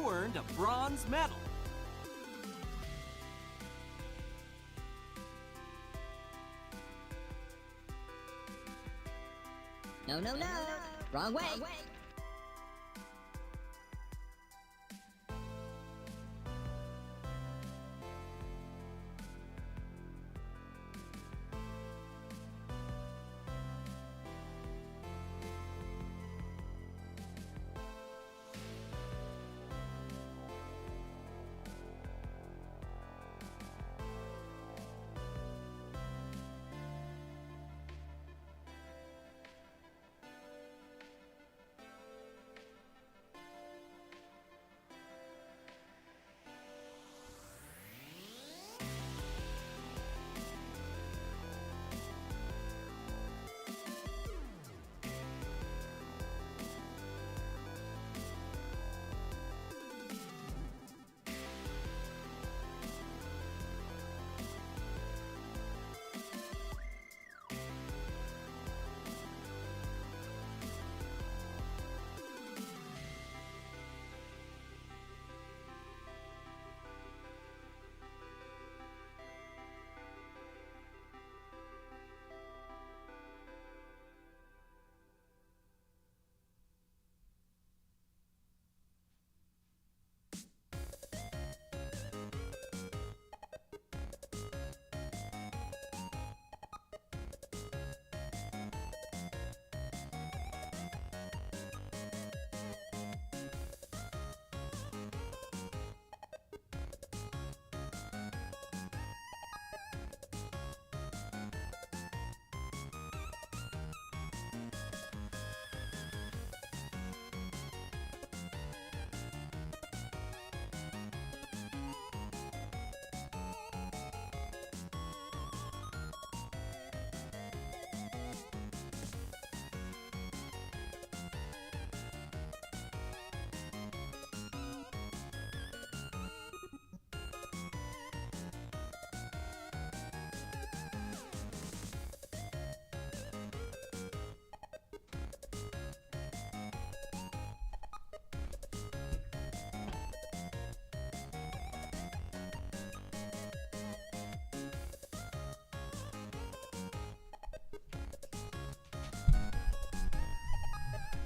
you earned a bronze medal. No, no, no. Wrong way.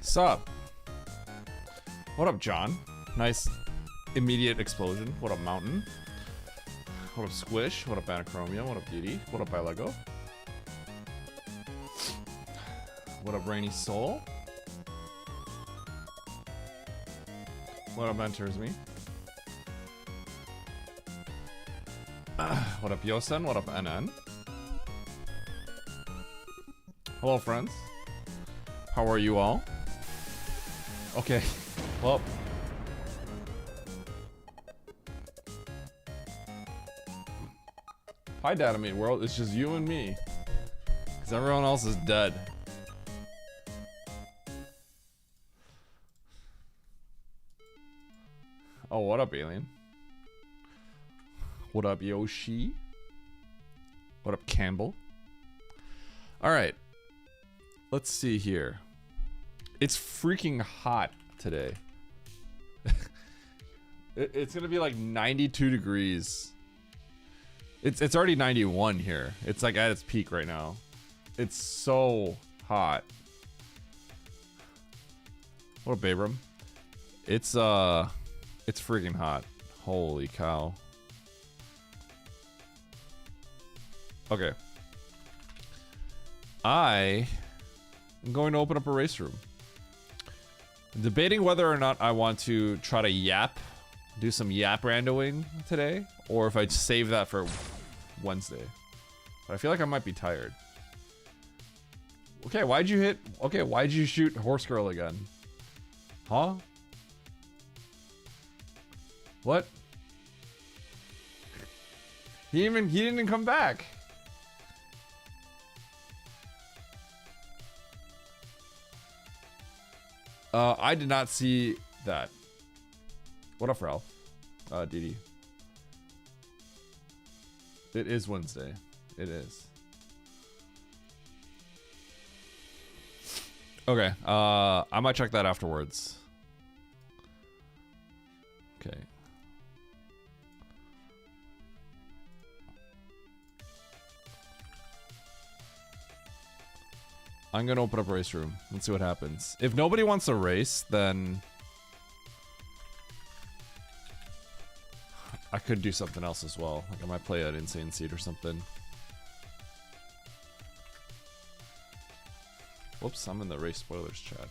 Sup? What up, John? Nice immediate explosion. What up, Mountain? What up, Squish? What up, Anachromia? What up, Beauty? What up, Lego? What up, Rainy Soul? What up, Enters Me? What up, Yosen? What up, NN? Hello, friends. How are you all? Okay, well. Hi, Datamate World. It's just you and me. Because everyone else is dead. Oh, what up, Alien? What up, Yoshi? What up, Campbell? Alright. Let's see here. It's freaking hot today. It's gonna be like 92 degrees. It's already 91 here. It's like at its peak right now. It's so hot. What up, Abram? It's freaking hot. Holy cow. Okay. I am going to open up a race room. Debating whether or not I want to try to do some yap randoing today, or if I'd save that for Wednesday. But I feel like I might be tired. Okay, why'd you shoot Horse Girl again? Huh? What? He didn't even come back. I did not see that. What up, Ralph? Didi. It is Wednesday. It is. Okay, I might check that afterwards. Okay. I'm gonna open up a race room. Let's see what happens. If nobody wants to race, then I could do something else as well. Like I might play an insane seed or something. Whoops, I'm in the race spoilers chat.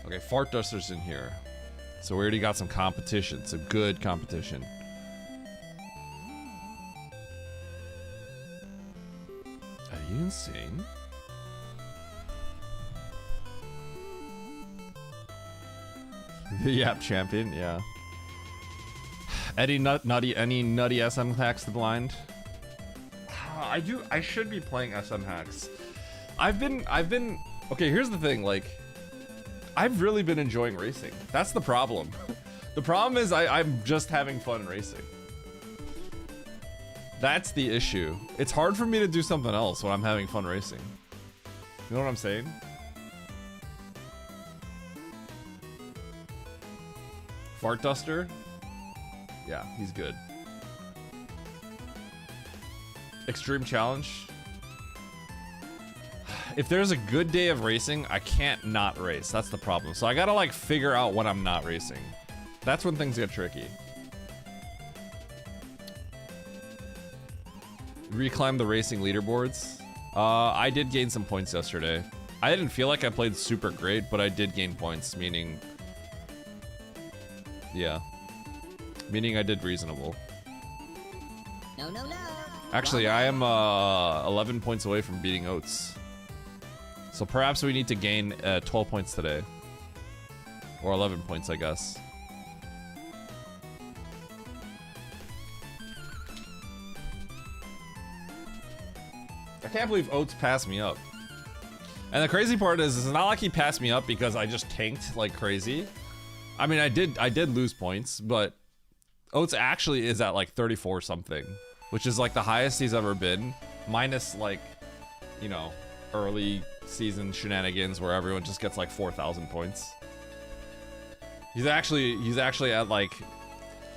Okay, Fart Duster's in here. So we already got some competition, some good competition. Are you insane? The Yap champion, yeah. Any nutty SM hacks to blind? I should be playing SM hacks. I've been okay, here's the thing, like I've really been enjoying racing. That's the problem. The problem is I'm just having fun racing. That's the issue. It's hard for me to do something else when I'm having fun racing. You know what I'm saying? Fart Duster? Yeah, he's good. Extreme Challenge? If there's a good day of racing, I can't not race. That's the problem. So I gotta like figure out when I'm not racing. That's when things get tricky. Reclimb the racing leaderboards. I did gain some points yesterday. I didn't feel like I played super great, but I did gain points, meaning... Yeah. Meaning I did reasonable. No, no, no. Actually, I am 11 points away from beating Oats. So perhaps we need to gain 12 points today. Or 11 points, I guess. I can't believe Oats passed me up. And the crazy part is, it's not like he passed me up because I just tanked like crazy. I mean, I did lose points, but Oats actually is at like 34 something, which is like the highest he's ever been, minus like, you know, early season shenanigans where everyone just gets like 4,000 points. He's actually at like,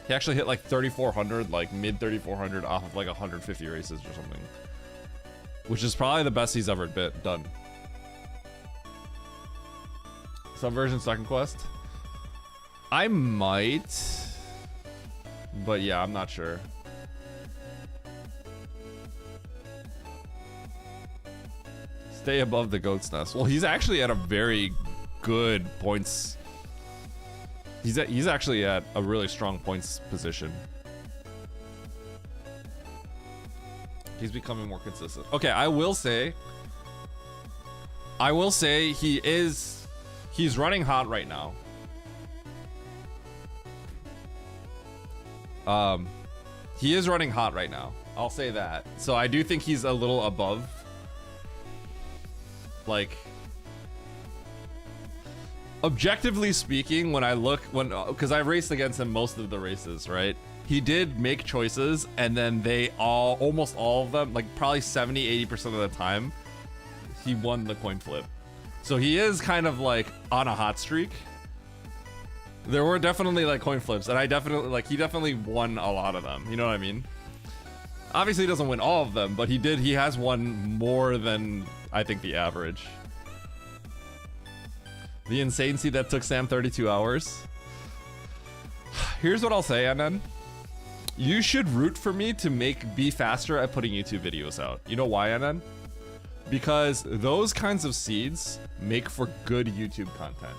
he actually hit like 3,400, like mid 3,400 off of like 150 races or something, which is probably the best he's ever done. Subversion second quest? I might, but yeah, I'm not sure. Stay above the goat's nest. Well, he's actually at a very good points. He's actually at a really strong points position. He's becoming more consistent. Okay, I will say he's running hot right now. He is running hot right now. I'll say that. So I do think he's a little above. Like, objectively speaking, when I look, because I raced against him most of the races, right? He did make choices, and then almost all of them, like probably 70-80% of the time, he won the coin flip. So he is kind of like on a hot streak. There were definitely like coin flips, and he definitely won a lot of them. You know what I mean? Obviously, he doesn't win all of them, but he has won more than I think the average. The insane seed that took Sam 32 hours. Here's what I'll say, Anan. You should root for me to be faster at putting YouTube videos out. You know why, Anan? Because those kinds of seeds make for good YouTube content.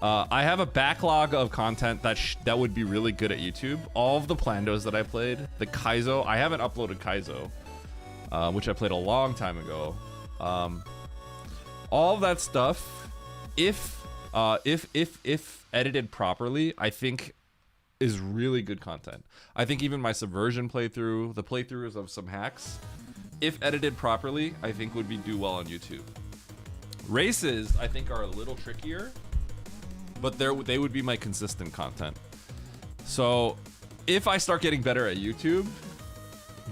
I have a backlog of content that would be really good at YouTube. All of the Plandos that I played, the Kaizo, I haven't uploaded Kaizo, which I played a long time ago. All of that stuff, if edited properly, I think is really good content. I think even my Subversion playthrough, the playthroughs of some hacks, if edited properly, I think would do well on YouTube. Races, I think, are a little trickier, but they would be my consistent content. So if I start getting better at YouTube,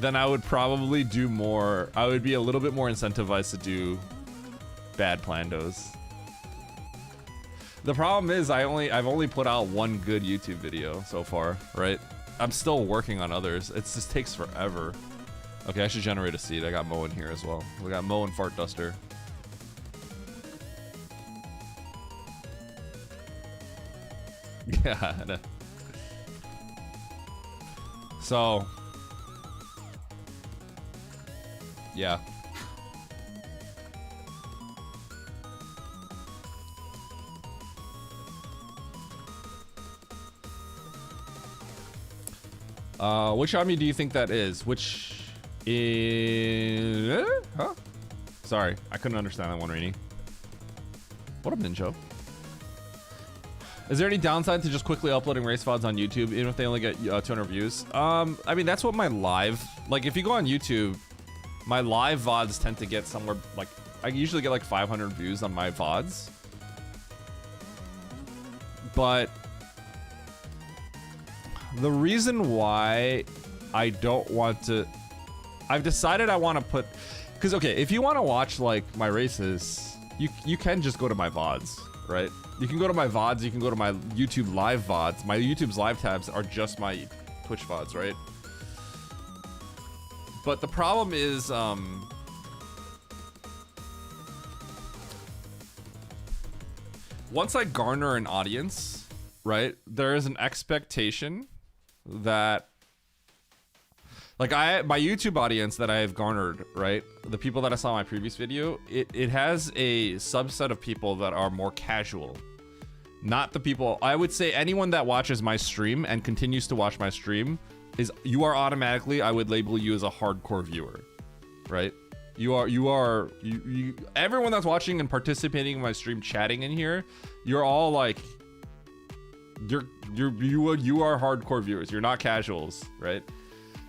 then I would probably do more. I would be a little bit more incentivized to do bad plandos. The problem is I've only put out one good YouTube video so far, right? I'm still working on others. It just takes forever. Okay, I should generate a seed. I got Mo in here as well. We got Mo and Fart Duster. Yeah. So, yeah. Which army do you think that is? Which is... Huh? Sorry, I couldn't understand that one, Rainy. What up, Ninja? Is there any downside to just quickly uploading race VODs on YouTube, even if they only get 200 views? I mean, that's what my live... Like, if you go on YouTube, my live VODs tend to get somewhere, like... I usually get, like, 500 views on my VODs. But... the reason why I don't want to... I've decided I want to put... Because, okay, if you want to watch, like, my races, you can just go to my VODs, right? You can go to my VODs, you can go to my YouTube live VODs. My YouTube's live tabs are just my Twitch VODs, right? But the problem is, once I garner an audience, right, there is an expectation that, like, my YouTube audience that I have garnered, right, the people that I saw in my previous video, it has a subset of people that are more casual. Not the people, I would say anyone that watches my stream and continues to watch my stream you are automatically, I would label you as a hardcore viewer, right? Everyone that's watching and participating in my stream, chatting in here, you're all like, you are hardcore viewers. You're not casuals, right?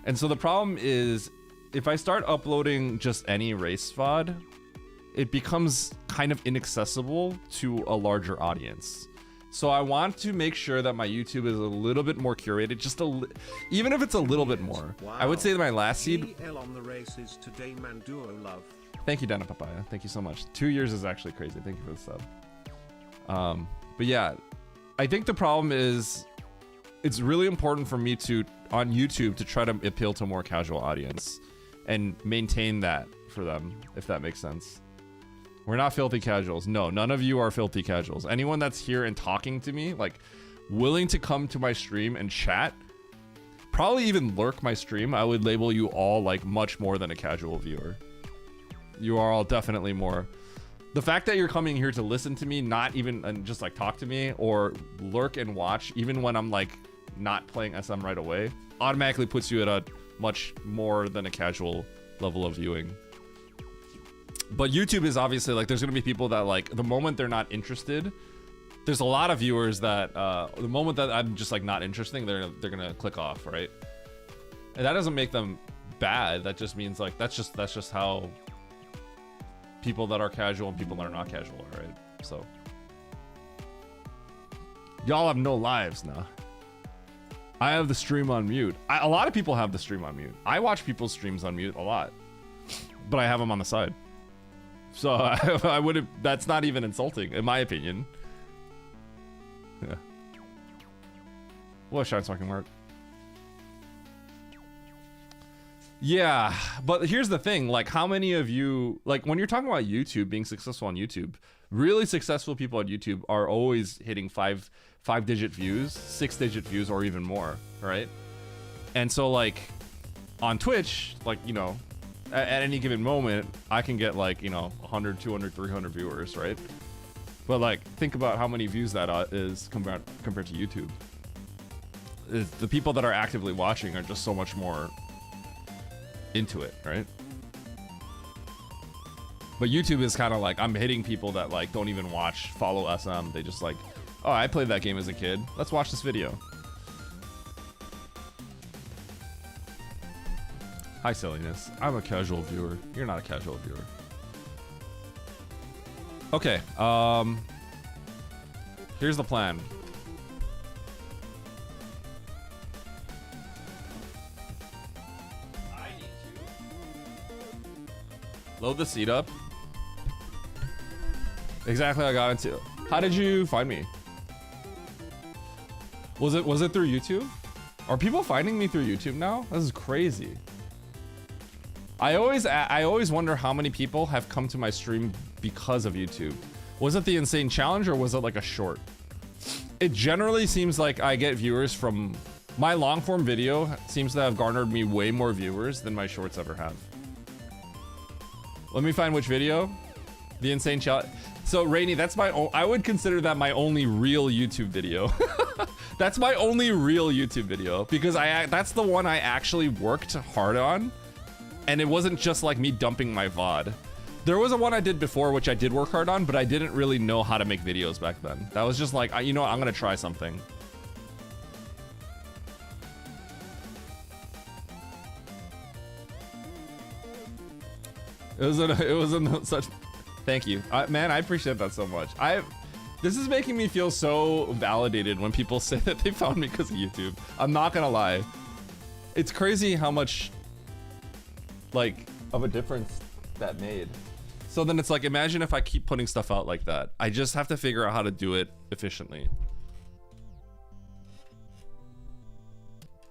And so the problem is, if I start uploading just any race VOD, it becomes kind of inaccessible to a larger audience. So I want to make sure that my YouTube is a little bit more curated, even if it's a little bit more. Wow. I would say that my last seed... on the races today, Manduo love. Thank you, Dana Papaya. Thank you so much. 2 years is actually crazy. Thank you for the sub. But yeah, I think the problem is it's really important for me to, on YouTube, to try to appeal to a more casual audience and maintain that for them, if that makes sense. We're not filthy casuals. No, none of you are filthy casuals. Anyone that's here and talking to me, like, willing to come to my stream and chat, probably even lurk my stream, I would label you all, like, much more than a casual viewer. You are all definitely more. The fact that you're coming here to listen to me, not even, and just, like, talk to me, or lurk and watch, even when I'm, like, not playing SM right away, automatically puts you at a much more than a casual level of viewing. But YouTube is obviously, like, there's gonna be people that, like, the moment they're not interested, there's a lot of viewers that, the moment that I'm just, like, not interesting, they're gonna click off, right? And that doesn't make them bad. That just means, like, that's just how people that are casual and people that are not casual are, right? So, y'all have no lives now. I have the stream on mute. A lot of people have the stream on mute. I watch people's streams on mute a lot, but I have them on the side. So I would have, that's not even insulting, in my opinion. Yeah. What Shine's fucking work? Yeah, but here's the thing, like, how many of you, like, when you're talking about YouTube, being successful on YouTube, really successful people on YouTube are always hitting five-digit views, 6-digit views, or even more, right? And so, like, on Twitch, like, you know, at any given moment, I can get, like, you know, 100, 200, 300 viewers, right? But, like, think about how many views that is compared to YouTube. The people that are actively watching are just so much more into it, right? But YouTube is kind of like, I'm hitting people that, like, don't even follow SM. They just, like, oh, I played that game as a kid. Let's watch this video. Hi, silliness. I'm a casual viewer. You're not a casual viewer. Okay, here's the plan. I need Load the seat up. Exactly, I got into. How did you find me? Was it through YouTube? Are people finding me through YouTube now? This is crazy. I always wonder how many people have come to my stream because of YouTube. Was it the insane challenge or was it like a short? It generally seems like I get viewers from my long form video seems to have garnered me way more viewers than my shorts ever have. Let me find which video. The insane challenge. So Rainy, that's I would consider that my only real YouTube video. That's my only real YouTube video because that's the one I actually worked hard on. And it wasn't just like me dumping my VOD. There was a one I did before which I did work hard on, but I didn't really know how to make videos back then. That was just like, you know what, I'm gonna try something. It was in such. Thank you, man. I appreciate that so much. This is making me feel so validated when people say that they found me because of YouTube. I'm not gonna lie. It's crazy how much, like, of a difference that made. So then it's like, imagine if I keep putting stuff out like that. I just have to figure out how to do it efficiently.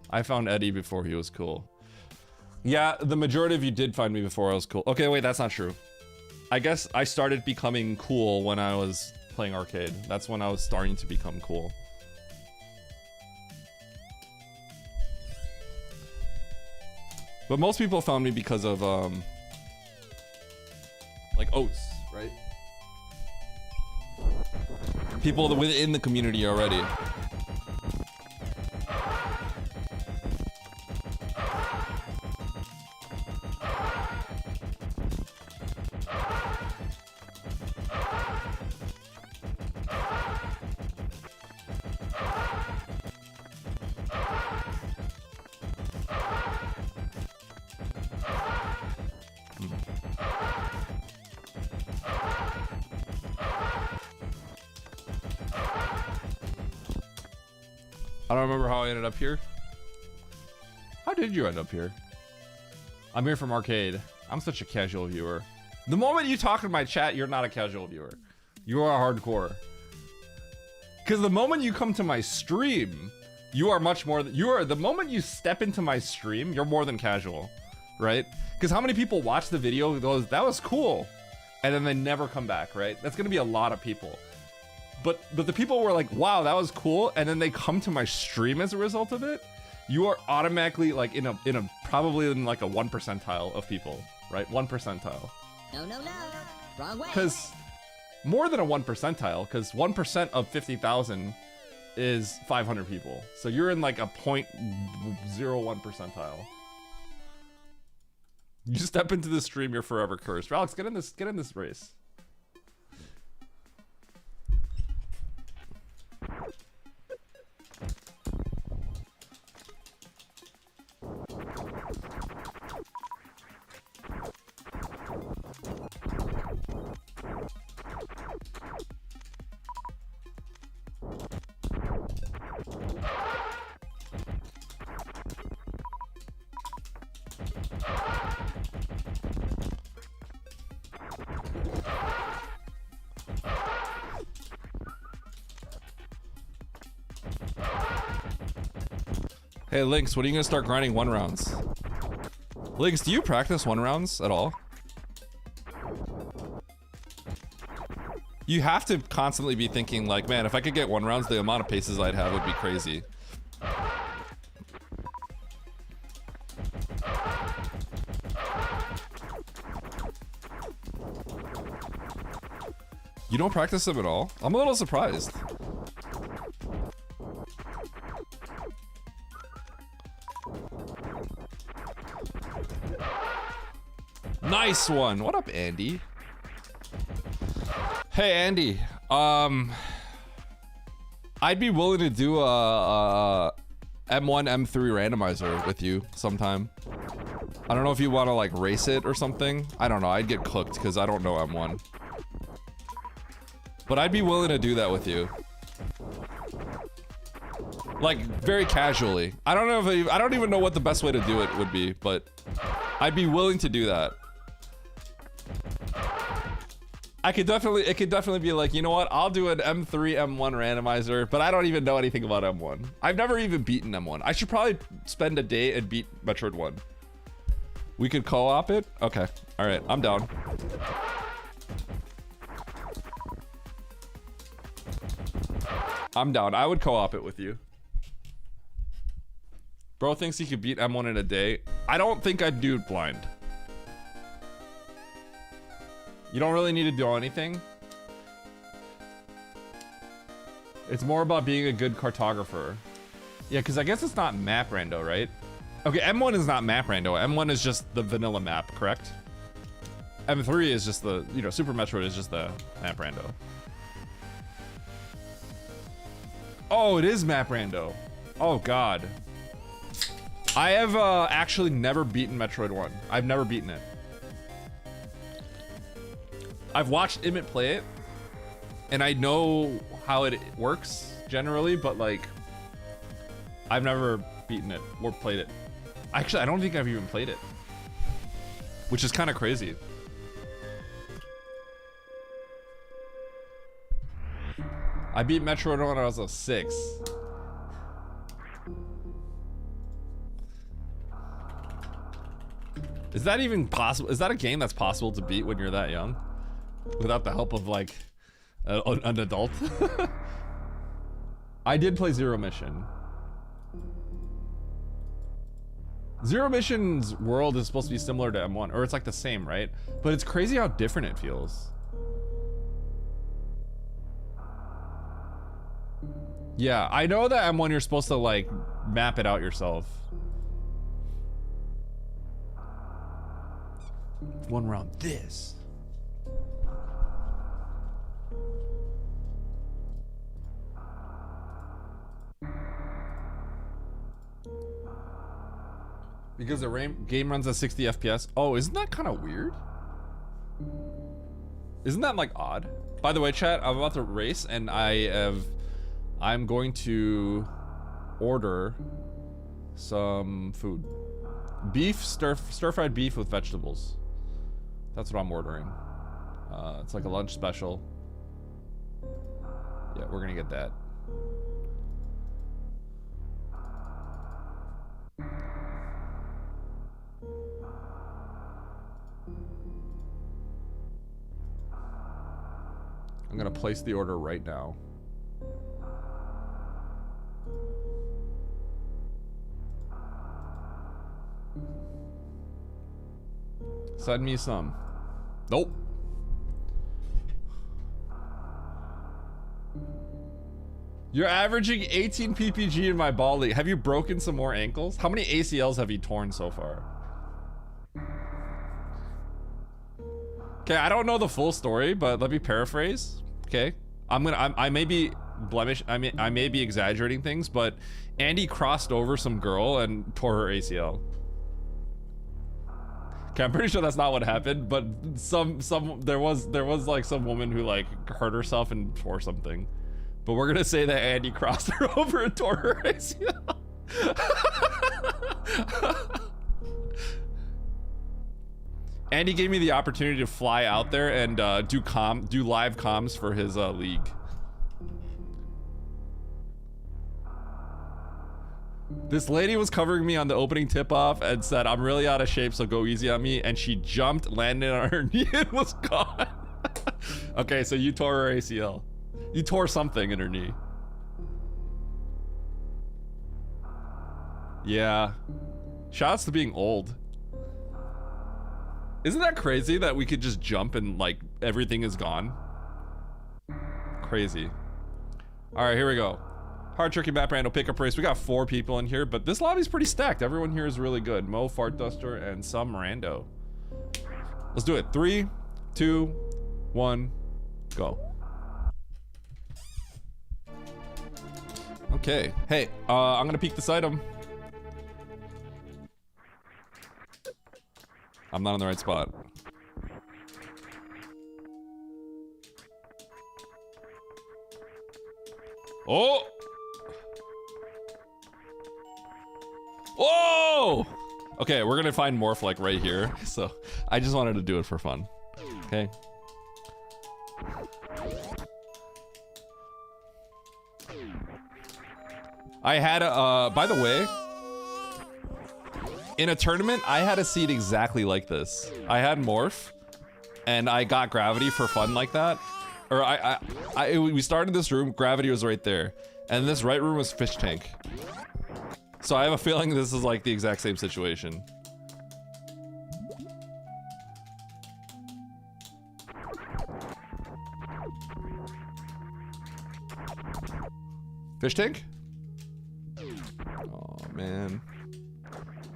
I found Eddie before he was cool. Yeah, the majority of you did find me before I was cool. Okay, wait, that's not true. I guess I started becoming cool when I was playing arcade. That's when I was starting to become cool. But most people found me because of, like Oats, right? People within the community already. I don't remember how I ended up here. How did you end up here? I'm here from arcade. I'm such a casual viewer. The moment you talk in my chat, you're not a casual viewer. You are hardcore. Because the moment you come to my stream, you are much more. The moment you step into my stream, you're more than casual, right? Because how many people watch the video, goes, that was cool, and then they never come back, right? That's gonna be a lot of people. But the people were like, wow, that was cool, and then they come to my stream as a result of it. You are automatically like probably in like a 1 percentile of people, right? 1 percentile. No, wrong way. Because more than a 1 percentile, because 1% of 50,000 is 500 people. So you're in like a 0.01 percentile. You step into the stream, you're forever cursed. Alex, get in this race. Hey Lynx, when are you gonna start grinding 1 rounds? Lynx, do you practice 1 rounds at all? You have to constantly be thinking like, man, if I could get 1 rounds, the amount of paces I'd have would be crazy. You don't practice them at all? I'm a little surprised. Nice one. What up, Andy? Hey, Andy. I'd be willing to do a M1, M3 randomizer with you sometime. I don't know if you want to like race it or something. I don't know. I'd get cooked because I don't know M1. But I'd be willing to do that with you. Like very casually. I don't know if I don't even know what the best way to do it would be, but I'd be willing to do that. it could definitely be like, you know what? I'll do an M3, M1 randomizer, but I don't even know anything about M1. I've never even beaten M1. I should probably spend a day and beat Metroid 1. We could co-op it? Okay. All right, I'm down. I'm down. I would co-op it with you. Bro thinks he could beat M1 in a day. I don't think I'd do it blind. You don't really need to do anything. It's more about being a good cartographer. Yeah, because I guess it's not map rando, right? Okay, M1 is not map rando. M1 is just the vanilla map, correct? M3 is just the, you know, Super Metroid is just the map rando. Oh, it is map rando. Oh, God. I have actually never beaten Metroid 1. I've never beaten it. I've watched Emmett play it, and I know how it works generally, but like, I've never beaten it or played it. Actually, I don't think I've even played it, which is kind of crazy. I beat Metroid when I was a 6. Is that even possible? Is that a game that's possible to beat when you're that young? Without the help of like an adult? I did play Zero Mission. Zero Mission's world is supposed to be similar to M1, or it's like the same, right? But it's crazy how different it feels. Yeah, I know that M1 you're supposed to like map it out yourself. One round this. Because the game runs at 60 FPS. Oh, isn't that kind of weird? Isn't that like odd? By the way, chat, I'm about to race and I'm going to order some food. Beef, stir-fried beef with vegetables. That's what I'm ordering. It's like a lunch special. Yeah, we're gonna get that. I'm gonna place the order right now. Send me some. Nope. You're averaging 18 PPG in my ball league. Have you broken some more ankles? How many ACLs have you torn so far? Okay, I don't know the full story, but let me paraphrase. Okay, I may be blemish. I may be exaggerating things, but Andy crossed over some girl and tore her ACL. Okay, I'm pretty sure that's not what happened, but there was like some woman who like hurt herself and tore something. But we're gonna say that Andy crossed her over and tore her ACL. Andy gave me the opportunity to fly out there and do live comms for his league. This lady was covering me on the opening tip-off and said, "I'm really out of shape, so go easy on me." And she jumped, landed on her knee, and was gone. Okay, so you tore her ACL. You tore something in her knee. Yeah. Shouts to being old. Isn't that crazy that we could just jump and like everything is gone? Crazy. All right, here we go. Hard Turkey Map Rando pickup race. We got 4 people in here, but this lobby's pretty stacked. Everyone here is really good. Mo, Fart Duster, and some rando. Let's do it. 3, 2, 1, go. Okay. Hey, I'm gonna peek this item. I'm not in the right spot. Oh! Whoa! Okay, we're gonna find Morph like right here. So I just wanted to do it for fun. Okay. I had a, by the way, in a tournament, I had a seed exactly like this. I had Morph, and I got Gravity for fun like that. Or we started this room, Gravity was right there. And this right room was Fish Tank. So I have a feeling this is like the exact same situation. Fish Tank? Oh man.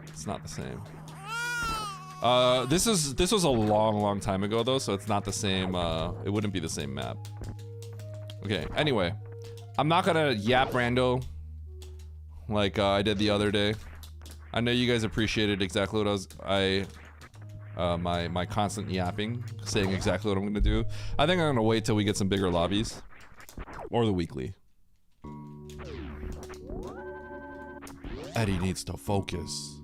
It's not the same. This was a long time ago though, so it's not the same, it wouldn't be the same map. Okay, anyway. I'm not gonna yap rando like I did the other day. I know you guys appreciated exactly what my constant yapping, saying exactly what I'm gonna do. I think I'm gonna wait till we get some bigger lobbies. Or the weekly. Eddie needs to focus.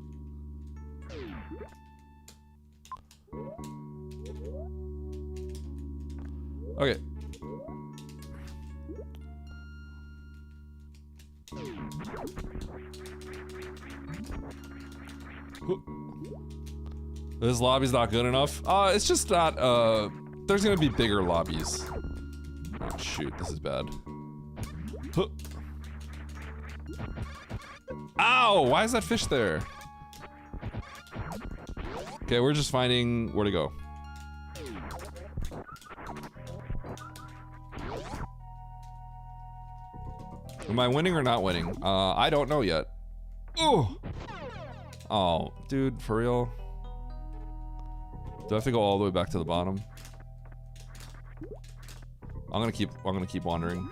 Okay. This lobby's not good enough. It's just not, there's gonna be bigger lobbies. Oh shoot, this is bad. Huh. Ow! Why is that fish there? Okay, we're just finding where to go. Am I winning or not winning? I don't know yet. Ooh! Oh, dude, for real? Do I have to go all the way back to the bottom? I'm gonna keep wandering.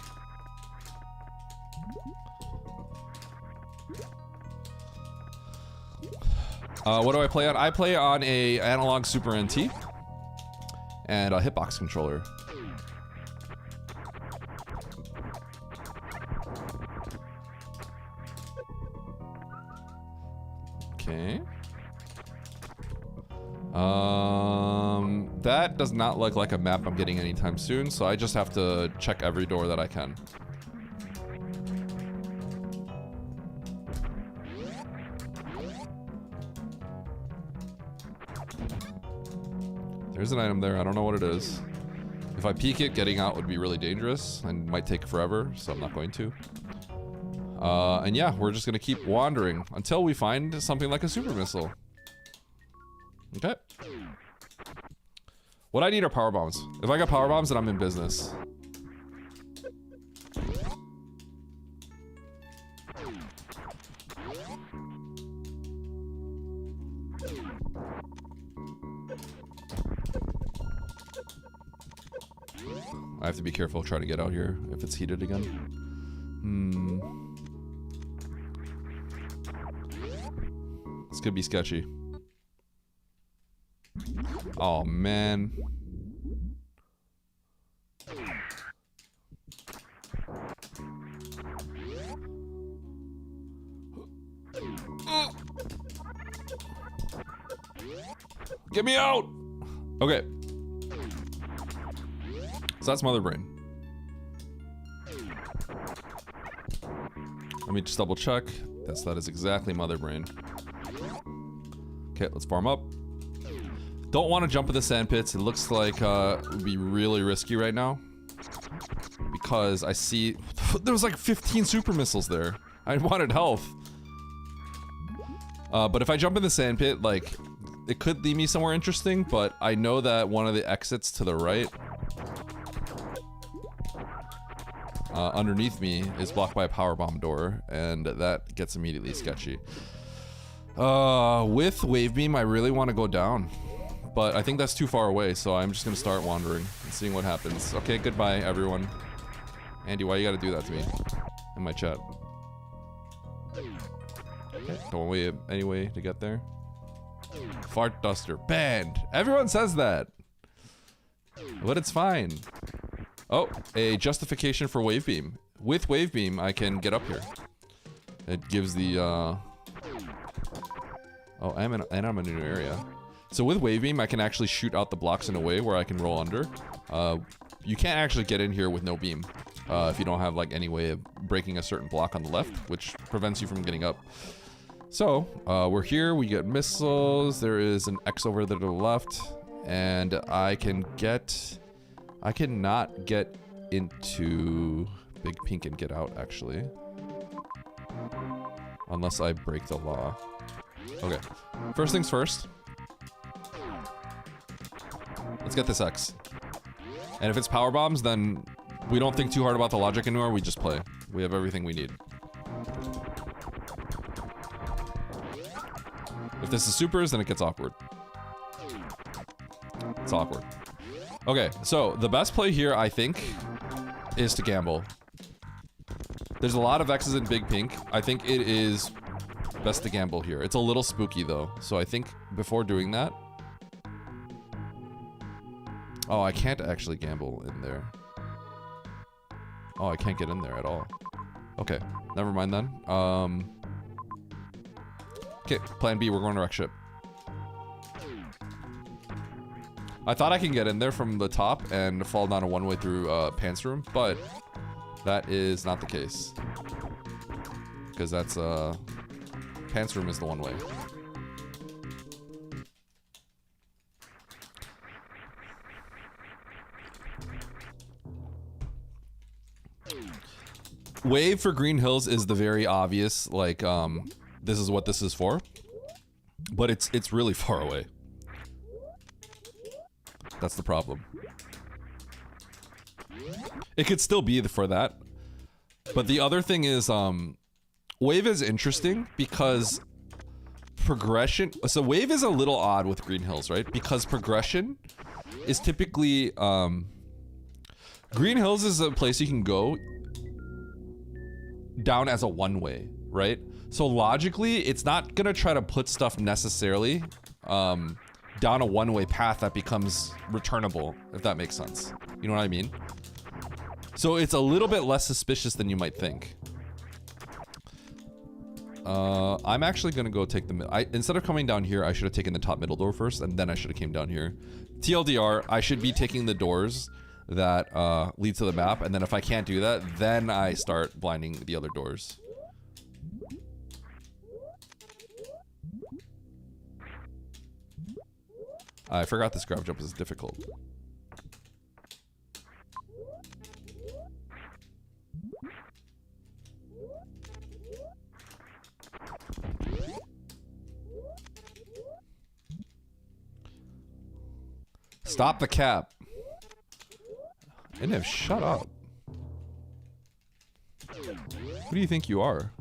What do I play on? I play on a analog Super NT and a hitbox controller. Okay. That does not look like a map I'm getting anytime soon, so I just have to check every door that I can. There's an item there, I don't know what it is. If I peek it, getting out would be really dangerous and might take forever, so I'm not going to. And yeah, we're just gonna keep wandering until we find something like a super missile. Okay. What I need are power bombs. If I got power bombs, then I'm in business. I have to be careful trying to get out here if it's heated again. This could be sketchy. Oh man. Get me out! Okay. So that's Mother Brain. Let me just double check. Yes, that is exactly Mother Brain. Okay, let's farm up. Don't want to jump in the sand pits. It looks like it would be really risky right now. Because I see... There was like 15 super missiles there. I wanted health. But if I jump in the sand pit, like... It could lead me somewhere interesting, but I know that one of the exits to the right... underneath me is blocked by a power bomb door, and that gets immediately sketchy. With wave beam, I really want to go down. But I think that's too far away, so I'm just gonna start wandering and seeing what happens. Okay, goodbye, everyone. Andy, why you gotta do that to me? In my chat. Okay, don't wait any way to get there. Fart duster, banned! Everyone says that! But it's fine. Oh, a justification for wave beam. With wave beam, I can get up here. It gives the, Oh, I'm in a new area. So with wave beam, I can actually shoot out the blocks in a way where I can roll under. You can't actually get in here with no beam. if you don't have like any way of breaking a certain block on the left, which prevents you from getting up. So we're here, we get missiles, there is an X over there to the left, and I cannot get into Big Pink and get out, actually. Unless I break the law. Okay, first things first. Let's get this X. And if it's power bombs, then we don't think too hard about the logic anymore, we just play. We have everything we need. If this is supers, then it gets awkward. It's awkward. Okay, so the best play here, I think, is to gamble. There's a lot of X's in Big Pink. I think it is best to gamble here. It's a little spooky though, so I think before doing that... Oh, I can't actually gamble in there. Oh, I can't get in there at all. Okay, never mind then. Okay, plan B, we're going to wreck ship. I thought I can get in there from the top and fall down a one-way through Pants Room, but that is not the case. Because that's, Pants Room is the one-way. Wave for Green Hills is the very obvious, like, this is what this is for. But it's really far away. That's the problem. It could still be for that. But the other thing is, Wave is interesting because progression... So Wave is a little odd with Green Hills, right? Because progression is typically... Green Hills is a place you can go down as a one-way, right? So logically, it's not gonna try to put stuff necessarily down a one-way path that becomes returnable, if that makes sense. You know what I mean? So it's a little bit less suspicious than you might think. I'm actually gonna go take the instead of coming down here, I should have taken the top middle door first, and then I should have came down here. TLDR, I should be taking the doors that lead to the map, and then if I can't do that, then I start blinding the other doors. I forgot this grab jump is difficult. Stop the cap. NF, shut up. Who do you think you are?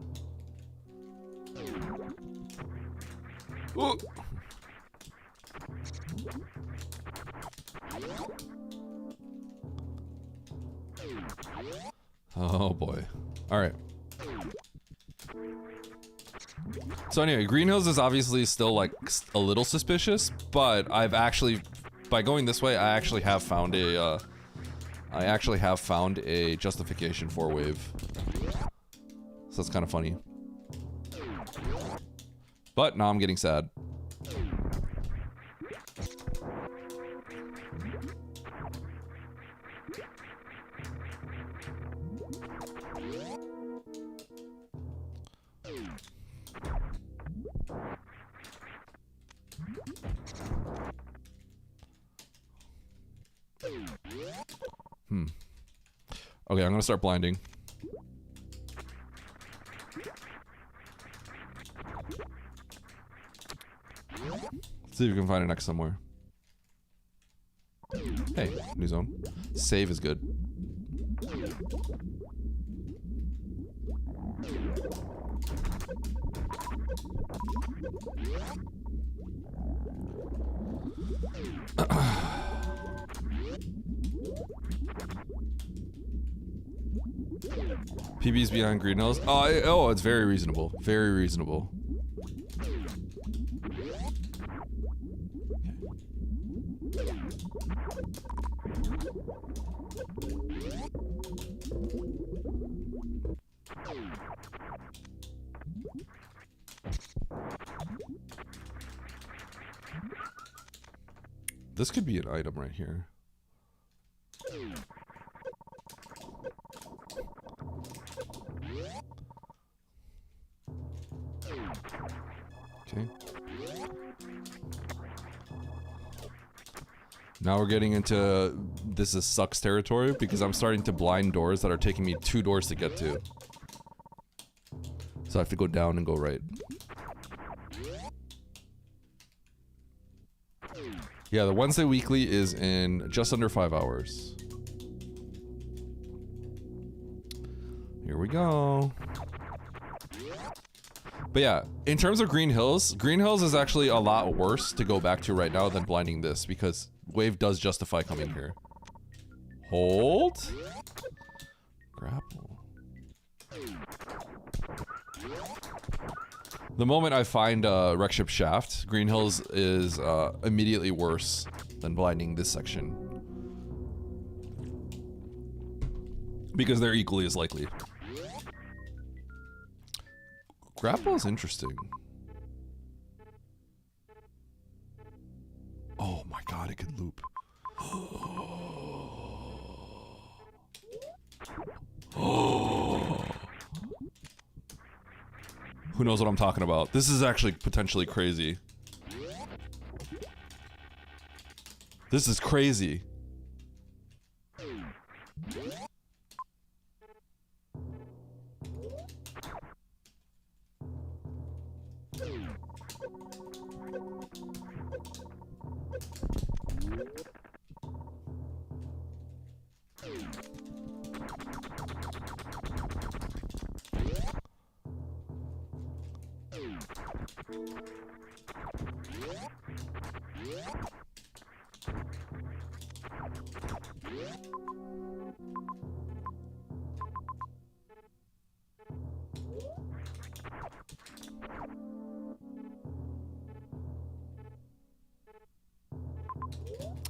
Ooh. Oh boy. Alright. So anyway, Green Hills is obviously still like a little suspicious, but I've actually, by going this way, I actually have found a justification for Wave. So that's kind of funny. But now I'm getting sad. Okay, I'm gonna start blinding. Let's see if we can find an X somewhere. Hey, new zone. Save is good. PB's behind Green Hills. Oh, it's very reasonable. Very reasonable. This could be an item right here. Okay. Now we're getting into this is sucks territory because I'm starting to blind doors that are taking me 2 doors to get to. So I have to go down and go right. Yeah, the Wednesday weekly is in just under 5 hours. Here we go. But yeah, in terms of Green Hills is actually a lot worse to go back to right now than blinding this because Wave does justify coming here. Hold. Grapple. The moment I find Wreckship Shaft, Green Hills is immediately worse than blinding this section. Because they're equally as likely. Grapple is interesting. Oh my god, it could loop. Who knows what I'm talking about? This is actually potentially crazy. This is crazy.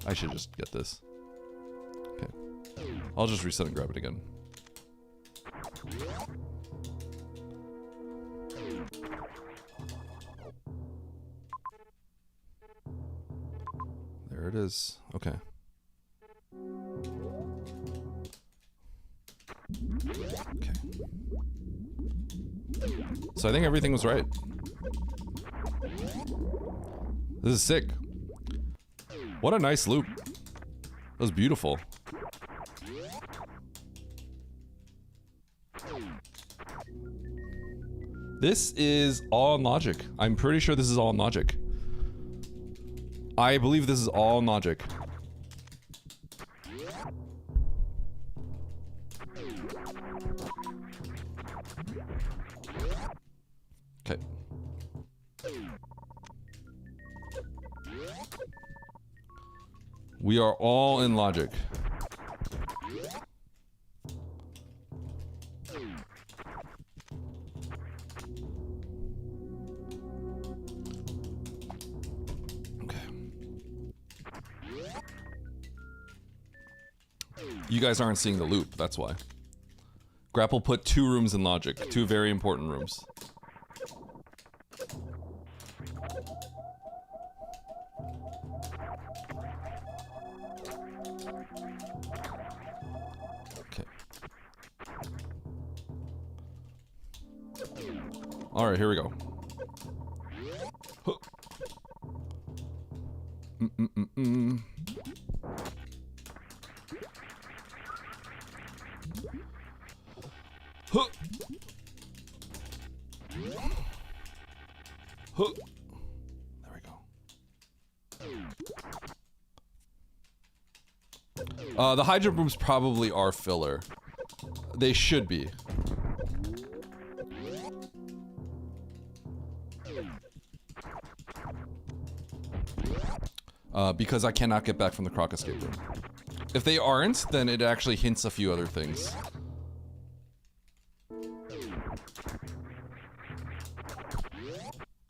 I should just get this. Okay. I'll just reset and grab it again. There it is. Okay. Okay. So I think everything was right. This is sick. What a nice loop. That was beautiful. This is all in logic. I'm pretty sure this is all in logic. I believe this is all in logic. Okay. We are all in logic. Okay. You guys aren't seeing the loop, that's why. Grapple put 2 rooms in logic, 2 very important rooms. All right, here we go. Huh. Huh. Huh. There we go. The high jump rooms probably are filler. They should be. Because I cannot get back from the Croc escape room. If they aren't, then it actually hints a few other things.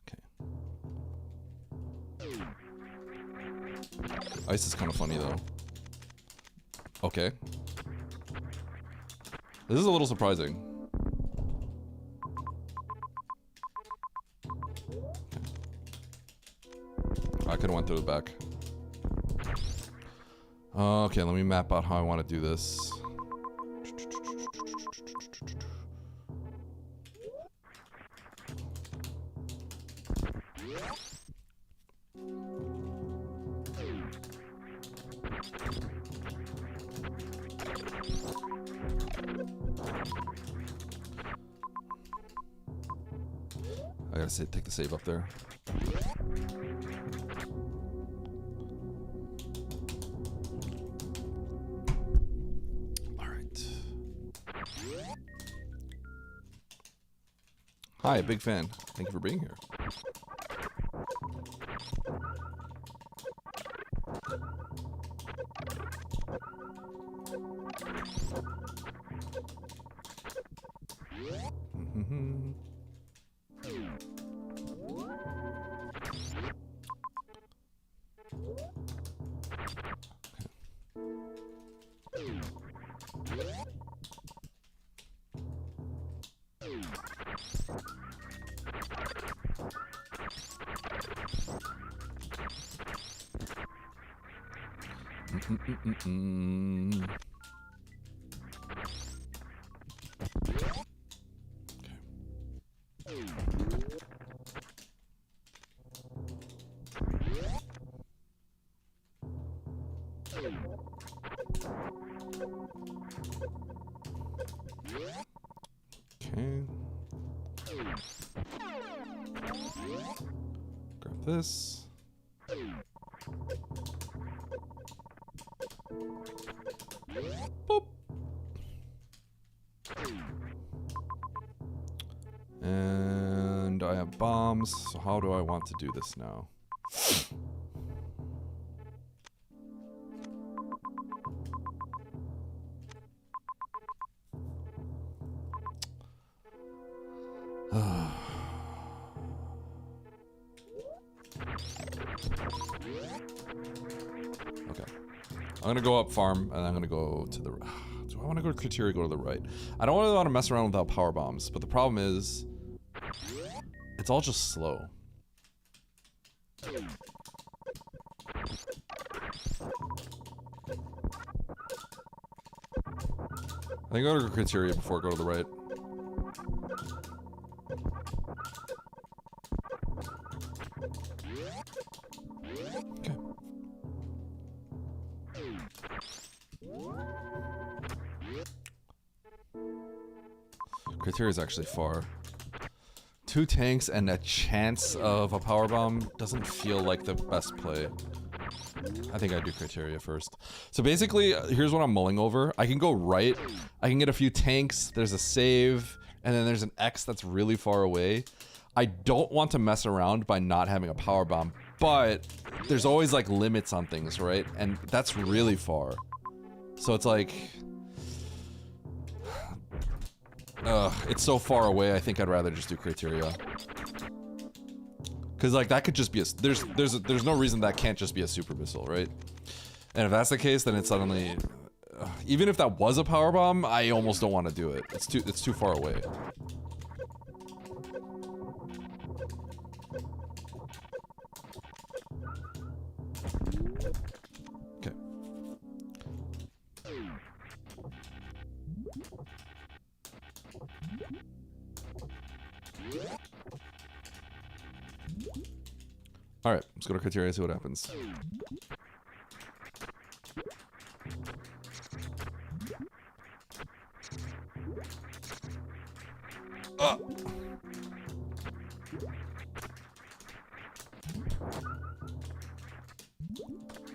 Okay. Ice is kind of funny though. Okay. This is a little surprising. Okay. I could have went through the back. Okay, let me map out how I want to do this. I gotta take the save up there. All right. Hi, big fan. Thank you for being here. Okay. Grab this. Boop. And I have bombs, so how do I want to do this now? Okay. I'm gonna go up farm, and I'm gonna go to the... Do I want to go to criteria, go to the right? I don't really want to mess around without power bombs, but the problem is... It's all just slow. I think go to criteria before I go to the right. Okay. Criteria is actually far. 2 tanks and a chance of a power bomb doesn't feel like the best play. I think I do criteria first. So basically, here's what I'm mulling over. I can go right. I can get a few tanks. There's a save. And then there's an X that's really far away. I don't want to mess around by not having a power bomb. But there's always like limits on things, right? And that's really far. So it's like... it's so far away, I think I'd rather just do criteria. Cause like that could just be a, there's no reason that can't just be a super missile, right? And if that's the case, then it's suddenly, even if that was a power bomb, I almost don't want to do it. It's too far away. Okay. Alright, let's go to criteria, see what happens.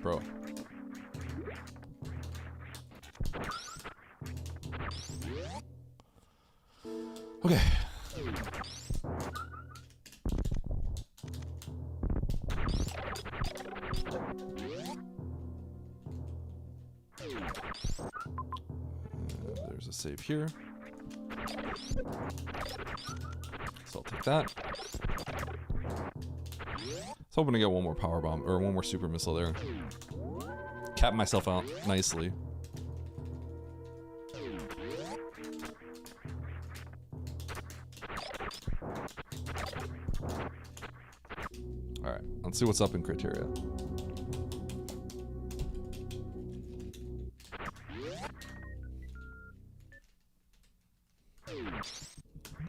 Bro. Okay. There's a save here. So I'll take that. I was hoping to get one more power bomb, or one more super missile there. Cap myself out nicely. Alright, let's see what's up in criteria.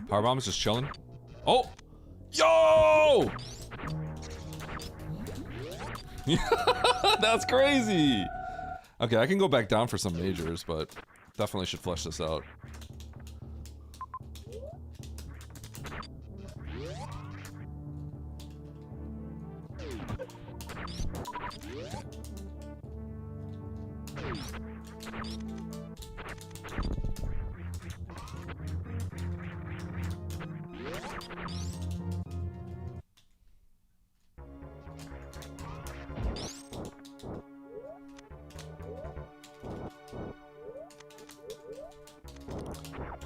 Power bomb is just chilling. Oh! Yo! That's crazy. Okay, I can go back down for some majors, but definitely should flesh this out.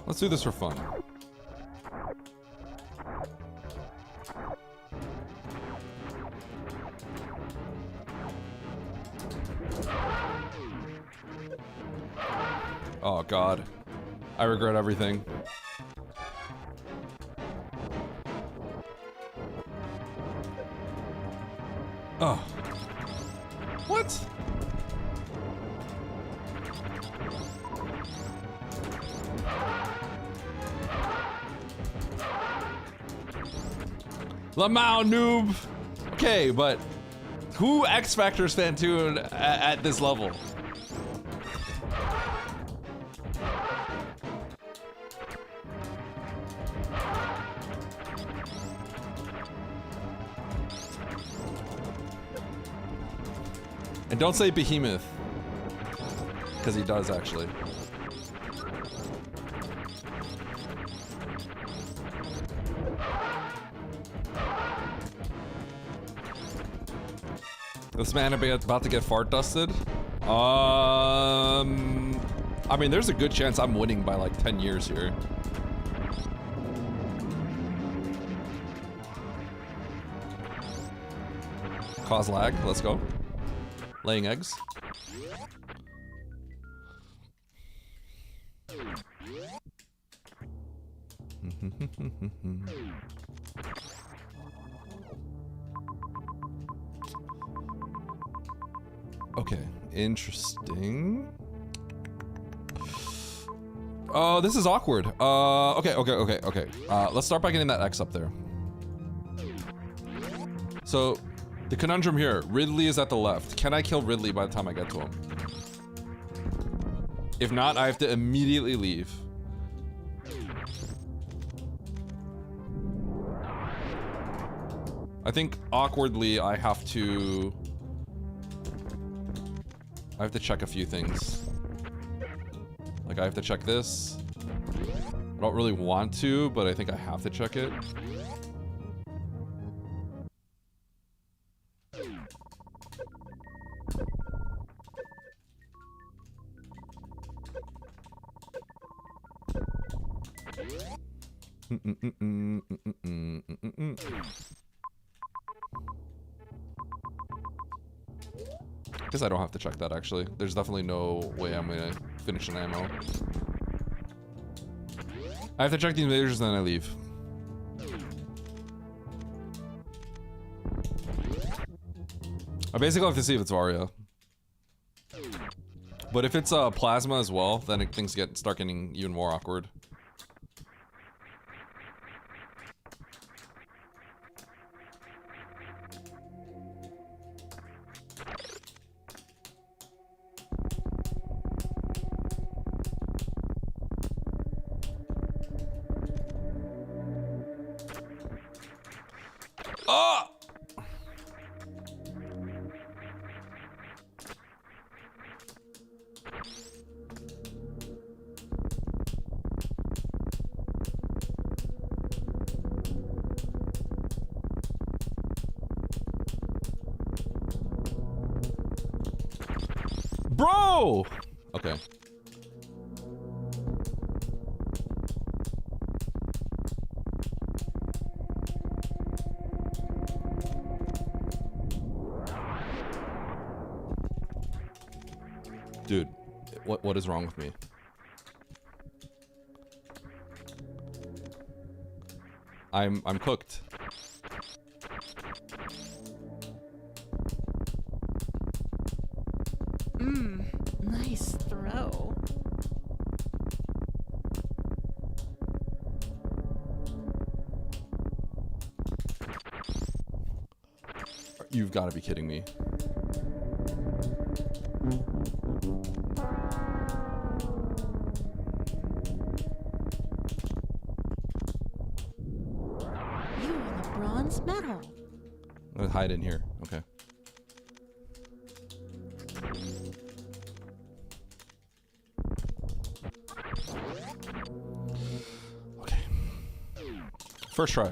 Let's do this for fun. Oh God, I regret everything. Oh. What? Lamau noob. Okay, but who X Factor's Fantoon at this level? And don't say behemoth, because he does actually. This man about to get fart dusted. I mean, there's a good chance I'm winning by like 10 years here. Cause lag. Let's go. Laying eggs. Okay, interesting. Oh, this is awkward. Okay. Let's start by getting that X up there. So, the conundrum here, Ridley is at the left. Can I kill Ridley by the time I get to him? If not, I have to immediately leave. I think awkwardly I have to check a few things. Like I have to check this. I don't really want to, but I think I have to check it. Guess I don't have to check that actually. There's definitely no way I'm gonna finish an ammo. I have to check these majors and then I leave. I basically have to see if it's Varia. But if it's plasma as well, then things start getting even more awkward. Oh! Bro! Okay. Dude, what is wrong with me? I'm cooked. Nice throw. You've got to be kidding me. You won a bronze medal. I'm gonna hide in here. Okay. Okay. First try.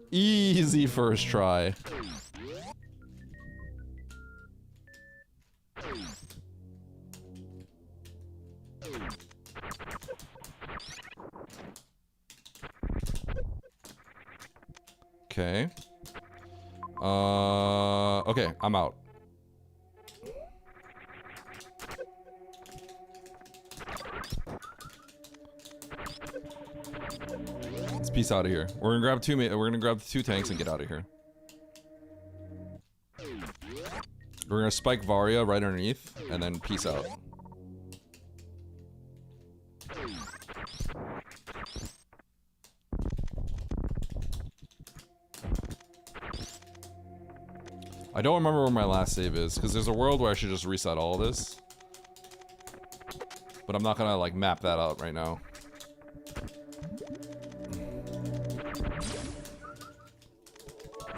Easy first try. Okay. Okay, I'm out. Let's peace out of here. We're gonna grab we're gonna grab the 2 tanks and get out of here. We're gonna spike Varia right underneath and then peace out. I don't remember where my last save is, because there's a world where I should just reset all this. But I'm not gonna, like, map that out right now.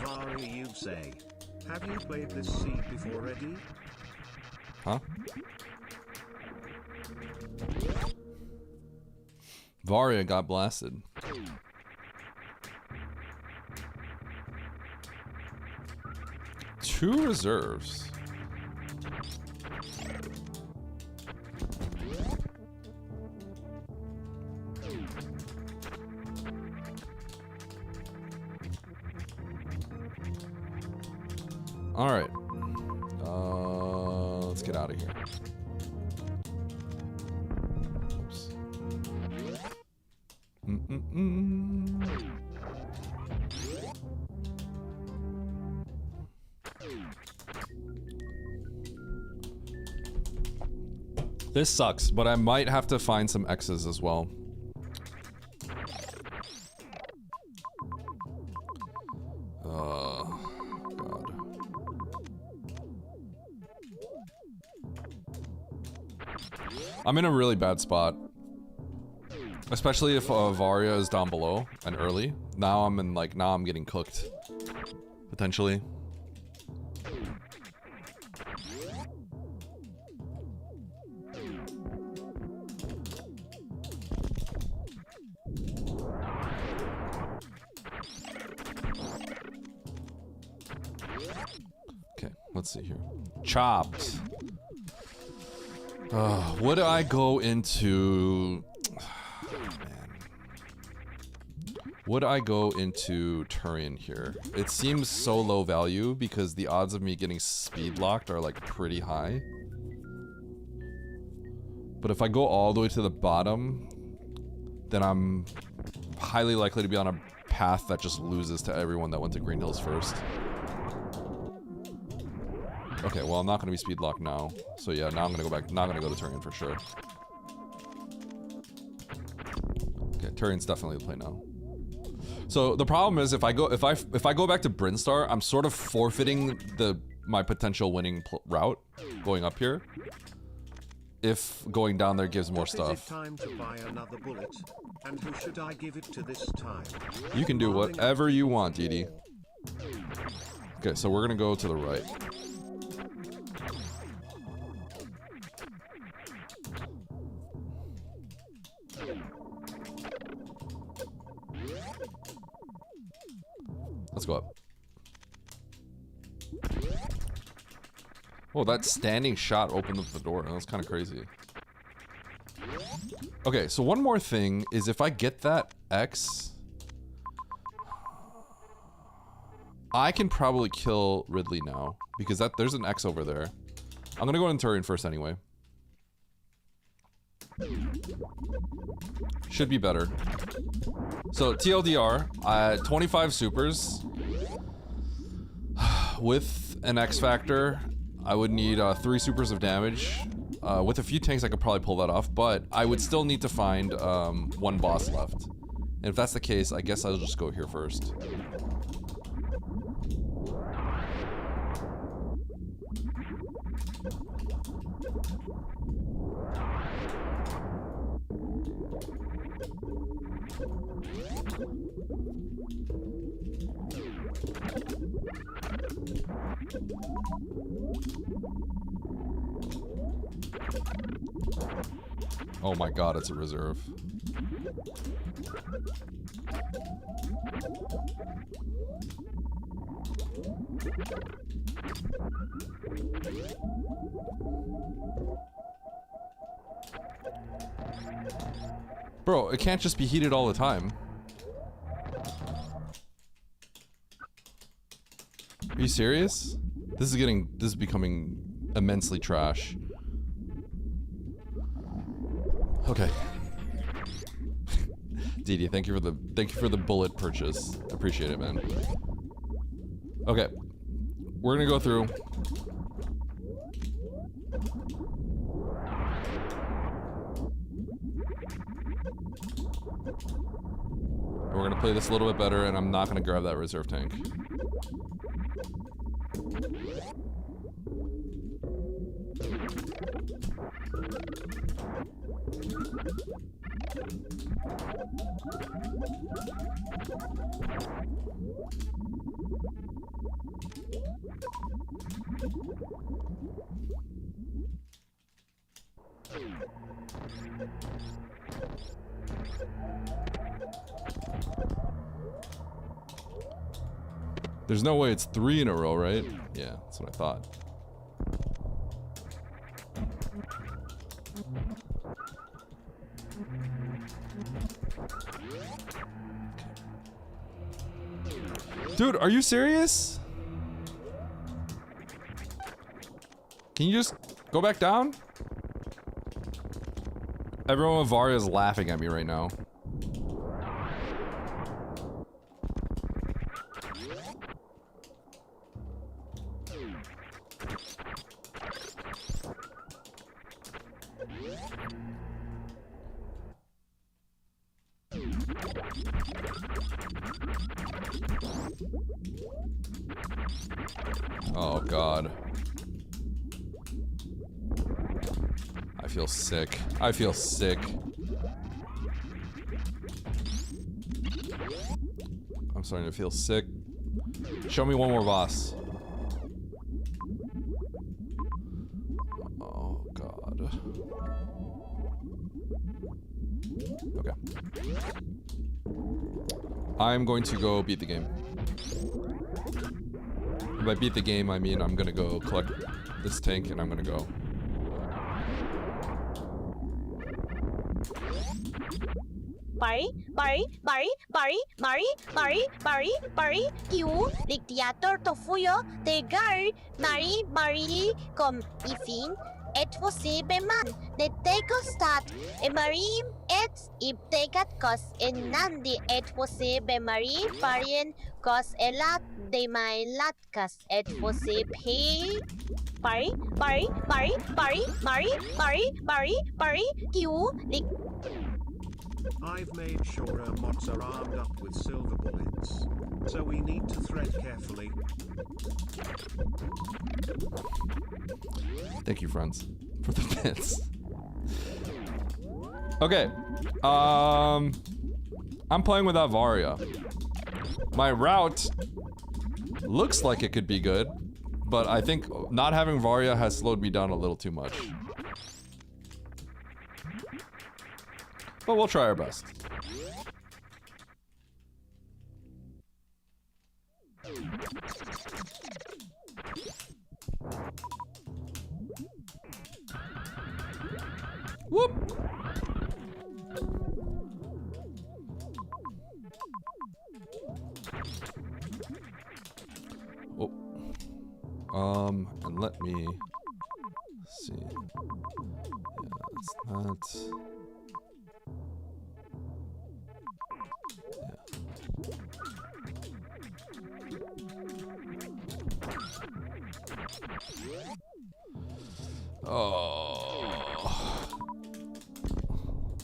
Vari, you say. Have you played this seed before, Eddie? Huh? Varia got blasted. Two reserves. All right. Let's get out of here. Oops. This sucks, but I might have to find some X's as well. God. I'm in a really bad spot. Especially if Varia is down below and early. Now I'm in, like, now I'm getting cooked. Potentially. Let's see here. Chopped. Would I go into... man. Would I go into Turian here? It seems so low value because the odds of me getting speed locked are like pretty high. But if I go all the way to the bottom, then I'm highly likely to be on a path that just loses to everyone that went to Green Hills first. Okay, well, I'm not going to be speed locked now. So yeah, now I'm going to go back. Not going to go to Turian for sure. Okay, Turian's definitely the play now. So the problem is if I go back to Brinstar, I'm sort of forfeiting my potential winning route going up here. If going down there gives more stuff. Is it time to buy another bullet? And who should I give it to this time? You can do whatever you want, Didi. Okay, so we're going to go to the right. Let's go up. Oh, that standing shot opened up the door. That was kind of crazy. Okay, so one more thing is if I get that X, I can probably kill Ridley now because there's an X over there. I'm gonna go in Turian first anyway. Should be better. So TLDR, 25 supers with an X factor. I would need 3 supers of damage. With a few tanks, I could probably pull that off, but I would still need to find 1 boss left. And if that's the case, I guess I'll just go here first. Oh my god, it's a reserve. Bro, it can't just be heated all the time. Are you serious? This is becoming immensely trash. Okay. Didi, thank you for the bullet purchase. Appreciate it, man. Okay. We're gonna go through. And we're gonna play this a little bit better, and I'm not gonna grab that reserve tank. There's no way it's 3 in a row, right? Yeah, that's what I thought. Dude, are you serious? Can you just go back down? Everyone with Varia is laughing at me right now. Oh god. I feel sick. I feel sick. I'm starting to feel sick. Show me one more boss. Oh god. Okay. I'm going to go beat the game. If I beat the game, I mean I'm gonna go collect this tank and I'm gonna go. Bari, you, dictator tofuyo, tegar, Mari, kom, ifin, et você beman, de tego stat, e marim, et ibtegat kos, en nandi, et você bemari, parien, kos elat, de my latkas, et você pay. Bari, you, I've made sure our mods are armed up with silver bullets. So we need to thread carefully. Thank you, friends, for the bits. Okay. I'm playing without Varia. My route looks like it could be good, but I think not having Varia has slowed me down a little too much. But we'll try our best. Whoop! Oh. And let me see. Yeah, it's not. Oh,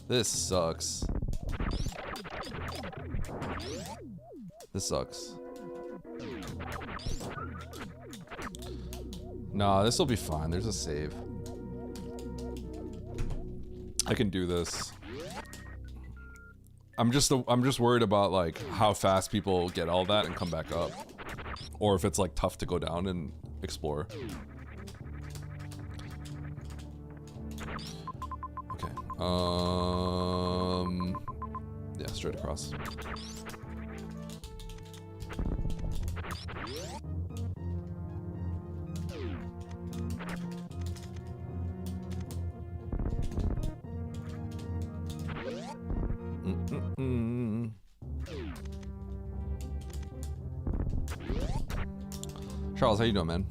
this sucks. This sucks. Nah, this will be fine. There's a save. I can do this. I'm just worried about like how fast people get all that and come back up, or if it's like tough to go down and explore. Okay. Yeah, straight across. Charles, how you doing, man?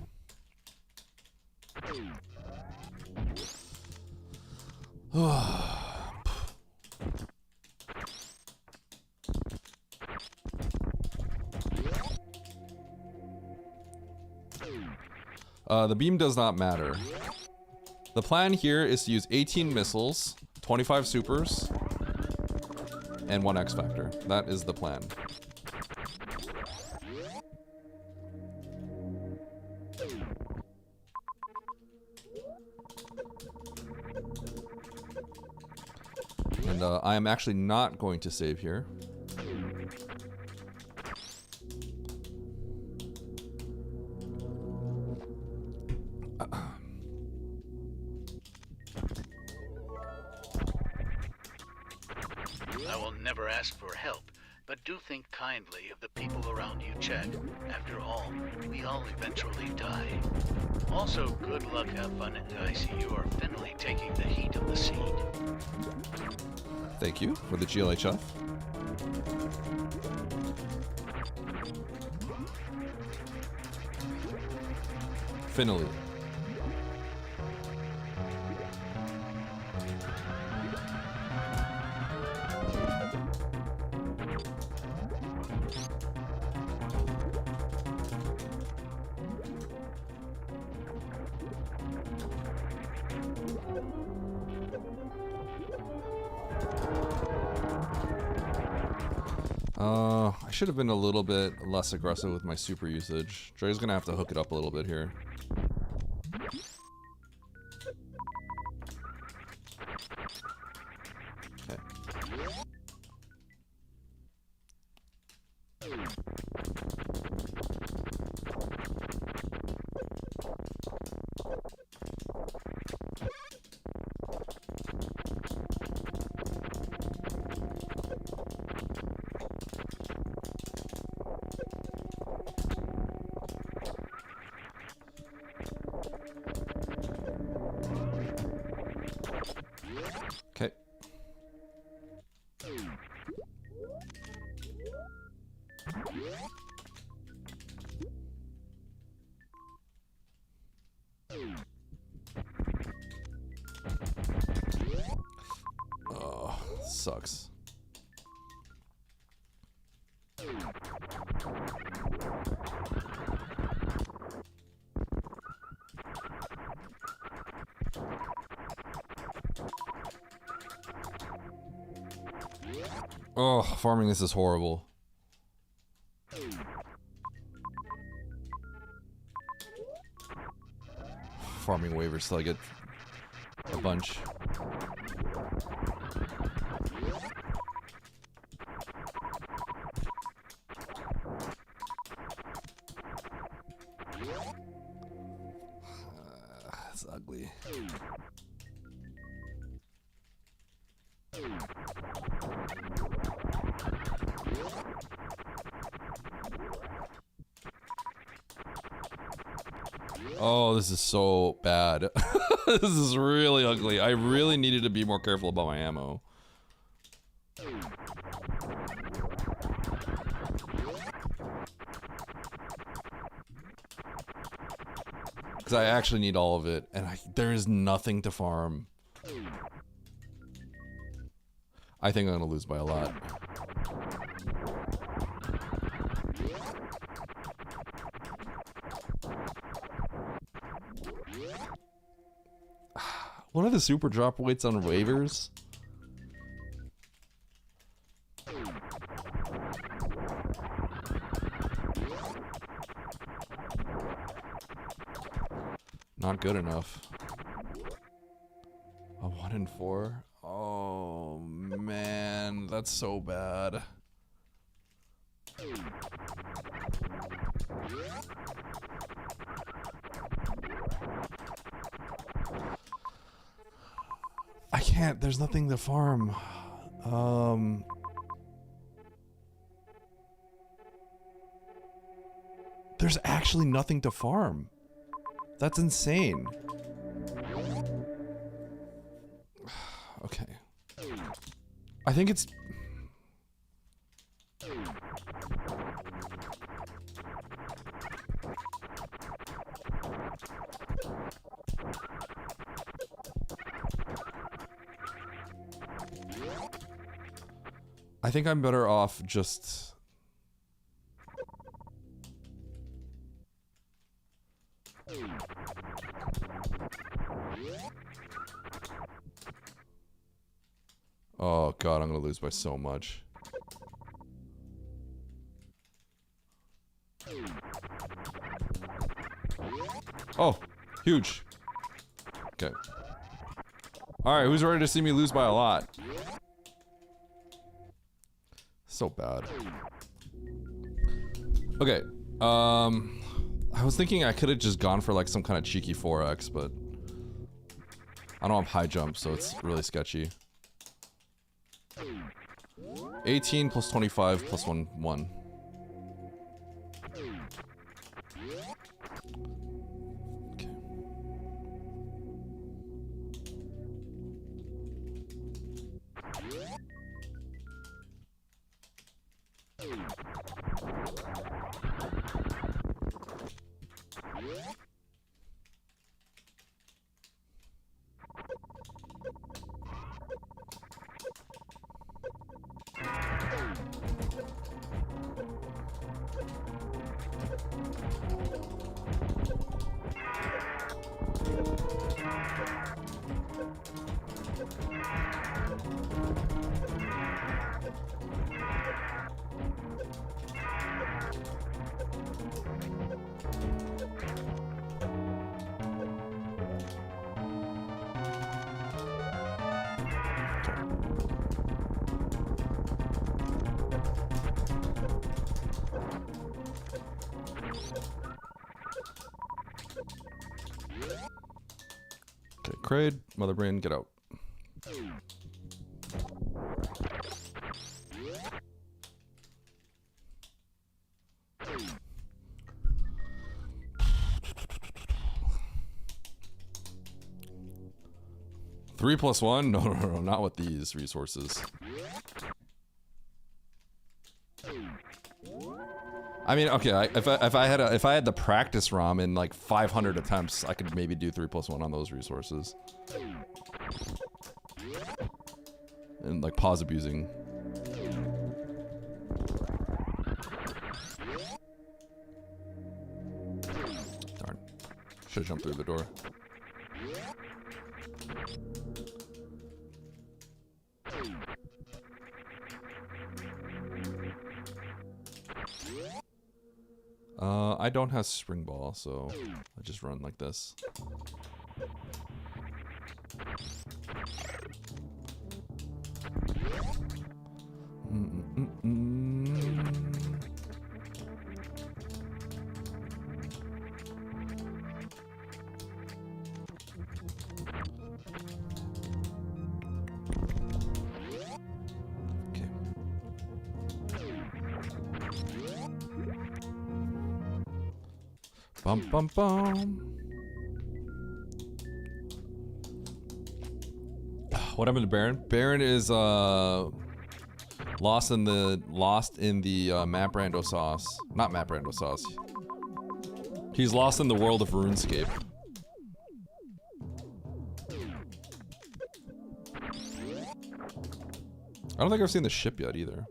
The beam does not matter. The plan here is to use 18 missiles, 25 supers, and 1 X Factor. That is the plan. And I am actually not going to save here. I will never ask for help, but do think kindly of the people around you, Chad. After all, we all eventually die. Also, good luck, have fun, and I see you are finally taking the heat of the seed. Thank you for the GLHF. Finally. I should have been a little bit less aggressive with my super usage. Dre's gonna have to hook it up a little bit here. Okay. Okay. Oh, sucks. Oh, farming this is horrible. Farming waivers till I get a bunch. It's ugly. Oh, this is so bad. This is really ugly. I really needed to be more careful about my ammo. Because I actually need all of it, and there is nothing to farm. I think I'm gonna lose by a lot. What are the super drop weights on waivers? Not good enough. A 1 in 4? Oh, man. man. That's so bad. I can't. There's nothing to farm. There's actually nothing to farm. That's insane. Okay. I think it's... I think I'm better off just... Oh god, I'm gonna lose by so much. Oh, huge. Okay. Alright, who's ready to see me lose by a lot? So bad. Okay, I was thinking I could have just gone for like some kind of cheeky 4x, but I don't have high jump, so it's really sketchy. 18 plus 25 plus 1. Okay. Kraid, Mother Brain, get out. Three plus 1? No, not with these resources. I mean, okay, if I had the practice ROM in like 500 attempts, I could maybe do 3 plus 1 on those resources. And like pause abusing. Darn. Should have jumped through the door. I don't have spring ball, so I just run like this. Bum bum bum. What happened to Baron? Baron is lost in the map Rando sauce. Not map Rando sauce. He's lost in the world of RuneScape. I don't think I've seen the ship yet either.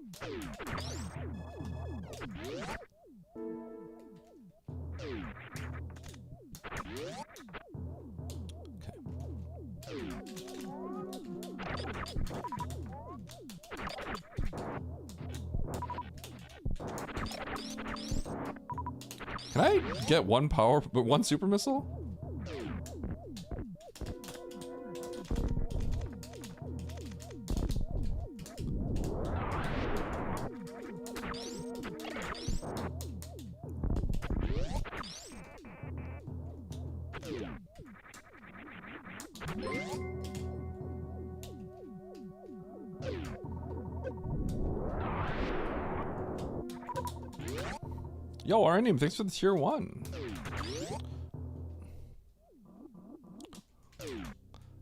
Can I get one super missile? Yo, Arnim, thanks for the tier 1.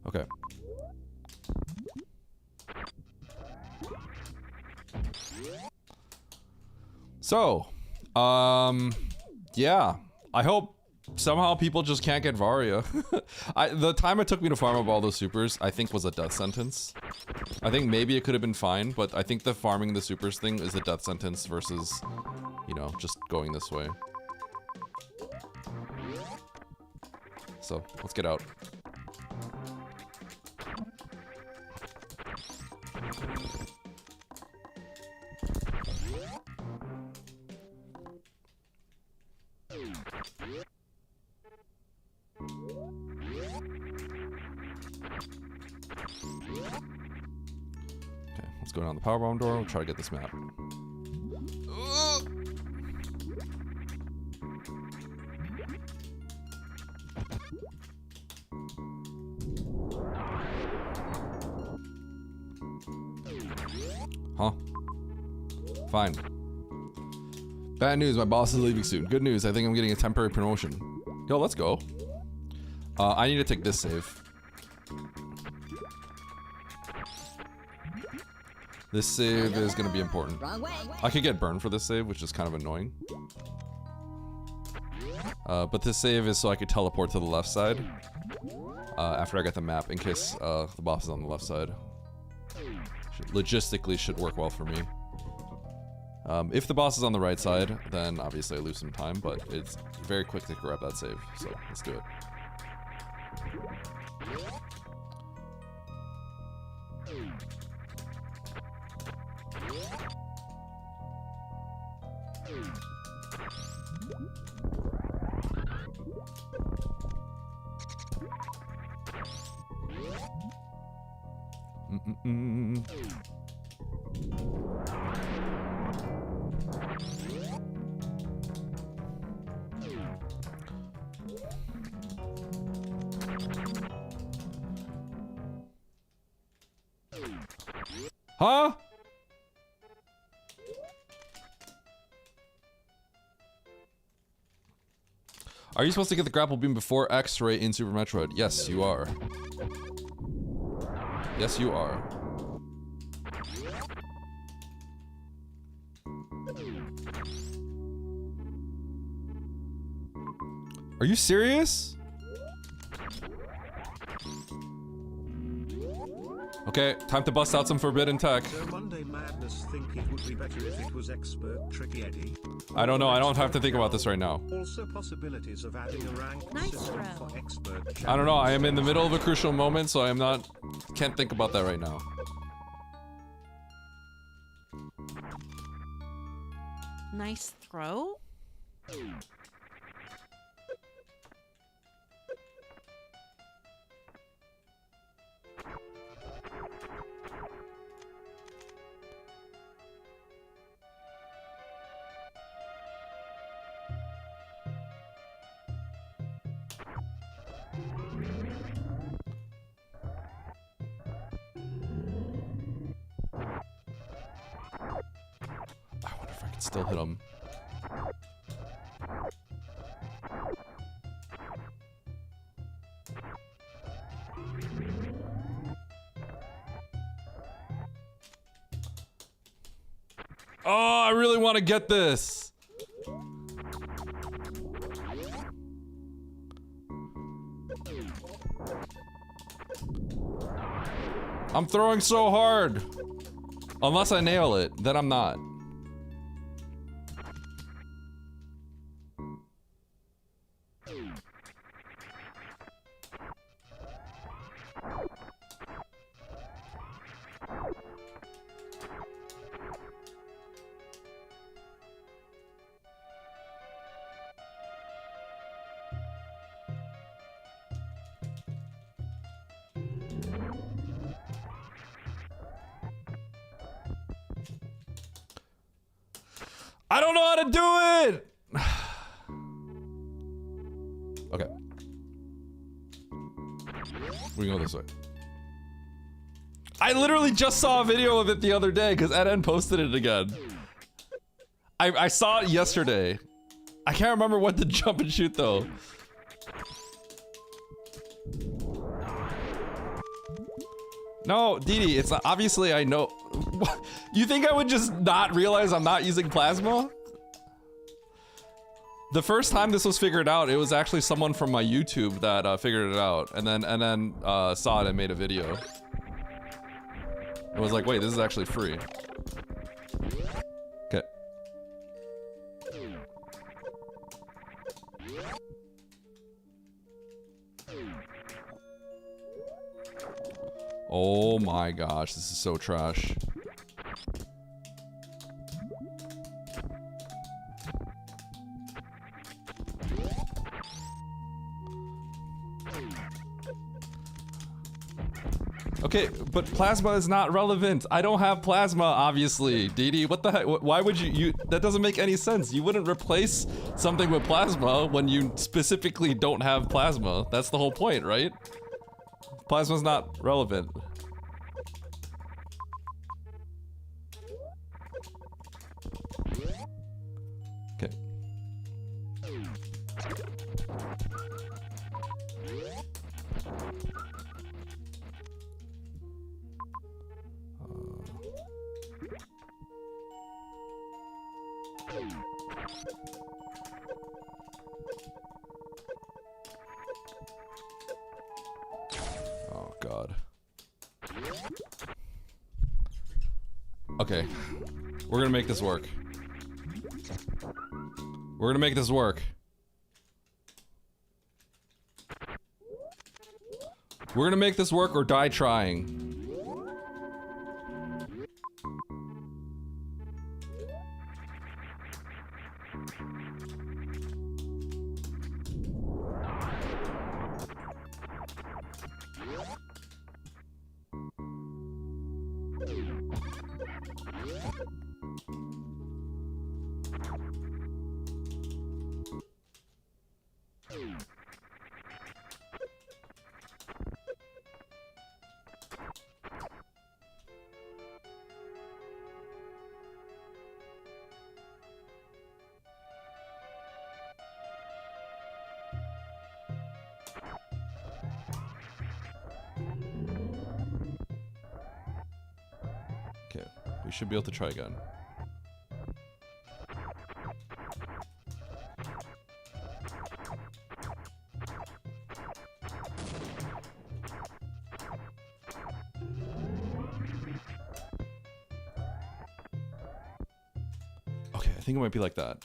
Okay. So, yeah. I hope somehow people just can't get Varia. The time it took me to farm up all those supers, I think was a death sentence. I think maybe it could have been fine, but I think the farming the supers thing is a death sentence versus, you know, just going this way. So, let's get out. Okay, let's go down the powerbomb door. We'll try to get this map. Huh? Fine. Bad news, my boss is leaving soon. Good news, I think I'm getting a temporary promotion. Yo, let's go. I need to take this save. This save is gonna be important. I could get burned for this save, which is kind of annoying. But this save is so I could teleport to the left side after I get the map, in case the boss is on the left side. Logistically should work well for me. If the boss is on the right side, then obviously I lose some time, but it's very quick to grab that save, so let's do it. Huh? Are you supposed to get the grapple beam before X-ray in Super Metroid? Yes, you are. Yes, you are. Are you serious? Okay, time to bust out some forbidden tech. So Monday Madness think it would be better if it was expert Tricky Eddie. I don't know, I don't have to think about this right now. Also possibilities of adding a rank Nice system round. for expert. I don't know, I am in the middle of a crucial moment, so I'm not... Can't think about that right now. Nice throw. I wonder if I can still hit him. Oh, I really want to get this. I'm throwing so hard. Unless I nail it, then I'm not. I don't know how to do it! Okay. We can go this way. I literally just saw a video of it the other day because Eden posted it again. I saw it yesterday I can't remember what to jump and shoot though. No, Didi, it's not, obviously I know. You think I would just not realize I'm not using plasma? The first time this was figured out, it was actually someone from my YouTube that figured it out, and then saw it and made a video. It was like, wait, this is actually free. Okay. Oh my gosh, this is so trash. Okay, but plasma is not relevant. I don't have plasma, obviously. Didi, what the heck? Why would you that doesn't make any sense. You wouldn't replace something with plasma when you specifically don't have plasma. That's the whole point, right? Plasma's not relevant. Okay. Oh God. Okay. We're gonna make this work. We're gonna make this work. We're gonna make this work or die trying. Okay, we should be able to try again. Okay, I think it might be like that.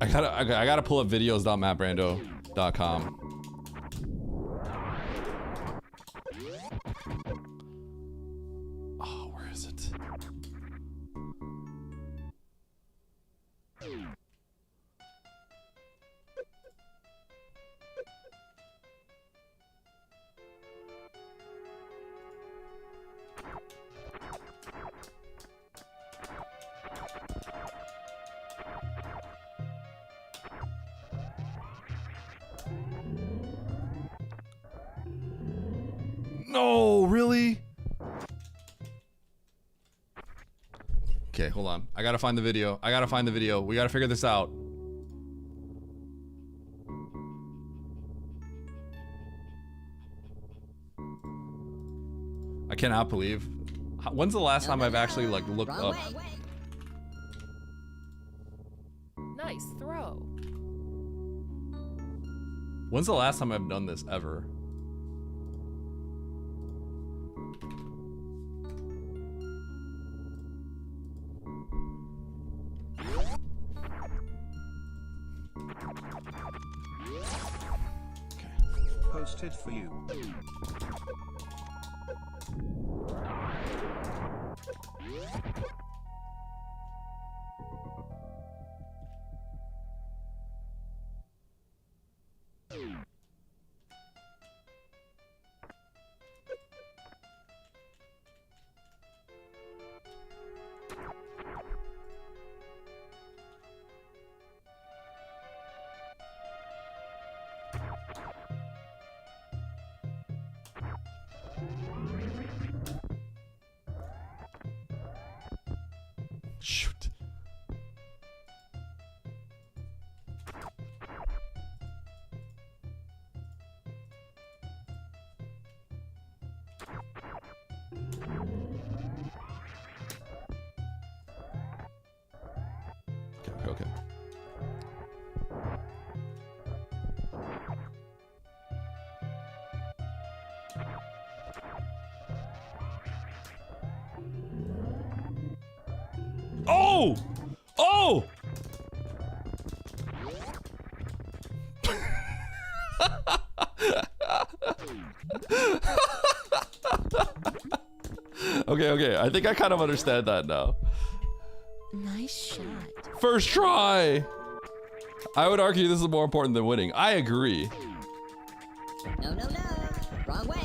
I gotta pull up videos.maprando.com. Oh, where is it? No, really? Okay, hold on. I gotta find the video. I gotta find the video. We gotta figure this out. I cannot believe. When's the last time I've actually like looked up? Nice throw. When's the last time I've done this ever? Posted for you. Shoot. okay. Oh! Oh! Okay, I think I kind of understand that now. Nice shot. First try! I would argue this is more important than winning. I agree. No, no, no. Wrong way.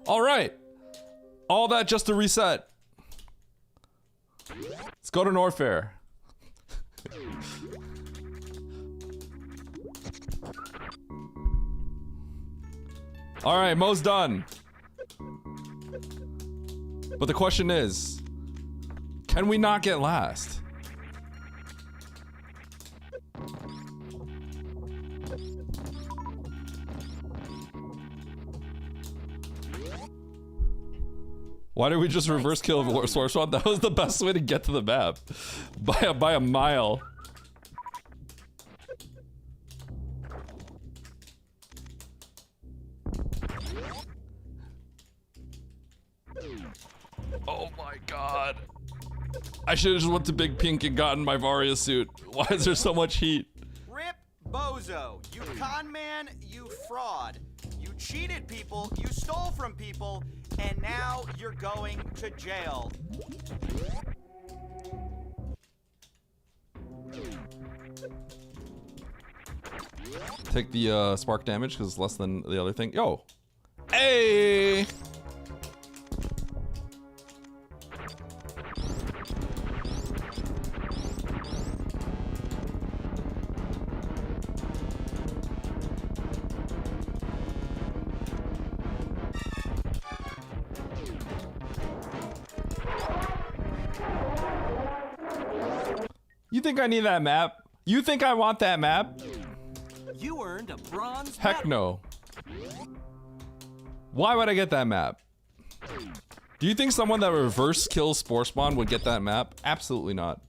All right. All that just to reset. Let's go to Norfair. All right, Mo's done. But the question is, can we not get last? Why did we just reverse kill Source One? That was the best way to get to the map. By a mile. Oh my god. I should have just went to Big Pink and gotten my Varia suit. Why is there so much heat? Rip Bozo, you con man, you fraud. You cheated people, you stole from people, and now you're going to jail. Take the spark damage because it's less than the other thing. Yo! Hey! You think I need that map? You think I want that map? You earned a bronze Heck medal. no. Why would I get that map? Do you think someone that reverse kills Spore Spawn would get that map? Absolutely not.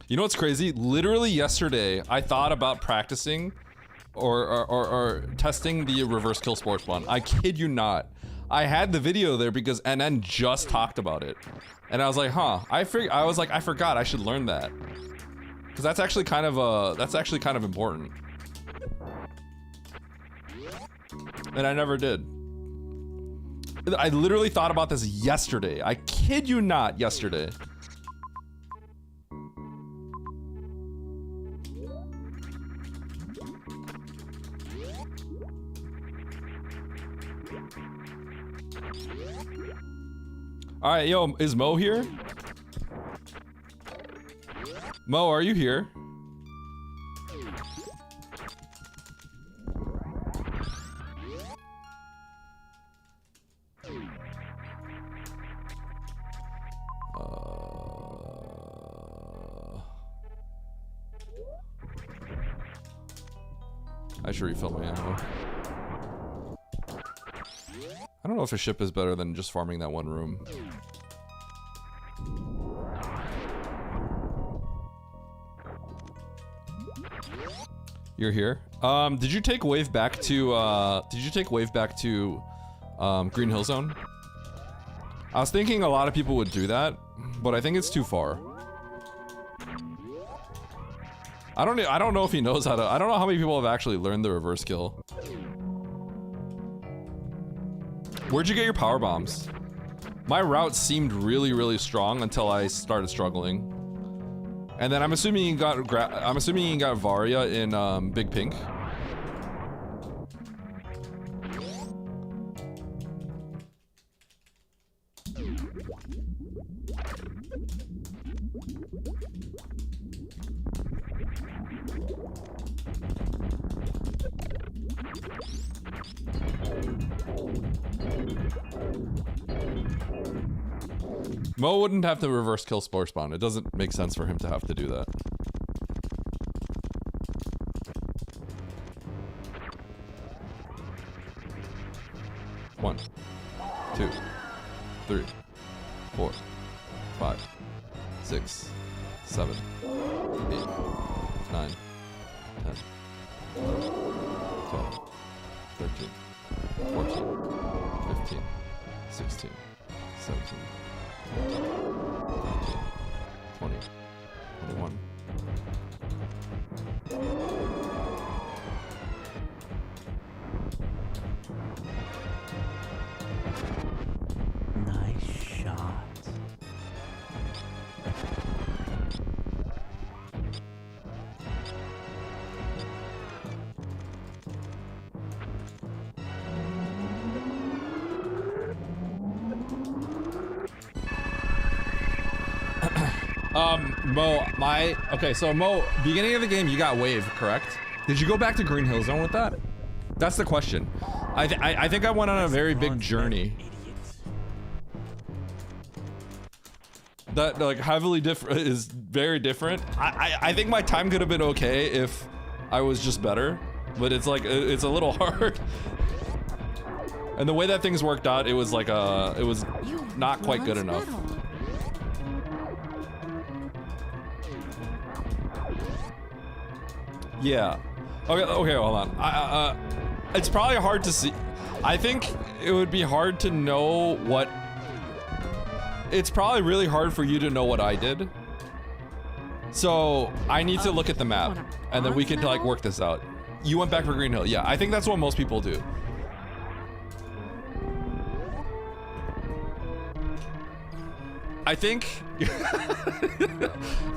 You know what's crazy? Literally yesterday, I thought about practicing or testing the reverse kill Spore Spawn. I kid you not. I had the video there because NN just talked about it. And I was like, huh, I forgot I should learn that. Cause that's actually kind of important. And I never did. I literally thought about this yesterday. I kid you not, yesterday. All right, yo, is Mo here? Mo, are you here? I should refill my ammo. I don't know if a ship is better than just farming that one room. You're here. Did you take wave back to Green Hill Zone? I was thinking a lot of people would do that, but I think it's too far. I don't know if he knows how to. I don't know how many people have actually learned the reverse kill. Where'd you get your power bombs? My route seemed really, really strong until I started struggling. And then I'm assuming you got Varia in Big Pink. Mo wouldn't have to reverse kill Spore Spawn. It doesn't make sense for him to have to do that. One, 2, 3, 4, 5, 6, 7, 8, 9, 10, 11, 12, 13, 14, 15, 16, 17, 18, 19, 20, 21. Nice shot. Okay, so Mo, beginning of the game, you got wave, correct? Did you go back to Green Hill Zone with that? That's the question. I think I went on a very big journey. That like heavily different is very different. I think my time could have been okay if I was just better, but it's like it's a little hard. And the way that things worked out, it was like it was not quite good enough. Yeah. Okay, hold on. It's probably hard to see. I think it would be hard to know what. It's probably really hard for you to know what I did. So I need to look at the map, and then we can like work this out. You went back for Green Hill. Yeah, I think that's what most people do. I think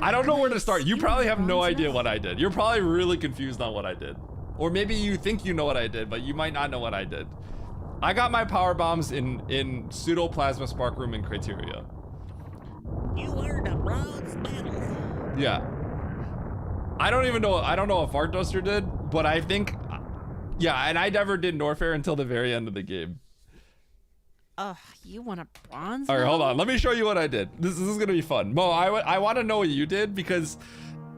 I don't know where to start. You probably have no idea what I did. You're probably really confused on what I did. Or maybe you think you know what I did, but you might not know what I did. I got my power bombs in pseudo plasma spark room in Criteria. You earned a bronze medal. Yeah. I don't know what Fart Duster did, but I think yeah, and I never did Norfair until the very end of the game. You want a bronze? All right, hold medal? on. Let me show you what I did. This is gonna be fun. Mo, I want to know what you did because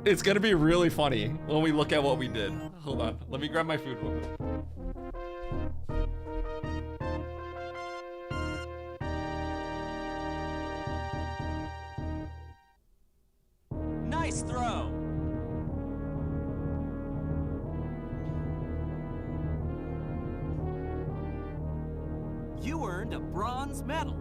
it's gonna be really funny when we look at what we did. Hold on. Let me grab my food. Nice throw. You earned a bronze medal.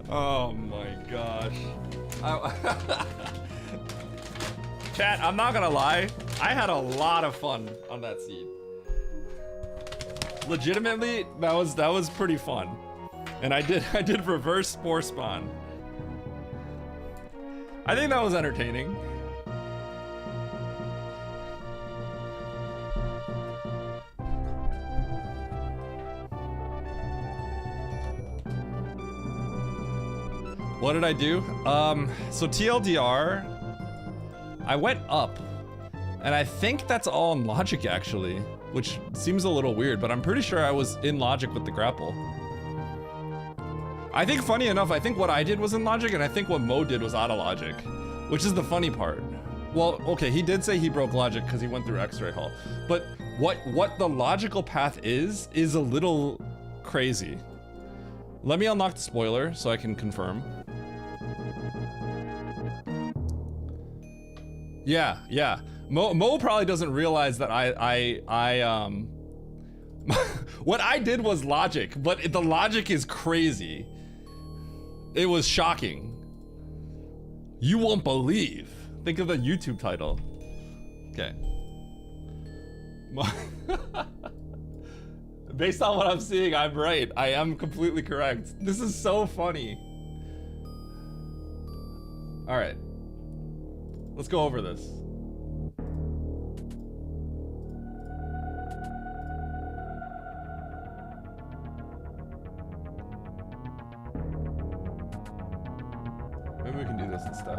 Oh my gosh. Chat, I'm not gonna lie. I had a lot of fun on that seed. Legitimately, that was pretty fun. And I did reverse spore spawn. I think that was entertaining. What did I do? So TLDR, I went up, and I think that's all in logic actually, which seems a little weird, but I'm pretty sure I was in logic with the grapple. I think funny enough, I think what I did was in logic, and I think what Mo did was out of logic, which is the funny part. Well, okay, he did say he broke logic because he went through X-ray hall, but what the logical path is a little crazy. Let me unlock the spoiler so I can confirm. Yeah. Mo probably doesn't realize that what I did was logic, but the logic is crazy. It was shocking. You won't believe. Think of the YouTube title. Okay. Based on what I'm seeing, I'm right. I am completely correct. This is so funny. All right. Let's go over this. Maybe we can do this instead.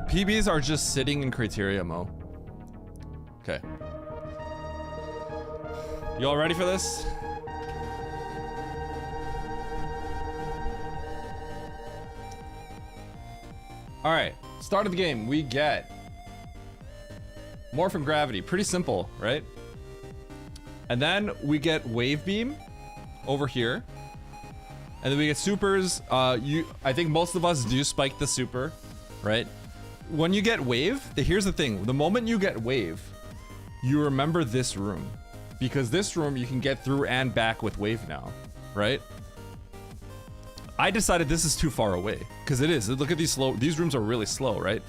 PBs are just sitting in criteria, Mo. Okay. You all ready for this? All right, start of the game, we get Morphin Gravity. Pretty simple, right? And then we get Wave Beam over here. And then we get supers. I think most of us do spike the super, right? When you get Wave, here's the thing. The moment you get Wave, you remember this room. Because this room you can get through and back with Wave now, right? I decided this is too far away, because it is. Look at these rooms are really slow, right?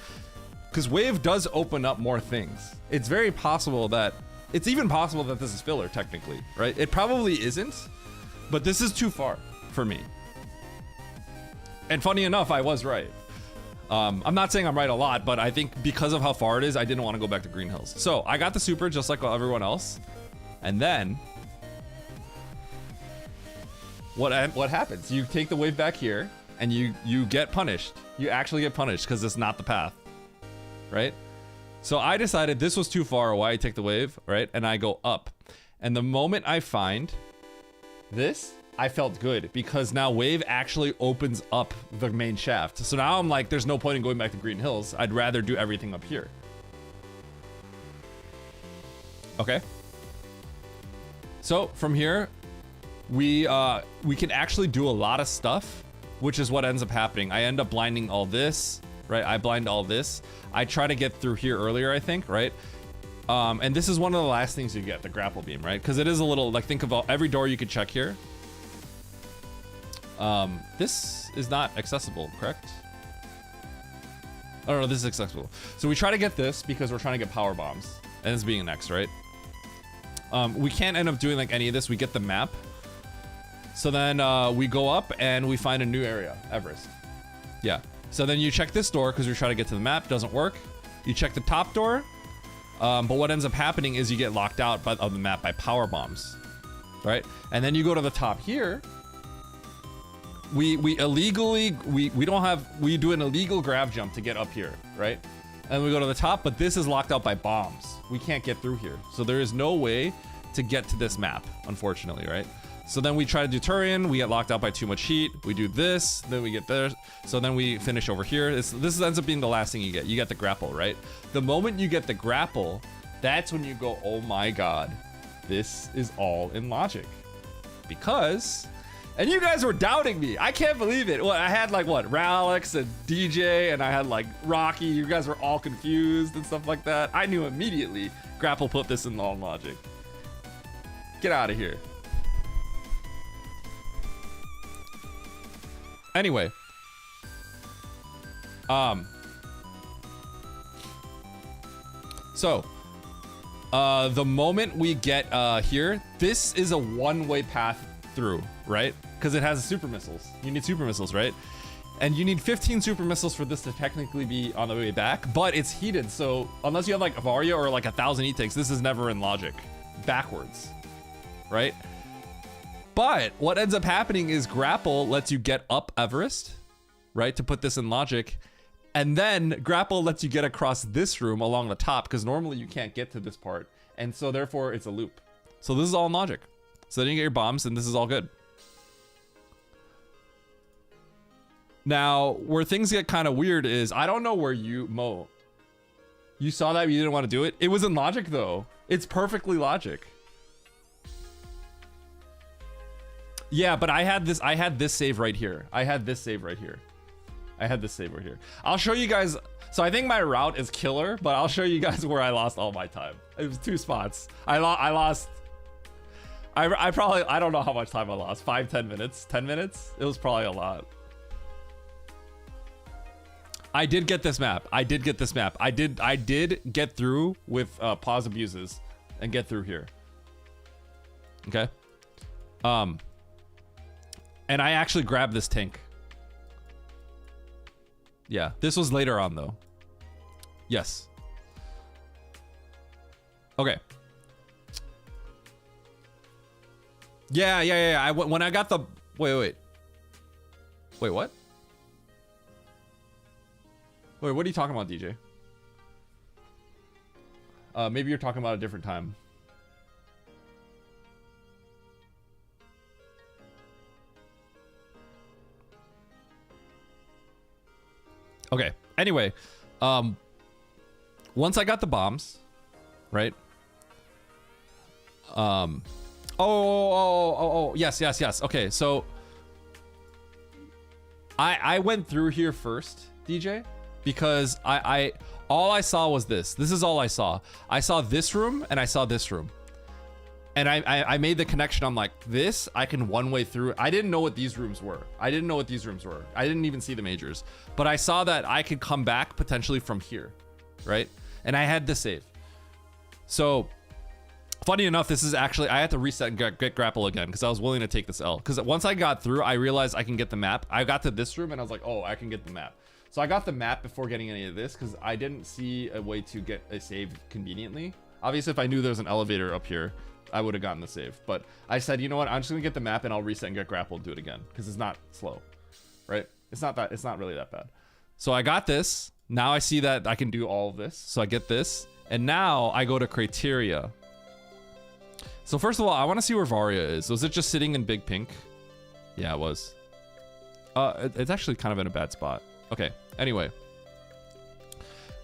Because Wave does open up more things. It's very possible that, it's even possible that this is filler, technically, right? It probably isn't, but this is too far for me. And funny enough, I was right. I'm not saying I'm right a lot, but I think because of how far it is, I didn't want to go back to Green Hills. So I got the super just like everyone else. And then what happens? You take the wave back here and you get punished. You actually get punished because it's not the path, right? So I decided this was too far away. I take the wave, right? And I go up. And the moment I find this, I felt good because now Wave actually opens up the main shaft. So now I'm like, there's no point in going back to Green Hills. I'd rather do everything up here. Okay. So from here, we can actually do a lot of stuff, which is what ends up happening. I end up blinding all this, right? I blind all this. I try to get through here earlier, I think, right? And this is one of the last things you get, the grapple beam, right? Because it is a little, like, think of every door you could check here. This is not accessible, correct? Oh no, this is accessible. So we try to get this because we're trying to get power bombs, and it's being an X, right? We can't end up doing like any of this. We get the map. So then we go up and we find a new area, Everest. Yeah. So then you check this door because you're trying to get to the map. Doesn't work. You check the top door. But what ends up happening is you get locked out of the map by power bombs, right? And then you go to the top here. We do an illegal grab jump to get up here, right? And we go to the top, but this is locked out by bombs. We can't get through here. So there is no way to get to this map, unfortunately, right? So then we try to do Turian, we get locked out by too much heat. We do this, then we get there. So then we finish over here. This ends up being the last thing you get. You get the grapple, right? The moment you get the grapple, that's when you go, oh my God, this is all in logic. Because, and you guys were doubting me. I can't believe it. Well, I had like what, Ralex and DJ, and I had like Rocky. You guys were all confused and stuff like that. I knew immediately grapple put this in all logic. Get out of here. Anyway, so the moment we get here, this is a one-way path through, right? Because it has super missiles. You need super missiles, right? And you need 15 super missiles for this to technically be on the way back, but it's heated, so unless you have like Avaria or like 1,000 E-takes, this is never in logic. Backwards, right? But what ends up happening is grapple lets you get up Everest, right? To put this in logic. And then grapple lets you get across this room along the top because normally you can't get to this part. And so therefore it's a loop. So this is all in logic. So then you get your bombs and this is all good. Now, where things get kind of weird is, I don't know where Mo, you saw that, you didn't want to do it. It was in logic though. It's perfectly logic. Yeah, but I had this save right here. I had I had this save right here. I'll show you guys. So I think my route is killer, but I'll show you guys where I lost all my time. It was 2 spots. I lost. I probably, I don't know how much time I lost. 5, 10 minutes, 10 minutes. It was probably a lot. I did get this map. I did get this map. I did get through with pause abuses and get through here. Okay. And I actually grabbed this tank. Yeah, this was later on though. Yes. Okay. Yeah. When I got the wait, what? Wait, what are you talking about, DJ? Maybe you're talking about a different time. Okay. Anyway, once I got the bombs, right? Yes. Okay, so I went through here first, DJ, because all I saw was this. This is all I saw. I saw this room and I saw this room. And I made the connection. I'm like, this, I can one way through. I didn't know what these rooms were. I didn't even see the majors. But I saw that I could come back potentially from here, right? And I had the save. So, funny enough, this is actually, I had to reset and get grapple again because I was willing to take this L. Because once I got through, I realized I can get the map. I got to this room and I was like, oh, I can get the map. So I got the map before getting any of this because I didn't see a way to get a save conveniently. Obviously, if I knew there was an elevator up here, I would have gotten the save. But I said, you know what? I'm just gonna get the map and I'll reset and get grapple and do it again because it's not slow, right? It's not really that bad. So I got this. Now I see that I can do all of this. So I get this. And now I go to criteria. So first of all, I want to see where Varia is. Was it just sitting in big pink? Yeah, it was. It's actually kind of in a bad spot. Okay, anyway.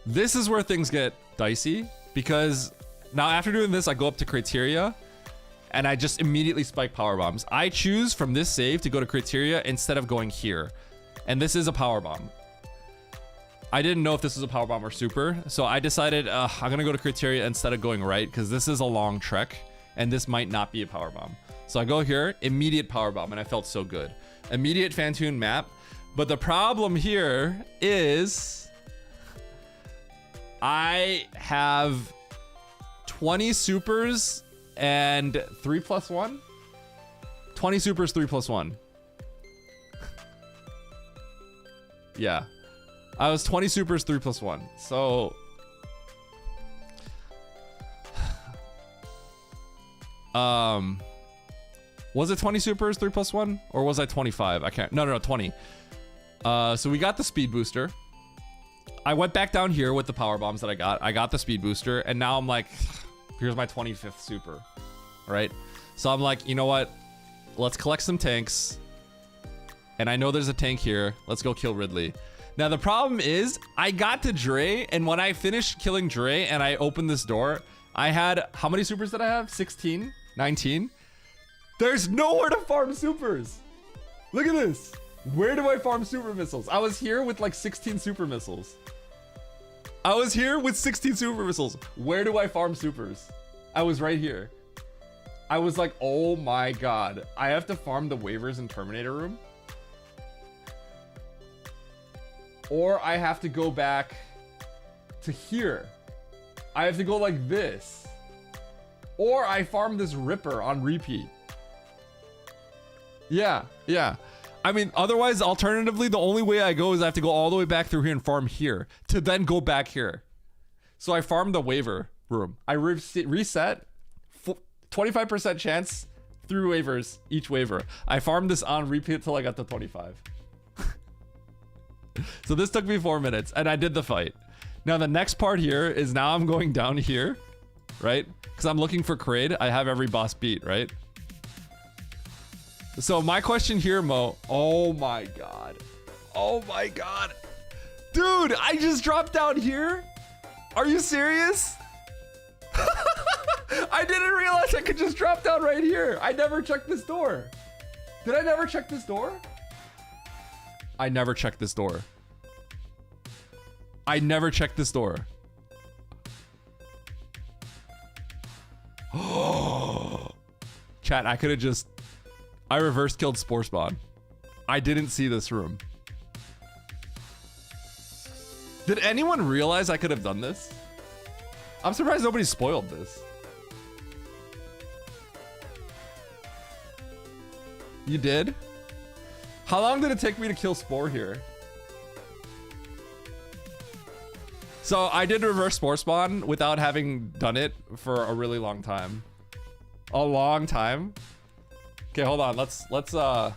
This is where things get dicey because now after doing this, I go up to criteria and I just immediately spike power bombs. I choose from this save to go to criteria instead of going here. And this is a power bomb. I didn't know if this was a power bomb or super. So I decided I'm gonna go to criteria instead of going right because this is a long trek and this might not be a power bomb. So I go here, immediate power bomb, and I felt so good. Immediate Fantoon map. But the problem here is I have 20 supers and 3+1. 20 supers, 3+1. Yeah. I was 20 supers, 3+1. So was it 20 supers, 3+1? Or was I 25? I can't. No, 20. So we got the speed booster. I went back down here with the power bombs that I got. I got the speed booster, and now I'm like, here's my 25th super, right? So I'm like, you know what? Let's collect some tanks. And I know there's a tank here. Let's go kill Ridley. Now the problem is, I got to Dre, and when I finished killing Dre and I opened this door, I had, how many supers did I have? 16? 19? There's nowhere to farm supers. Look at this. Where do I farm super missiles? I was here with like 16 super missiles. Where do I farm supers? I was right here. I was like, oh my god. I have to farm the waivers in Terminator room. Or I have to go back to here. I have to go like this. Or I farm this Ripper on repeat. Yeah. I mean, otherwise, alternatively, the only way I go is I have to go all the way back through here and farm here to then go back here. So I farmed the waiver room. I reset, 25% chance through waivers, each waiver. I farmed this on repeat till I got to 25. So this took me 4 minutes and I did the fight. Now the next part here is now I'm going down here, right? Because I'm looking for Kraid. I have every boss beat, right? So my question here, Mo, oh my god. Dude, I just dropped down here? Are you serious? I didn't realize I could just drop down right here. I never checked this door. Did I never check this door? I never checked this door. I never checked this door. Chat, I could have just... I reverse killed Spore Spawn. I didn't see this room. Did anyone realize I could have done this? I'm surprised nobody spoiled this. You did? How long did it take me to kill Spore here? So I did reverse Spore Spawn without having done it for a really long time. A long time? Okay, hold on. Let's figure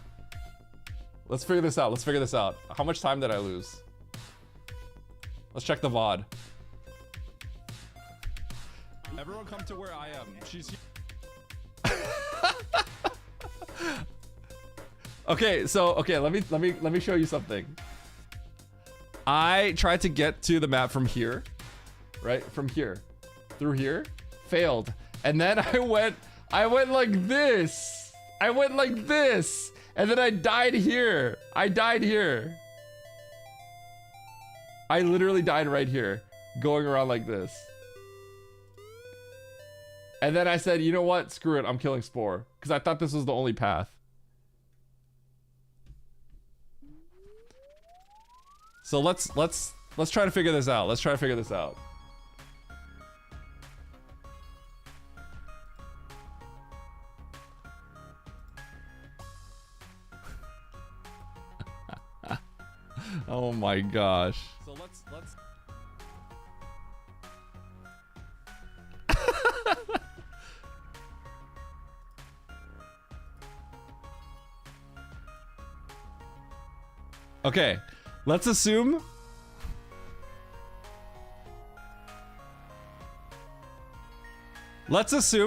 this out. Let's figure this out. How much time did I lose? Let's check the VOD. Everyone come to where I am. She's here. Okay, so let me show you something. I tried to get to the map from here, right? From here, through here, failed, and then I went like this. I went like this, and then I died here. I died here. I literally died right here, going around like this. And then I said, you know what? Screw it. I'm killing Spore because I thought this was the only path. So let's try to figure this out. Let's try to figure this out. Oh my gosh. So let's Okay, let's assume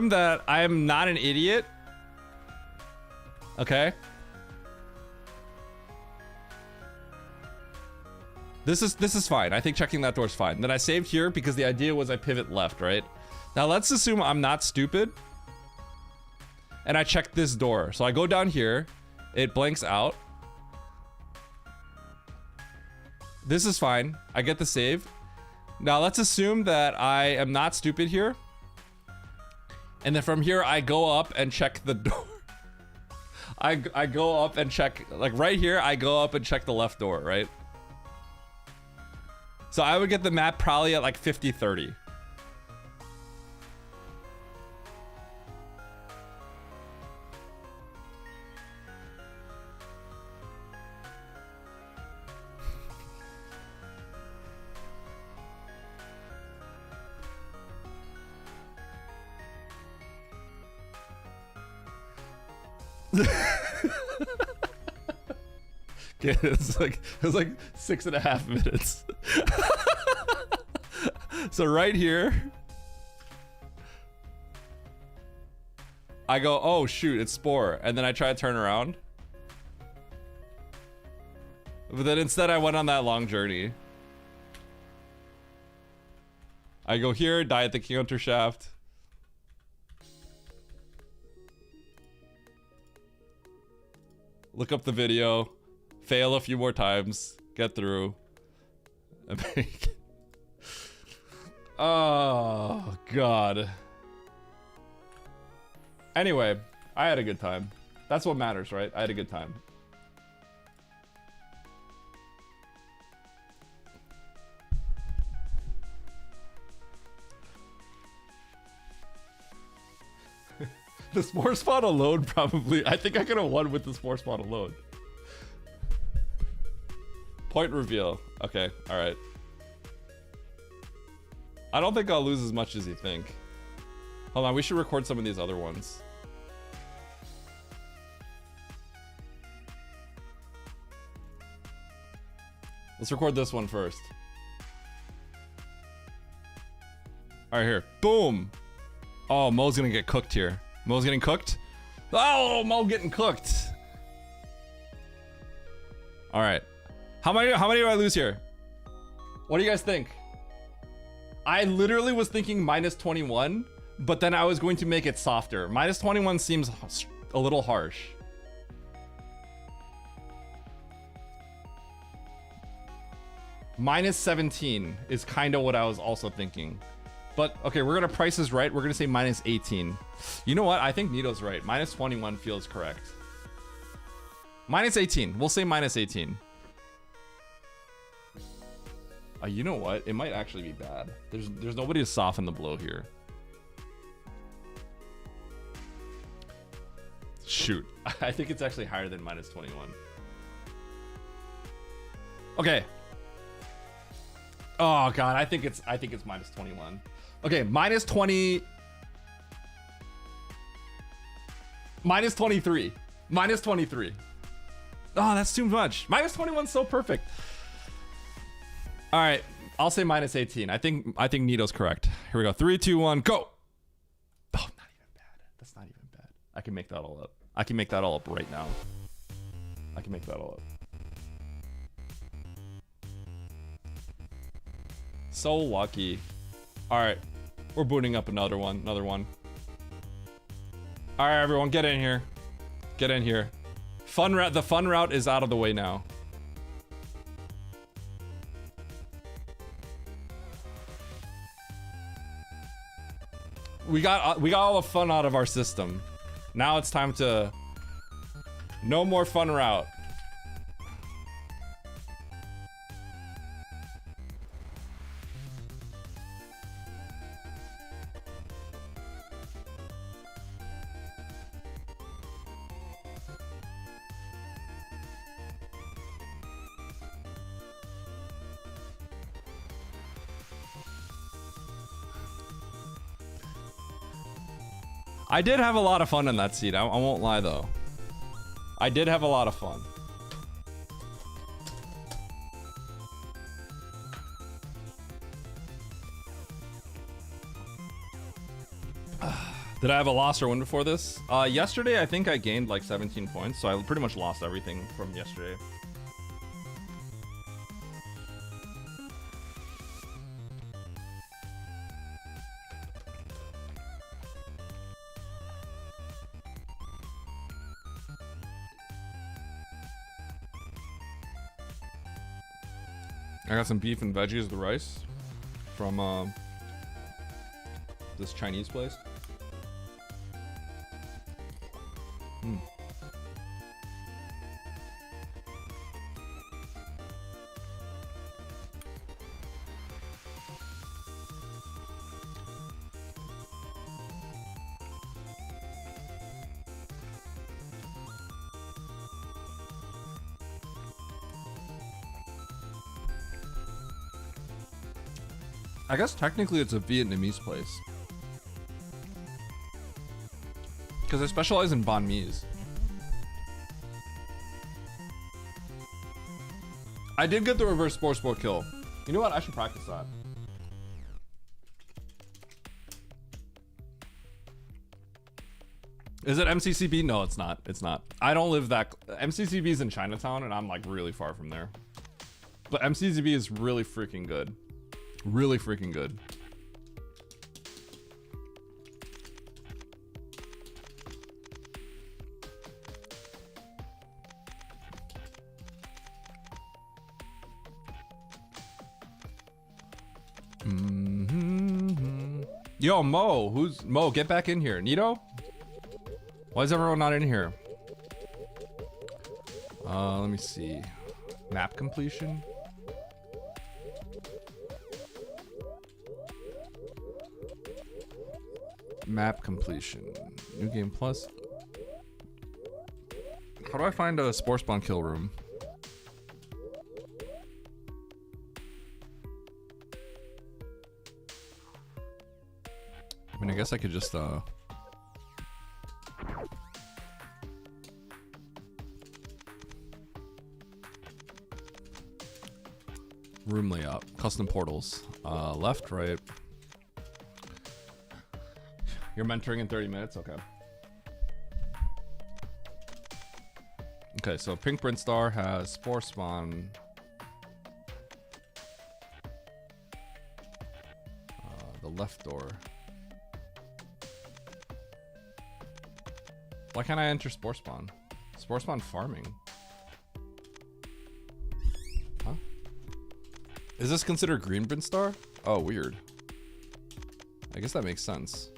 that I'm not an idiot. Okay. This is fine. I think checking that door is fine. Then I saved here because the idea was I pivot left, right? Now let's assume I'm not stupid. And I check this door. So I go down here. It blanks out. This is fine. I get the save. Now let's assume that I am not stupid here. And then from here, I go up and check the door. I go up and check, like right here, I go up and check the left door, right? So I would get the map probably at like 50-30. Okay, it was like 6.5 minutes. So right here, I go, oh shoot, it's Spore, and then I try to turn around. But then instead I went on that long journey. I go here, die at the counter shaft. Look up the video, fail a few more times, get through, and make. Oh, God. Anyway, I had a good time. That's what matters, right? I had a good time. The Spore Spawn alone probably. I think I could have won with the Spore Spawn alone. Point reveal. Okay, alright. I don't think I'll lose as much as you think. Hold on, we should record some of these other ones. Let's record this one first. Alright, here. Boom! Oh, Mo's gonna get cooked here. Mo's getting cooked? Oh, Mo getting cooked! Alright. How many do I lose here? What do you guys think? I literally was thinking minus 21, but then I was going to make it softer. Minus 21 seems a little harsh. Minus 17 is kind of what I was also thinking. But, okay, we're going to Price is Right. We're going to say minus 18. You know what? I think Nito's right. Minus 21 feels correct. Minus 18. We'll say minus 18. You know what? It might actually be bad. There's nobody to soften the blow here. Shoot. I think it's actually higher than minus 21. Okay. Oh god, I think it's minus 21. Okay, minus 20. Minus 23. Minus 23. Oh, that's too much. Minus 21 is so perfect. All right, I'll say minus 18. I think Nito's correct. Here we go. 3, 2, 1, go. Oh, not even bad. That's not even bad. I can make that all up. I can make that all up right now. I can make that all up. So lucky. All right, we're booting up another one. All right, everyone, get in here. Get in here. The fun route is out of the way now. We got all the fun out of our system. Now it's time to no more fun route. I did have a lot of fun in that seat. I won't lie though. I did have a lot of fun. Did I have a loss or win before this? Yesterday I think I gained like 17 points, so I pretty much lost everything from yesterday. I got some beef and veggies with the rice from this Chinese place. I guess technically it's a Vietnamese place. Because I specialize in banh mi's. I did get the reverse sports ball kill. You know what? I should practice that. Is it MCCB? No, it's not. It's not. I don't live that. MCCB is in Chinatown, and I'm like really far from there. But MCCB is really freaking good. Really freaking good. Yo, Mo, who's Mo? Get back in here. Nito? Why is everyone not in here? Let me see. Map completion. Map completion. New game plus. How do I find a spore spawn kill room? I mean, I guess I could just room layout, custom portals, left, right. You're mentoring in 30 minutes? Okay. Okay, so Pink Print Star has Spore Spawn. The left door. Why can't I enter Spore Spawn? Spore Spawn farming. Huh? Is this considered green bin star? Oh, weird. I guess that makes sense.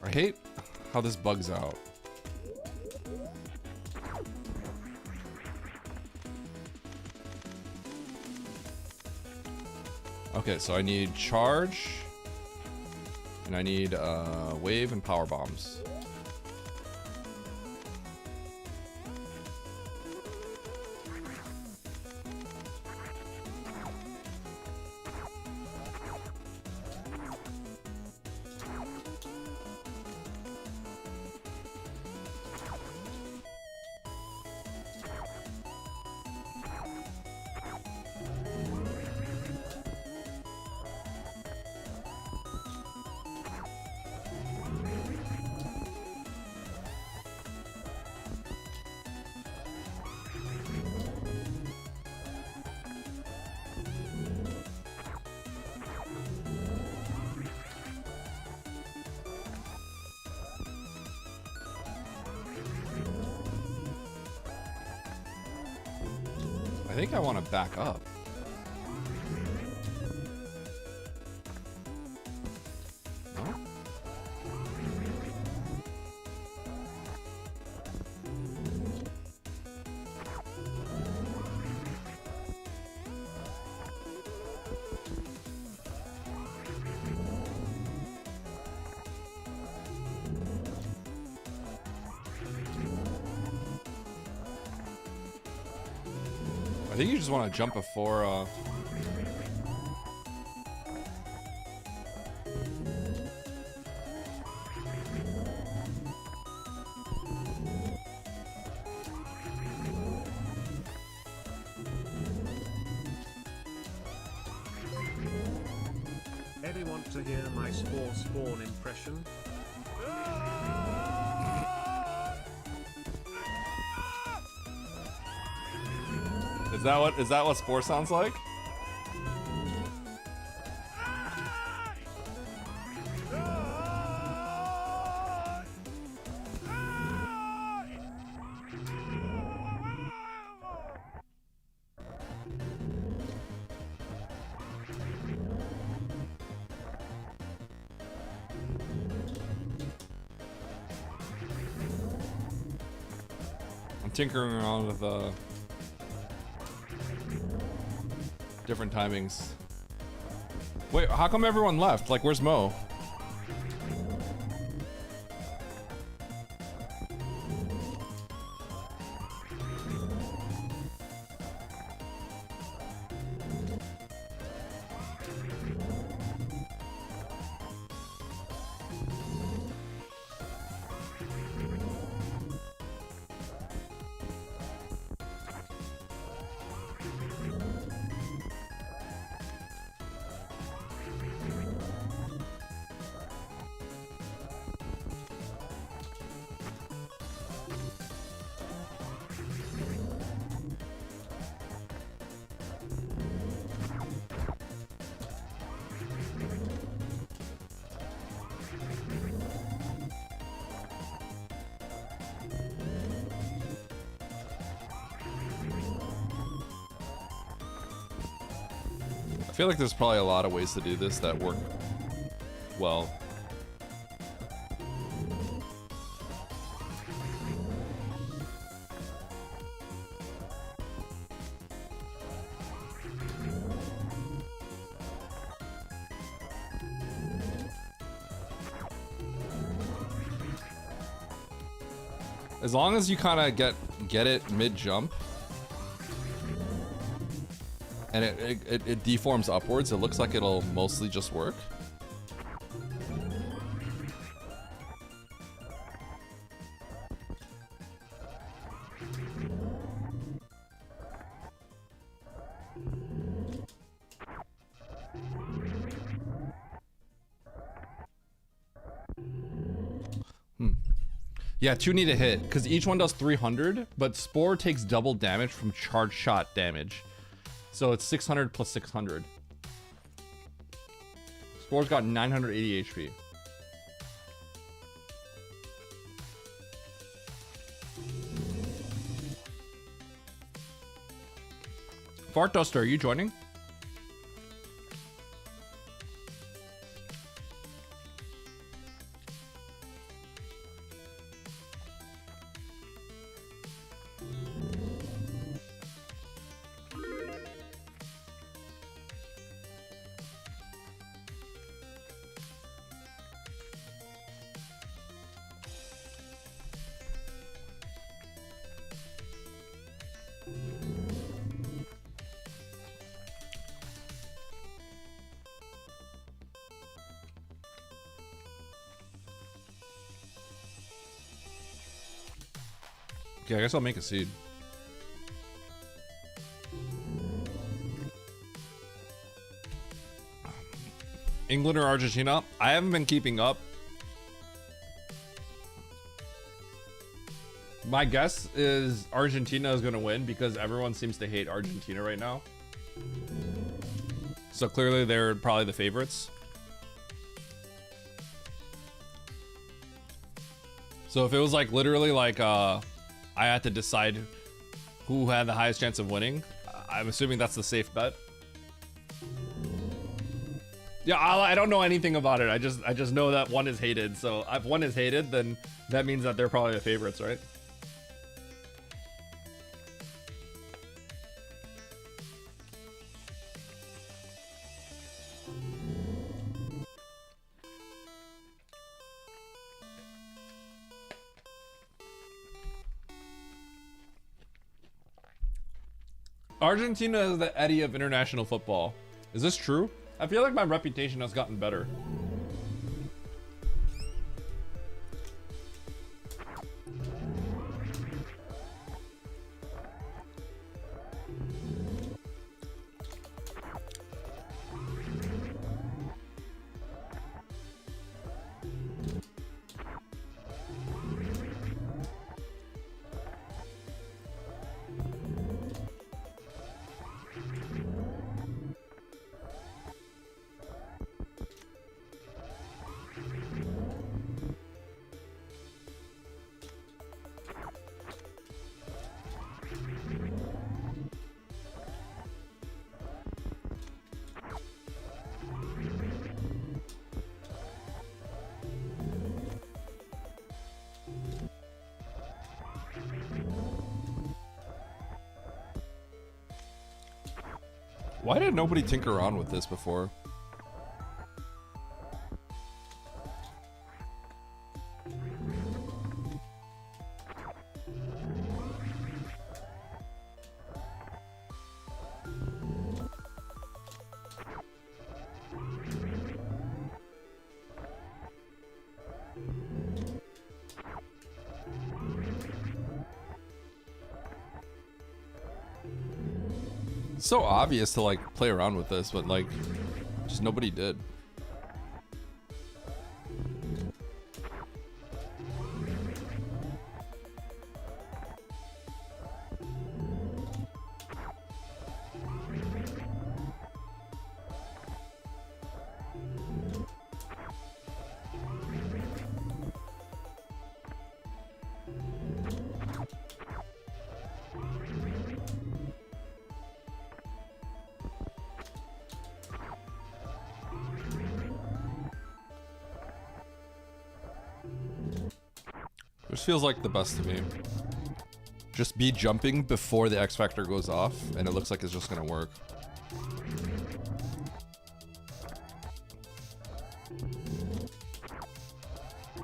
I hate how this bugs out. Okay, so I need charge, and I need wave and power bombs. I think I want to back up. No? I think you just want to jump before, Eddie, want to hear my spawn impression? Is that what Spore sounds like? I'm tinkering around with different timings. Wait, how come everyone left? Like, where's Mo? I feel like there's probably a lot of ways to do this that work well. As long as you kind of get it mid-jump, and it deforms upwards, it looks like it'll mostly just work. Yeah, 2 need a hit, because each one does 300, but Spore takes double damage from charge shot damage. So it's 600 plus 600. Spore's got 980 HP. Fart Duster, are you joining? Okay, I guess I'll make a seed. England or Argentina? I haven't been keeping up. My guess is Argentina is going to win because everyone seems to hate Argentina right now. So clearly they're probably the favorites. So if it was like literally like I had to decide who had the highest chance of winning, I'm assuming that's the safe bet. Yeah, I don't know anything about it. I just know that one is hated. So if one is hated, then that means that they're probably the favorites, right? Argentina is the Eddie of international football. Is this true? I feel like my reputation has gotten better. Why did nobody tinker around with this before? So obvious to like play around with this, but like just nobody did. This feels like the best to me. Just be jumping before the X Factor goes off, and it looks like it's just gonna work.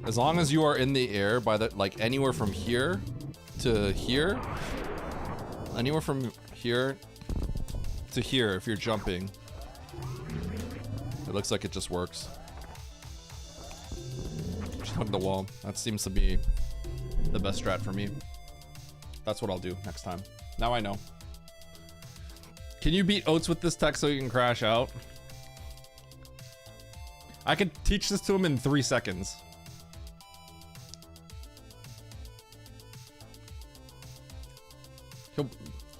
As long as you are in the air by the, like anywhere from here to here, anywhere from here to here, if you're jumping, it looks like it just works. Just hug the wall. That seems to be the best strat for me. That's what I'll do next time. Now I know. Can you beat Oats with this tech so you can crash out? I could teach this to him in 3 seconds.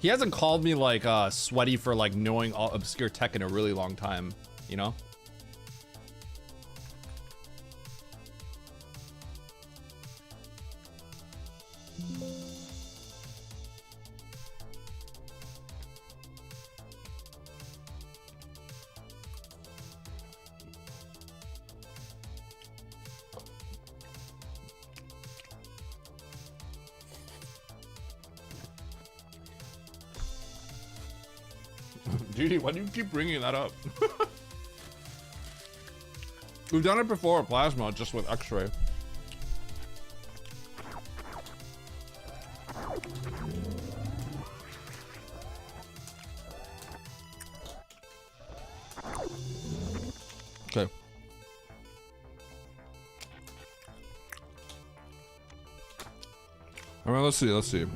He hasn't called me like sweaty for like knowing all obscure tech in a really long time, you know? Judy, why do you keep bringing that up? We've done it before, plasma, just with X-ray. Okay. All right, let's see.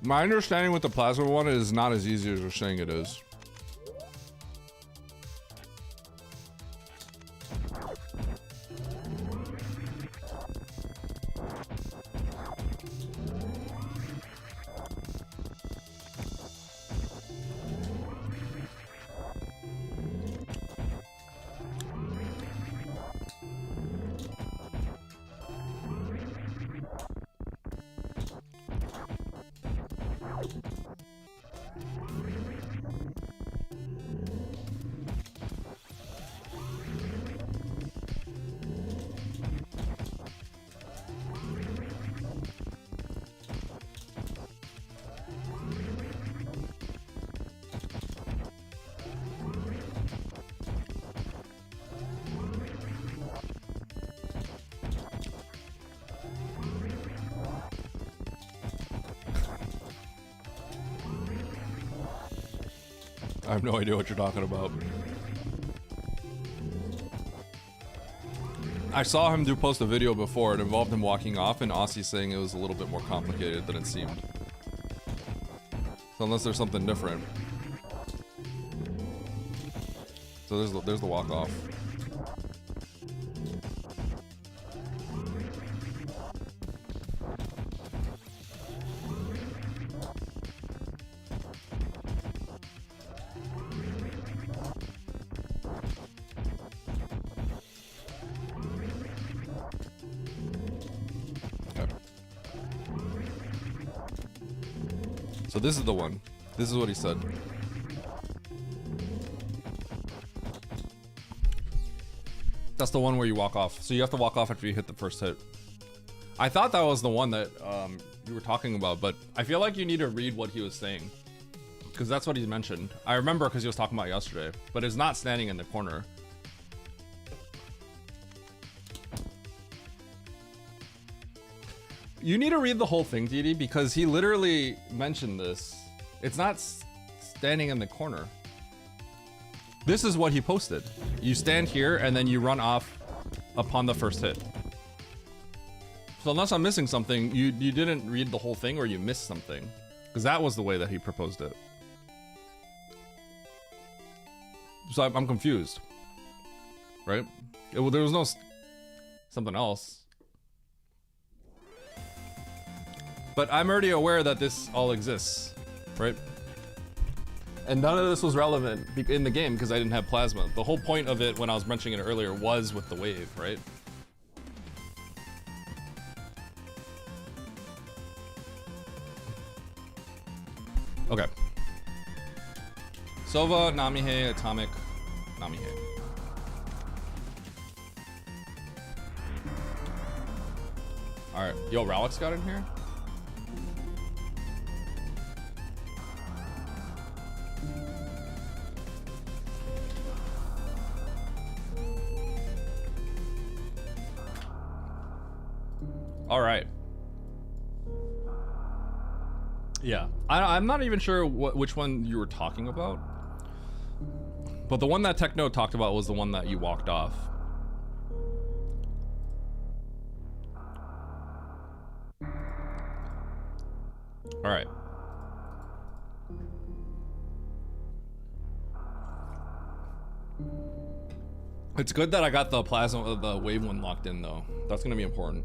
My understanding with the plasma one is not as easy as you're saying it is. I have no idea what you're talking about. I saw him post a video before. It involved him walking off and Aussie saying it was a little bit more complicated than it seemed. So unless there's something different. So there's the walk off. So this is the one. This is what he said. That's the one where you walk off. So you have to walk off after you hit the first hit. I thought that was the one that you were talking about, but I feel like you need to read what he was saying. Because that's what he mentioned. I remember because he was talking about yesterday. But it's not standing in the corner. You need to read the whole thing, Didi, because he literally mentioned this. It's not standing in the corner. This is what he posted. You stand here and then you run off upon the first hit. So unless I'm missing something, you didn't read the whole thing or you missed something. Because that was the way that he proposed it. So I'm confused. Right? There was no something else. But I'm already aware that this all exists, right? And none of this was relevant in the game because I didn't have plasma. The whole point of it when I was mentioning it earlier was with the wave, right? Okay. Sova, Namihe, Atomic, Namihe. Alright, yo, Rowix got in here? All right. Yeah, I'm not even sure which one you were talking about, but the one that Techno talked about was the one that you walked off. All right. It's good that I got the plasma, the wave one locked in though. That's gonna be important.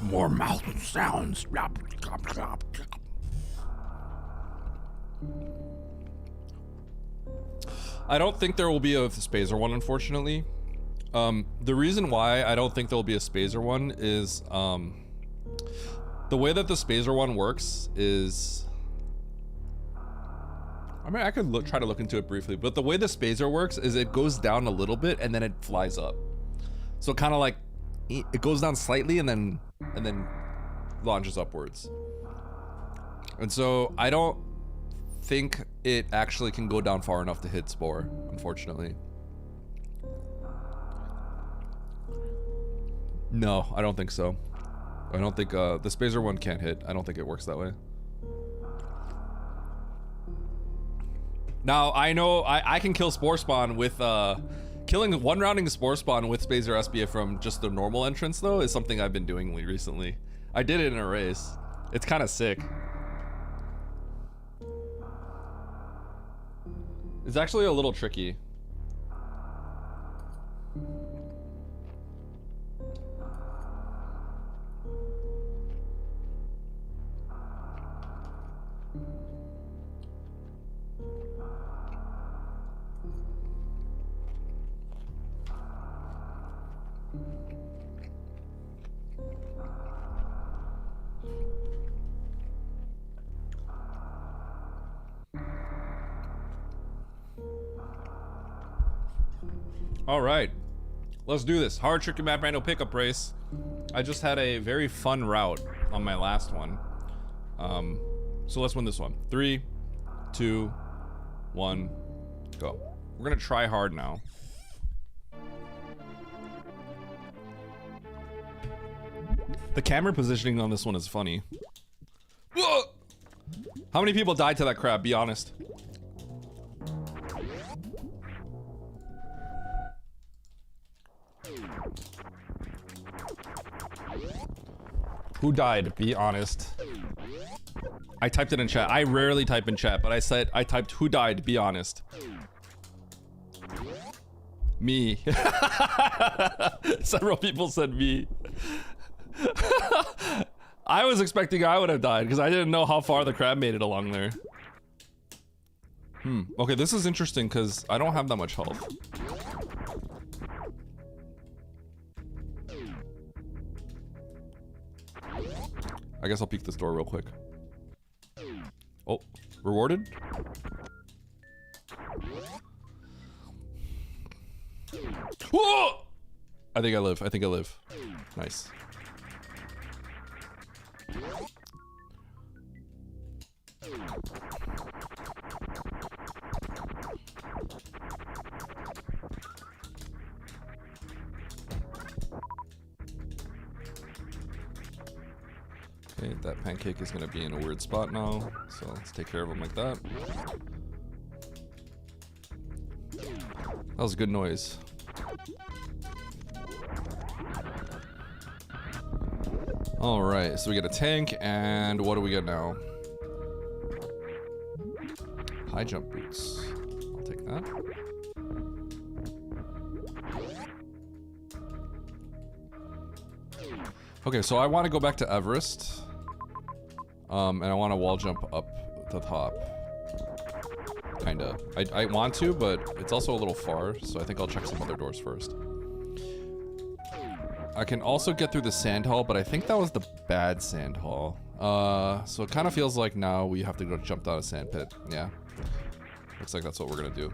More mouth sounds. I don't think there will be a Spazer one, unfortunately. The reason why I don't think there'll be a Spazer one is the way that the Spazer one works is, I mean, I could try to look into it briefly, but the way the Spazer works is it goes down a little bit and then it flies up. So kind of like it goes down slightly and then launches upwards. And so I don't think it actually can go down far enough to hit Spore, unfortunately. No, I don't think so. I don't think the Spazer one can't hit. I don't think it works that way. Now, I know I can kill Spore Spawn with killing one rounding Spore Spawn with Spazer SBA from just the normal entrance though is something I've been doing recently. I did it in a race. It's kind of sick. It's actually a little tricky. All right, let's do this. Hard tricky map random pickup race. I just had a very fun route on my last one. So let's win this one. 3, 2, 1, go. We're gonna try hard now. The camera positioning on this one is funny. Whoa! How many people died to that crab? Be honest. Who died? Be honest. I typed it in chat. I rarely type in chat, but I typed who died? Be honest. Me. Several people said me. I was expecting I would have died because I didn't know how far the crab made it along there. Okay, this is interesting because I don't have that much health. I guess I'll peek this door real quick. Oh, rewarded? Whoa! I think I live. I think I live. Nice. Okay, that pancake is gonna be in a weird spot now, so let's take care of him like that. That was a good noise. Alright, so we get a tank, and what do we get now? High jump boots. I'll take that. Okay, so I want to go back to Everest. And I want to wall jump up the top. Kinda. I want to, but it's also a little far, so I think I'll check some other doors first. I can also get through the sand hall, but I think that was the bad sand hall. So it kind of feels like now we have to go jump down a sand pit. Yeah. Looks like that's what we're gonna do.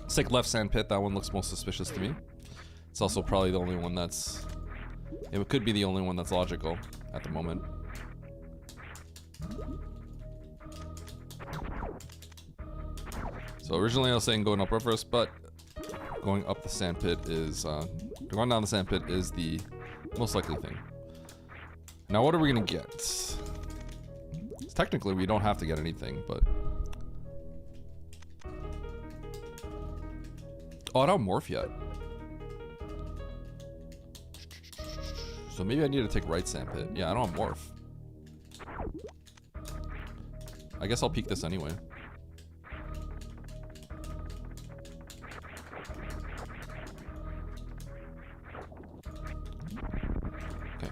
Sick left sand pit, that one looks most suspicious to me. It's also probably the only one that's... It could be the only one that's logical at the moment. So originally I was saying going up first, but going up the sand pit is... going down the sand pit is the most likely thing. Now what are we gonna get? Technically we don't have to get anything, but... Oh, I don't morph yet. So maybe I need to take right sand pit. Yeah, I don't have morph. I guess I'll peek this anyway. Okay.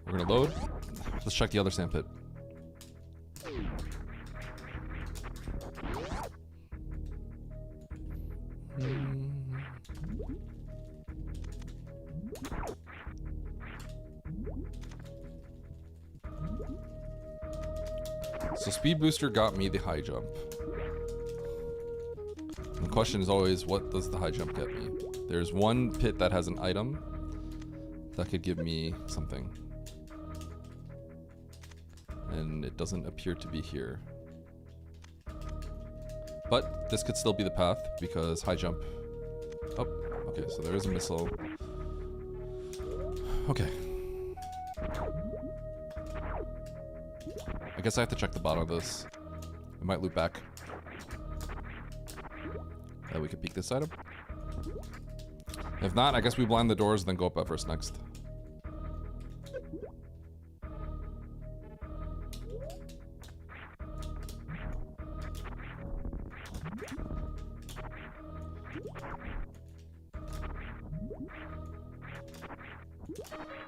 We're gonna load. Let's check the other sandpit. So speed booster got me the high jump. And the question is always, what does the high jump get me? There's one pit that has an item that could give me something. And it doesn't appear to be here. But this could still be the path because high jump. Oh, okay, so there is a missile. Okay. I guess I have to check the bottom of this. It might loop back. We could peek this item. If not, I guess we blind the doors and then go up Everest next.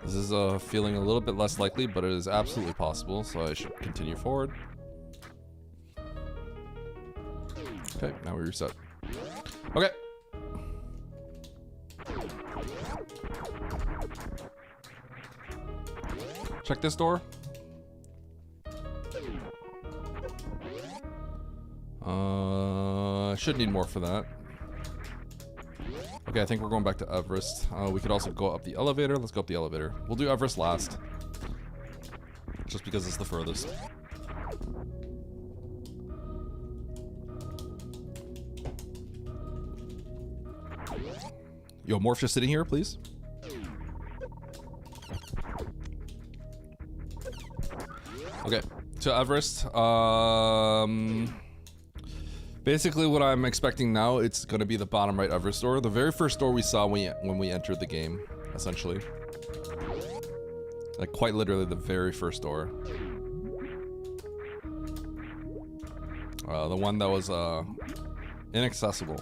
This is feeling a little bit less likely, but it is absolutely possible, so I should continue forward. Okay, now we reset. Okay. Check this door. Should need more for that. Okay, I think we're going back to Everest. We could also go up the elevator. Let's go up the elevator. We'll do Everest last. Just because it's the furthest. Yo, Morph just sitting here, please. Okay, to Everest. Basically what I'm expecting now, it's gonna be the bottom right Everest door. The very first door we saw when we entered the game, essentially. Like quite literally the very first door. The one that was inaccessible.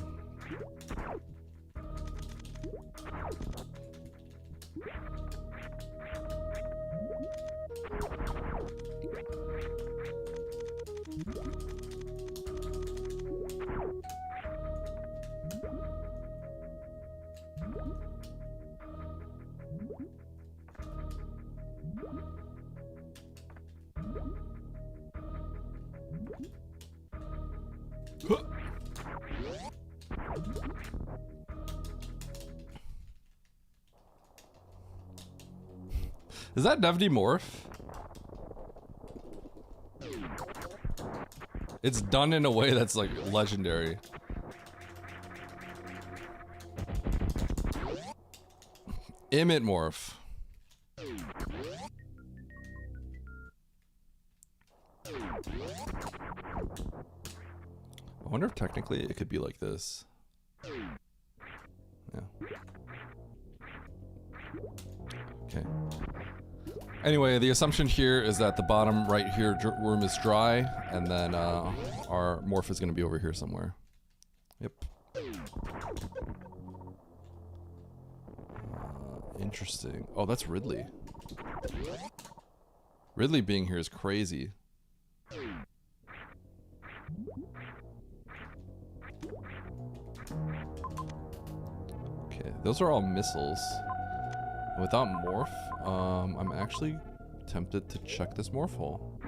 Is that Devdy Morph? It's done in a way that's like legendary. Emit Morph. I wonder if technically it could be like this. Yeah. Okay. Anyway, the assumption here is that the bottom right here room is dry, and then our morph is going to be over here somewhere. Yep. Interesting. Oh, that's Ridley. Ridley being here is crazy. Okay, those are all missiles. Without morph, I'm actually tempted to check this morph hole.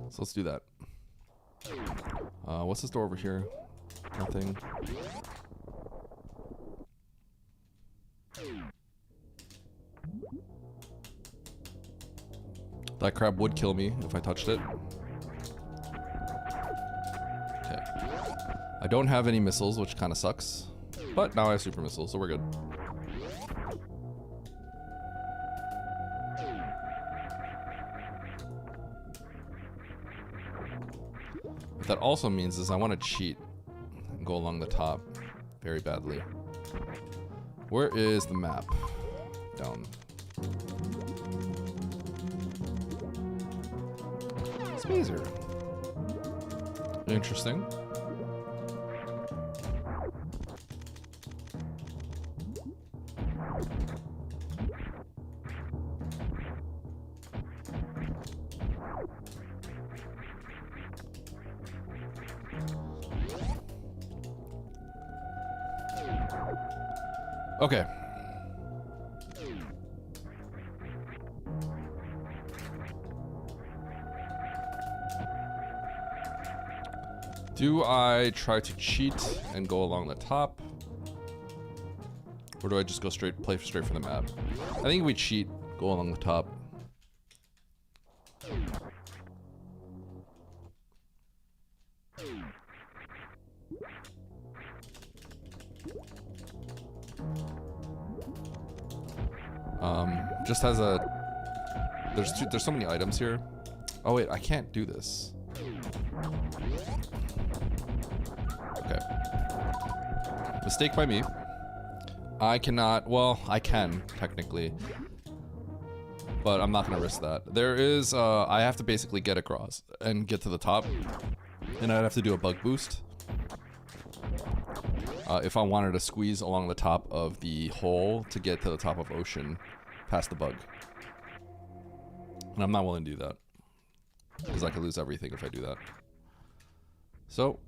So let's do that. What's this door over here? Nothing. That crab would kill me if I touched it. Okay. I don't have any missiles, which kind of sucks. But now I have super missiles, so we're good. What that also means is I want to cheat. and go along the top very badly. Where is the map? Down. Spazer. Interesting. Okay. Do I try to cheat and go along the top? Or do I just go play straight for the map? I think we cheat, go along the top. Just has a... There's so many items here. Oh wait, I can't do this. Okay. Mistake by me. I cannot... Well, I can, technically. But I'm not going to risk that. There is... I have to basically get across and get to the top. And I'd have to do a bug boost. If I wanted to squeeze along the top of the hole to get to the top of ocean past the bug. And I'm not willing to do that. Because I could lose everything if I do that. So...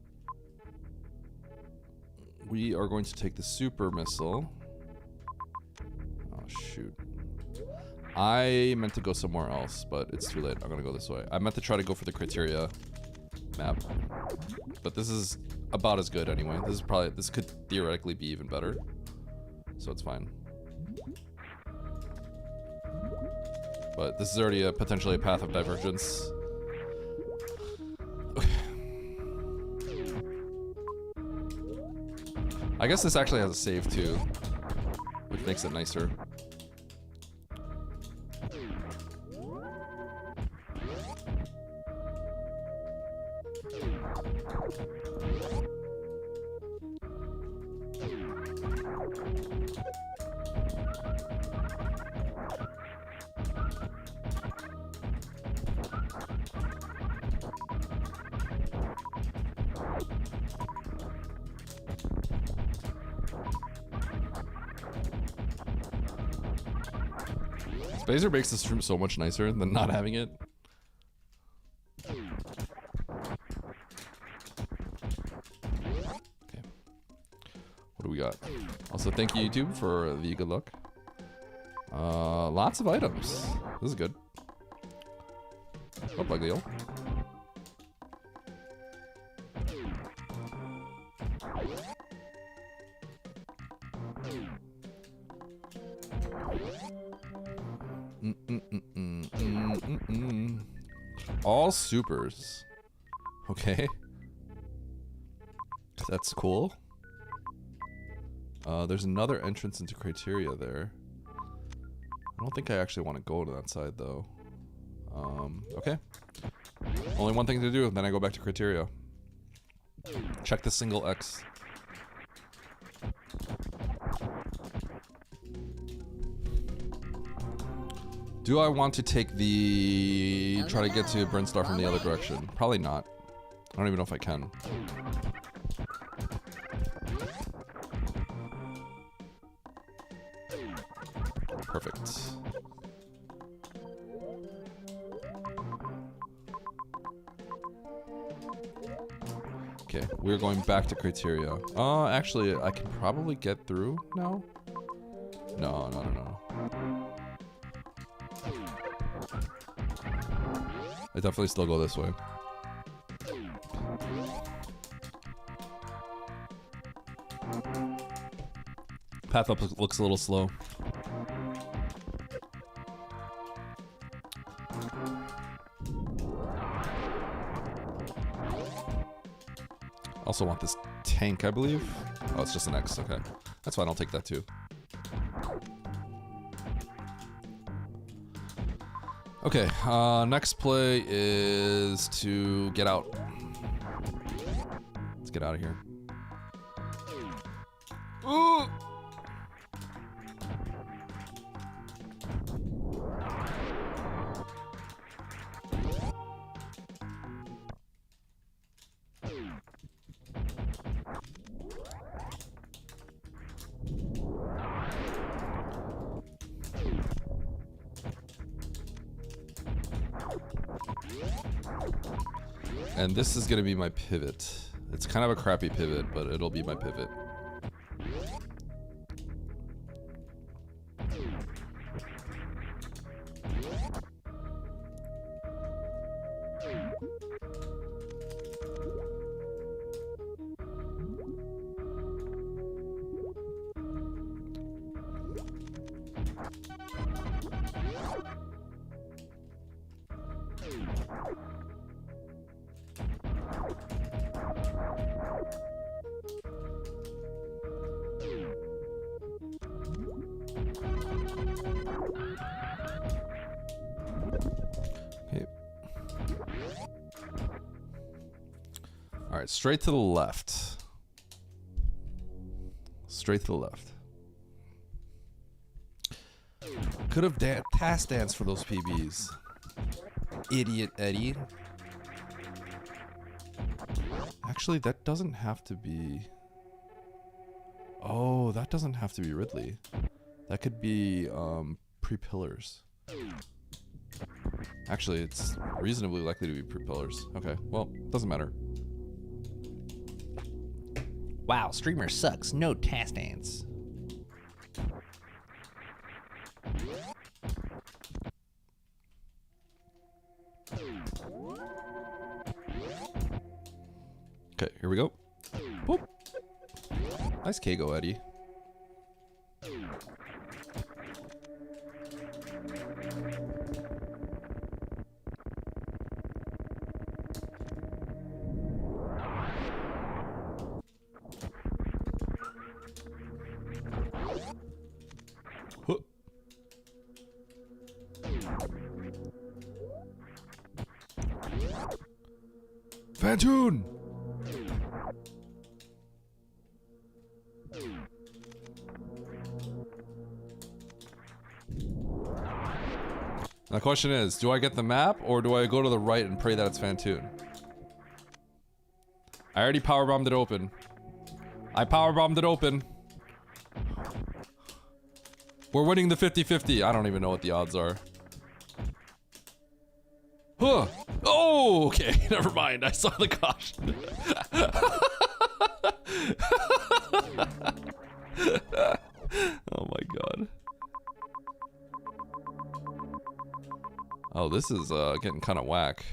we are going to take the super missile. Oh, shoot. I meant to go somewhere else, but it's too late. I'm going to go this way. I meant to try to go for the criteria map. But this is about as good anyway. This could theoretically be even better. So it's fine. But this is already potentially a path of divergence. Okay. I guess this actually has a save too, which makes it nicer. Spazer makes this room so much nicer than not having it. Okay. What do we got? Also, thank you, YouTube, for the good luck. Lots of items. This is good. Oh, bug deal. All supers. Okay. That's cool. There's another entrance into criteria there. I don't think I actually want to go to that side though. Okay. Only one thing to do, then I go back to criteria. Check the single X. Do I want to take the... try to get to Brinstar from the other direction? Probably not. I don't even know if I can. Perfect. Okay, we're going back to criteria. Actually, I can probably get through now? No. I definitely still go this way. Path up looks a little slow. Also want this tank, I believe. Oh, it's just an X. Okay. That's fine. I'll take that too. Okay, next play is to get out. Let's get out of here. Ooh! And this is gonna be my pivot. It's kind of a crappy pivot, but it'll be my pivot. Okay. All right, straight to the left. Straight to the left. Could have task danced for those PBs. Idiot Eddie. Actually, that doesn't have to be... Oh, that doesn't have to be Ridley. That could be pre-pillars. Actually, it's reasonably likely to be pre-pillars. Okay, well, doesn't matter. Wow, streamer sucks. No task dance. Okay, here we go. Boop. Nice Kago, Eddie. Huh. Fantoon! The question is, do I get the map or do I go to the right and pray that it's Fantoon? I already powerbombed it open. I powerbombed it open. We're winning the 50-50. I don't even know what the odds are. Huh. Oh, okay. Never mind. I saw the caution. Oh my god. Oh, this is getting kind of whack.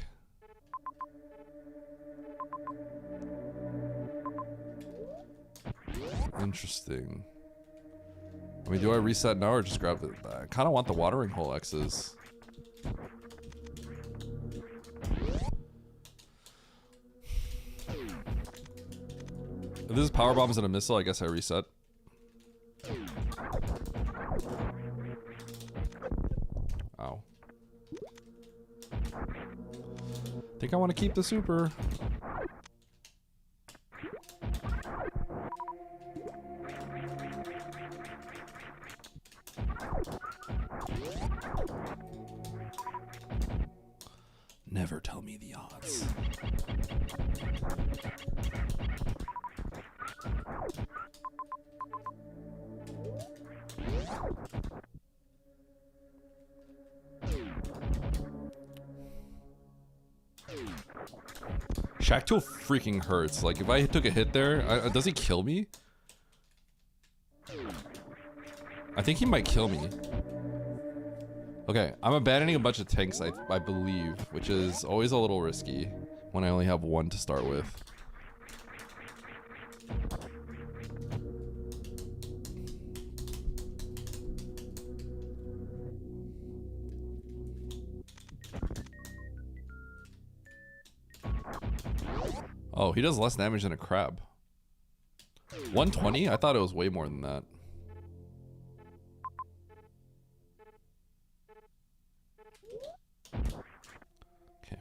Interesting. I mean, do I reset now or just grab it? I kind of want the watering hole X's. If this is power bombs and a missile, I guess I reset. Ow. Think I want to keep the super. Never tell me the odds. Shacktool freaking hurts. Like, if I took a hit there, does he kill me? I think he might kill me. Okay, I'm abandoning a bunch of tanks, I believe, which is always a little risky when I only have one to start with. Oh, he does less damage than a crab. 120? I thought it was way more than that. Okay.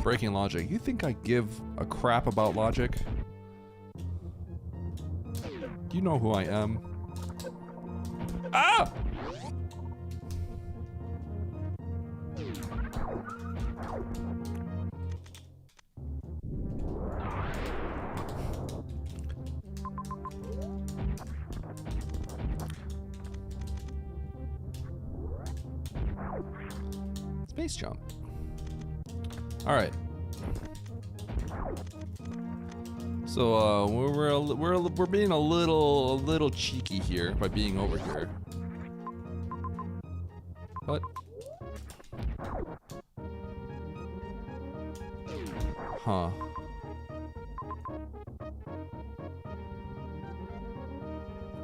Breaking logic. You think I give a crap about logic? You know who I am. Ah! Space jump. All right. So we're being a little cheeky here by being over here. What? Huh.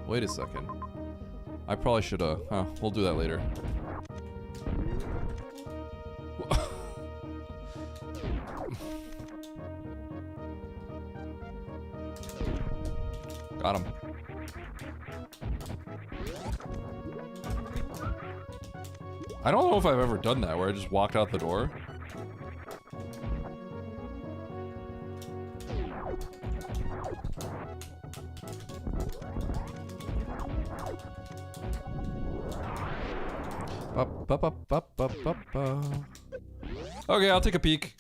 Wait a second. I probably should we'll do that later. Got him. I don't know if I've ever done that where I just walked out the door. Okay, I'll take a peek.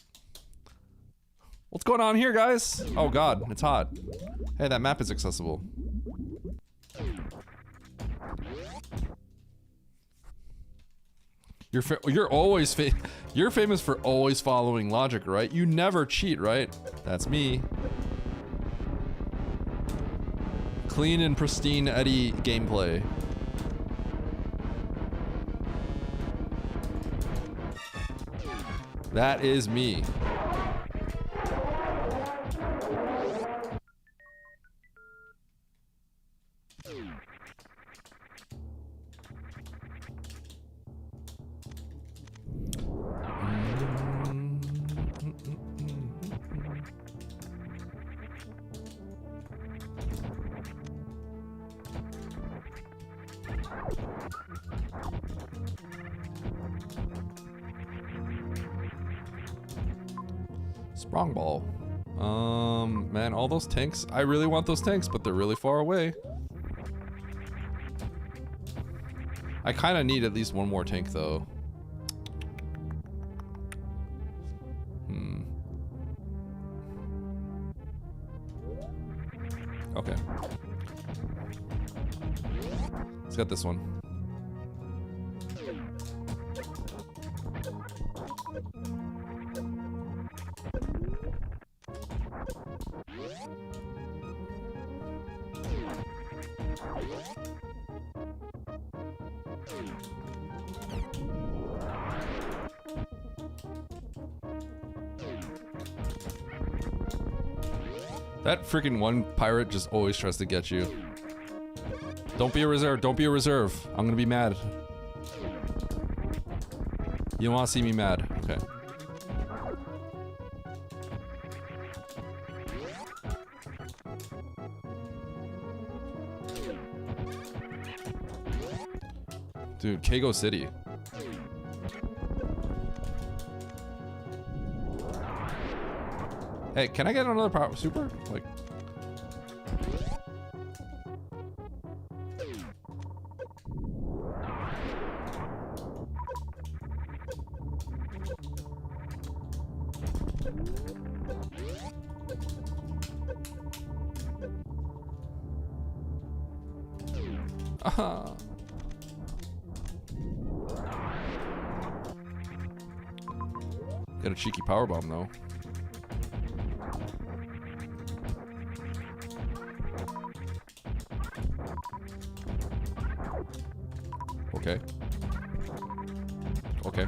What's going on here, guys? Oh god, it's hot. Hey, that map is accessible. You're always you're famous for always following logic, right? You never cheat, right? That's me. Clean and pristine Eddie gameplay. That is me. Sprong ball. Man, all those tanks. I really want those tanks, but they're really far away. I kind of need at least one more tank, though. Okay. Let's get this one. That freaking one pirate just always tries to get you. Don't be a reserve. Don't be a reserve. I'm gonna be mad. You don't want to see me mad. Okay. Dude, Kago City. Hey, can I get another power super? Like, aha. Got a cheeky power bomb though. Okay. Okay.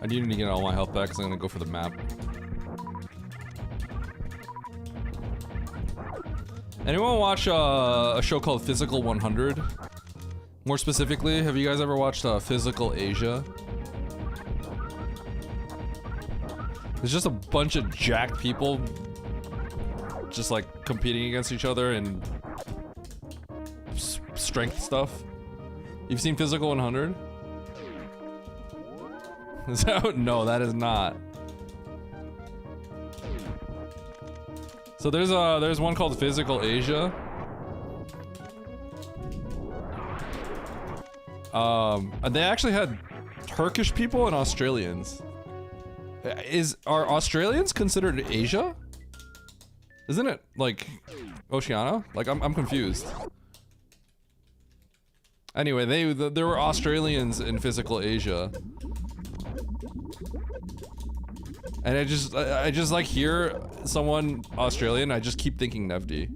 I need to get all my health back because I'm gonna go for the map. Anyone watch a show called Physical 100? More specifically, have you guys ever watched Physical Asia? There's just a bunch of jacked people just like competing against each other in strength stuff. You've seen Physical 100? Is that, no, that is not. So there's one called Physical Asia. They actually had Turkish people and Australians. Are Australians considered Asia? Isn't it like Oceania? Like I'm confused. Anyway, there were Australians in Physical Asia. And I just like hear someone Australian, I just keep thinking Nevdi.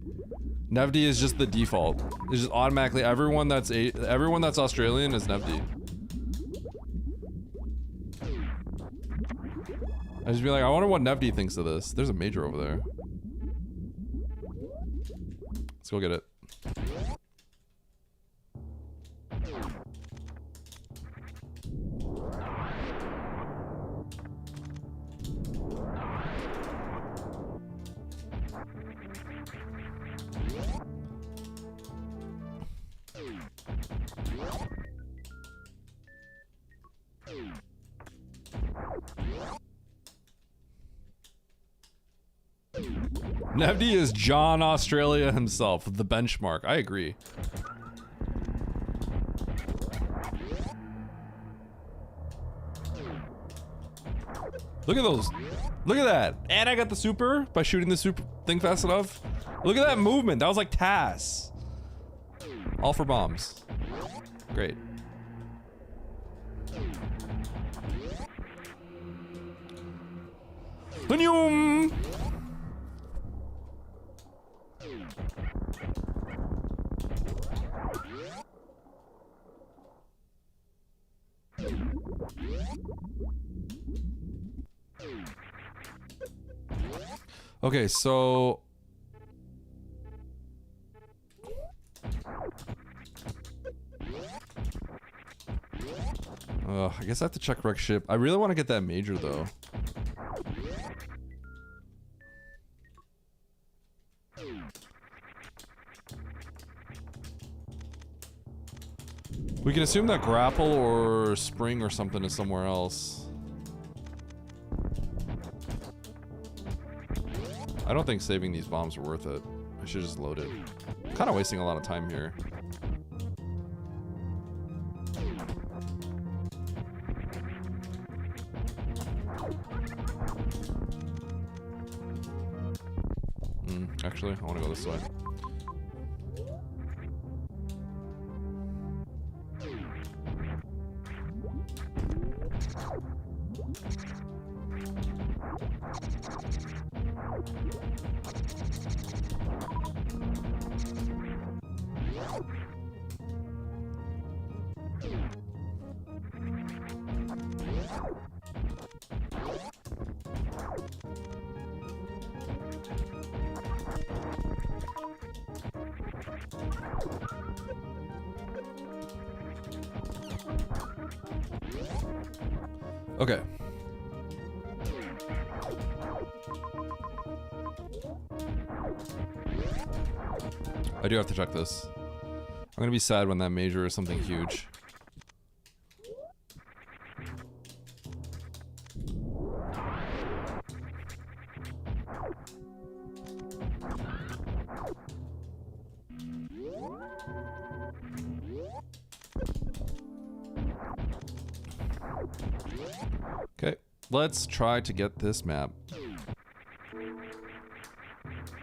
Nevdi is just the default. It's just automatically everyone that's Australian is Nevdi. I just be like, I wonder what Nevdi thinks of this. There's a major over there. Let's go get it. Nevdi is John Australia himself, the benchmark. I agree. Look at those. Look at that. And I got the super by shooting the super thing fast enough. Look at that movement. That was like TAS. All for bombs. Great. Hunium! Okay, so I guess I have to check wreck ship. I really want to get that major though. We can assume that grapple or spring or something is somewhere else. I don't think saving these bombs are worth it. I should just load it. I'm kind of wasting a lot of time here. Actually, I want to go this way. Okay. I do have to check this. I'm gonna be sad when that major is something huge. Okay, let's try to get this map.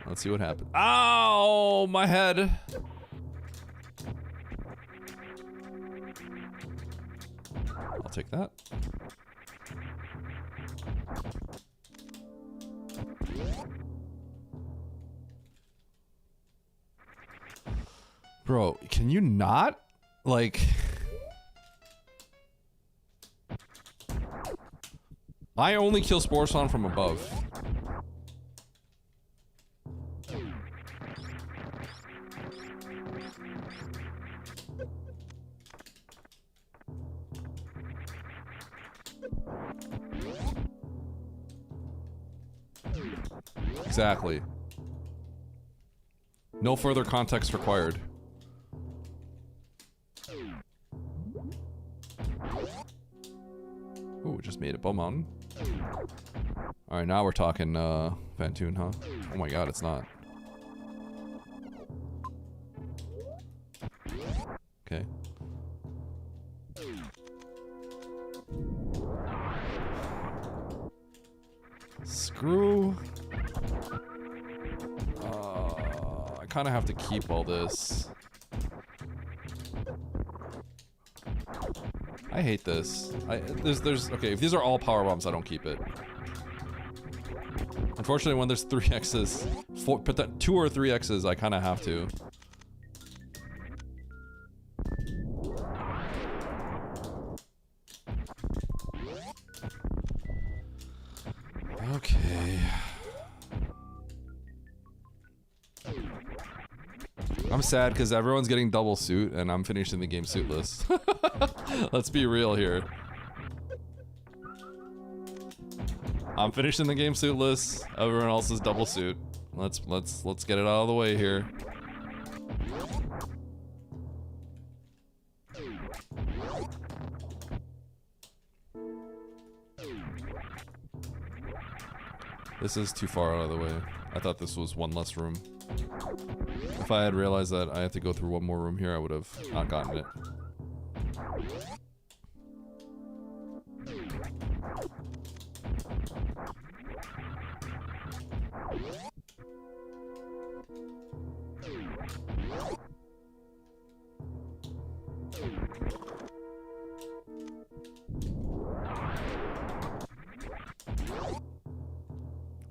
Let's see what happens. Ow, my head. I'll take that. Bro, can you not? Like... I only kill Spore Spawn from above. Exactly. No further context required. Ooh, just made it Bow Mountain. Alright, now we're talking, Vantoon, huh? Oh my god, it's not. Okay. Screw. I kind of have to keep all this. I hate this. Okay, if these are all power bombs, I don't keep it. Unfortunately, when there's 3 X's, 2 or 3 X's, I kind of have to. Okay. I'm sad because everyone's getting double suit and I'm finishing the game suitless. Let's be real here. I'm finishing the game suitless. Everyone else is double suit. Let's get it out of the way here. This is too far out of the way. I thought this was one less room. If I had realized that I had to go through one more room here, I would have not gotten it.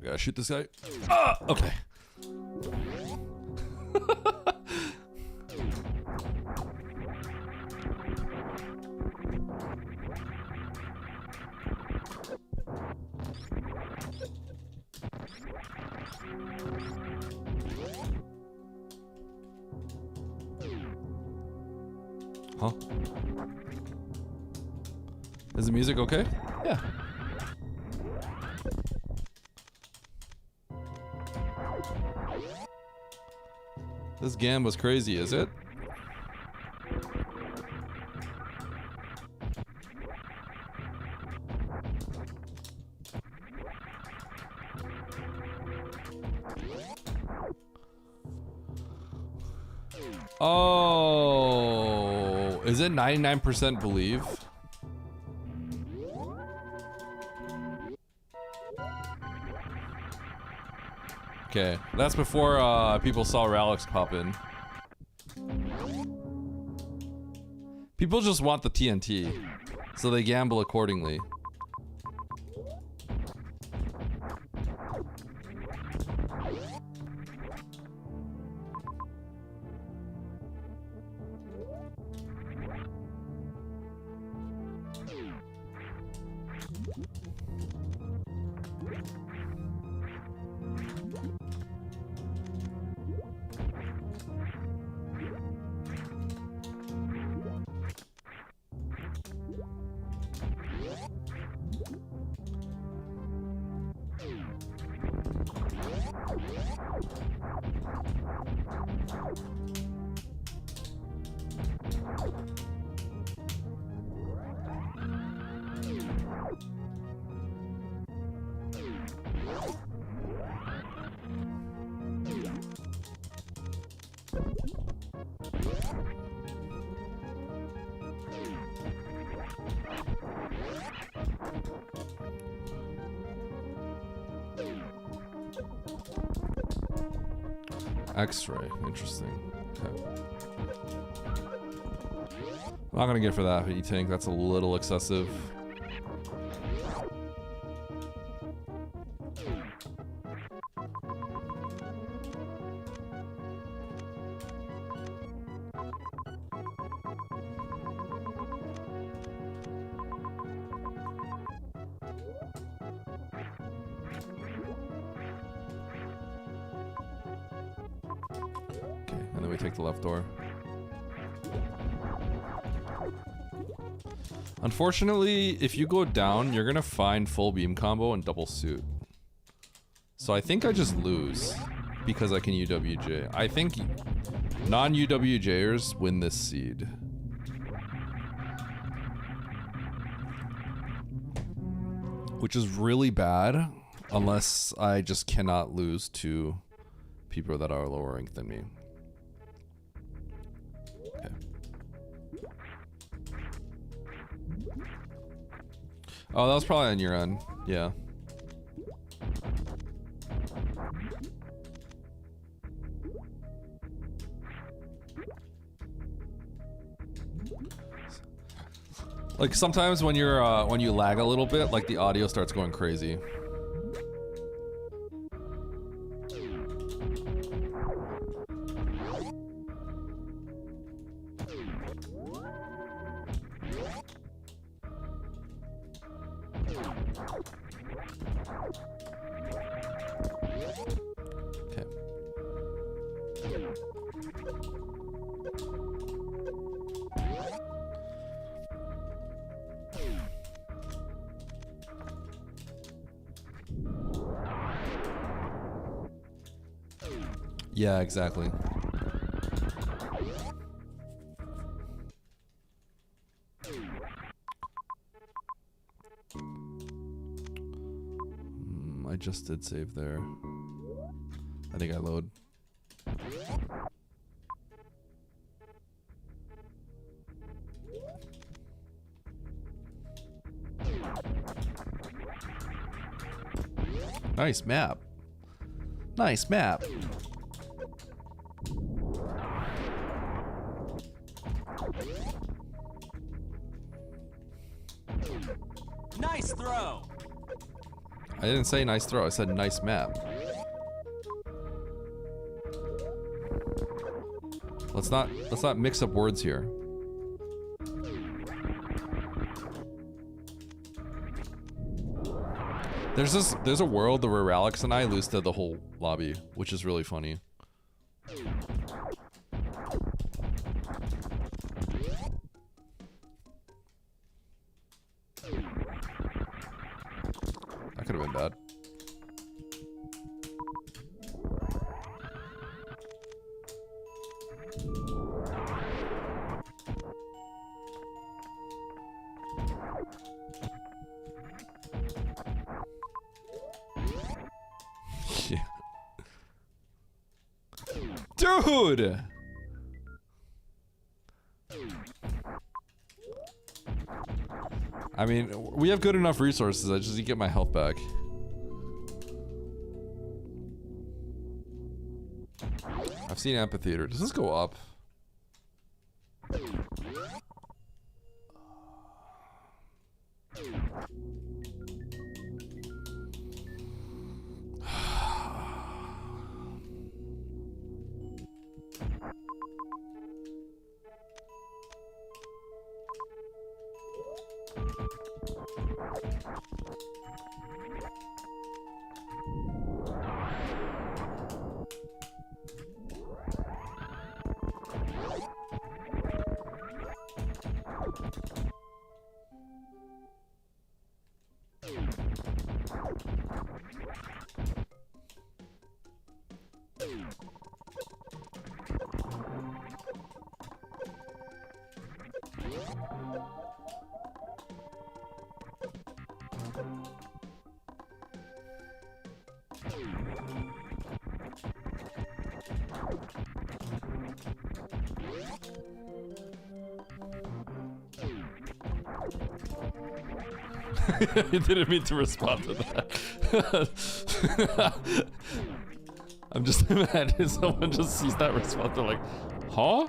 I gotta shoot this guy. Ah! Okay. Huh? Is the music okay? Yeah. This game was crazy, is it? Oh, is it 99% believe? Okay, that's before people saw Ralix pop in. People just want the TNT, so they gamble accordingly. X-ray, interesting. Okay. I'm not gonna get for that E-Tank, that's a little excessive. And then we take the left door. Unfortunately, if you go down, you're gonna find full beam combo and double suit. So I think I just lose because I can UWJ. I think non-UWJers win this seed. Which is really bad unless I just cannot lose to people that are lower ranked than me. Okay. Oh, that was probably on your end. Yeah. Like sometimes when you're when you lag a little bit, like the audio starts going crazy. Okay. Yeah, exactly. I just did save there. I think I load. Nice map. Nice map. Nice throw. I didn't say nice throw, I said nice map. Let's not mix up words here. There's a world where Alex and I lose to the whole lobby, which is really funny. That could have been bad. Yeah. Dude! I mean, we have good enough resources. I just need to get my health back. I've seen amphitheater. Does this go up? You didn't mean to respond to that. I'm just mad if someone just sees that response. They're like, huh?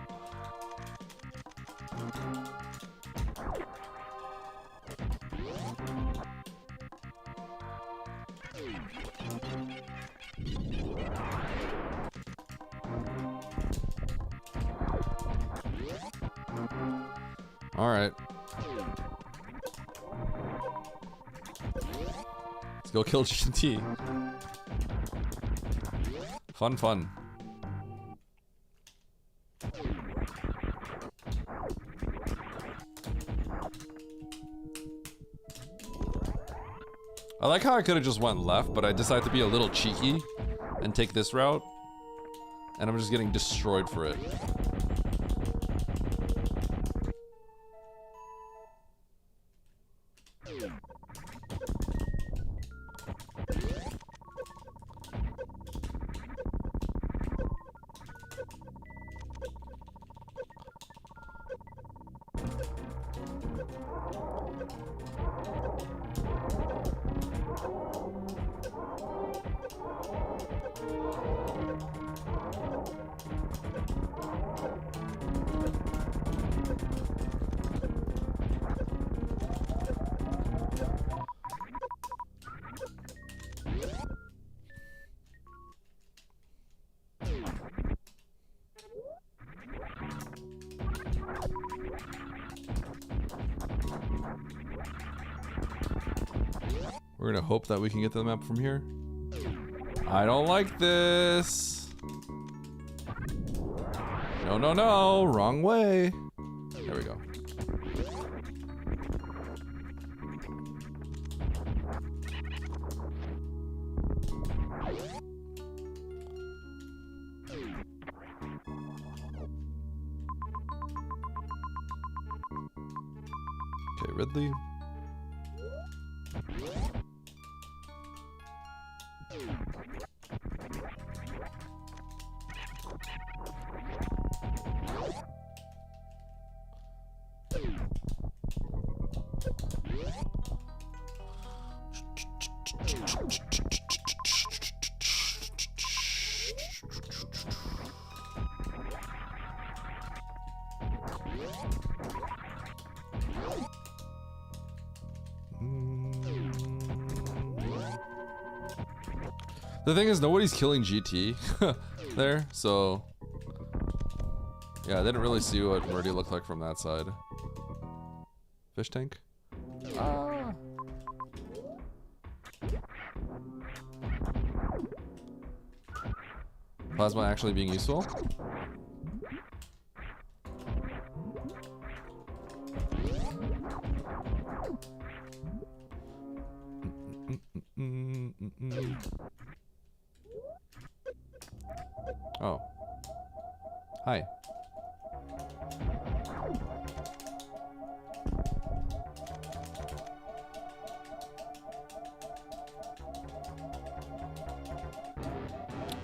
All right. Let's go kill GT. Fun, fun. I like how I could have just went left, but I decided to be a little cheeky and take this route. And I'm just getting destroyed for it. We're gonna hope that we can get to the map from here. I don't like this. No, no, no, wrong way. There we go. Okay, Ridley. The thing is, nobody's killing GT there, so yeah, I didn't really see what Murdy looked like from that side. Fish tank? Ah. Plasma actually being useful? Oh. Hi.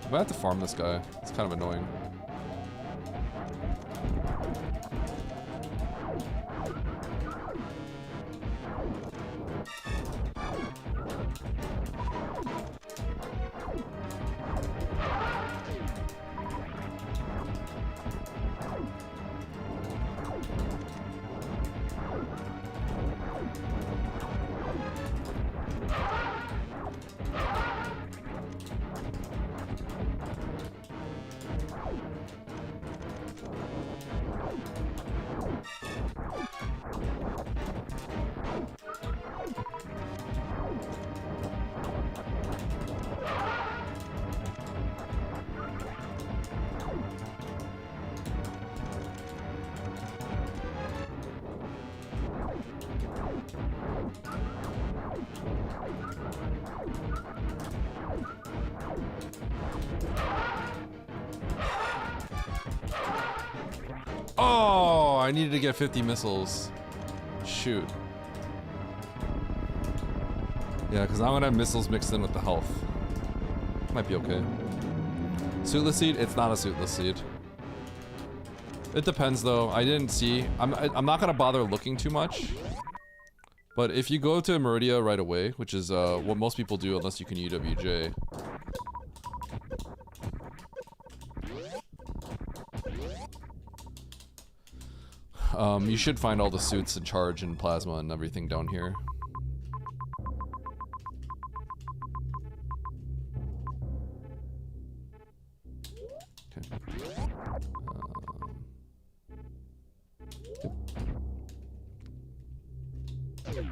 I'm gonna have to farm this guy. It's kind of annoying. Oh, I needed to get 50 missiles. Shoot. Yeah, because I'm gonna have missiles mixed in with the health. Might be okay. Suitless seed? It's not a suitless seed. It depends though. I didn't see. I'm not gonna bother looking too much. But if you go to Meridia right away, which is what most people do unless you can UWJ. You should find all the suits and charge and plasma and everything down here. Okay.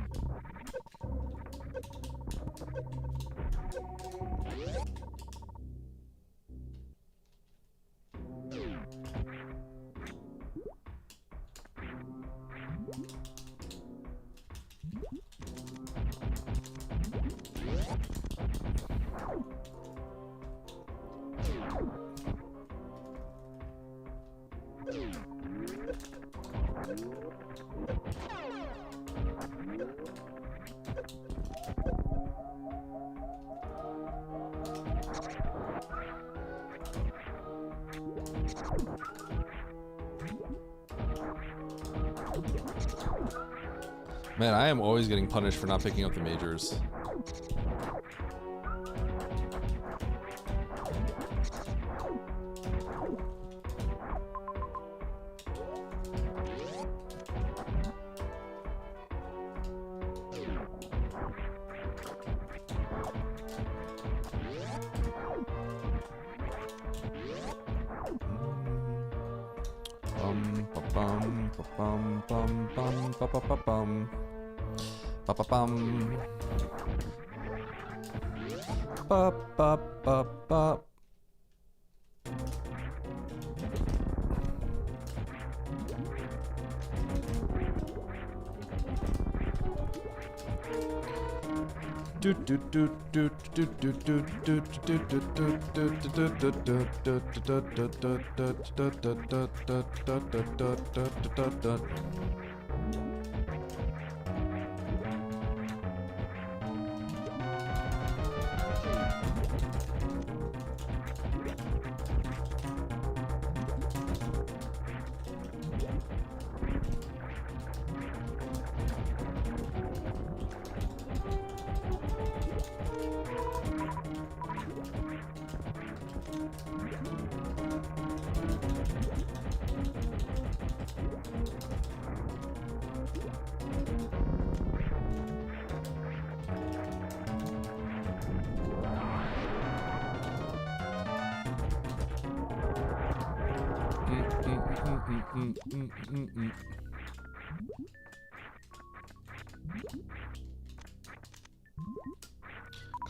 Man, I am always getting punished for not picking up the majors.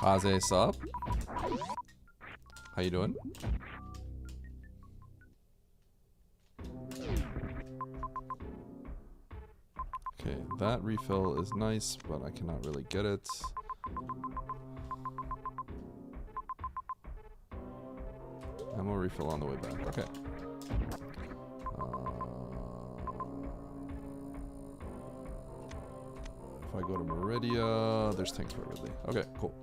Kaze, sup? How you doing? Okay, that refill is nice, but I cannot really get it. Ammo refill on the way back. Okay. If I go to Meridia, there's tanks for Ridley. Okay, cool.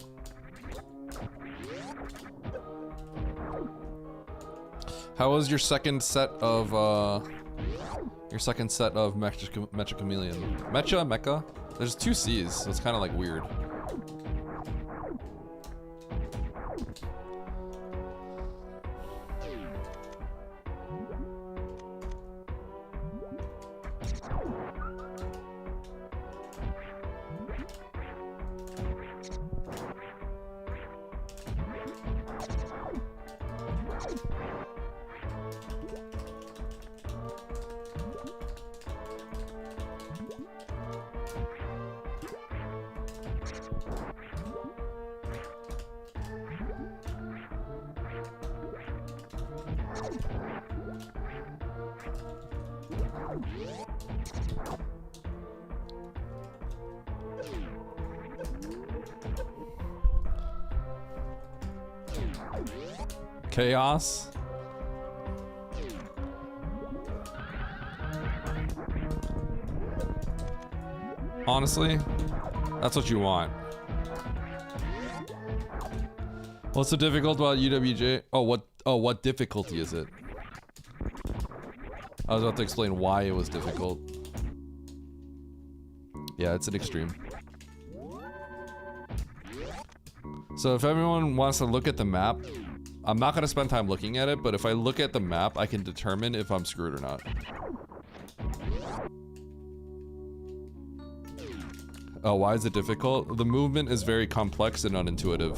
How was your second set of Mecha Chameleon? Mecha? There's two C's, so it's kind of like weird. Chaos. Honestly, that's what you want. What's so difficult about UWJ? What difficulty is it? I was about to explain why it was difficult. Yeah, it's an extreme. So if everyone wants to look at the map, I'm not gonna spend time looking at it, but if I look at the map, I can determine if I'm screwed or not. Oh, why is it difficult? The movement is very complex and unintuitive.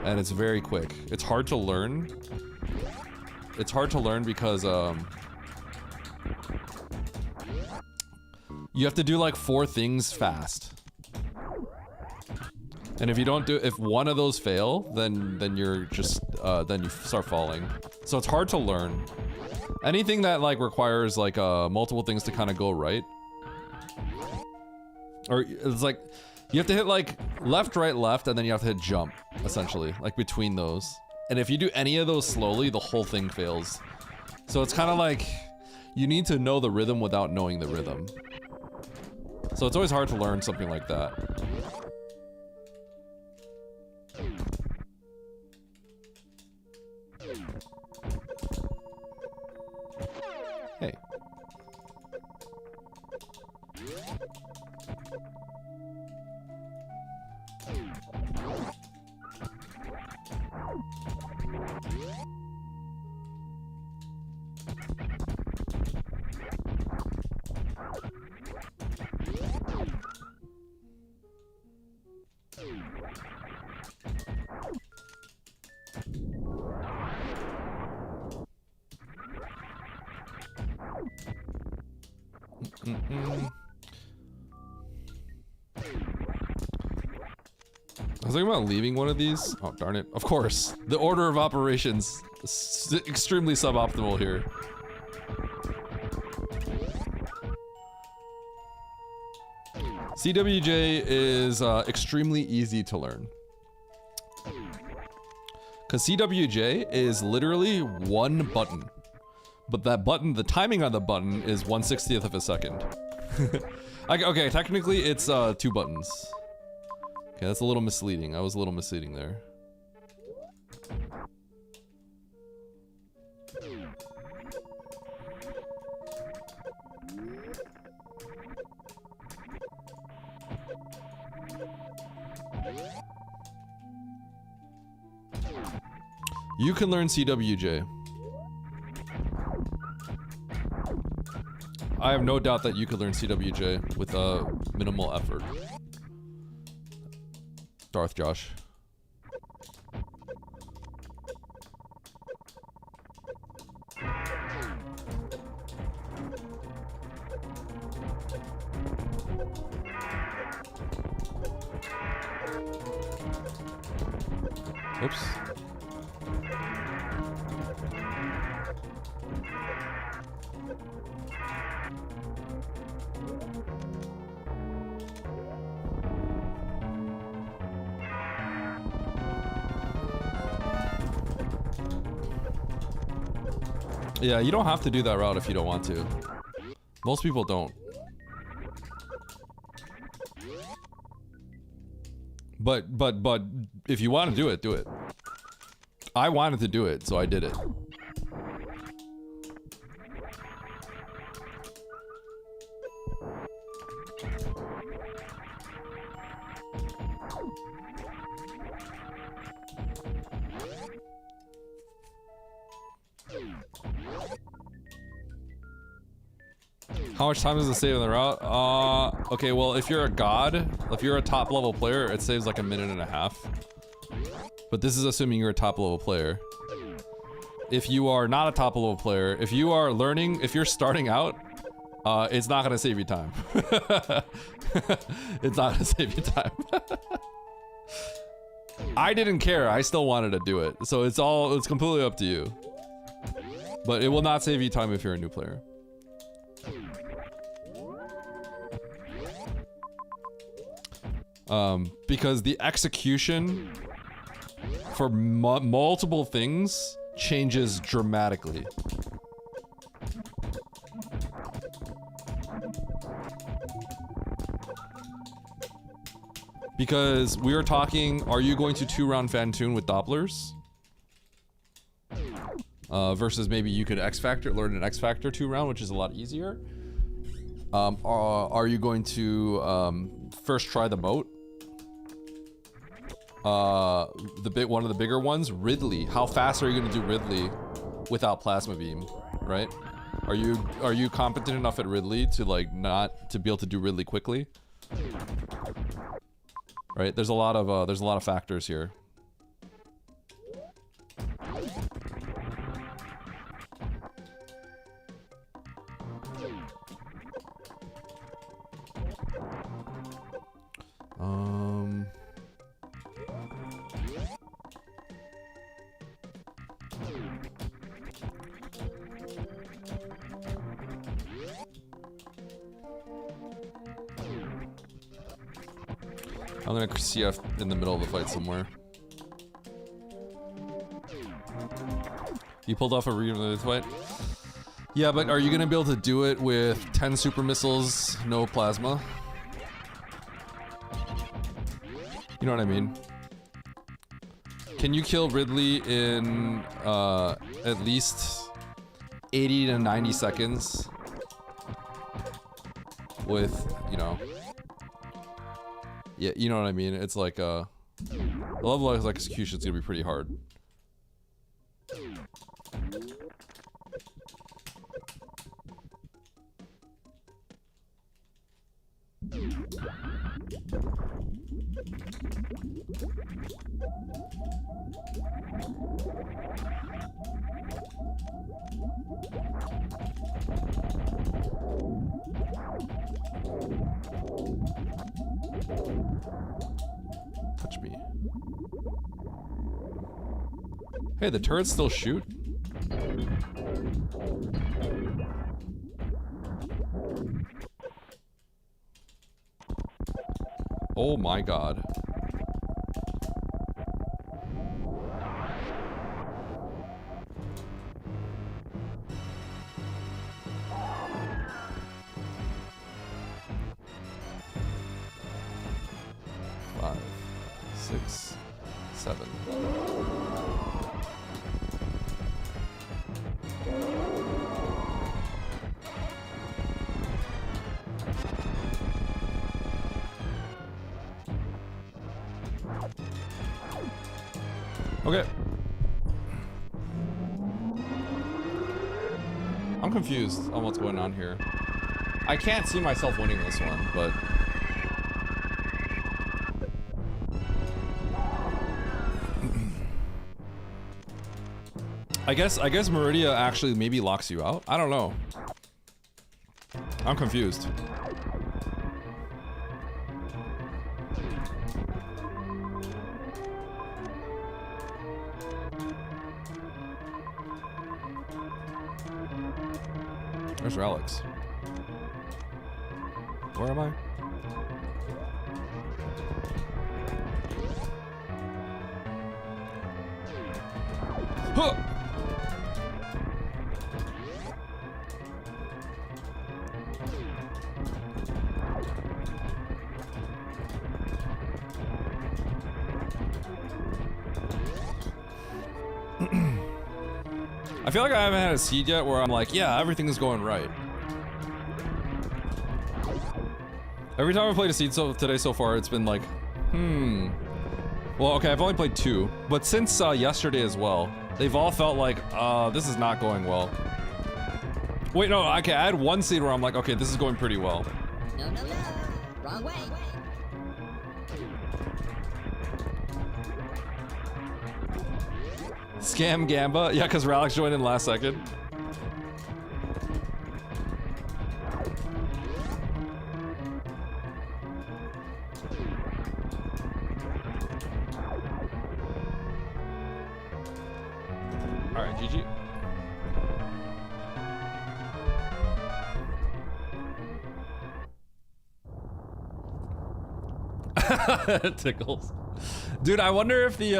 And it's very quick. It's hard to learn. It's hard to learn because, you have to do like 4 things fast. And if you don't do, if one of those fail, then you're just, then you start falling. So it's hard to learn. Anything that like requires like multiple things to kind of go right. Or it's like, you have to hit like left, right, left, and then you have to hit jump, essentially, like between those. And if you do any of those slowly, the whole thing fails. So it's kind of like, you need to know the rhythm without knowing the rhythm. So it's always hard to learn something like that. Hey. I was thinking about leaving one of these. Oh, darn it. Of course. The order of operations is extremely suboptimal here. CWJ is extremely easy to learn. Because CWJ is literally one button. But that button, the timing on the button is 1/60th of a second. Okay, technically it's 2 buttons. Okay, that's a little misleading. I was a little misleading there. You can learn CWJ. I have no doubt that you could learn CWJ with minimal effort. Darth Josh. Oops. Yeah, you don't have to do that route if you don't want to. Most people don't. But if you want to do it, do it. I wanted to do it, so I did it. How much time does it save in the route? Okay, well, if you're a god, if you're a top level player, it saves like 1.5 minutes. But this is assuming you're a top level player. If you are not a top level player, if you are learning, if you're starting out, it's not gonna save you time. It's not gonna save you time. I didn't care, I still wanted to do it. So it's completely up to you. But it will not save you time if you're a new player. Because the execution for multiple things changes dramatically. Because we are talking, are you going to 2-round Fantoon with Dopplers? Versus maybe you could learn an X Factor 2-round, which is a lot easier. Are you going to first try the moat? One of the bigger ones, Ridley. How fast are you gonna do Ridley without Plasma Beam, right? Are you competent enough at Ridley to to be able to do Ridley quickly? Right? There's a lot of factors here. I'm gonna CF in the middle of the fight somewhere. You pulled off a read of the fight? Yeah, but are you gonna be able to do it with 10 super missiles, no plasma? You know what I mean? Can you kill Ridley in at least 80 to 90 seconds? With, you know... Yeah, you know what I mean? It's like, the level of execution is gonna be pretty hard. Touch me. Hey, the turrets still shoot? Oh my god. Five, 6, 7. Okay. I'm confused on what's going on here. I can't see myself winning this one, but... I guess Meridia actually maybe locks you out? I don't know. I'm confused. Where's Alex? Where am I? Huh! I feel like I haven't had a seed yet where I'm like, yeah, everything is going right. Every time I've played a seed today so far, it's been like, Well, okay, I've only played 2, but since yesterday as well, they've all felt like, this is not going well. Wait, no, okay, I had one seed where I'm like, okay, this is going pretty well. No, no, no. Wrong way. Scam Gamba? Yeah, because Ralix joined in last second. Alright, GG. It tickles. Dude, I wonder if the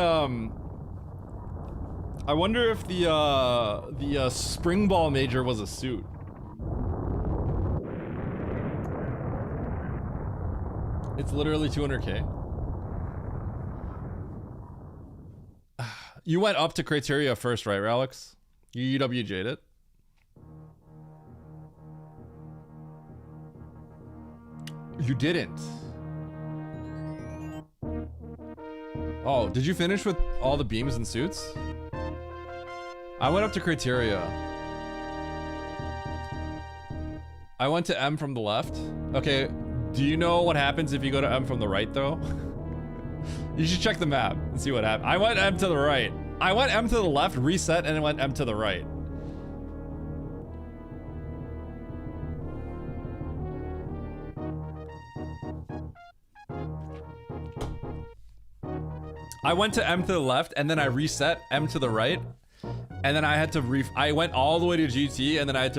spring ball major was a suit. It's literally 200k. You went up to criteria first, right, Alex? You UWJ'd it? You didn't. Oh, did you finish with all the beams and suits? I went up to criteria. I went to M from the left. Okay, do you know what happens if you go to M from the right, though? You should check the map and see what happens. I went M to the right. I went M to the left, reset, and then went M to the right. I went to M to the left, and then I reset M to the right, and then I had to I went all the way to GT, and then I had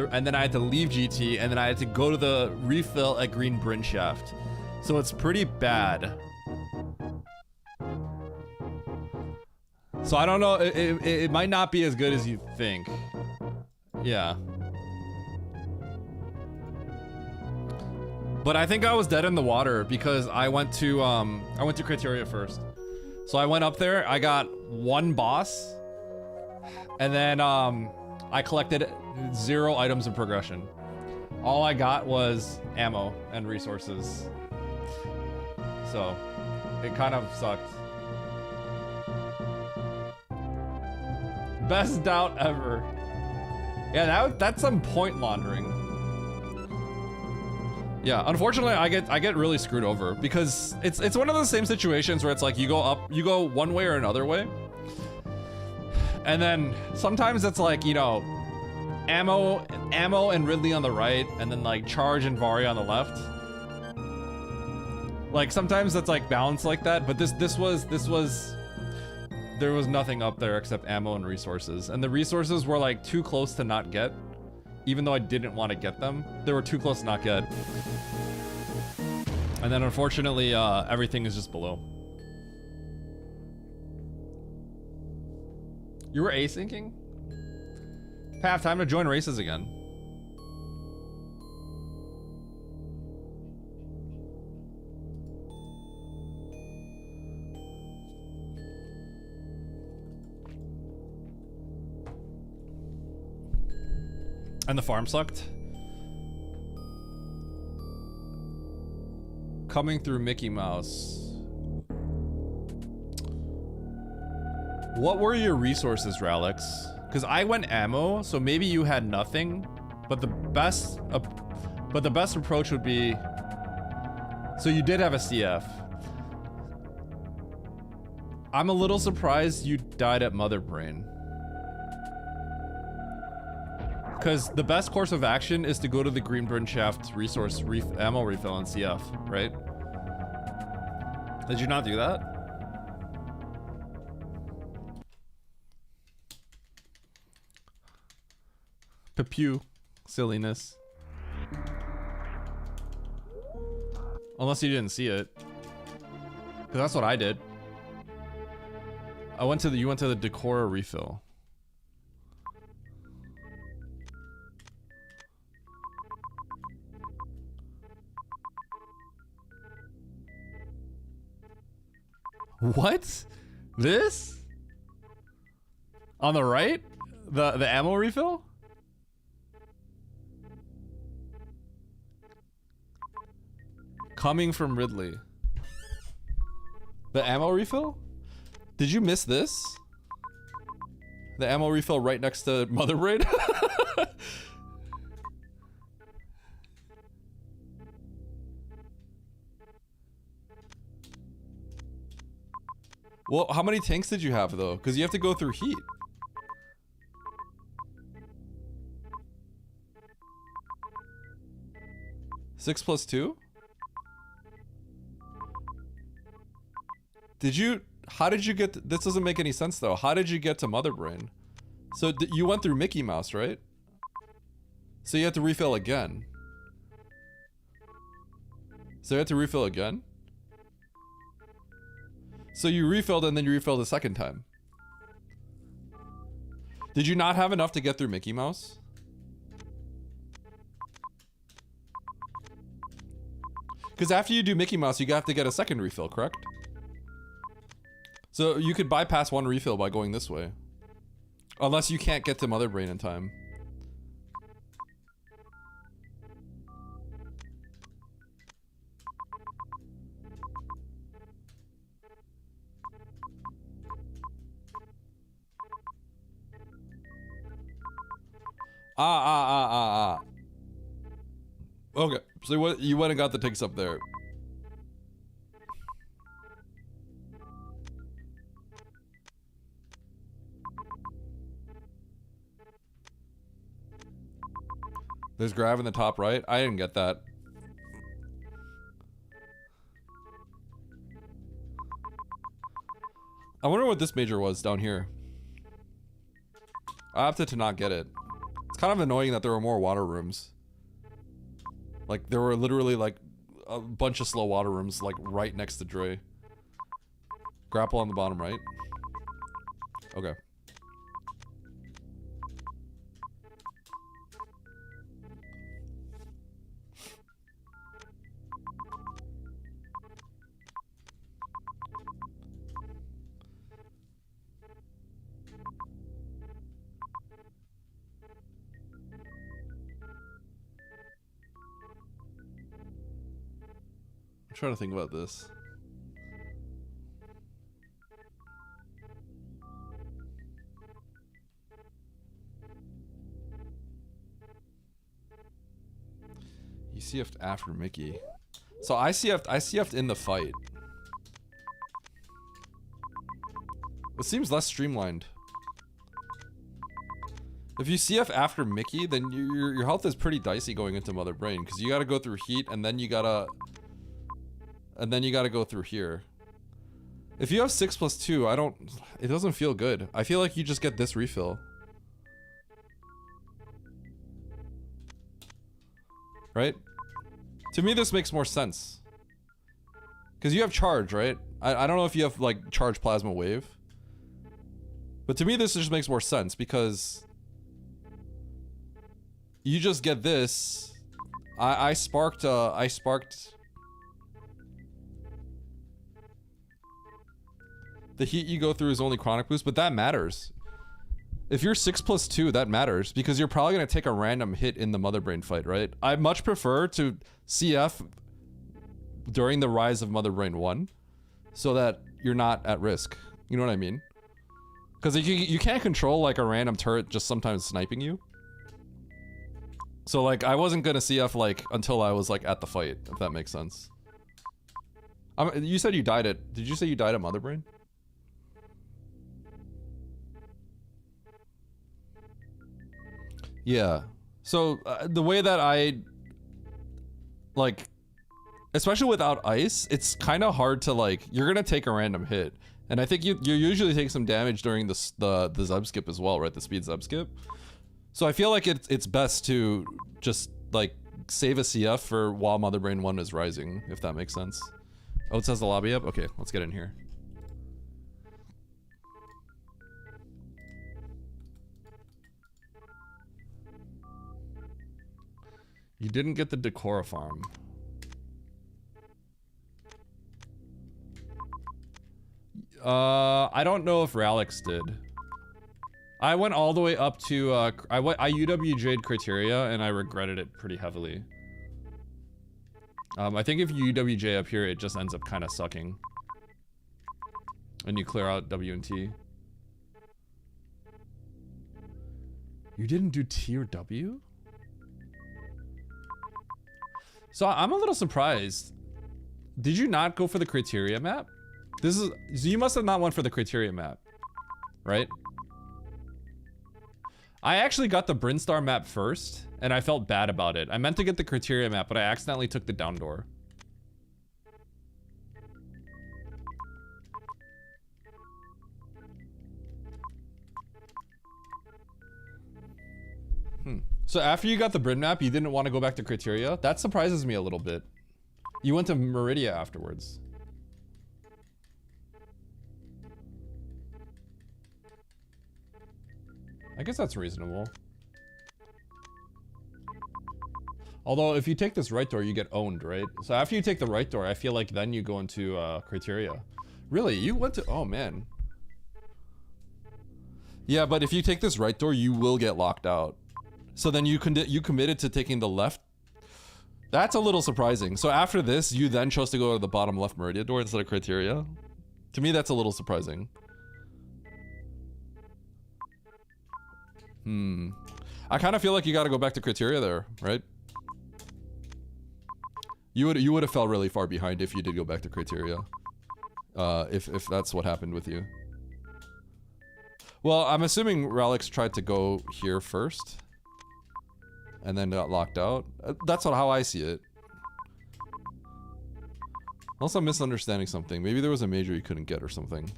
to leave GT, and then I had to go to the refill at Green Bryn Shaft. So it's pretty bad. So I don't know. It might not be as good as you think. Yeah. But I think I was dead in the water because I went to criteria first. So I went up there, I got one boss, and then I collected 0 items in progression. All I got was ammo and resources. So it kind of sucked. Best doubt ever. Yeah, that's some point laundering. Yeah, unfortunately, I get really screwed over because it's one of those same situations where it's like you go one way or another way, and then sometimes it's like, you know, ammo and Ridley on the right, and then like charge and Vari on the left. Like sometimes it's like balanced like that, but this was there was nothing up there except ammo and resources, and the resources were like too close to not get. Even though I didn't want to get them, they were too close to not get. And then unfortunately, everything is just below. You were asyncing? Pav, time to join races again. And the farm sucked. Coming through Mickey Mouse. What were your resources, Ralix? Because I went ammo, so maybe you had nothing. But the best approach would be. So you did have a CF. I'm a little surprised you died at Mother Brain. Because the best course of action is to go to the Greenburn Shaft ammo refill on CF, right? Did you not do that? Pew. Silliness. Unless you didn't see it. Because that's what I did. You went to the Decora refill. What? This? On the right? The ammo refill? Coming from Ridley. The ammo refill? Did you miss this? The ammo refill right next to Mother Brain? Well, how many tanks did you have though? Because you have to go through heat. Six plus 2? How did you get, this doesn't make any sense though. How did you get to Mother Brain? So you went through Mickey Mouse, right? So you had to refill again. So you had to refill again? So you refilled and then you refilled a second time. Did you not have enough to get through Mickey Mouse? Because after you do Mickey Mouse, you have to get a second refill, correct? So you could bypass one refill by going this way. Unless you can't get to Mother Brain in time. Okay, so what you went and got the ticks up there. There's grav in the top right. I didn't get that. I wonder what this major was down here. I opted to not get it. It's kind of annoying that there were more water rooms. Like, there were literally, like, a bunch of slow water rooms, like, right next to Dre. Grapple on the bottom right. Okay. I'm trying to think about this. You CF'd after Mickey. So I CF'd in the fight. It seems less streamlined. If you CF after Mickey, then your health is pretty dicey going into Mother Brain, because you gotta go through heat and then you gotta go through here. If you have 6+2, it doesn't feel good. I feel like you just get this refill. Right? To me, this makes more sense. Because you have charge, right? I don't know if you have, like, charge plasma wave. But to me, this just makes more sense, because you just get this. I sparked the heat you go through is only chronic boost, but that matters. If you're 6+2, that matters, because you're probably gonna take a random hit in the Mother Brain fight, right? I much prefer to CF during the rise of Mother Brain 1, so that you're not at risk. You know what I mean? Because you can't control, like, a random turret just sometimes sniping you. So, like, I wasn't gonna CF, like, until I was, like, at the fight, if that makes sense. You said you died at... Did you say you died at Mother Brain? Yeah. So, the way that I... Like... Especially without ice, it's kind of hard to, like... You're gonna take a random hit. And I think you usually take some damage during the Zeb skip as well, right? The speed Zeb skip. So I feel like it's best to just, like, save a CF for while Mother Brain 1 is rising, if that makes sense. Oh, it says the lobby up? Okay, let's get in here. You didn't get the Decora farm. I don't know if Ralix did. I went all the way up to, I UWJ'd criteria and I regretted it pretty heavily. I think if you UWJ up here, it just ends up kind of sucking. And you clear out W and T. You didn't do T or W? So I'm a little surprised. Did you not go for the criteria map? So you must have not went for the criteria map, right? I actually got the Brinstar map first, and I felt bad about it. I meant to get the criteria map, but I accidentally took the down door. So after you got the Brin map, you didn't want to go back to criteria? That surprises me a little bit. You went to Meridia afterwards. I guess that's reasonable. Although, if you take this right door, you get owned, right? So after you take the right door, I feel like then you go into criteria. Really? You went to... Oh, man. Yeah, but if you take this right door, you will get locked out. So then you committed to taking the left. That's a little surprising. So after this, you then chose to go to the bottom left Meridia door instead of criteria. To me, that's a little surprising. I kind of feel like you got to go back to criteria there, right? You would have fell really far behind if you did go back to criteria. If that's what happened with you. Well, I'm assuming Ralix tried to go here first, and then got locked out. That's how I see it. Unless I'm misunderstanding something. Maybe there was a major you couldn't get or something.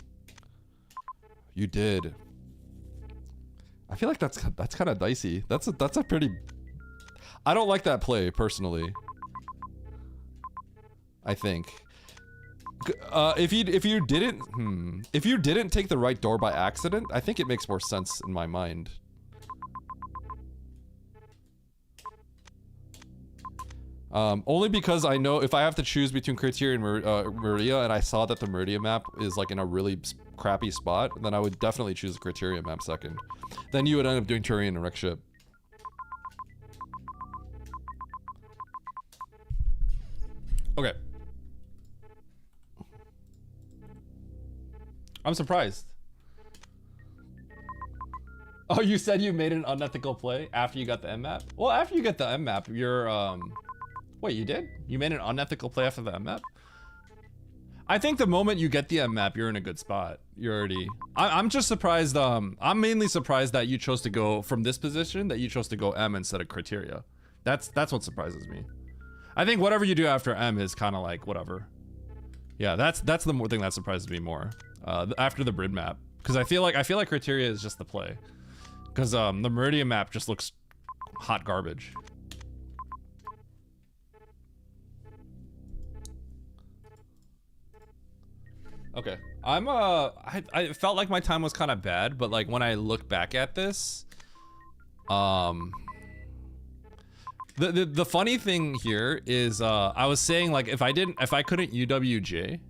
You did. I feel like that's kind of dicey. That's a pretty... I don't like that play, personally. I think. If you didn't take the right door by accident, I think it makes more sense in my mind. Only because I know if I have to choose between criteria and Meridia, and I saw that the Meridia map is like in a really crappy spot, then I would definitely choose the criteria map second. Then you would end up doing Turian and Wreck Ship. Okay. I'm surprised. Oh, you said you made an unethical play after you got the M map? Well, after you get the M map, you're wait, you did? You made an unethical play after the M map? I think the moment you get the M map, you're in a good spot. You're already. I'm just surprised. I'm mainly surprised that you chose to go from this position. That you chose to go M instead of criteria. That's what surprises me. I think whatever you do after M is kind of like whatever. Yeah, that's the more thing that surprises me more. After the Brid map, because I feel like criteria is just the play. Because the Meridian map just looks hot garbage. Okay, I felt like my time was kind of bad, but like when I look back at this, the funny thing here is I was saying like if I couldn't UWJ,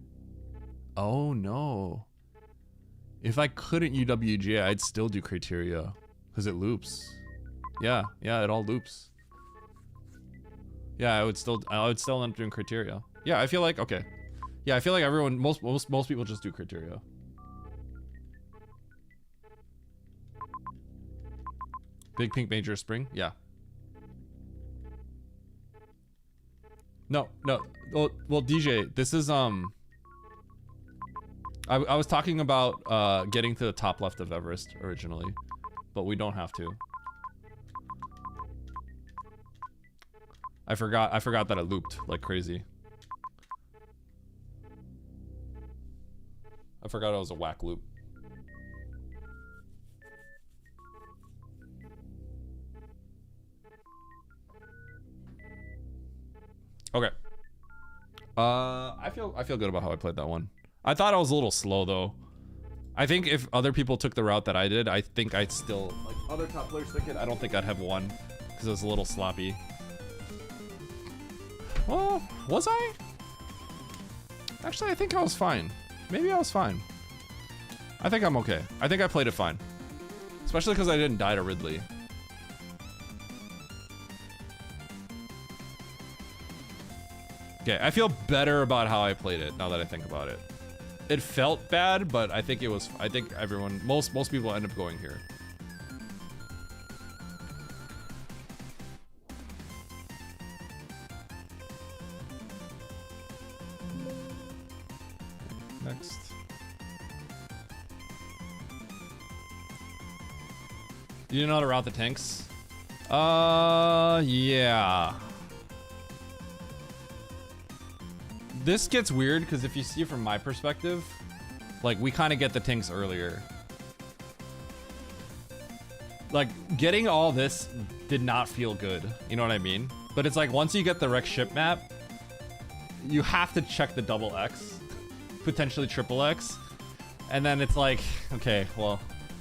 oh no, if I couldn't UWJ, I'd still do criteria because it loops. Yeah, it all loops. Yeah, I would still end up doing criteria. Yeah, I feel like okay. Yeah, I feel like everyone, most people just do criteria. Big Pink Major Spring, yeah. No. Well, DJ, this is I was talking about getting to the top left of Everest originally, but we don't have to. I forgot that it looped like crazy. I forgot it was a whack loop. Okay. I feel good about how I played that one. I thought I was a little slow though. I think if other people took the route that I did, I think I'd still like other top players took it. I don't think I'd have won because it was a little sloppy. Well, was I? Actually, I think I was fine. Maybe I was fine. I think I'm okay. I think I played it fine. Especially because I didn't die to Ridley. Okay, I feel better about how I played it now that I think about it. It felt bad, but I think everyone, most people end up going here. Next. You didn't know how to route the tanks? Yeah. This gets weird because if you see it from my perspective, like we kind of get the tanks earlier. Like getting all this did not feel good. You know what I mean? But it's like once you get the wreck ship map, you have to check the double X, potentially triple X, and then it's like, okay, well,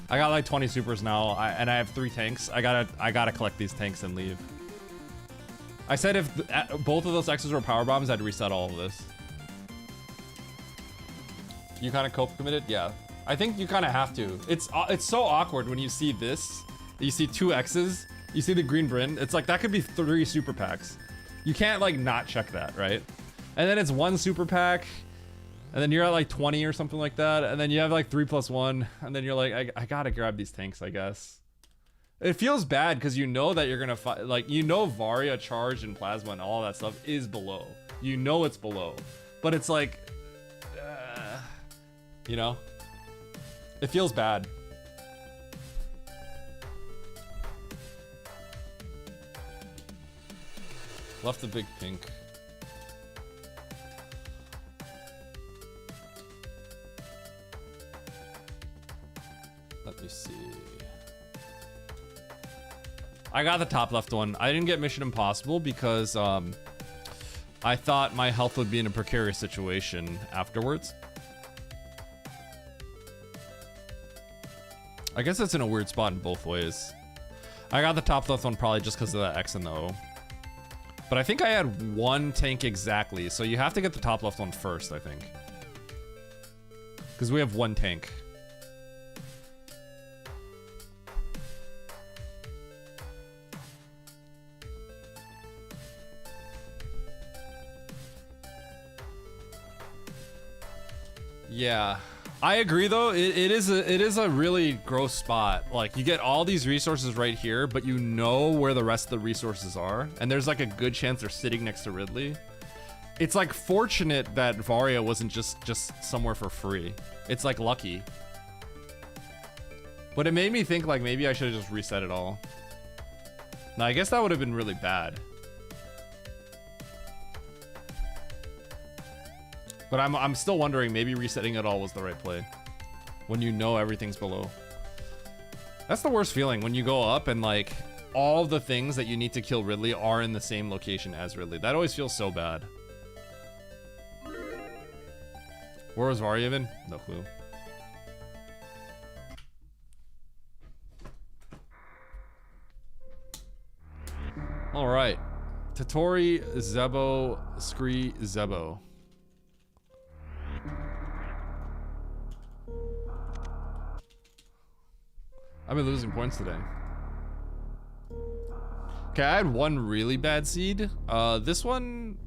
I got like 20 supers now, and I have 3 tanks. I gotta collect these tanks and leave. I said if both of those X's were power bombs, I'd reset all of this. You kind of cope committed? Yeah. I think you kind of have to. It's so awkward when you see this. You see 2 X's. You see the green Bryn. It's like that could be 3 super packs. You can't like not check that, right? And then it's 1 super pack. And then you're at like 20 or something like that. And then you have like 3+1. And then you're like, I gotta grab these tanks, I guess. It feels bad because you know that you're gonna fight. Like, you know Varia, Charge, and Plasma and all that stuff is below. You know it's below. But it's like, you know? It feels bad. Left the big pink. Let me see. I got the top left one. I didn't get Mission Impossible because I thought my health would be in a precarious situation afterwards. I guess it's in a weird spot in both ways. I got the top left one probably just because of the X and the O. But I think I had 1 tank exactly, so you have to get the top left one first, I think. Because we have 1 tank. Yeah. I agree though. It is a really gross spot. Like you get all these resources right here, but you know where the rest of the resources are, and there's like a good chance they're sitting next to Ridley. It's like fortunate that Varia wasn't just somewhere for free. It's like lucky. But it made me think like maybe I should have just reset it all. Now I guess that would have been really bad. But I'm still wondering, maybe resetting it all was the right play. When you know everything's below. That's the worst feeling, when you go up and like all the things that you need to kill Ridley are in the same location as Ridley. That always feels so bad. Where was Varia even? No clue. All right. Tatori, Zebo, Scree, Zebo. I've been losing points today. Okay, I had one really bad seed. This one,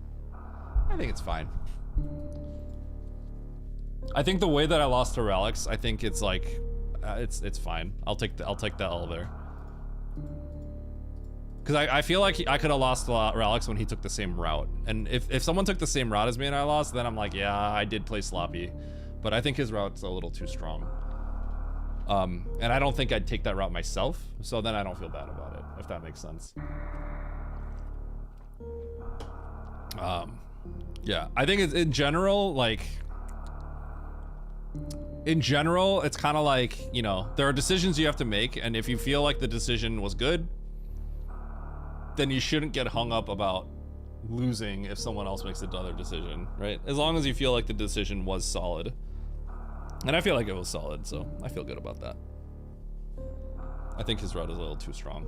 I think it's fine. I think the way that I lost to Relics, I think it's like, it's fine. I'll take the L there. Because I feel like I could have lost Relics when he took the same route. And if someone took the same route as me and I lost, then I'm like, yeah, I did play sloppy. But I think his route's a little too strong. And I don't think I'd take that route myself, so then I don't feel bad about it, if that makes sense. Yeah, I think it's in general, like, it's kind of like, you know, there are decisions you have to make, and if you feel like the decision was good, then you shouldn't get hung up about losing if someone else makes another decision, right? As long as you feel like the decision was solid. And I feel like it was solid, so I feel good about that. I think his route is a little too strong.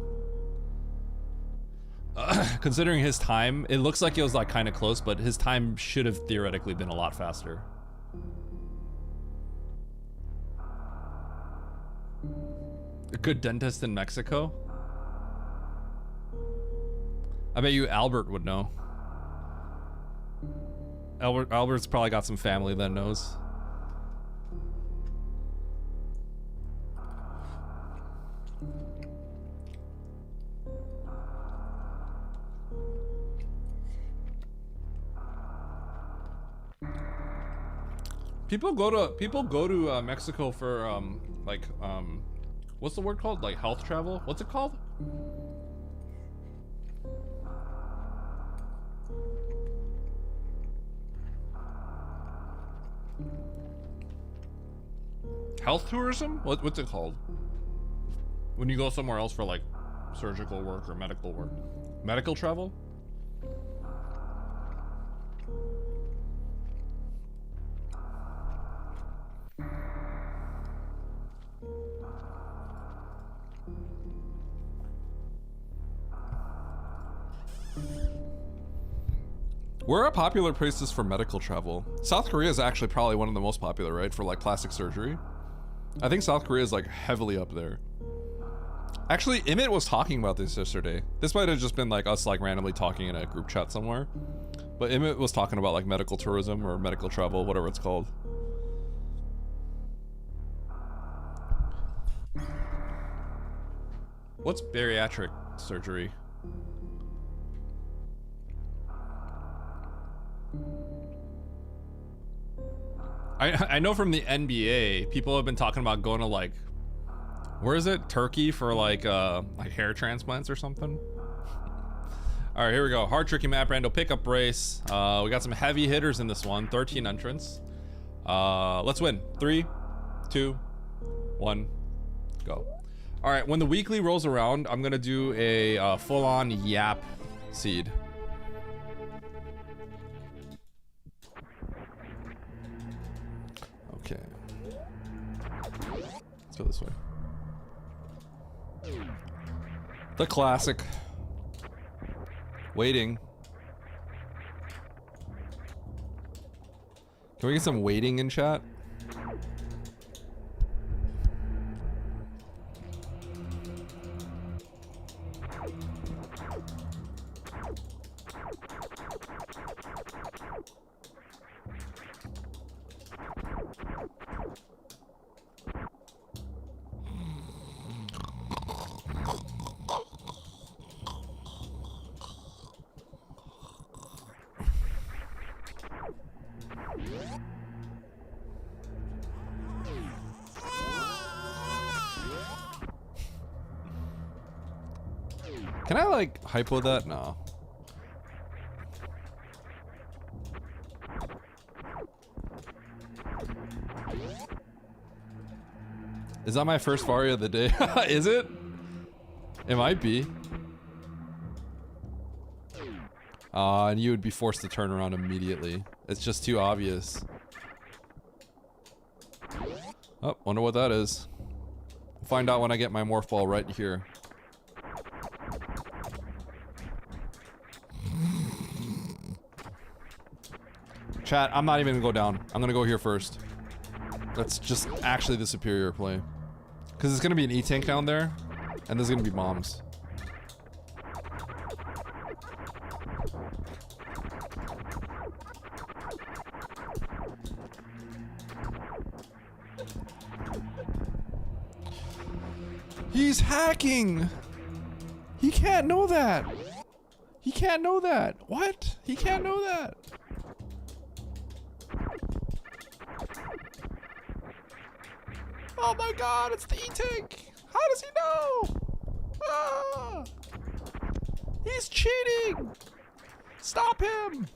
Considering his time, it looks like it was like kind of close, but his time should have theoretically been a lot faster. A good dentist in Mexico? I bet you Albert would know. Albert's probably got some family that knows. People go to Mexico for what's the word called? Like health travel? What's it called? Health tourism? What's it called? When you go somewhere else for like surgical work or medical work. Medical travel? Where are popular places for medical travel? South Korea is actually probably one of the most popular, right? For like plastic surgery. I think South Korea is like heavily up there. Actually, Emmett was talking about this yesterday. This might have just been like us like randomly talking in a group chat somewhere. But Emmett was talking about like medical tourism or medical travel, whatever it's called. What's bariatric surgery? I know from the NBA, people have been talking about going to like, where is it? Turkey for like hair transplants or something. All right, here we go. Hard tricky map, Rando pickup race. We got some heavy hitters in this one. 13 entrants. Let's win. 3, 2, 1, go. All right, when the weekly rolls around, I'm gonna do a full-on yap seed. Okay. Let's go this way. The classic. Waiting. Can we get some waiting in chat? Can I like hypo that? No. Is that my first Varia of the day? Is it? It might be. And you would be forced to turn around immediately. It's just too obvious. Oh, wonder what that is. We'll find out when I get my morph ball right here. Chat, I'm not even gonna go down. I'm gonna go here first. That's just actually the superior play. Because it's gonna be an E-tank down there, and there's gonna be bombs. He's hacking! He can't know that! He can't know that! What? He can't know that! Oh my god, it's the E-tank! How does he know? Ah! He's cheating! Stop him!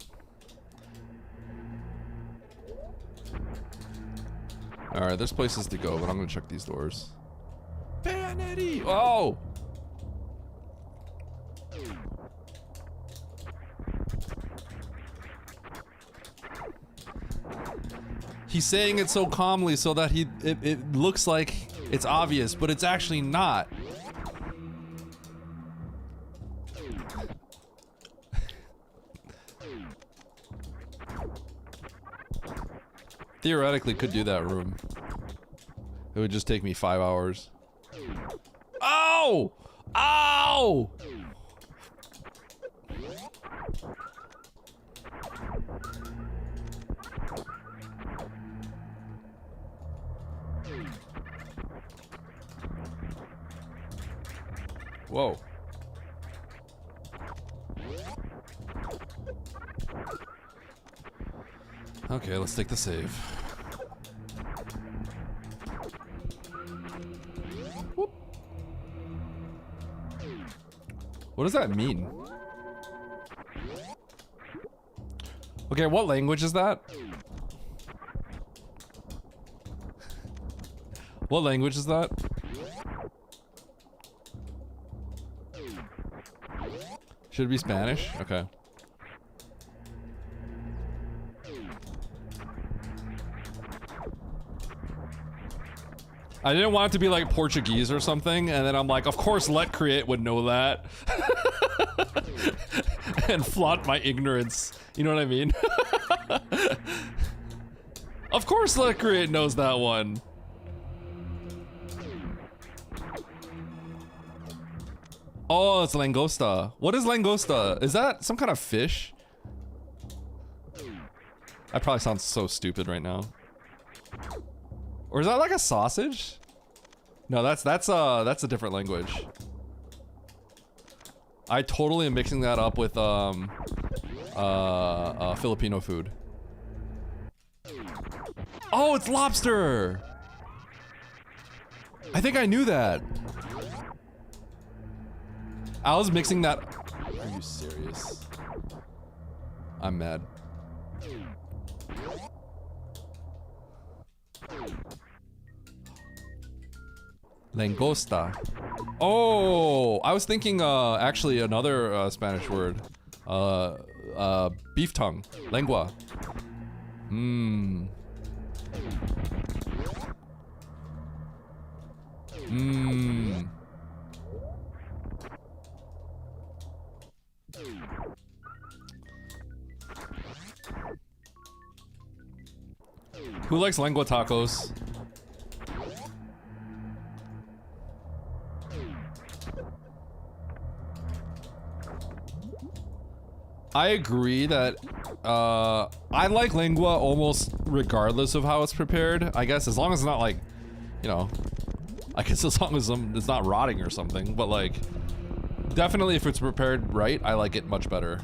Alright, there's places to go, but I'm gonna check these doors. Bayonetti! Oh! He's saying it so calmly so that it looks like it's obvious, but it's actually not. Theoretically could do that room. It would just take me 5 hours. Oh! Ow! Whoa. Okay, let's take the save. Whoop. What does that mean? Okay, what language is that? What language is that? Should it be Spanish? Okay. I didn't want it to be like Portuguese or something, and then I'm like, of course Let Create would know that. And flaunt my ignorance. You know what I mean? Of course Let Create knows that one. Oh, it's langosta. What is langosta? Is that some kind of fish? I probably sound so stupid right now. Or is that like a sausage? No, that's a different language. I totally am mixing that up with Filipino food. Oh, it's lobster. I think I knew that. I was mixing that. Are you serious? I'm mad. Langosta. Oh, I was thinking actually another Spanish word. Beef tongue. Lengua. Mmm. Mmm. Who likes lengua tacos? I agree that I like lengua almost regardless of how it's prepared. I guess as long as it's not like, you know, I guess as long as it's not rotting or something. But like, definitely if it's prepared right, I like it much better.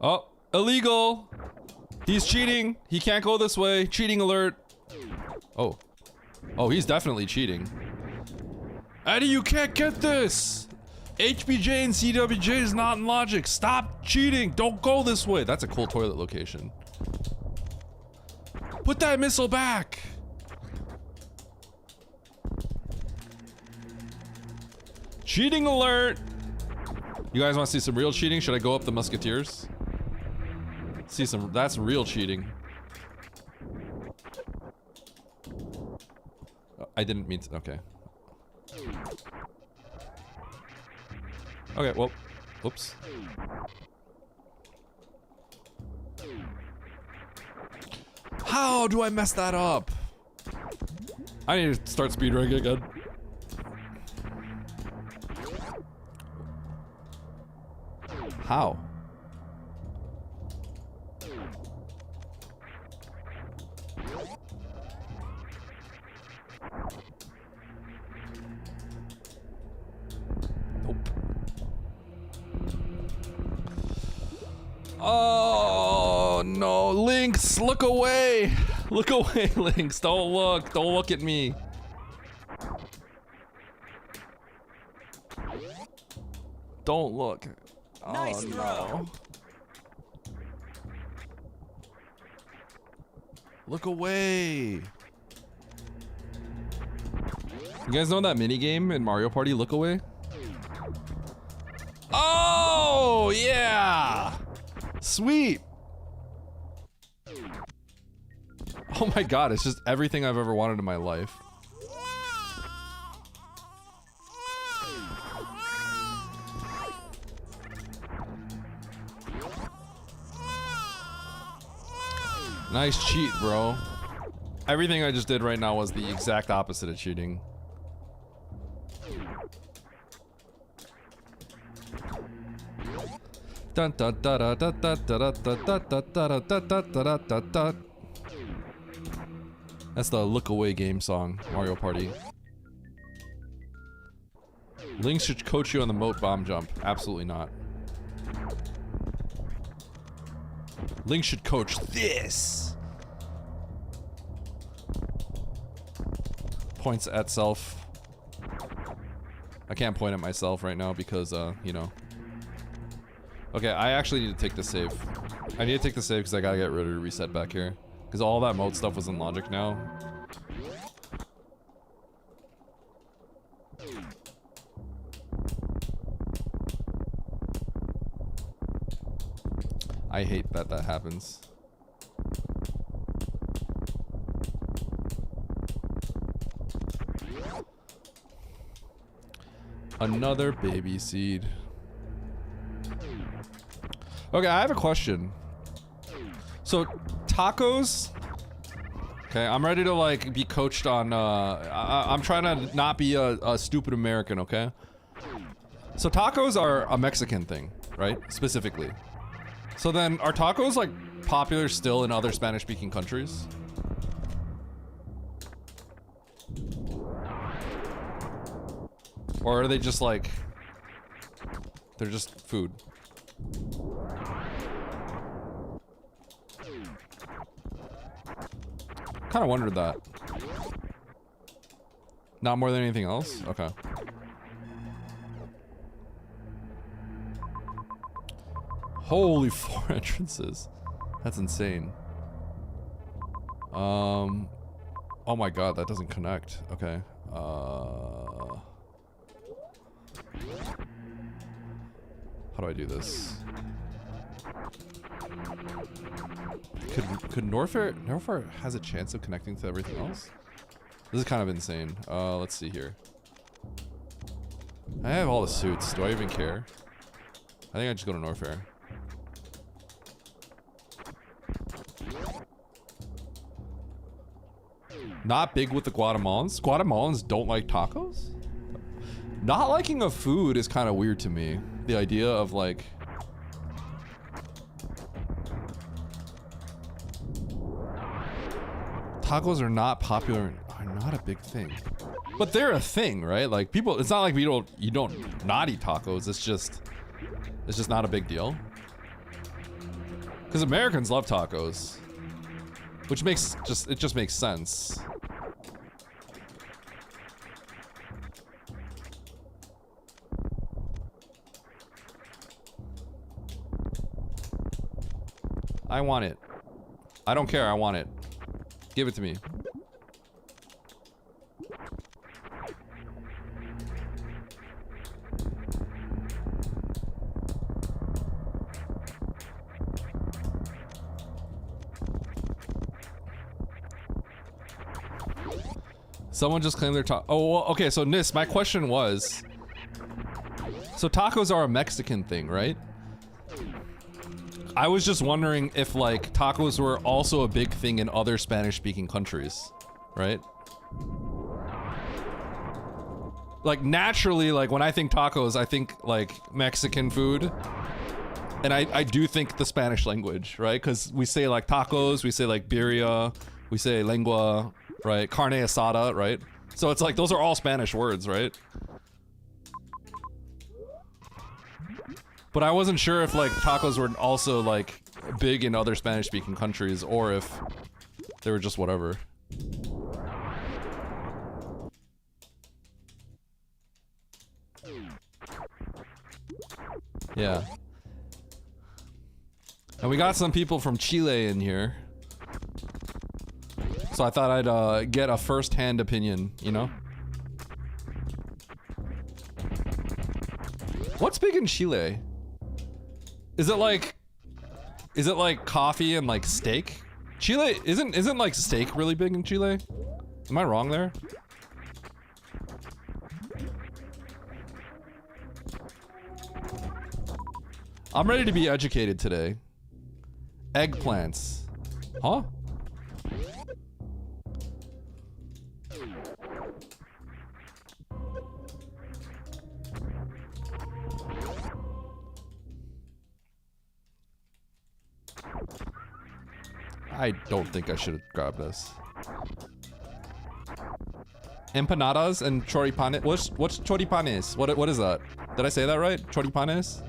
Oh, illegal. He's cheating. He can't go this way. Cheating alert. Oh. Oh, he's definitely cheating. Eddie, you can't get this. HBJ and CWJ is not in logic. Stop cheating. Don't go this way. That's a cool toilet location. Put that missile back. Cheating alert. You guys want to see some real cheating? Should I go up the Musketeers? See some, that's real cheating. I didn't mean to, okay. Okay, well, whoops. How do I mess that up? I need to start speedrunning again. How? Nope. Oh no, Lynx, look away! Look away, Lynx, don't look at me. Don't look. Oh, nice throw. No. Look away. You guys know that mini game in Mario Party, Look Away? Oh, yeah. Sweet. Oh my god, it's just everything I've ever wanted in my life. Nice cheat, bro. Everything I just did right now was the exact opposite of cheating. Dun dun da da da da da da da da da da da da da. That's the Look Away game song, Mario Party. Link should coach you on the moat bomb jump. Absolutely not. Link should coach this. Points at self. I can't point at myself right now because, you know. Okay, I actually need to take the save. I need to take the save because I gotta get rid of the reset back here. Because all that mode stuff was in logic now. I hate that that happens. Another baby seed. Okay, I have a question. So, tacos. Okay, I'm ready to like be coached on. I'm trying to not be a stupid American. Okay. So tacos are a Mexican thing, right? Specifically. So then, are tacos like popular still in other Spanish-speaking countries? Or are they just like, they're just food? Kind of wondered that. Not more than anything else? Okay. Holy, 4 entrances. That's insane. Oh my god, that doesn't connect. Okay. How do I do this? Could Norfair has a chance of connecting to everything else? This is kind of insane. Let's see here. I have all the suits. Do I even care? I think I just go to Norfair. Not big with the Guatemalans. Guatemalans don't like tacos? Not liking a food is kind of weird to me. The idea of like... Tacos are not popular, are not a big thing. But they're a thing, right? Like people, it's not like you don't not eat tacos, it's just not a big deal. Because Americans love tacos. Which makes it just makes sense. I want it. I don't care, I want it. Give it to me. Someone just claimed their taco. Oh, well, okay, so Nis, my question was... So tacos are a Mexican thing, right? I was just wondering if, like, tacos were also a big thing in other Spanish-speaking countries, right? Like, naturally, like, when I think tacos, I think, like, Mexican food. And I do think the Spanish language, right? Because we say, like, tacos, we say, like, birria, we say lengua, right? Carne asada, right? So it's like, those are all Spanish words, right? But I wasn't sure if, like, tacos were also, like, big in other Spanish-speaking countries, or if they were just whatever. Yeah. And we got some people from Chile in here. So I thought I'd, get a first-hand opinion, you know? What's big in Chile? Is it like coffee and like steak? Chile isn't like steak really big in Chile? Am I wrong there? I'm ready to be educated today. Eggplants. Huh? I don't think I should grab this. Empanadas and choripanes. What's choripanes? What is that? Did I say that right? Choripanes?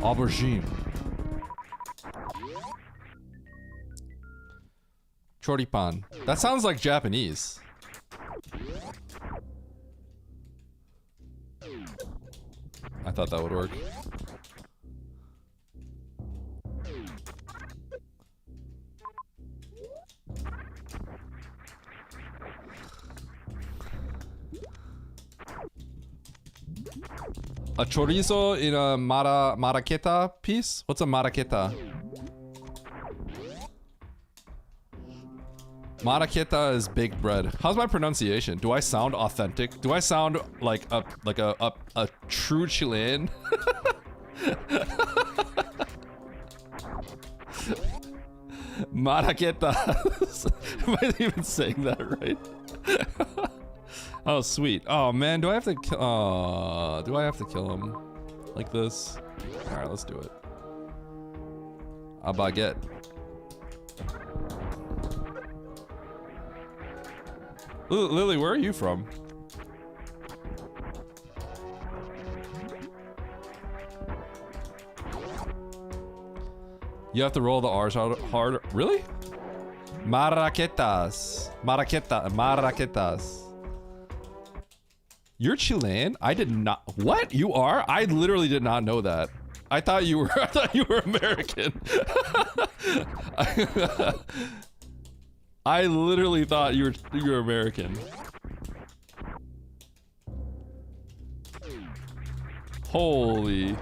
Aubergine. Choripan. That sounds like Japanese. I thought that would work. A chorizo in a maraqueta piece? What's a maraqueta? Maraqueta is baked bread. How's my pronunciation? Do I sound authentic? Do I sound like a true Chilean? Maraqueta. Am I even saying that right? Oh, sweet. Oh man, do I have to kill him like this? All right, let's do it. A baguette. Lily, where are you from? You have to roll the R's harder. Really? Maraquetas. Maraquetas. You're Chilean? I did not. What? You are? I literally did not know that. I thought you were American. I literally thought you were American. Holy.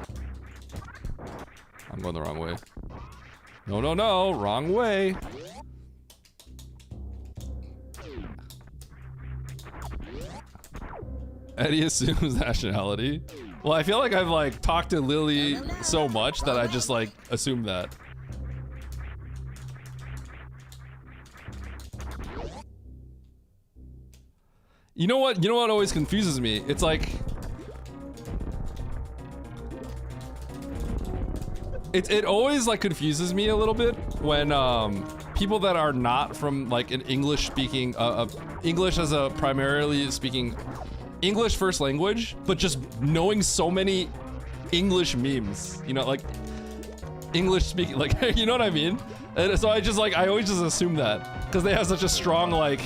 I'm going the wrong way. No, wrong way. Eddie assumes nationality. Well, I feel like I've like talked to Lily so much that I just like assumed that. You know what always confuses me? It's like it always like confuses me a little bit when people that are not from like an English speaking, English as a primarily speaking English first language, but just knowing so many English memes, you know, like English speaking, like, you know what I mean? And so I just like, I always just assume that because they have such a strong like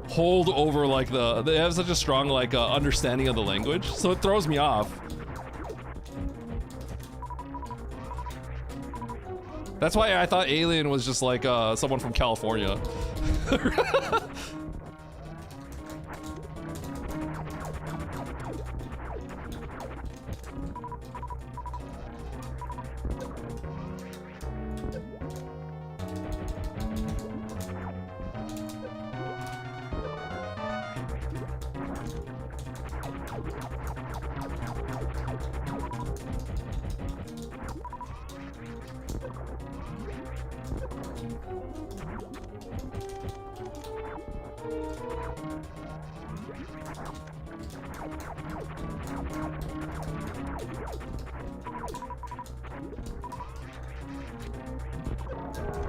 hold over like they have such a strong like understanding of the language, so it throws me off. That's why I thought Alien was just like someone from California.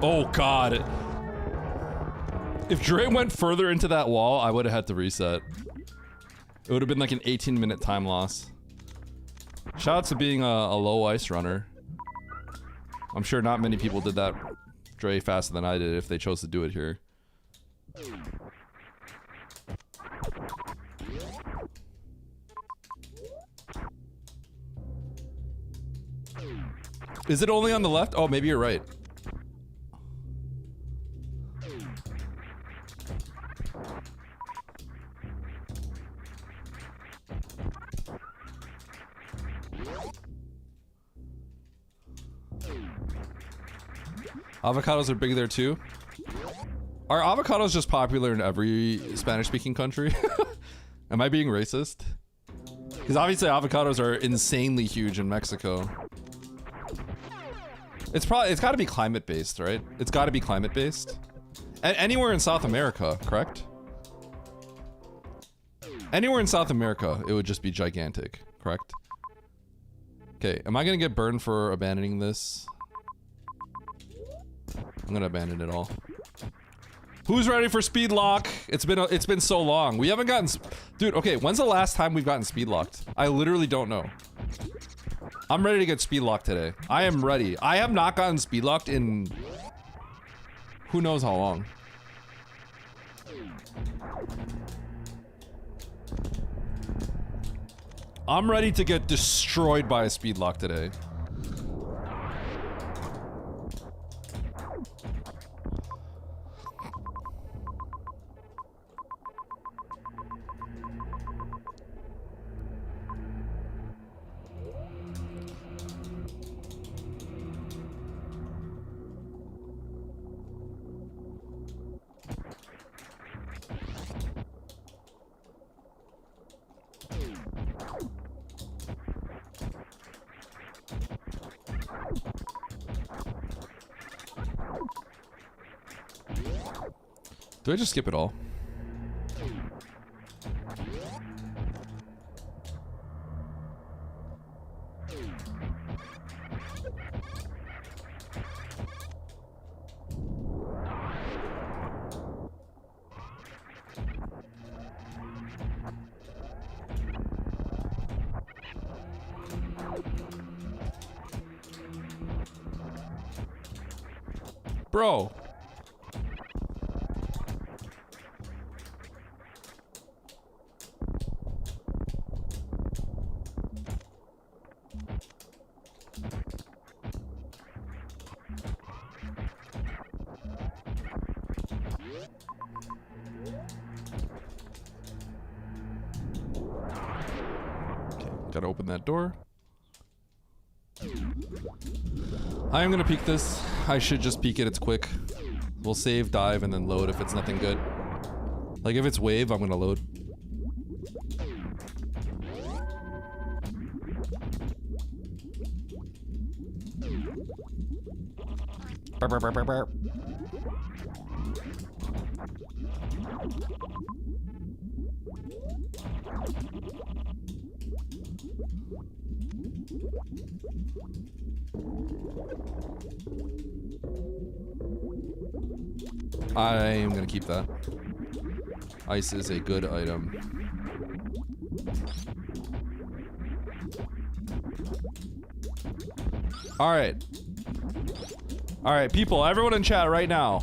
Oh god. If Dre went further into that wall, I would have had to reset. It would have been like an 18-minute time loss. Shout out to being a low ice runner. I'm sure not many people did that Dre faster than I did if they chose to do it here. Is it only on the left? Oh, maybe you're right. Avocados are big there too. Are avocados just popular in every Spanish-speaking country? Am I being racist? Because obviously avocados are insanely huge in Mexico. It's got to be climate-based, right? It's got to be climate-based. Anywhere in South America, correct? Anywhere in South America, it would just be gigantic, correct? Okay, am I gonna get burned for abandoning this? I'm gonna abandon it all. Who's ready for speed lock? It's been so long. We haven't gotten dude, okay, when's the last time we've gotten speed locked? I literally don't know. I'm ready to get speed locked today. I am ready. I have not gotten speed locked in who knows how long. I'm ready to get destroyed by a speed lock today. Do I just skip it all? Bro. Gotta open that door. I am gonna peek this. I should just peek it, it's quick. We'll save, dive, and then load if it's nothing good. Like if it's wave, I'm gonna load. Burp, burp, burp, burp, burp. I am gonna keep that. Ice is a good item. Alright. Alright, people, everyone in chat right now.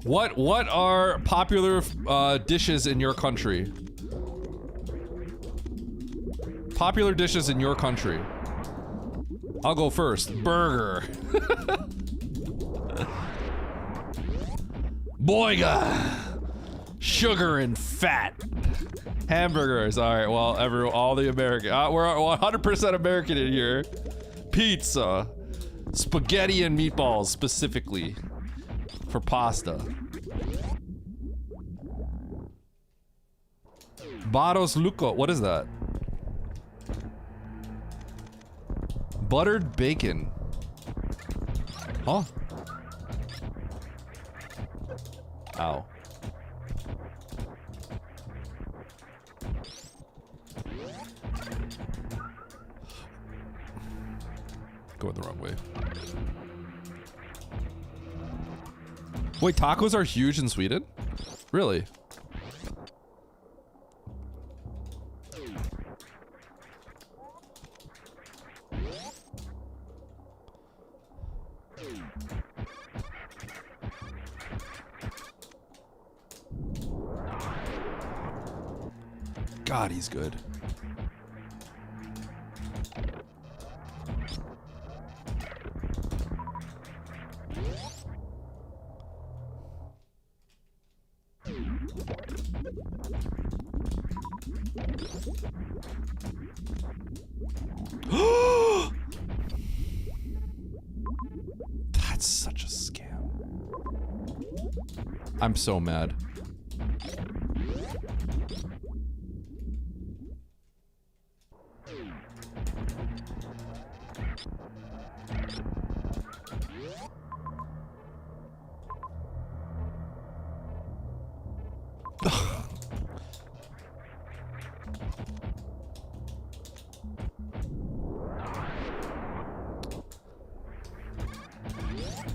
What are popular dishes in your country? Popular dishes in your country. I'll go first. Burger. Boyga. Sugar and fat. Hamburgers. All right. Well, all the American. We're 100% American in here. Pizza. Spaghetti and meatballs specifically for pasta. Baros Luco. What is that? Buttered bacon. Huh? Ow. Going the wrong way. Wait, tacos are huge in Sweden? Really? God, he's good. That's such a scam. I'm so mad.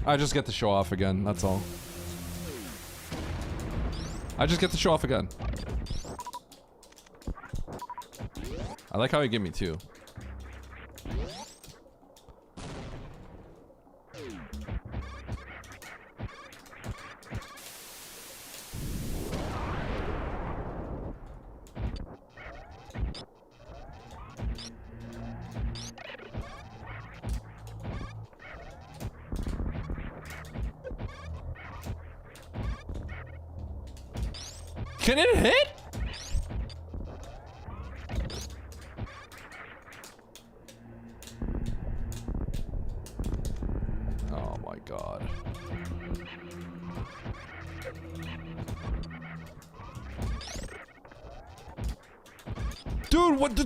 I just get to show off again, that's all. I just get to show off again. I like how he gave me two. Can it hit? Oh my god. Dude, what the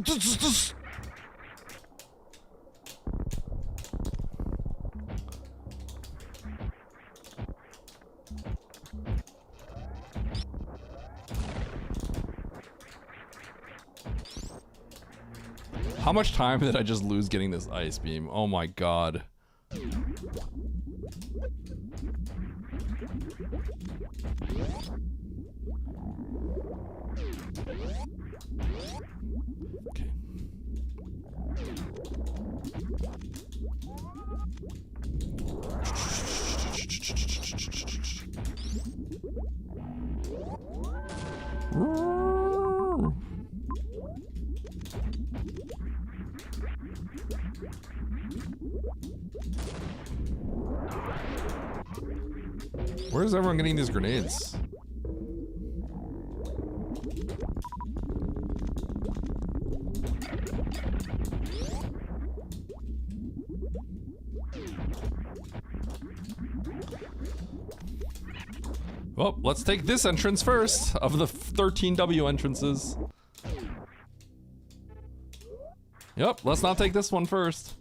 How much time did I just lose getting this ice beam? Oh my god. Okay. Where's everyone getting these grenades? Well, let's take this entrance first of the 13W entrances. Yep, let's not take this one first.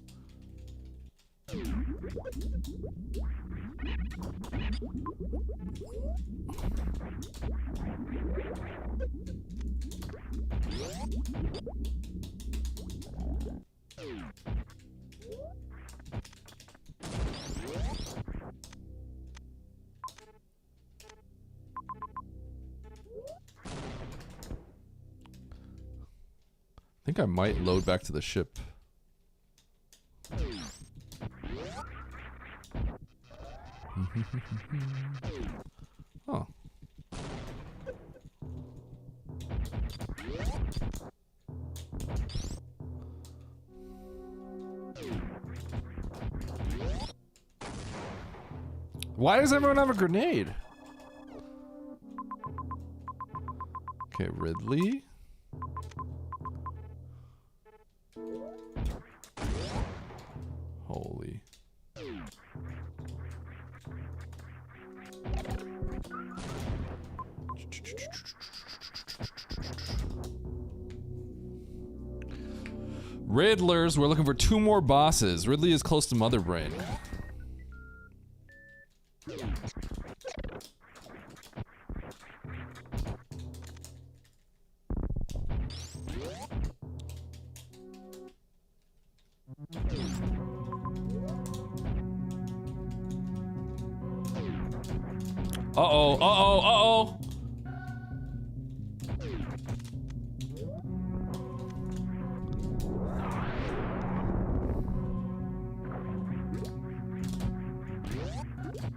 think I might load back to the ship. Oh. Why does everyone have a grenade? Okay, Ridley. Holy. Riddlers, we're looking for 2 more bosses. Ridley is close to Mother Brain. Uh-oh, uh-oh, uh-oh.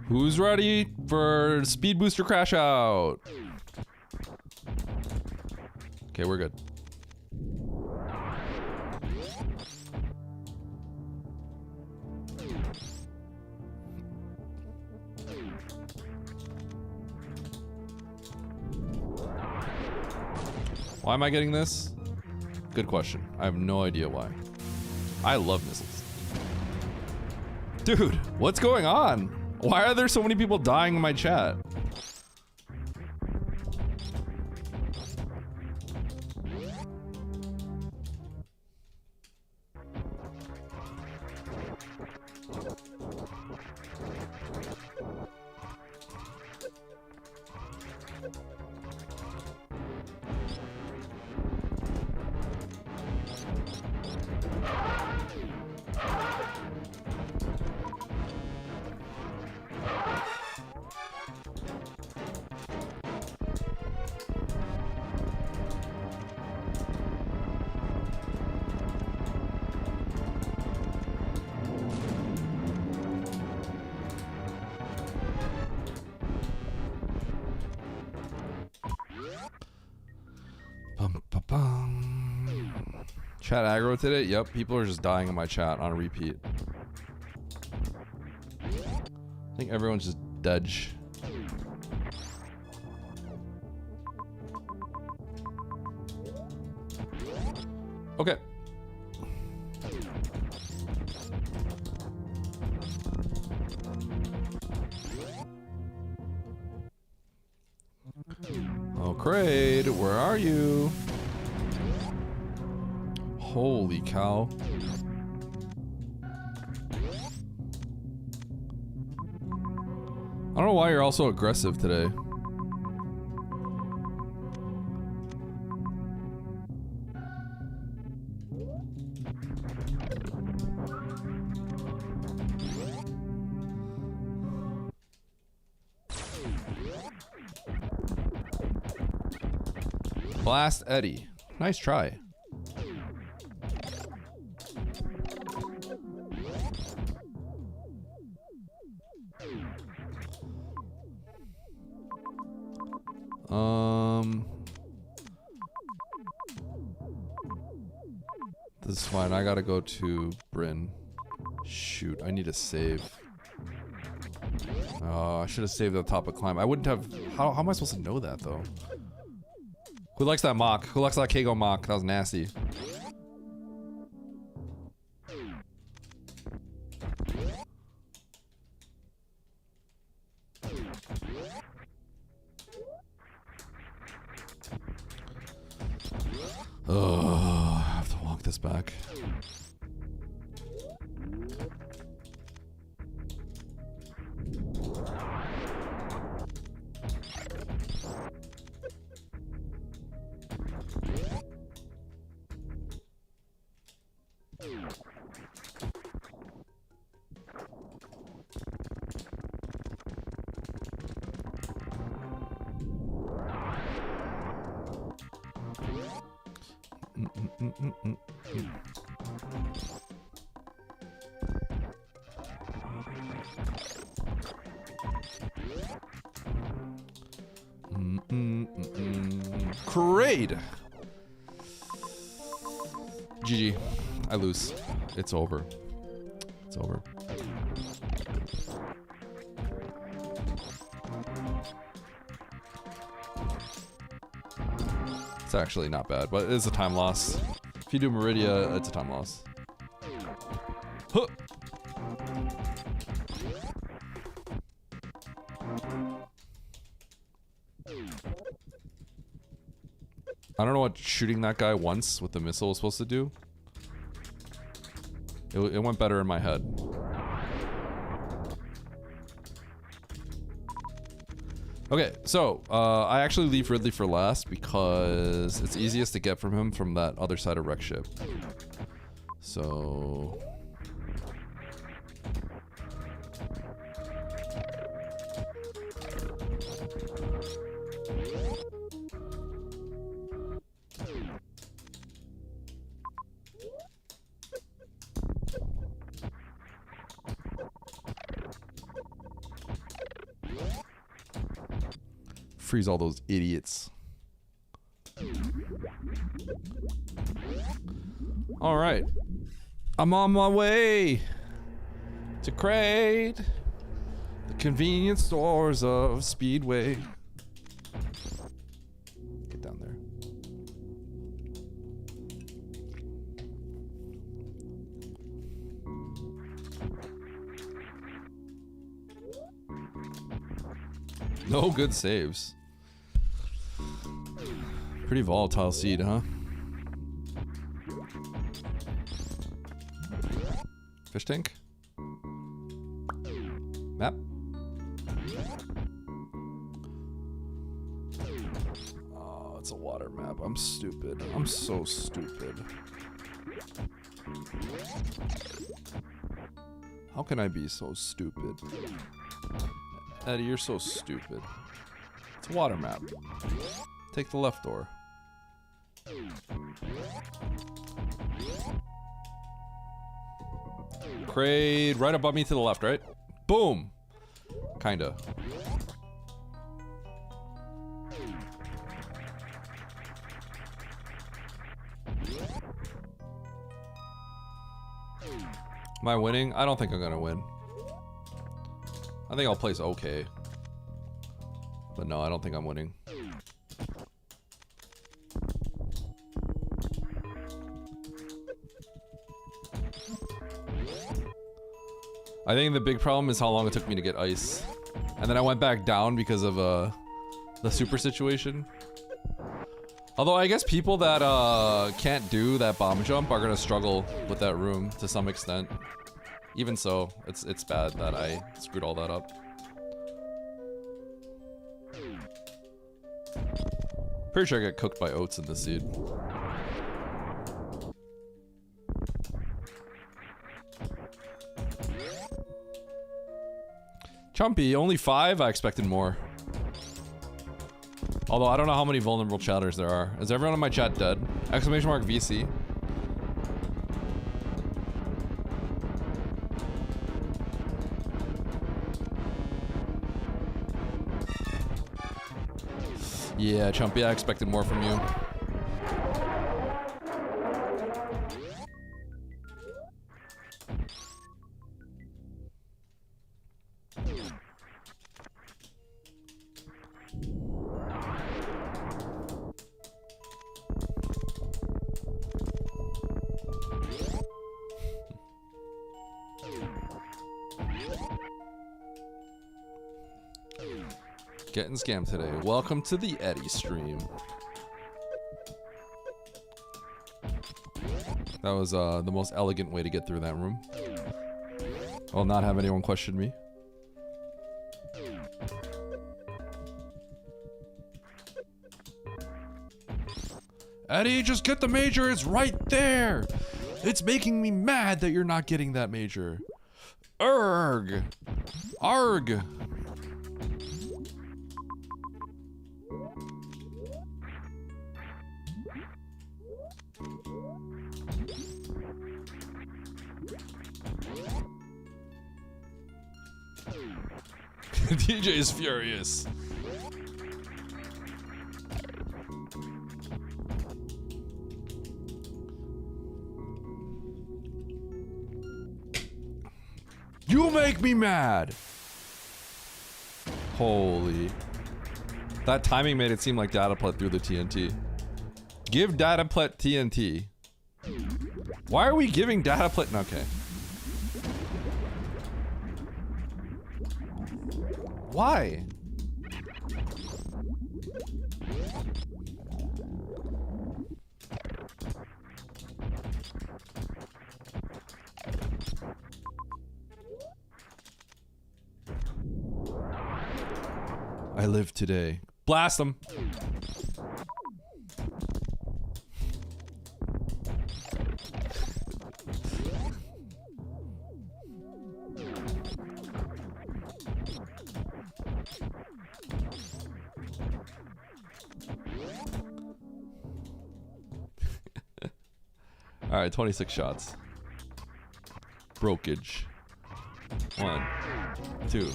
Who's ready for speed booster crash out? Okay, we're good. Why am I getting this? Good question. I have no idea why. I love missiles. Dude, what's going on? Why are there so many people dying in my chat? Chat aggro today? Yep, people are just dying in my chat on a repeat. I think everyone's just dead. Okay. Oh, Kraid, where are you? Holy cow. I don't know why you're all so aggressive today. Blast Eddie. Nice try. This is fine. I gotta go to Bryn. Shoot, I need to save. Oh, I should have saved at the top of climb. I wouldn't have. How am I supposed to know that though? Who likes that mock? Who likes that Kago mock? That was nasty. Oh, I have to walk this back. Great. GG. I lose. It's over. It's over. It's actually not bad, but it is a time loss. If you do Meridia, it's a time loss. Huh. I don't know what shooting that guy once with the missile was supposed to do. It went better in my head. Okay, so I actually leave Ridley for last because it's easiest to get from him from that other side of wreck ship. So freeze all those idiots. All right, I'm on my way to Crate, the convenience stores of Speedway. Get down there. No good saves. Pretty volatile seed, huh? Fish tank? Map? Oh, it's a water map. I'm stupid. I'm so stupid. How can I be so stupid? Eddie, you're so stupid. It's a water map. Take the left door. Crate right above me to the left, right? Boom! Kinda. Am I winning? I don't think I'm gonna win. I think I'll place okay. But no, I don't think I'm winning. I think the big problem is how long it took me to get ice. And then I went back down because of the super situation. Although I guess people that can't do that bomb jump are gonna struggle with that room to some extent. Even so, it's bad that I screwed all that up. Pretty sure I got cooked by oats in the seed. Chumpy, only 5? I expected more. Although I don't know how many vulnerable chatters there are. Is everyone in my chat dead? Exclamation mark VC. Yeah, Chumpy, I expected more from you. Getting scammed today. Welcome to the Eddie stream. That was the most elegant way to get through that room. I'll not have anyone question me. Eddie, just get the major. It's right there. It's making me mad that you're not getting that major. Arg. Arg. DJ is furious. You make me mad. Holy. That timing made it seem like Dataplet threw the TNT. Give Dataplet TNT. Why are we giving Dataplet? Okay. Why? I live today. Blast them. All right, 26 shots. Brokage. 1, 2,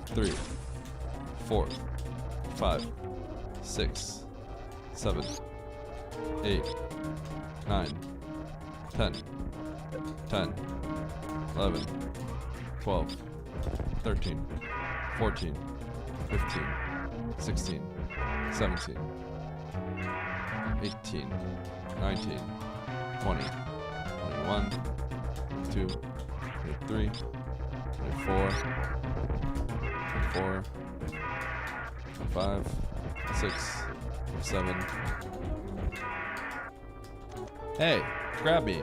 3, 4, 5, 6, 7, 8, 9, 10, 10, 11, 12, 13, 14, 15, 16, 17, 18, 19, 20, 21, 22, 23, 24, 24, 5, 6, 7. Hey, grab me.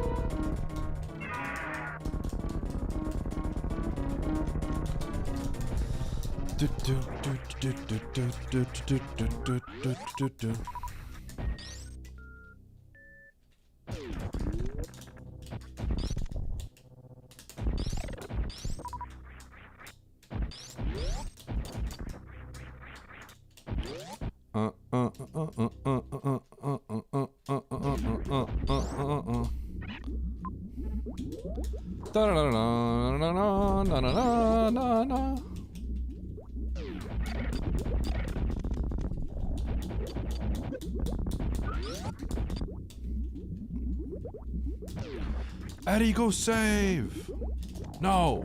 Eddie, go save! No!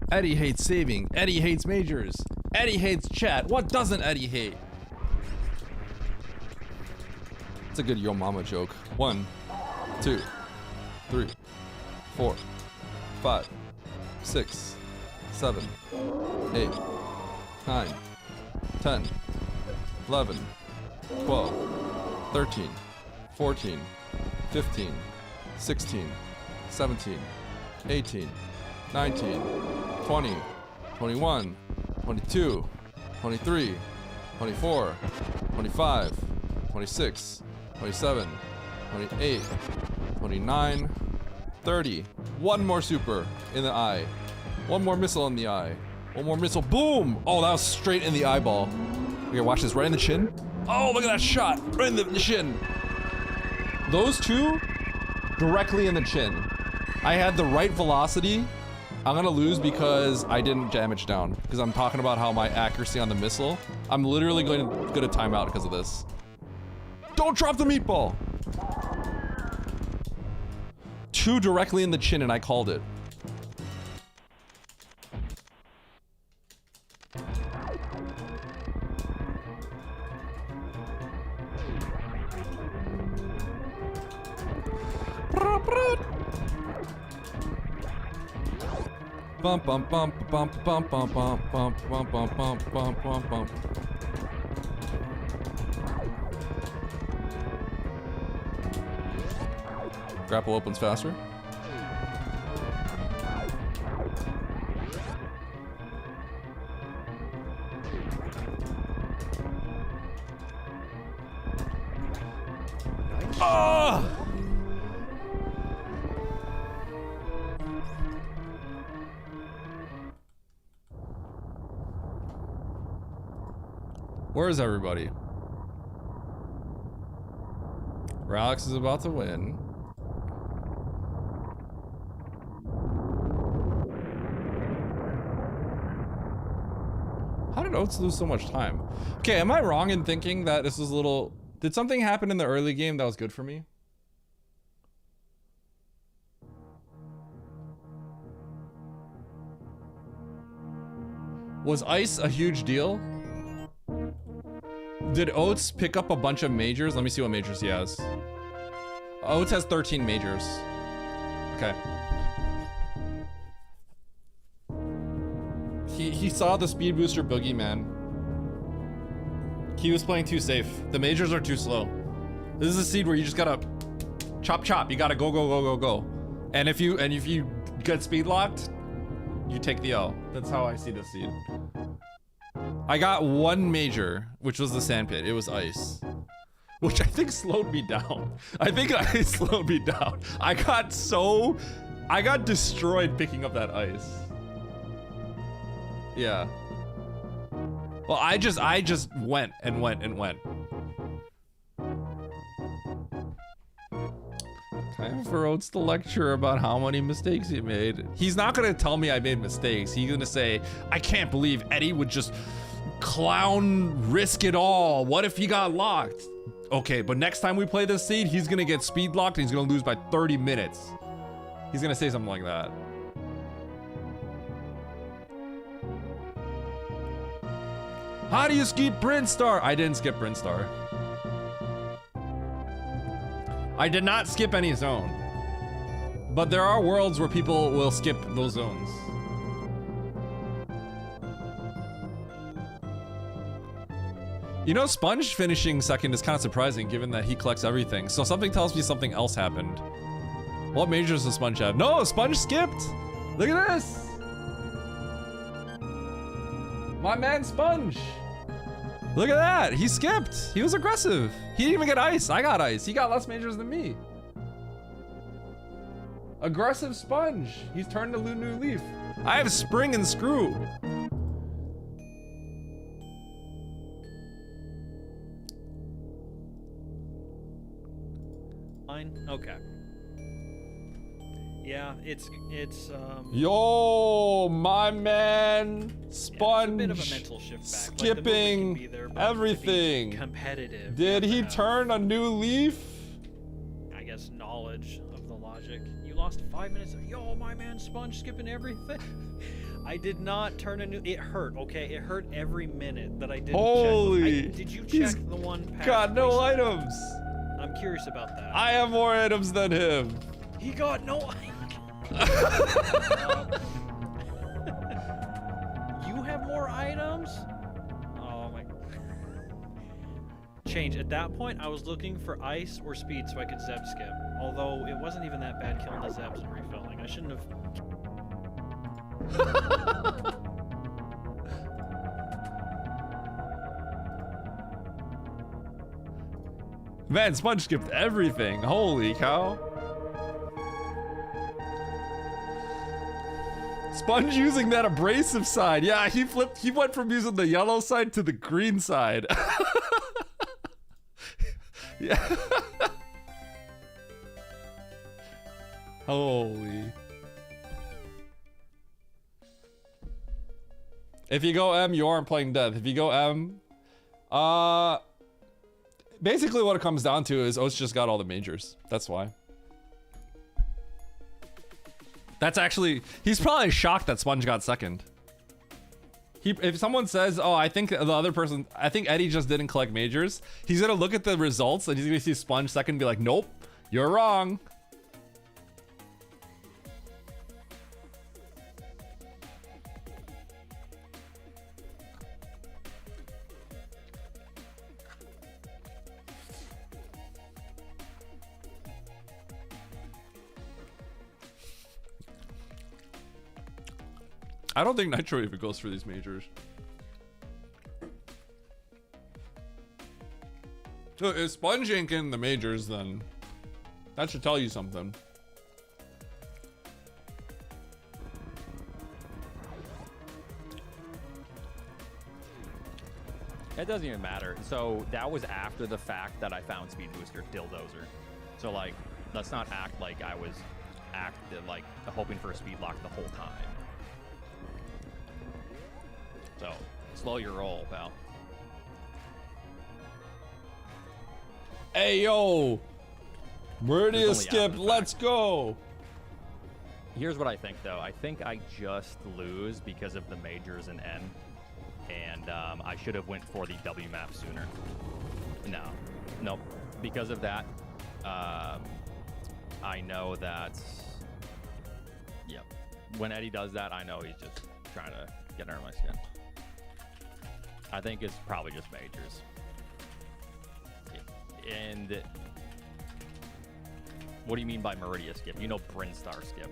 Eddie hates saving. Eddie hates majors. Eddie hates chat. What doesn't Eddie hate? It's a good Yo Mama joke. 1, 2, 3, 4, 5, 6, 7, 8, 9, 10, 11, 12, 13, 14, 15, 16, 17, 18, 19, 20, 21, 22, 23, 24, 25, 26, 27, 28, 29, 30. One more super in the eye. One more missile in the eye. One more missile. Boom! Oh, that was straight in the eyeball. Okay, watch this. Right in the chin. Oh, look at that shot. Right in the chin. Those two, directly in the chin. I had the right velocity. I'm gonna lose because I didn't damage down. Because I'm talking about how my accuracy on the missile. I'm literally going to get a timeout because of this. Don't drop the meatball! Two directly in the chin and I called it. Bum bum bum bum bum bum bum bum bum bum bum bum bum bum. Grapple opens faster. Oh! Where is everybody? Ralix is about to win. How did Oats lose so much time? Okay, am I wrong in thinking that this was a little... Did something happen in the early game that was good for me? Was ice a huge deal? Did Oats pick up a bunch of majors? Let me see what majors he has. Oats has 13 majors. Okay. He saw the speed booster boogeyman. He was playing too safe. The majors are too slow. This is a seed where you just gotta chop chop. You gotta go go go go go. And if you get speed locked, you take the L. That's how I see this seed. I got one major, which was the sandpit. It was ice, which I think slowed me down. I think ice slowed me down. I got destroyed picking up that ice. Yeah. Well, I just went and went and went. Time for Oats to lecture about how many mistakes he made. He's not gonna tell me I made mistakes. He's gonna say, I can't believe Eddie would just clown risk it all. What if he got locked? Okay, but next time we play this seed, he's gonna get speed locked and he's gonna lose by 30 minutes. He's gonna say something like that. How do you skip Brinstar? I didn't skip Brinstar. I did not skip any zone. But there are worlds where people will skip those zones. You know, Sponge finishing second is kind of surprising given that he collects everything. So something tells me something else happened. What majors does Sponge have? No, Sponge skipped! Look at this! My man Sponge! Look at that! He skipped! He was aggressive! He didn't even get ice! I got ice! He got less majors than me! Aggressive Sponge! He's turned a new leaf. I have Spring and Screw! Okay. Yeah, it's Yo, my man, Sponge, yeah, it's a bit of a mental shift back. skipping like, there, everything. Competitive. Did he turn a new leaf? I guess knowledge of the logic. You lost 5 minutes of my man Sponge skipping everything. I did not turn a new. It hurt. Okay, it hurt every minute that I didn't. Holy! Check. Did you check the one? Got no items. I'm curious about that. I have more items than him. He got no items. You have more items? Oh my. Change. At that point, I was looking for ice or speed so I could Zeb skip. Although it wasn't even that bad killing the Zebs and refilling. I shouldn't have. Man, Sponge skipped everything. Holy cow. Sponge using that abrasive side. Yeah, he went from using the yellow side to the green side. Yeah. Holy. If you go M, you aren't playing death. If you go M, basically what it comes down to is Oats just got all the majors. That's why. That's actually, he's probably shocked that Sponge got second. If someone says, oh, I think Eddie just didn't collect majors, he's gonna look at the results and he's gonna see Sponge second and be like, nope, you're wrong. I don't think Nitro even goes for these majors. So if Sponge ain't getting the majors, then That should tell you something. It doesn't even matter. So that was after the fact that I found Speed Booster Dildozer. So like, let's not act like I was like hoping for a speed lock the whole time. So slow your roll, pal. Hey yo, Meridia skip, let's go. Here's what I think though. I think I just lose because of the majors and N. And I should have went for the W map sooner. Nope. Because of that, I know that. Yep. When Eddie does that, I know he's just trying to get under my skin. I think it's probably just majors. And what do you mean by Meridia skip? You know Brinstar skip.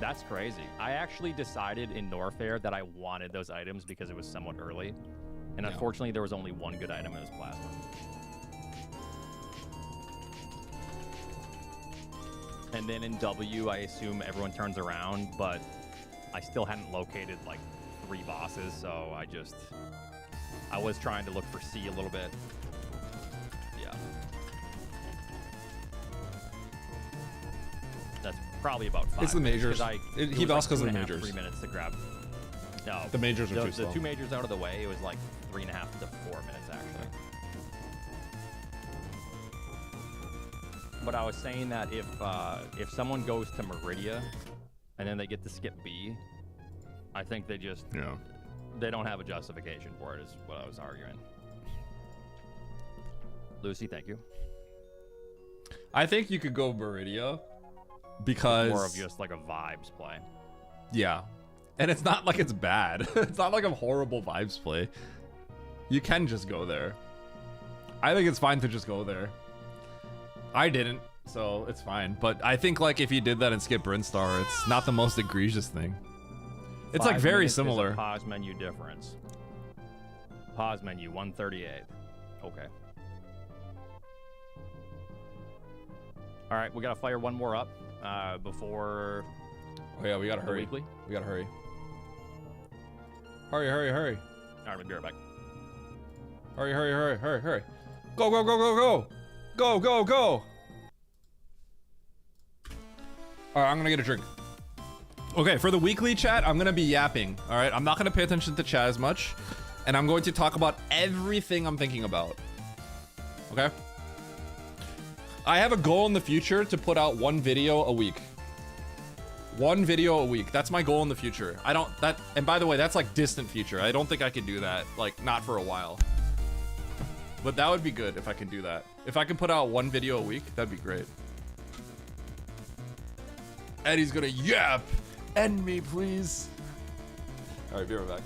That's crazy. I actually decided in Norfair that I wanted those items because it was somewhat early. And unfortunately, there was only one good item, and it was Plasma. And then in W, I assume everyone turns around, but I still hadn't located like 3 bosses, so I was trying to look for C a little bit. Yeah. That's probably about 5. It's the majors. He lost because of the 2.5, majors. 3 minutes to grab. No, The majors are too slow. The 2 majors out of the way, it was like 3.5 to 4 minutes actually. But I was saying that if someone goes to Meridia and then they get to skip B, I think they just they don't have a justification for it. Is what I was arguing. Lucy, thank you. I think you could go Meridia because More of just like a vibes play. Yeah. And it's not like it's bad. It's not like a horrible vibes play. You can just go there. I think it's fine to just go there. I didn't, so it's fine. But I think like if you did that and skip Brinstar, it's not the most egregious thing. It's like 5 very minutes is a similar. pause menu difference. Pause menu 138. Okay. All right, we gotta fire one more up before. Oh yeah, we gotta hurry. Weekly. We gotta hurry. Hurry, hurry, hurry. All right, we'll be right back. Hurry, hurry, hurry, hurry, hurry. Go, go, go, go, go. Go, go, go. All right, I'm gonna get a drink. Okay, for the weekly chat, I'm gonna be yapping. All right, I'm not gonna pay attention to chat as much, and I'm going to talk about everything I'm thinking about. Okay. I have a goal in the future to put out 1 video a week. 1 video a week. That's my goal in the future. And by the way, that's like distant future. I don't think I can do that. Like, not for a while. But that would be good if I can do that. If I can put out 1 video a week, that'd be great. Eddie's gonna yap. End me, please. All right, be right back.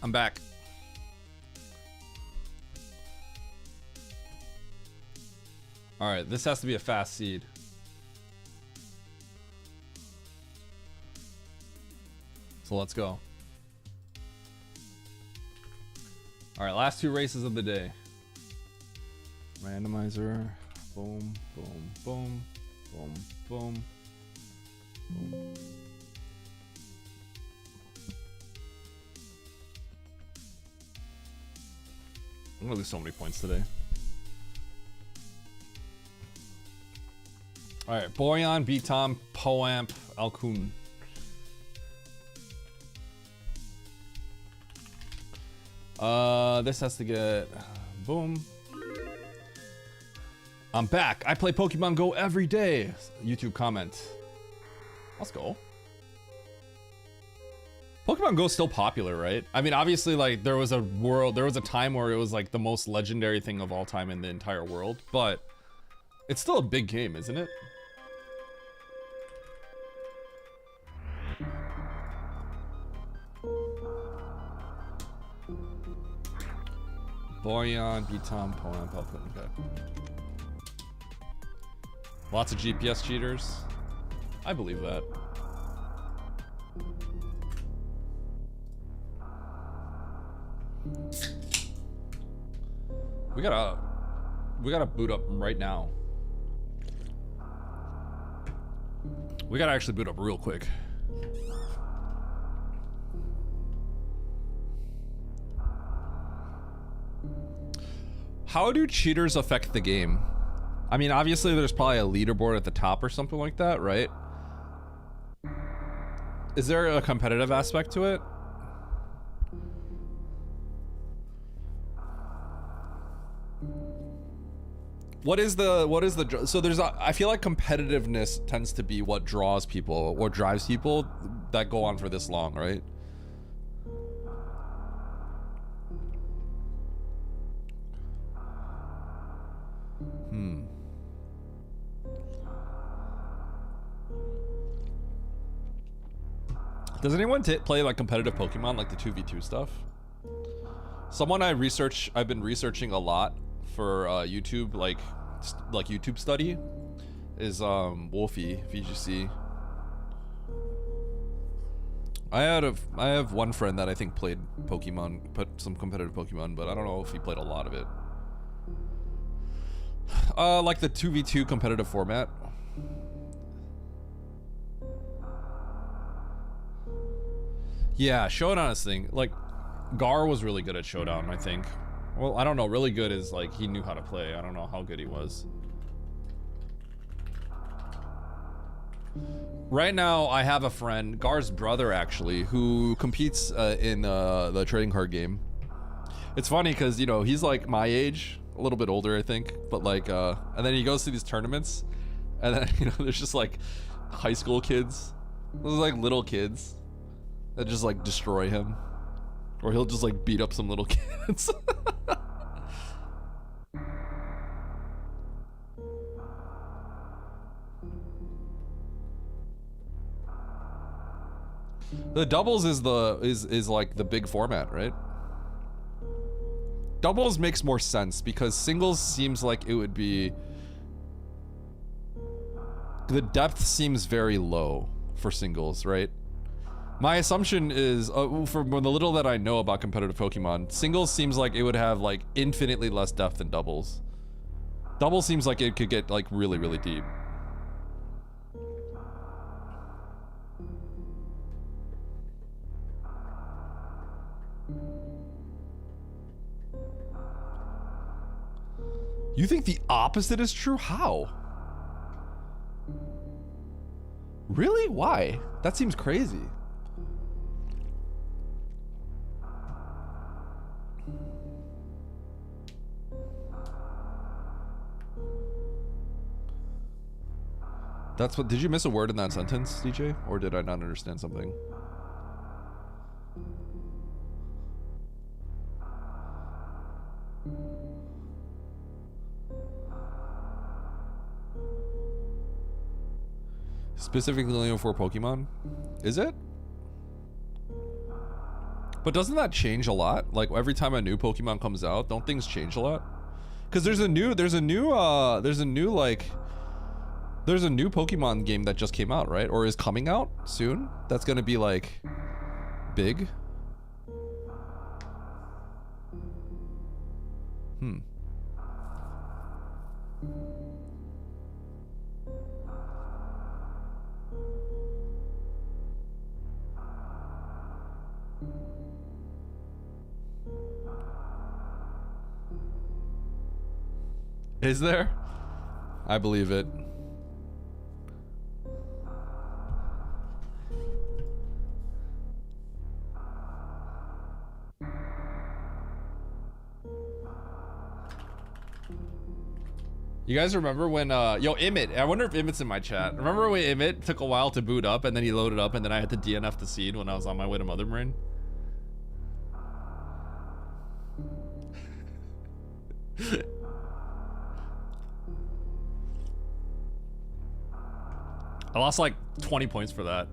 I'm back. All right, this has to be a fast seed. So let's go. All right, last 2 races of the day. Randomizer. Boom, boom, boom, boom, boom, boom. I'm gonna lose so many points today. All right, Boyan, Beatom, Poamp, Alkun. This has to get boom. I'm back. I play Pokemon Go every day. YouTube comment. Let's go. Pokemon Go is still popular, right? I mean, obviously, like there was a time where it was like the most legendary thing of all time in the entire world, but it's still a big game, isn't it? Boyan, Beatom, Poem, Pelpin, okay. Lots of GPS cheaters. I believe that. We gotta boot up right now. We gotta actually boot up real quick. How do cheaters affect the game? I mean, obviously there's probably a leaderboard at the top or something like that, right? Is there a competitive aspect to it? What is the so there's I feel like competitiveness tends to be what draws people, what drives people that go on for this long, right? Does anyone play like competitive Pokemon, like the 2v2 stuff? Someone I've been researching a lot for YouTube, like YouTube study, is Wolfie VGC. I have one friend that I think played Pokemon, some competitive Pokemon, but I don't know if he played a lot of it. Like the 2v2 competitive format. Yeah, Showdown is thing. Like, Gar was really good at Showdown, I think. Well, I don't know. Really good is like he knew how to play. I don't know how good he was. Right now, I have a friend, Gar's brother actually, who competes in the trading card game. It's funny because, you know, he's like my age, a little bit older, I think. But like, and then he goes to these tournaments, and then, you know, there's just like high school kids. There's like little kids that just like destroy him, or he'll just like beat up some little kids. The doubles is like the big format, right? Doubles makes more sense because singles seems like it would be, the depth seems very low for singles, right? My assumption is, from the little that I know about competitive Pokemon, singles seems like it would have like infinitely less depth than doubles. Double seems like it could get like really, really deep. You think the opposite is true? How? Really? Why? That seems crazy. That's what, did you miss a word in that sentence, DJ? Or did I not understand something? Specifically only for Pokemon? Is it? But doesn't that change a lot? Like every time a new Pokemon comes out, don't things change a lot? Because there's a new Pokemon game that just came out, right? Or is coming out soon? That's gonna be like big. Is there? I believe it. You guys remember when, yo, Emmett, I wonder if Emmett's in my chat. Remember when Emmett took a while to boot up and then he loaded up and then I had to DNF the seed when I was on my way to Mother Brain? I lost like 20 points for that.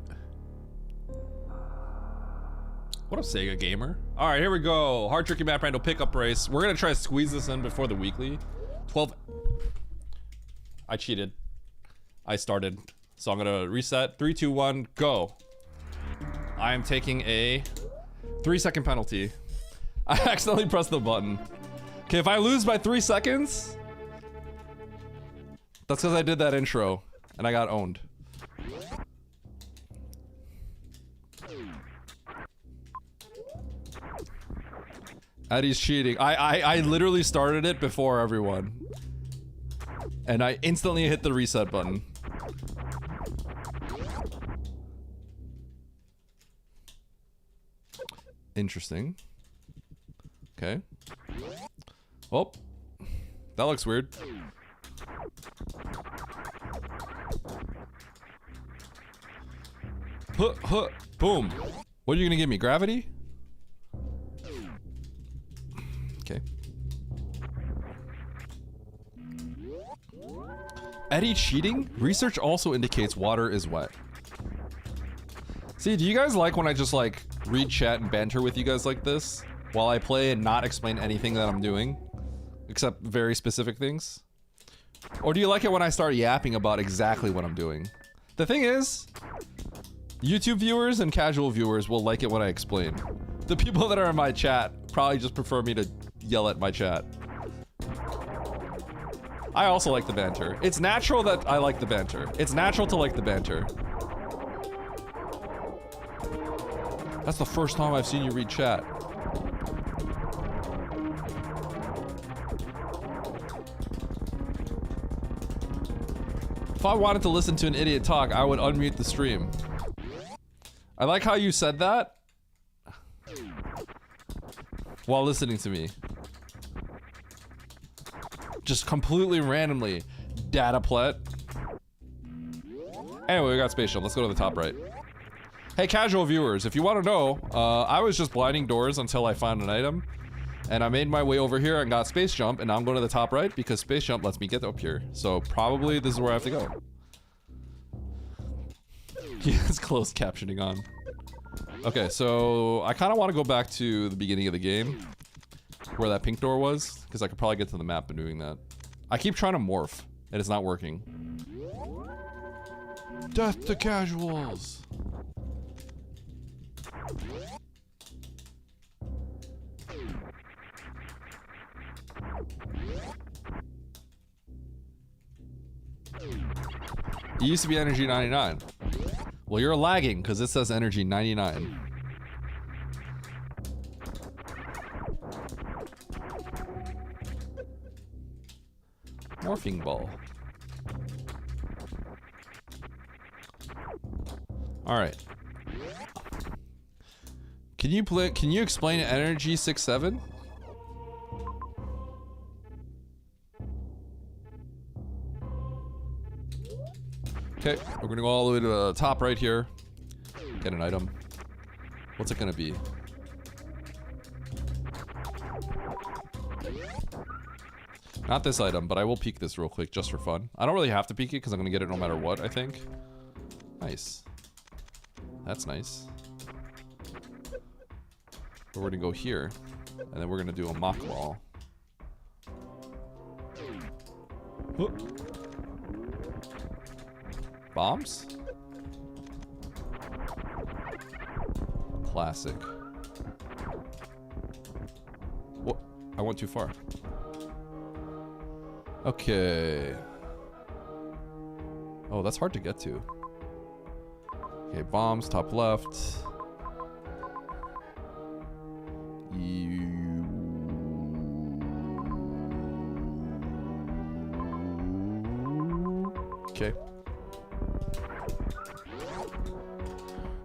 What up, Sega Gamer? All right, here we go. Hard Tricky Map Rando pickup race. We're gonna try to squeeze this in before the weekly. 12. I cheated. I started. So I'm gonna reset. 3, 2, 1, go. I am taking a 3-second penalty. I accidentally pressed the button. Okay, if I lose by 3 seconds, that's because I did that intro and I got owned. Eddie's cheating. I literally started it before everyone. And I instantly hit the reset button. Interesting. Okay. Oh. That looks weird. Huh, huh, boom. What are you gonna give me? Gravity? Okay. Eddie cheating? Research also indicates water is wet. See, do you guys like when I just like read chat and banter with you guys like this while I play and not explain anything that I'm doing except very specific things? Or do you like it when I start yapping about exactly what I'm doing? The thing is, YouTube viewers and casual viewers will like it when I explain. The people that are in my chat probably just prefer me to yell at my chat. I also like the banter. It's natural that I like the banter. It's natural to like the banter. That's the first time I've seen you read chat. If I wanted to listen to an idiot talk, I would unmute the stream. I like how you said that while listening to me. Just completely randomly. Data plet. Anyway, we got Space Jump. Let's go to the top right. Hey, casual viewers, if you want to know, I was just blinding doors until I found an item. And I made my way over here and got Space Jump, and now I'm going to the top right because Space Jump lets me get up here. So probably this is where I have to go. He has closed captioning on. Okay, so I kind of want to go back to the beginning of the game where that pink door was, because I could probably get to the map by doing that. I keep trying to morph, and it's not working. Death to casuals! It used to be energy 99. Well, you're lagging because it says energy 99. Morphing ball. All right. Can you explain energy 67? Okay, we're gonna go all the way to the top right here. Get an item. What's it gonna be? Not this item, but I will peek this real quick just for fun. I don't really have to peek it because I'm gonna get it no matter what, I think. Nice. That's nice. But we're gonna go here, and then we're gonna do a mock wall. Huh. Bombs? Classic. What? I went too far. Okay. Oh, that's hard to get to. Okay, bombs, top left. Okay.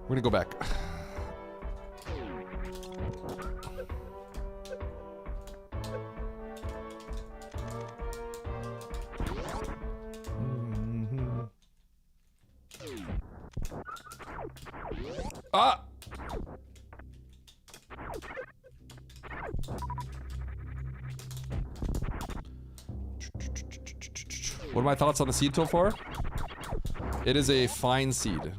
We're gonna go back. Ah! What are my thoughts on the seed so far? It is a fine seed.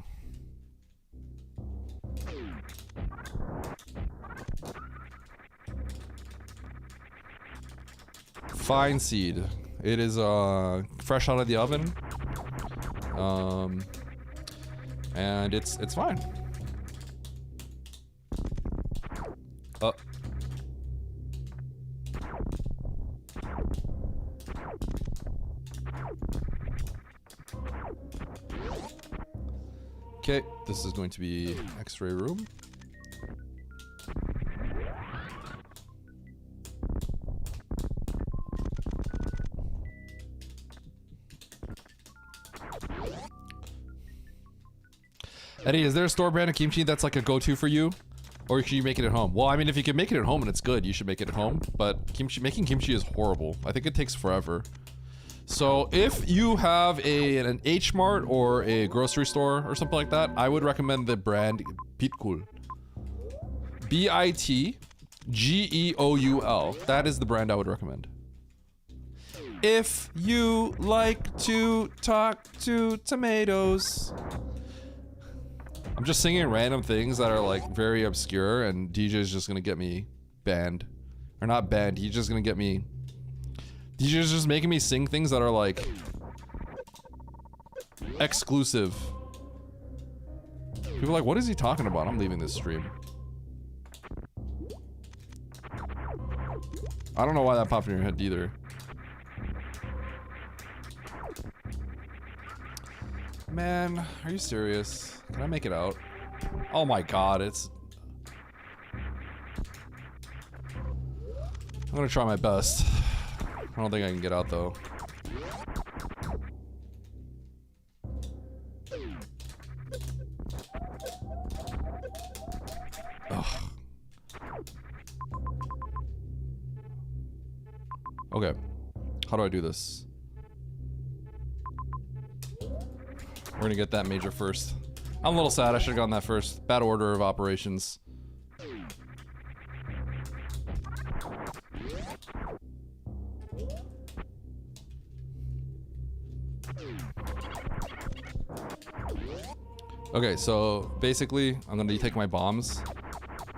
Fine seed. It is fresh out of the oven. And it's fine. Okay, this is going to be X-ray room. Eddie, is there a store brand of kimchi that's like a go-to for you? Or should you make it at home? Well, I mean, if you can make it at home and it's good, you should make it at home. But making kimchi is horrible. I think it takes forever. So if you have an H-Mart or a grocery store or something like that, I would recommend the brand Bitgoul. B-I-T-G-E-O-U-L. That is the brand I would recommend. If you like to talk to tomatoes. I'm just singing random things that are like very obscure, and DJ's just gonna get me banned. Or not banned, he's just gonna get me... DJ's just making me sing things that are like... exclusive. People are like, what is he talking about? I'm leaving this stream. I don't know why that popped in your head either. Man, are you serious? Can I make it out? Oh my god, it's... I'm gonna try my best. I don't think I can get out though. Ugh. Okay. How do I do this? We're gonna get that major first. I'm a little sad, I should've gotten that first. Bad order of operations. Okay, so basically, I'm gonna take my bombs,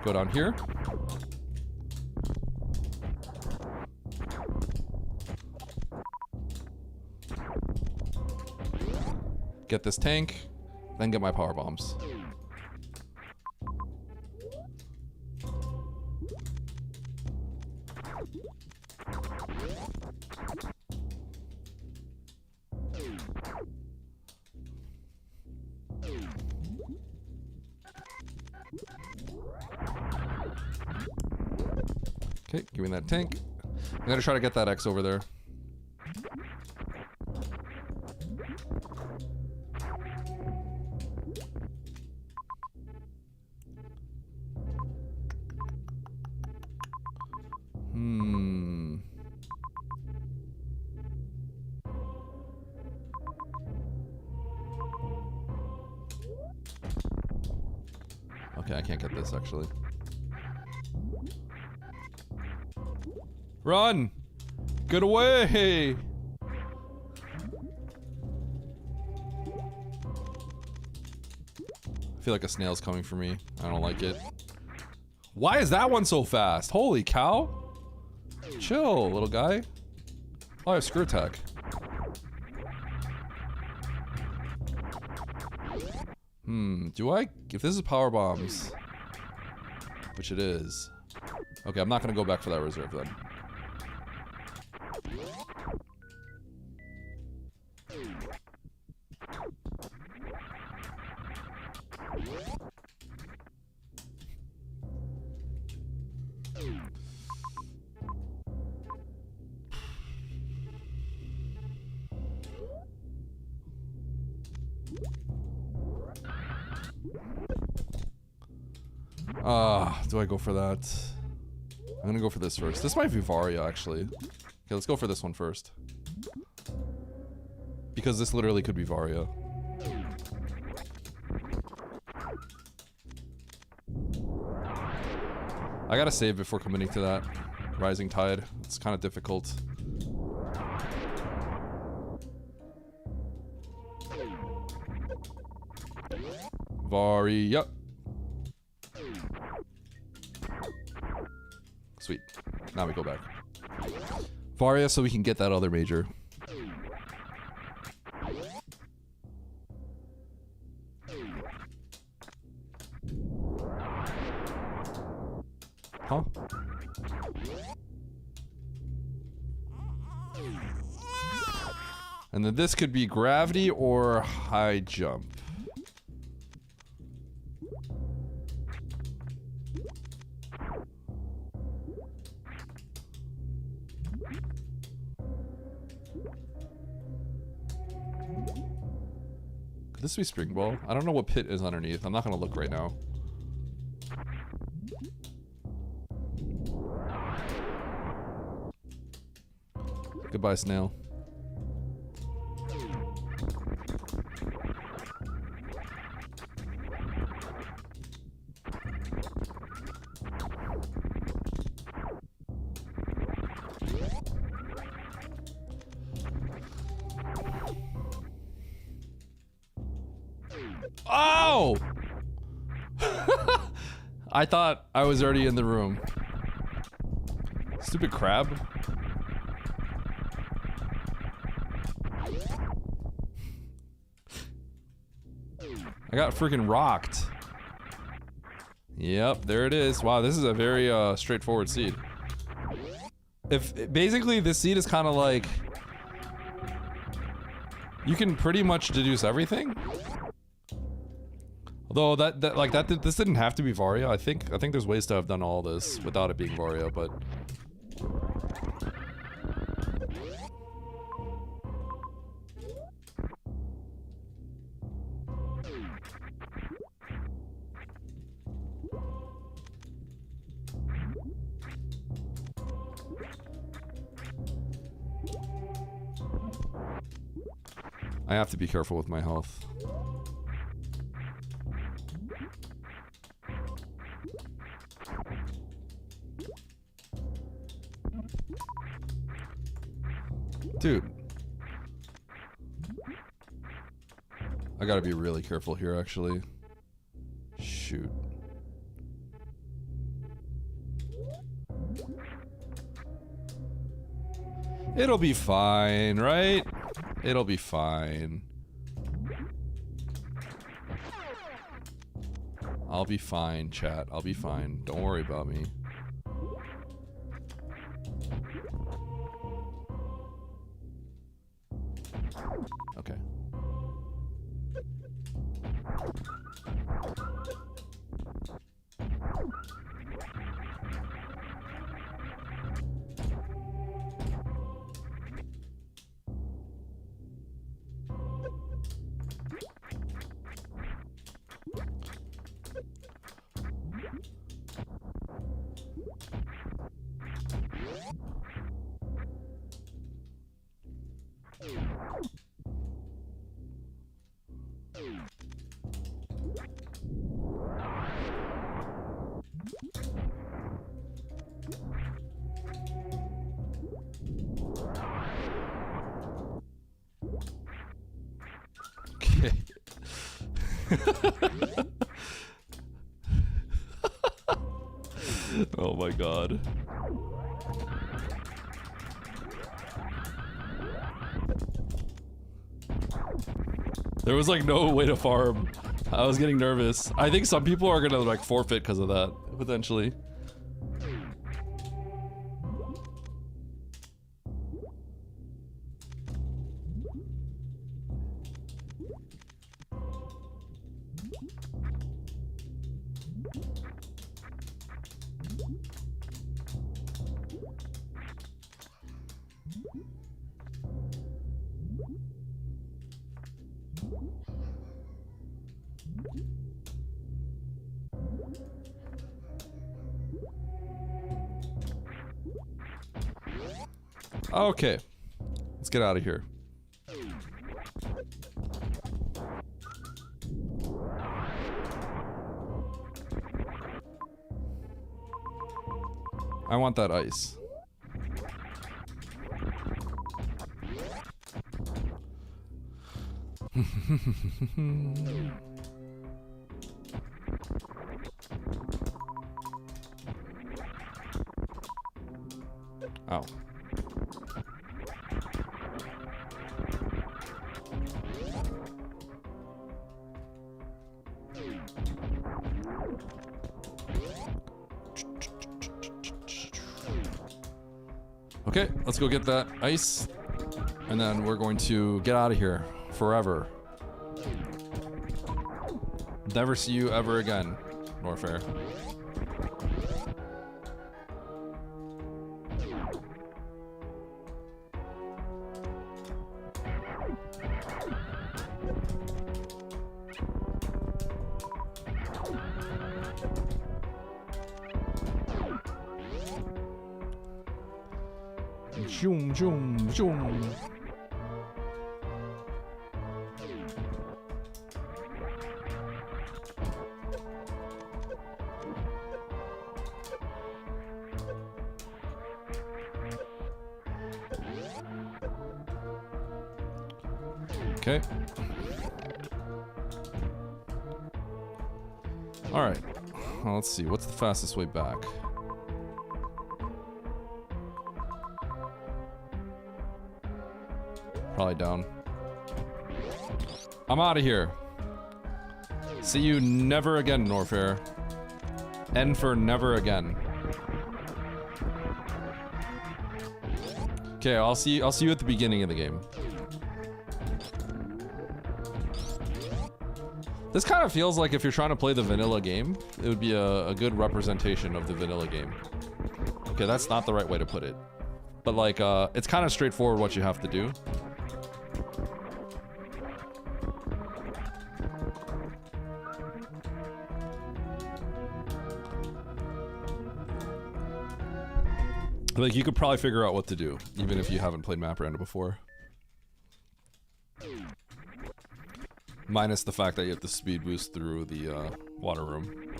go down here. Get this tank, then get my power bombs. Okay, give me that tank. I'm gonna try to get that X over there. Okay, I can't get this actually. Run! Get away! I feel like a snail's coming for me. I don't like it. Why is that one so fast? Holy cow. Chill, little guy. Oh, I have screw attack. Do I? If this is power bombs, which it is. Okay, I'm not gonna go back for that reserve then. Do I go for that? I'm gonna go for this first. This might be Varia, actually. Okay, let's go for this one first. Because this literally could be Varia. I gotta save before committing to that. Rising Tide. It's kind of difficult. Varia. Sweet. Now we go back. Varia so we can get that other major. Huh? And then this could be gravity or high jump. Could this be spring ball? I don't know what pit is underneath. I'm not gonna look right now. Goodbye, snail. Oh! I thought I was already in the room. Stupid crab. I got freaking rocked. Yep, there it is. Wow, this is a very straightforward seed. If basically this seed is kind of like you can pretty much deduce everything. Although this didn't have to be Varia. I think there's ways to have done all this without it being Varia, but I have to be careful with my health. Dude. I gotta be really careful here, actually. Shoot. It'll be fine, right? It'll be fine. I'll be fine, chat. I'll be fine. Don't worry about me. Okay. Oh my god. There was like no way to farm. I was getting nervous. I think some people are gonna like forfeit because of that, potentially. Okay, let's get out of here. I want that ice. Ow. Okay, let's go get that ice, and then we're going to get out of here forever. Never see you ever again, Norfair. Zoom, zoom, zoom. Okay. All right. Well, let's see. What's the fastest way back? Probably down. I'm out of here. See you never again, Norfair. N for never again. Okay, I'll see you at the beginning of the game. This kind of feels like if you're trying to play the vanilla game, it would be a good representation of the vanilla game. Okay, that's not the right way to put it. But like, it's kind of straightforward what you have to do. Like, you could probably figure out what to do, even if you haven't played Map Rando before. Minus the fact that you have to speed boost through the water room.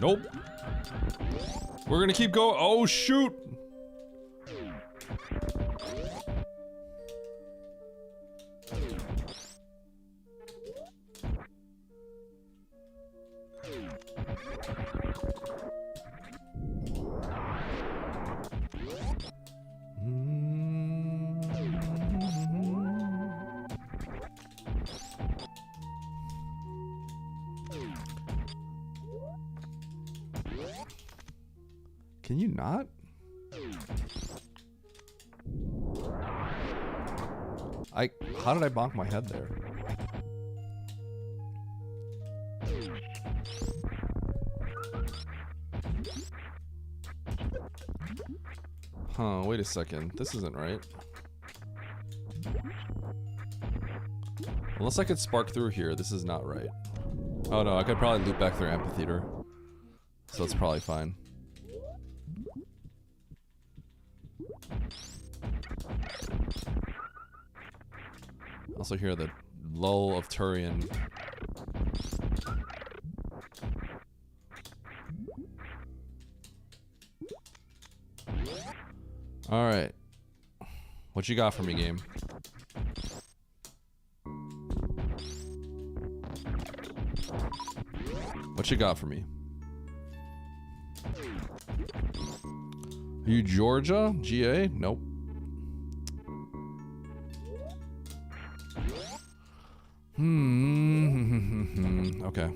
Nope. We're gonna keep going. Oh, shoot. Can you not? How did I bonk my head there? Huh, wait a second. This isn't right. Unless I could spark through here, this is not right. Oh no, I could probably loop back through amphitheater. So it's probably fine. Also hear the lull of Turian. All right. What you got for me, game? What you got for me? Are you Georgia? GA? Nope. Okay.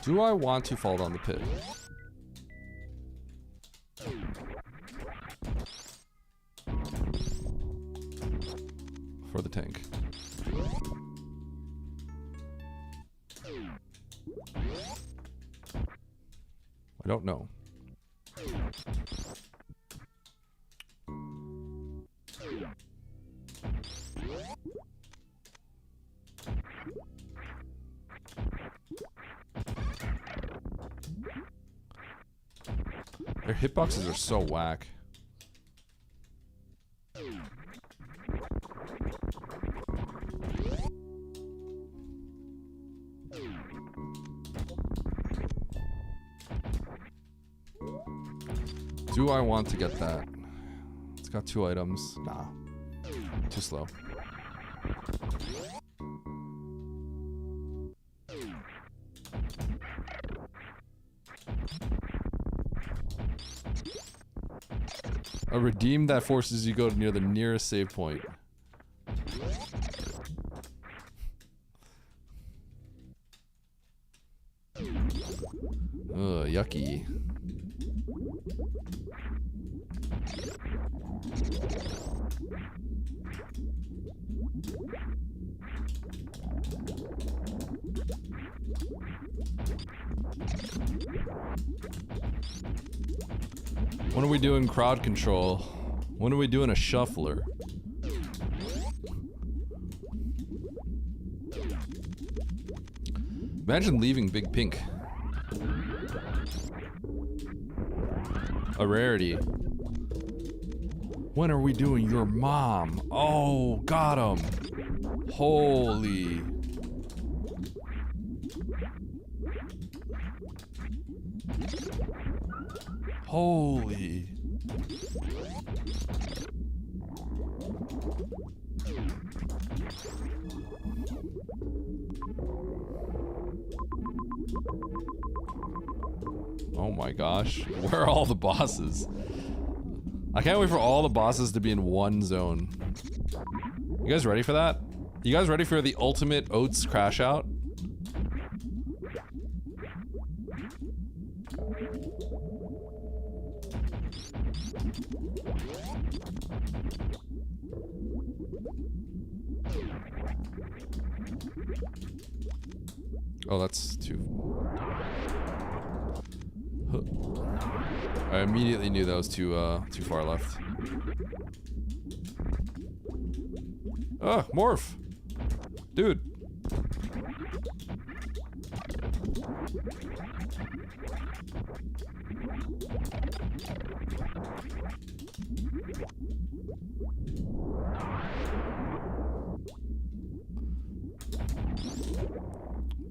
Do I want to fall down the pit? For the tank. I don't know. Their hitboxes are so whack. Do I want to get that? It's got 2 items. Nah. Too slow. A redeem that forces you to go near the nearest save point. Ugh, yucky. When are we doing crowd control? When are we doing a shuffler? Imagine leaving Big Pink. A rarity. When are we doing your mom? Oh, got him. Holy. Holy. Oh my gosh. Where are all the bosses? I can't wait for all the bosses to be in one zone. You guys ready for that? You guys ready for the ultimate Oats crash out? Oh, that's too... I immediately knew that was too far left. Oh, morph! Dude!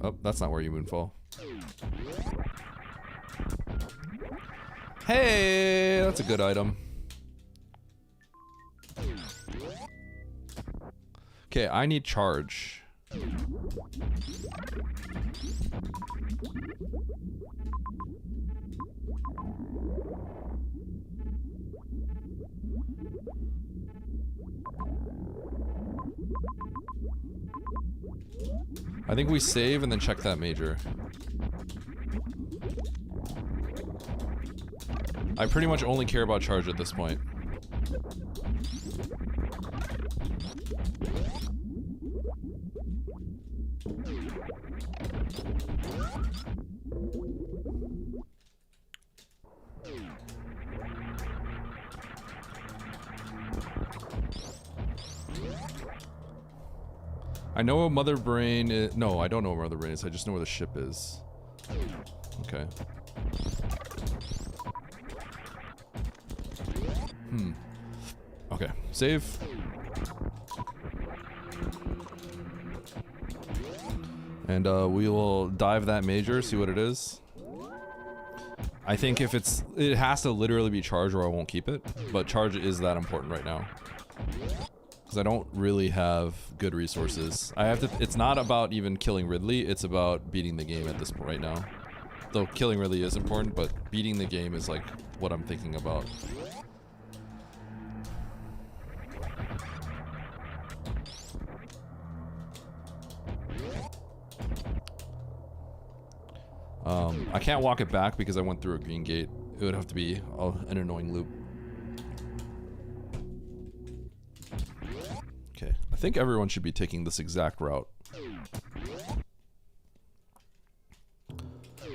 Oh, that's not where you moonfall. Hey, that's a good item. Okay, I need charge. I think we save and then check that major. I pretty much only care about charge at this point. I know what Mother Brain is. No, I don't know where Mother Brain is. I just know where the ship is. Okay. Okay, save. And we will dive that major, see what it is. I think if it has to literally be charge or I won't keep it, but charge is that important right now. Because I don't really have good resources. It's not about even killing Ridley, it's about beating the game at this point right now. Though killing Ridley is important, but beating the game is like what I'm thinking about. I can't walk it back because I went through a green gate. It would have to be an annoying loop. Okay, I think everyone should be taking this exact route.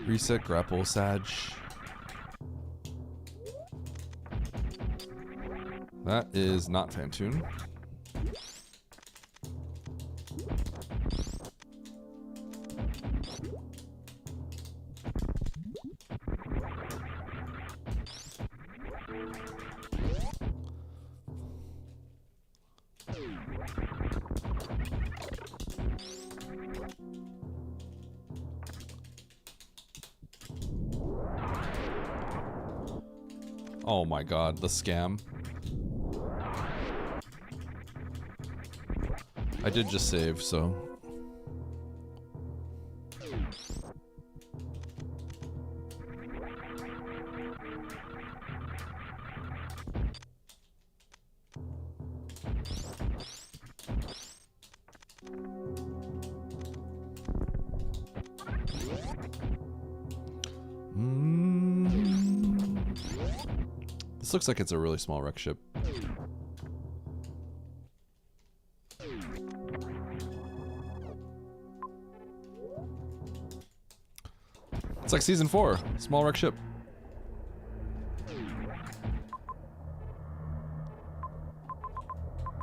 Reset, grapple, Sag. That is not Phantoon. Oh my god, the scam. I did just save, so... This looks like it's a really small wreck ship. It's like season 4, small wreck ship.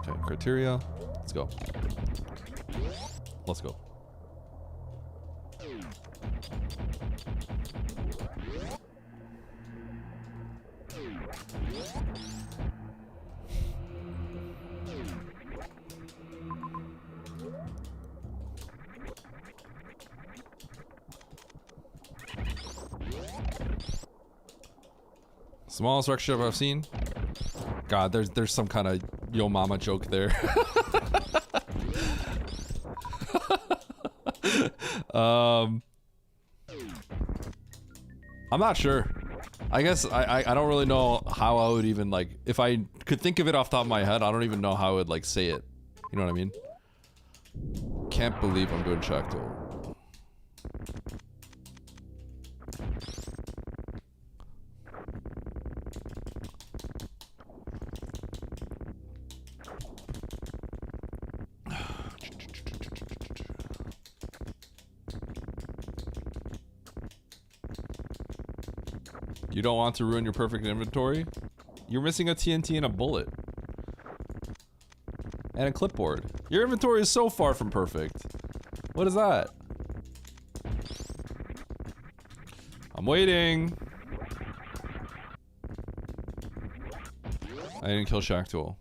Okay, criteria. Let's go. Let's go. Smallest wreck ship I've seen. God, there's some kind of yo mama joke there. I'm not sure. I guess I don't really know how I would even like, if I could think of it off the top of my head, I don't even know how I would like say it. You know what I mean? Can't believe I'm doing Chacto. You don't want to ruin your perfect inventory? You're missing a TNT and a bullet. And a clipboard. Your inventory is so far from perfect. What is that? I'm waiting. I didn't kill Shaktool.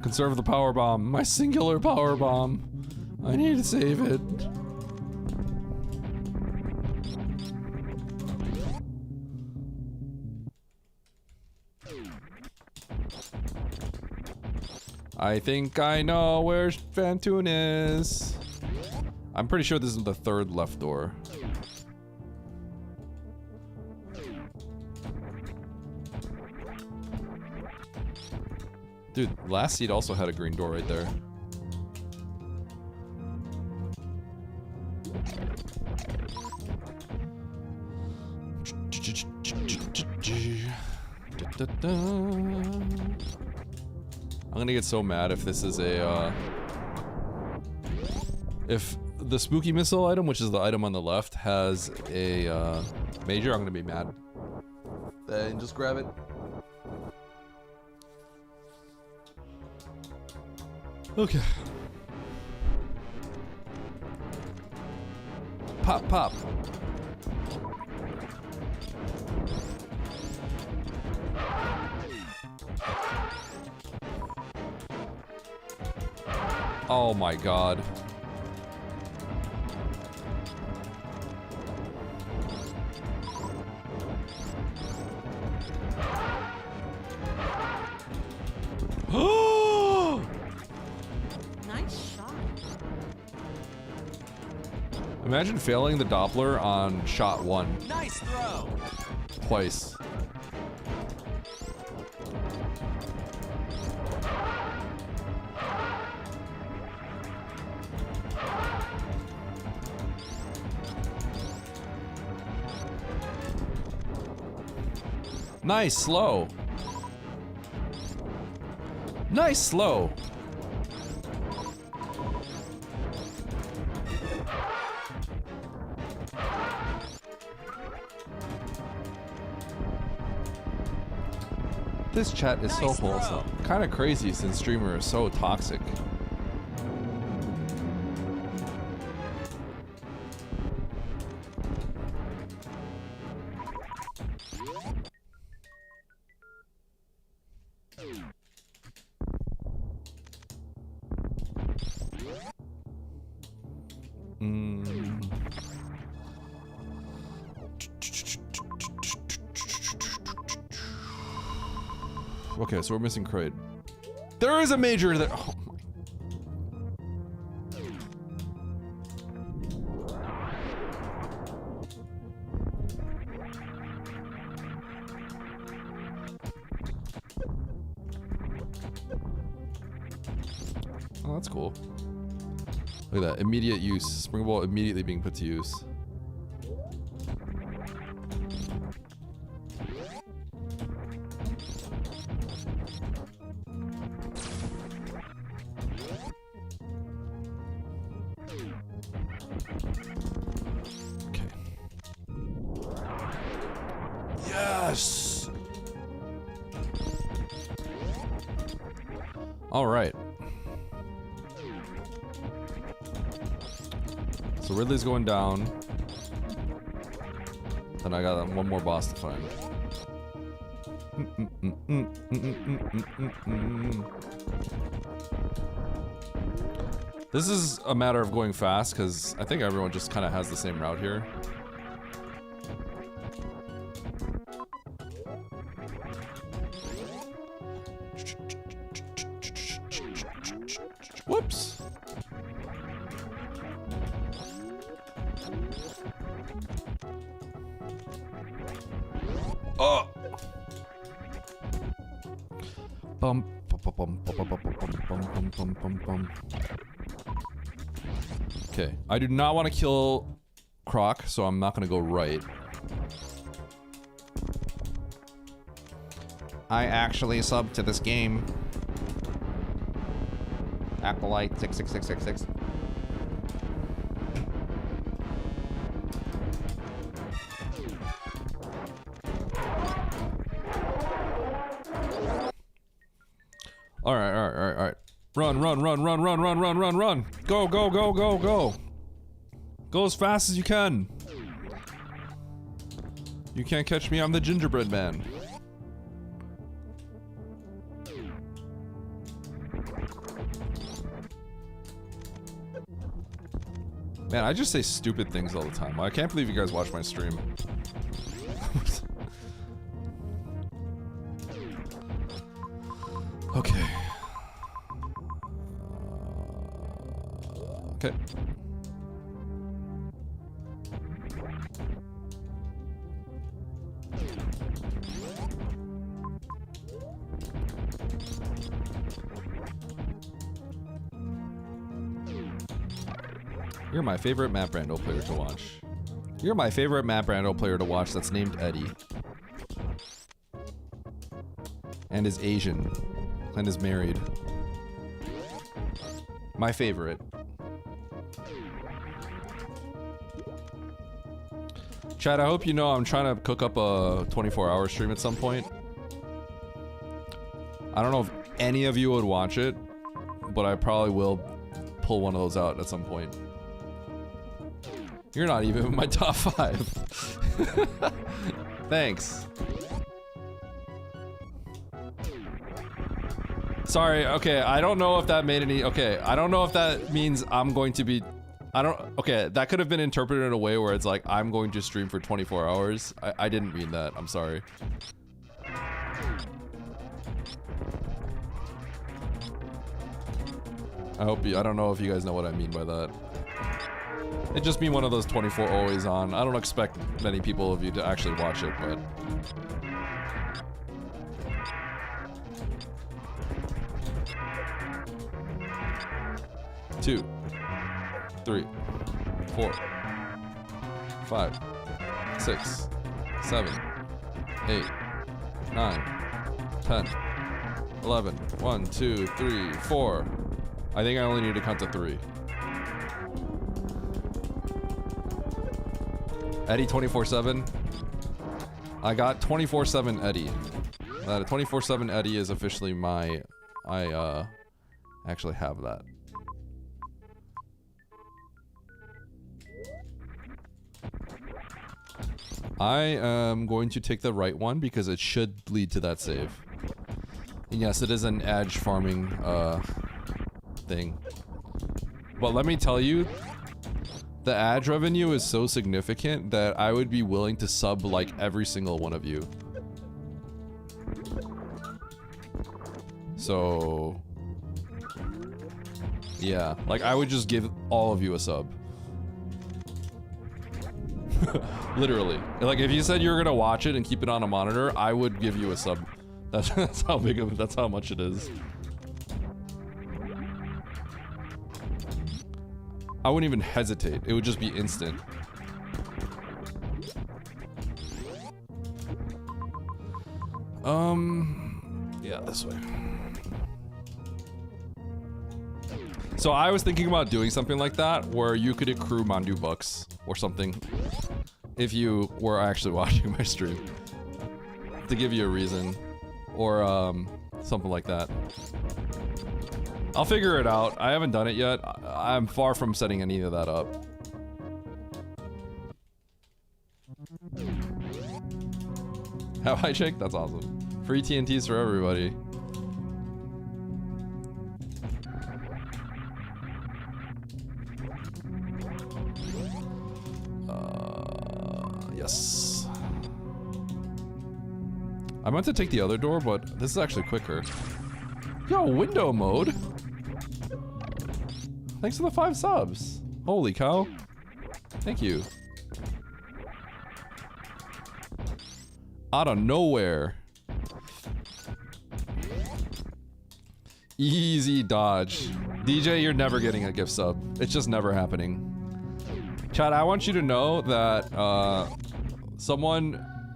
Conserve the power bomb. My singular power bomb. I need to save it. I think I know where Phantoon is. I'm pretty sure this is the third left door. Dude, last seed also had a green door right there. I'm gonna get so mad if this is a, if the spooky missile item, which is the item on the left, has a, Major, I'm gonna be mad. Then just grab it. Okay. Pop, pop. Oh my god. Nice shot. Imagine failing the Doppler on shot 1. Nice throw. Twice. Nice slow. Nice slow. This chat is so Nice throw. wholesome. Kind of crazy since streamer is so toxic. Okay, so we're missing Kraid. There is a major that. Oh my. Oh, that's cool. Look at that. Immediate use. Spring Ball immediately being put to use. Yes. All right. So Ridley's going down. Then I got one more boss to find. This is a matter of going fast because I think everyone just kind of has the same route here. Whoops. Oh. Bum, bum, bum, bum, bum, bum, bum, bum, bum, bum. Okay, I do not want to kill Croc, so I'm not going to go right. I actually subbed to this game. Acolyte 66666. All right. Run. Go. Go as fast as you can. You can't catch me, I'm the gingerbread man. Man, I just say stupid things all the time. I can't believe you guys watch my stream. Okay. Okay. You're my favorite Map Rando player to watch. You're my favorite Map Rando player to watch that's named Eddie. And is Asian. And is married. My favorite. Chad, I hope you know I'm trying to cook up a 24-hour stream at some point. I don't know if any of you would watch it, but I probably will pull one of those out at some point. You're not even in my top 5. Thanks. Sorry, okay, I don't know if that made any... Okay, I don't know if that means I'm going to be... Okay, that could have been interpreted in a way where it's like, I'm going to stream for 24 hours. I didn't mean that, I'm sorry. I don't know if you guys know what I mean by that. It just mean one of those 24 always on. I don't expect many people of you to actually watch it, but... 2, 3, 4, 5, 6, 7, 8, 9, 10, 11. 1, 2, 3, 4. I think I only need to count to 3. Eddie 24/7. I got 24/7 Eddie. 24/7 Eddie is officially my... I actually have that. I am going to take the right one because it should lead to that save. And yes, it is an edge farming thing. But let me tell you, the ad revenue is so significant that I would be willing to sub like every single one of you. So yeah, like I would just give all of you a sub. Literally. Like if you said you were gonna watch it and keep it on a monitor, I would give you a sub. That's how big of that's how much it is. I wouldn't even hesitate. It would just be instant. Yeah, this way. So I was thinking about doing something like that where you could accrue Mandu bucks or something if you were actually watching my stream to give you a reason or something like that. I'll figure it out. I haven't done it yet. I'm far from setting any of that up. Have I checked? That's awesome. Free TNTs for everybody. Yes. I meant to take the other door, but this is actually quicker. Yo, window mode. Thanks for the 5 subs. Holy cow. Thank you. Out of nowhere. Easy dodge. DJ, you're never getting a gift sub. It's just never happening. Chad, I want you to know that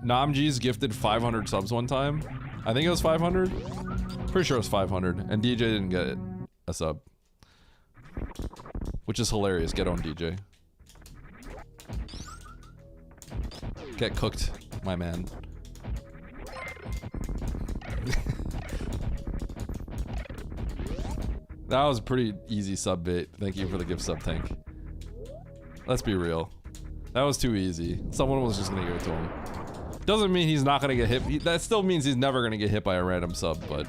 Namji's gifted 500 subs one time. I think it was 500. Pretty sure it was 500, and DJ didn't get it. A sub. Which is hilarious. Get on, DJ. Get cooked, my man. That was a pretty easy sub bait. Thank you for the gift sub, Tank. Let's be real. That was too easy. Someone was just gonna give it to him. Doesn't mean he's not gonna get hit. That still means he's never gonna get hit by a random sub, but...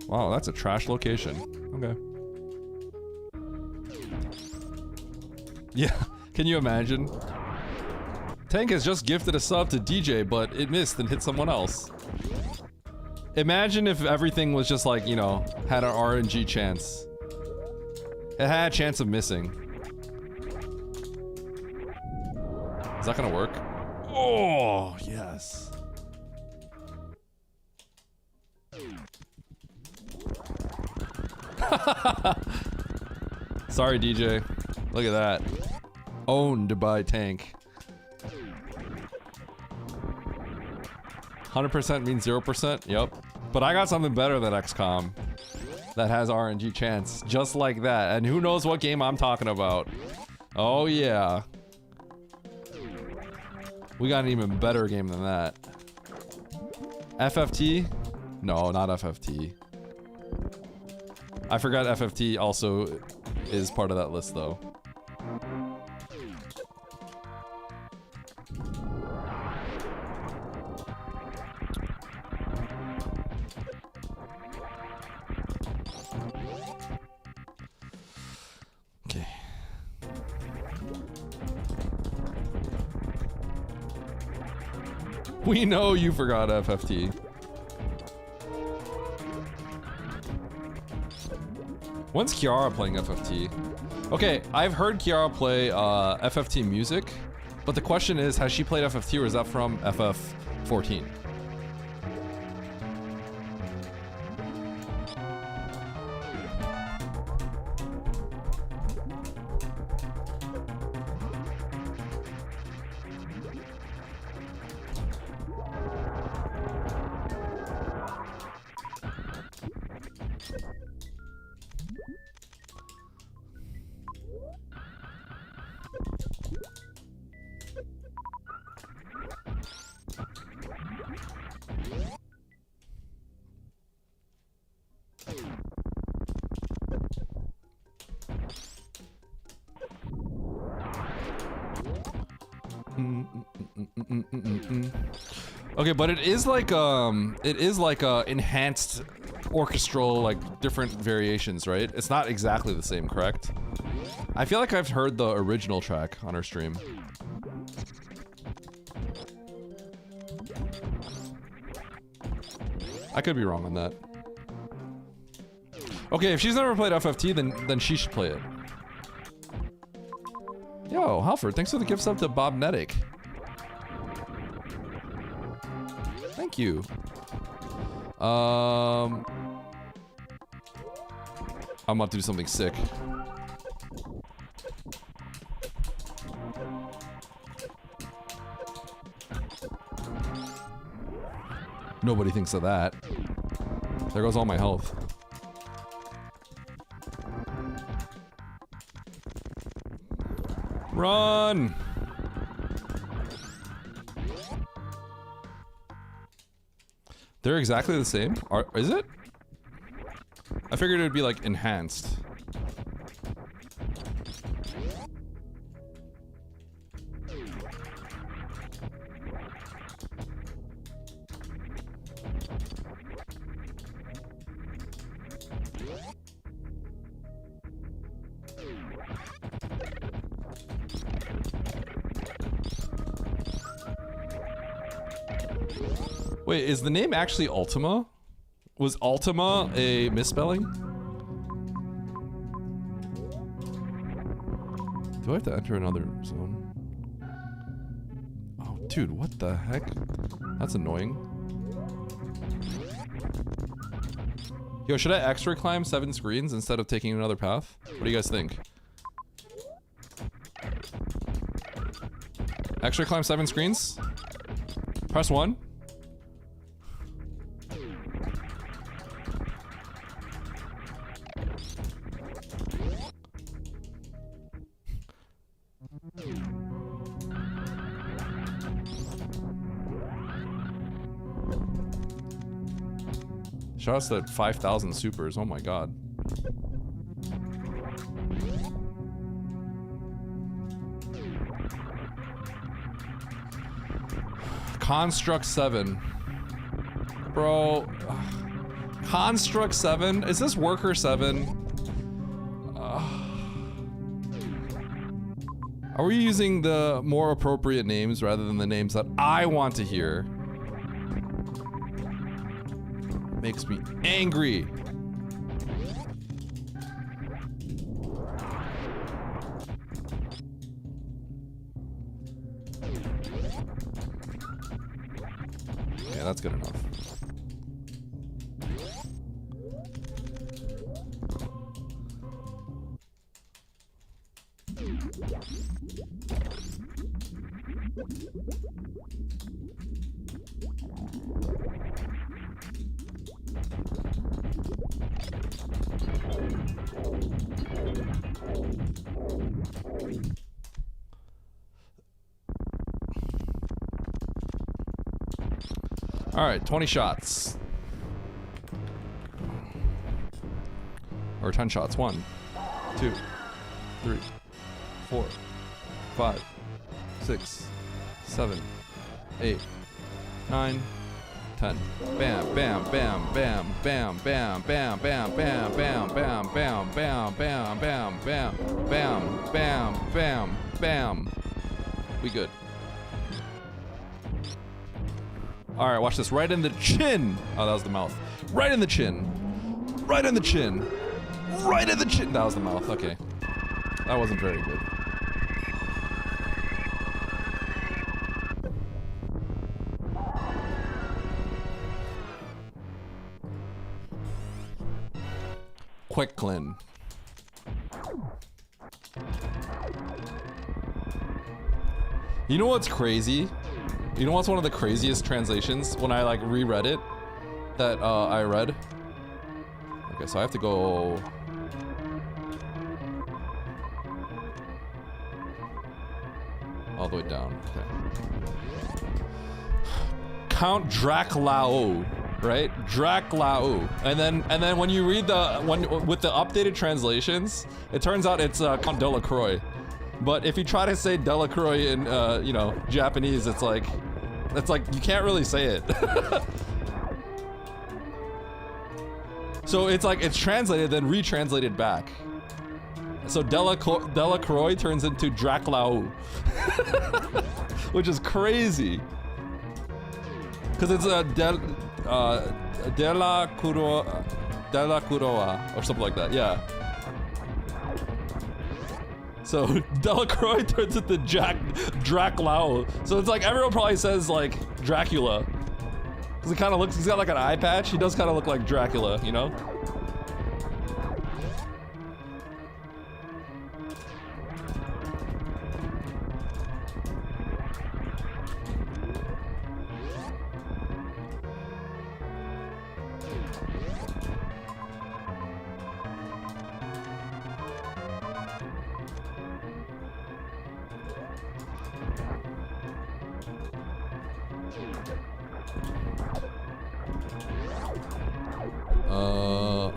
Wow, that's a trash location. Okay. Yeah, can you imagine? Tank has just gifted a sub to DJ, but it missed and hit someone else. Imagine if everything was just like, you know, had an RNG chance. It had a chance of missing. Is that gonna work? Oh, yes. Sorry, DJ. Look at that. Owned by Tank. 100% means 0%? Yep. But I got something better than XCOM. that has RNG chance, just like that. And who knows what game I'm talking about? Oh yeah. We got an even better game than that. FFT? No, not FFT. I forgot FFT also is part of that list though. Okay. We know you forgot FFT. When's Kiara playing FFT? Okay, I've heard Kiara play FFT music, but the question is, has she played FFT or is that from FF14? Okay, but it is like enhanced orchestral, like different variations, right? It's not exactly the same, correct? I feel like I've heard the original track on her stream. I could be wrong on that. Okay, if she's never played FFT, then she should play it. Yo, Halford, thanks for the gift sub to Bob Nedick. Thank you. I'm about to do something sick. Nobody thinks of that. There goes all my health. Run! They're exactly the same? Is it? I figured it would be like enhanced. Wait, is the name actually Ultima? Was Ultima a misspelling? Do I have to enter another zone? Oh, dude, what the heck? That's annoying. Yo, should I extra climb 7 screens instead of taking another path? What do you guys think? Extra climb 7 screens? Press 1. Shout out to that 5,000 supers, oh my god. Construct 7. Bro. Construct 7? Is this Worker 7? Are we using the more appropriate names rather than the names that I want to hear? Makes me angry. Yeah, that's good enough. Alright, 20 shots. Or 10 shots. 1, 2, 3, 4, 5, 6, 7, 8, 9, 10. Bam, bam, bam, bam, bam, bam, bam, bam, bam, bam, bam, bam, bam, bam, bam, bam, bam, bam, bam, bam. We good. Alright, watch this. Right in the chin. Oh, that was the mouth. Right in the chin. Right in the chin. Right in the chin. That was the mouth. Okay. That wasn't very good. Quick clean. You know what's crazy? You know what's one of the craziest translations when I like reread it that I read? Okay, so I have to go. All the way down. Okay. Count Draclao, right? Draclao. And then when you read with the updated translations, it turns out it's Count Delacroix. But if you try to say Delacroix in you know, Japanese, it's like you can't really say it. So it's like it's translated then retranslated back. So Delacroix turns into Draclao. Which is crazy. Because it's a Delacroix or something like that, yeah. So Delacroix turns into Draclao. So it's like everyone probably says like Dracula. Because he kind of looks, he's got like an eye patch. He does kind of look like Dracula, you know?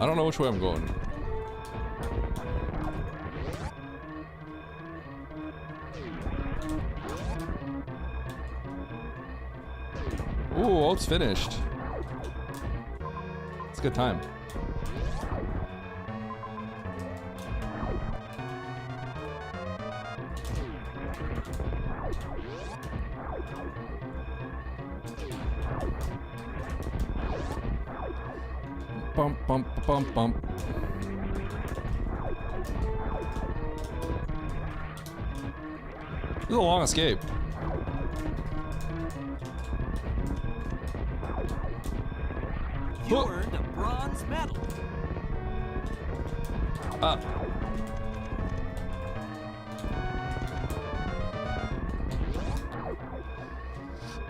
I don't know which way I'm going. Ooh, oat's finished. It's a good time. Bump, bump, bump, bump. This is a long escape. You earned a bronze medal.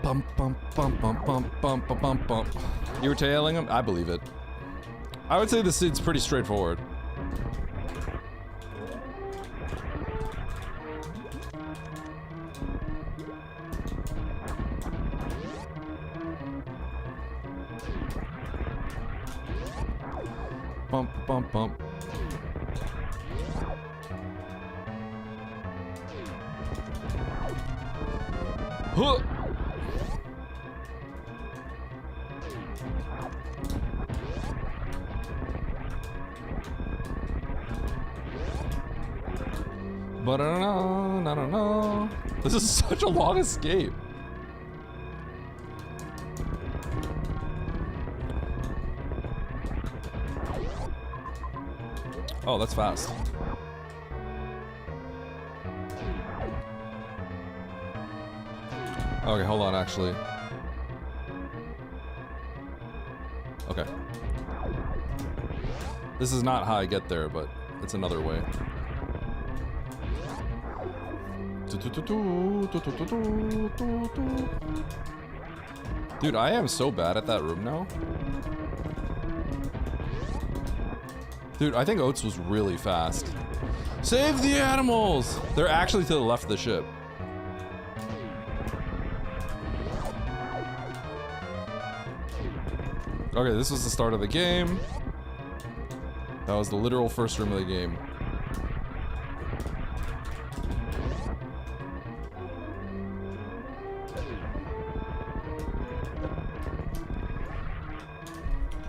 Bump, bump, bump, bump, bump, bump, bump, bump, bump. You were tailing him? I believe it. I would say this is pretty straightforward. Bump, bump, bump. Huh! But I don't know. This is such a long escape. Oh, that's fast. Okay, hold on, actually. Okay. This is not how I get there, but it's another way. Dude, I am so bad at that room now. Dude, I think Oats was really fast. Save the animals! They're actually to the left of the ship. Okay, this was the start of the game. That was the literal first room of the game.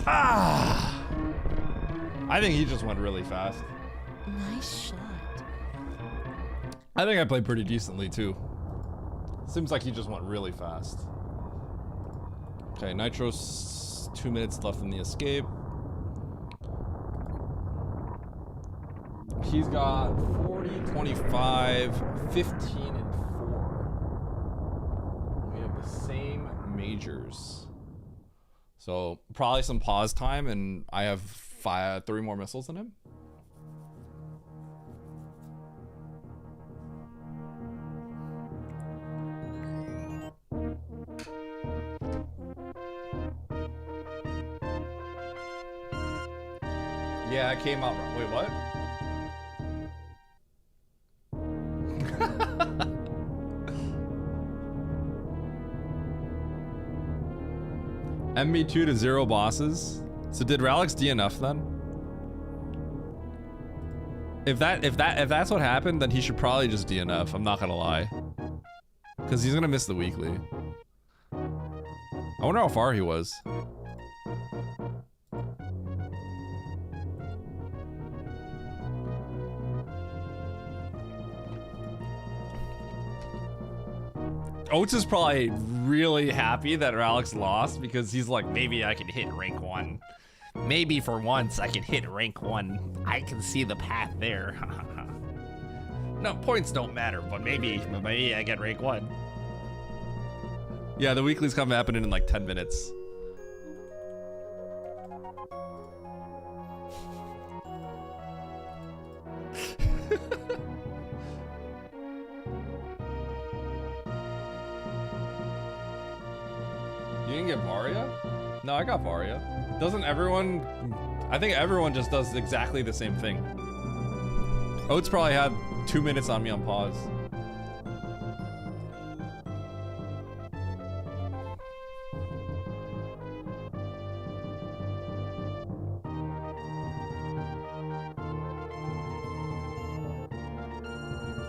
Ah! I think he just went really fast. Nice shot. I think I played pretty decently too. Seems like he just went really fast. Okay, Nitro's 2 minutes left in the escape. He's got 40, 25, 15, and 4. We have the same majors. So probably some pause time, and I have 3 more missiles than him. Yeah, I came out wrong. Wait, what? MB2 to 0 bosses. So did Ralix DNF then? If that's what happened, then he should probably just DNF. I'm not gonna lie, because he's gonna miss the weekly. I wonder how far he was. Oates is probably really happy that Alex lost because he's like, maybe I can hit rank 1. Maybe for once I can hit rank 1. I can see the path there. No, points don't matter, but maybe I get rank 1. Yeah, the weekly's come happening in like 10 minutes. You didn't get Varia? No, I got Varia. Doesn't everyone... I think everyone just does exactly the same thing. Oates probably had 2 minutes on me on pause.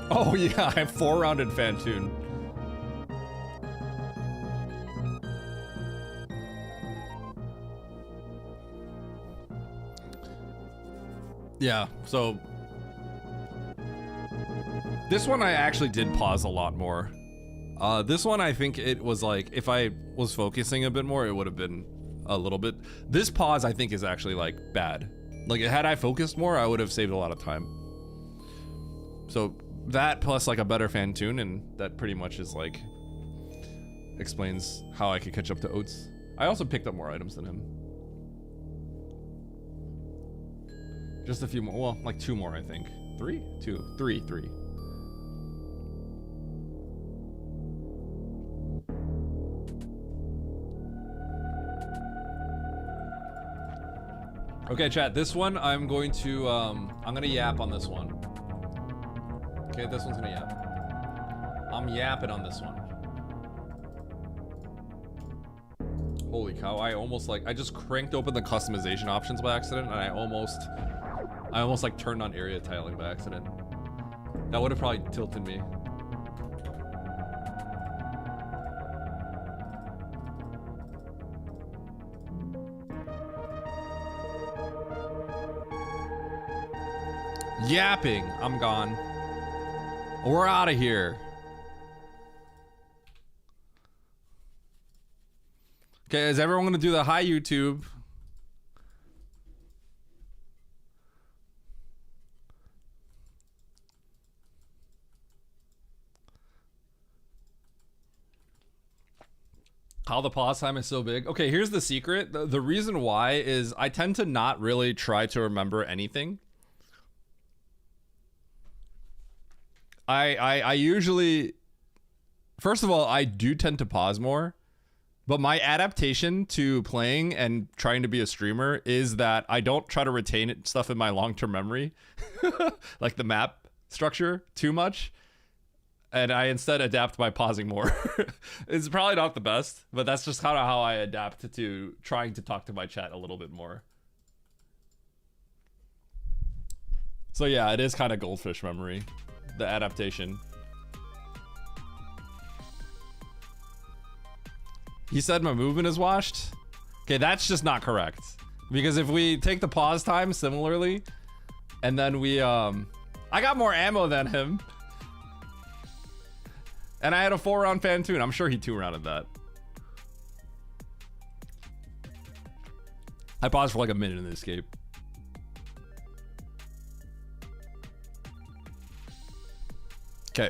Oh yeah, I have 4-rounded Fantoon. Yeah, so this one I actually did pause a lot more. This one I think it was like, if I was focusing a bit more, it would have been a little bit. This pause I think is actually like bad. Like had I focused more, I would have saved a lot of time. So that plus like a better Fantoon, and that pretty much is like explains how I could catch up to Oates. I also picked up more items than him. Just a few more, well, like 2 more, I think. 3? 2, 3, 3. Okay, chat, this one I'm going to, I'm gonna yap on this one. Okay, this one's gonna yap. I'm yapping on this one. Holy cow, I just cranked open the customization options by accident, and I almost like turned on area tiling by accident. That would have probably tilted me. Yapping, I'm gone. We're out of here. Okay, is everyone gonna do the hi YouTube? How the pause time is so big. Okay, here's the secret. The reason why is I tend to not really try to remember anything. I usually, first of all, I do tend to pause more, but my adaptation to playing and trying to be a streamer is that I don't try to retain stuff in my long-term memory, like the map structure, too much. and I instead adapt by pausing more. It's probably not the best, but that's just kind of how I adapt to trying to talk to my chat a little bit more. So yeah, it is kind of goldfish memory, the adaptation. He said my movement is washed. Okay, that's just not correct. Because if we take the pause time similarly, and then we, I got more ammo than him. And I had a 4-round Fantoon. I'm sure he 2-rounded that. I paused for like a minute in the escape. Okay.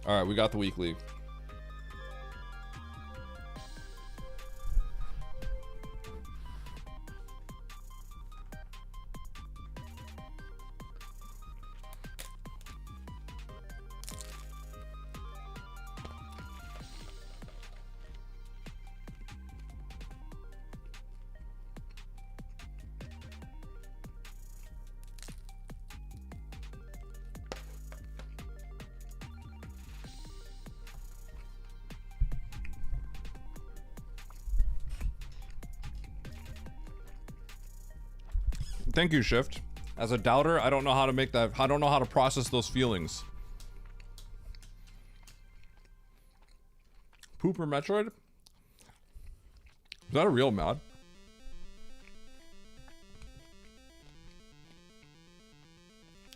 All right, we got the weekly. Thank you, Shift. As a doubter, I don't know how to make that. I don't know how to process those feelings. Pooper Metroid? Is that a real mod?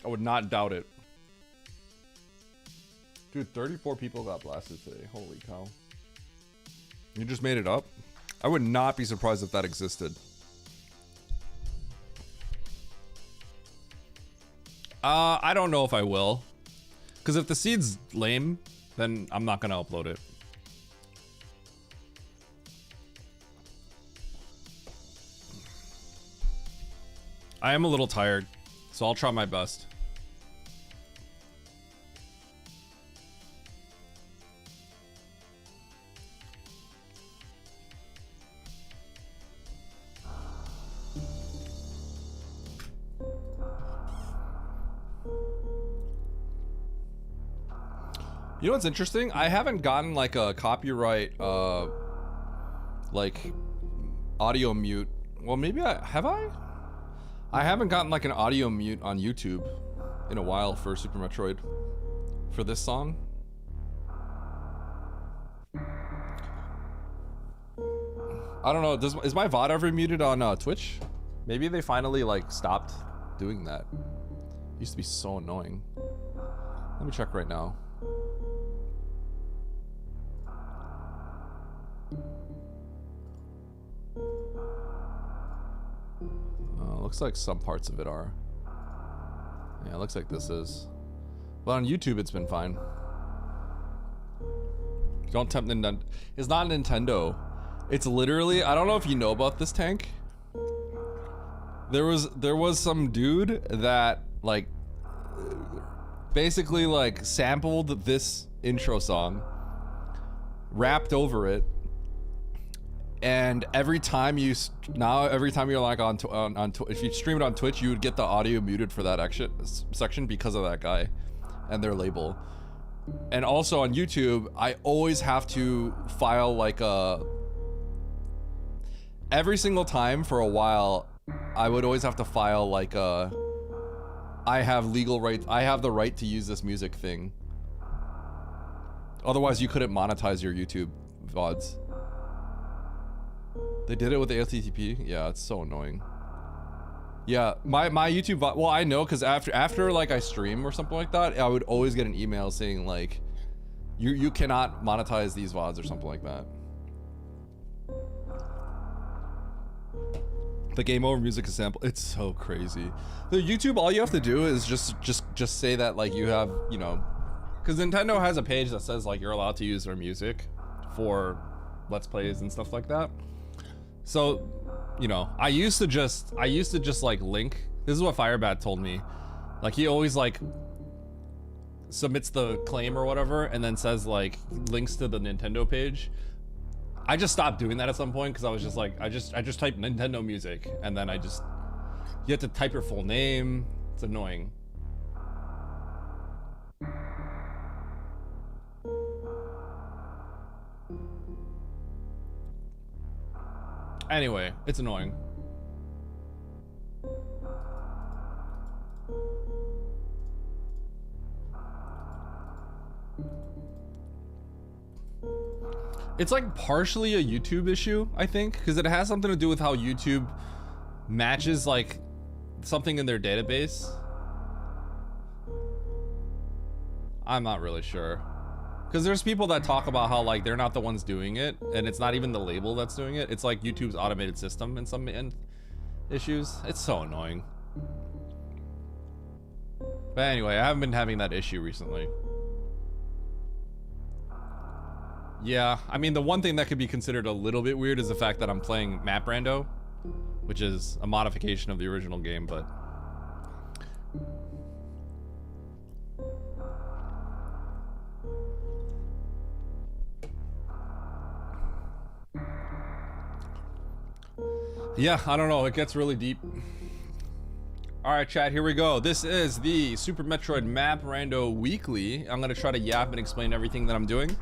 I would not doubt it. Dude, 34 people got blasted today. Holy cow. You just made it up? I would not be surprised if that existed. I don't know if I will. Because if the seed's lame, then I'm not going to upload it. I am a little tired, so I'll try my best. You know what's interesting? I haven't gotten like a copyright, like audio mute. Well, maybe have I? I haven't gotten like an audio mute on YouTube in a while for Super Metroid for this song. I don't know. Is my VOD ever muted on Twitch? Maybe they finally like stopped doing that. It used to be so annoying. Let me check right now. Looks like some parts of it are. Yeah, it looks like this is. But on YouTube, it's been fine. Don't tempt Nintendo. It's not Nintendo. It's literally, I don't know if you know about this, Tank. There was some dude that like basically like sampled this intro song, rapped over it, and every time you're like if you stream it on Twitch, you would get the audio muted for that section because of that guy and their label. And also on YouTube, I always have to file like every single time for a while, I would always have to file like I have legal right, I have the right to use this music thing. Otherwise you couldn't monetize your YouTube VODs. They did it with the HTTP? Yeah, it's so annoying. Yeah, my YouTube VOD, well, I know, because after like I stream or something like that, I would always get an email saying like, you cannot monetize these VODs or something like that. The game over music is sample. It's so crazy. The YouTube, all you have to do is just say that like you have, you know, because Nintendo has a page that says like you're allowed to use their music for Let's Plays and stuff like that. So, you know, I used to just like link This is what Firebat told me. Like, he always, like, submits the claim or whatever, and then says, like, links to the Nintendo page. I just stopped doing that at some point, because I was just like, I just typed Nintendo music, and then you have to type your full name. It's annoying. Anyway, it's annoying. It's like partially a YouTube issue, I think, because it has something to do with how YouTube matches like something in their database. I'm not really sure. Because there's people that talk about how like they're not the ones doing it, and it's not even the label that's doing it. It's like YouTube's automated system in some issues. It's so annoying. But anyway, I haven't been having that issue recently. Yeah, I mean, the one thing that could be considered a little bit weird is the fact that I'm playing Map Rando, which is a modification of the original game, but... yeah, I don't know, it gets really deep. Alright, chat, here we go. This is the Super Metroid Map Rando Weekly. I'm gonna try to yap and explain everything that I'm doing.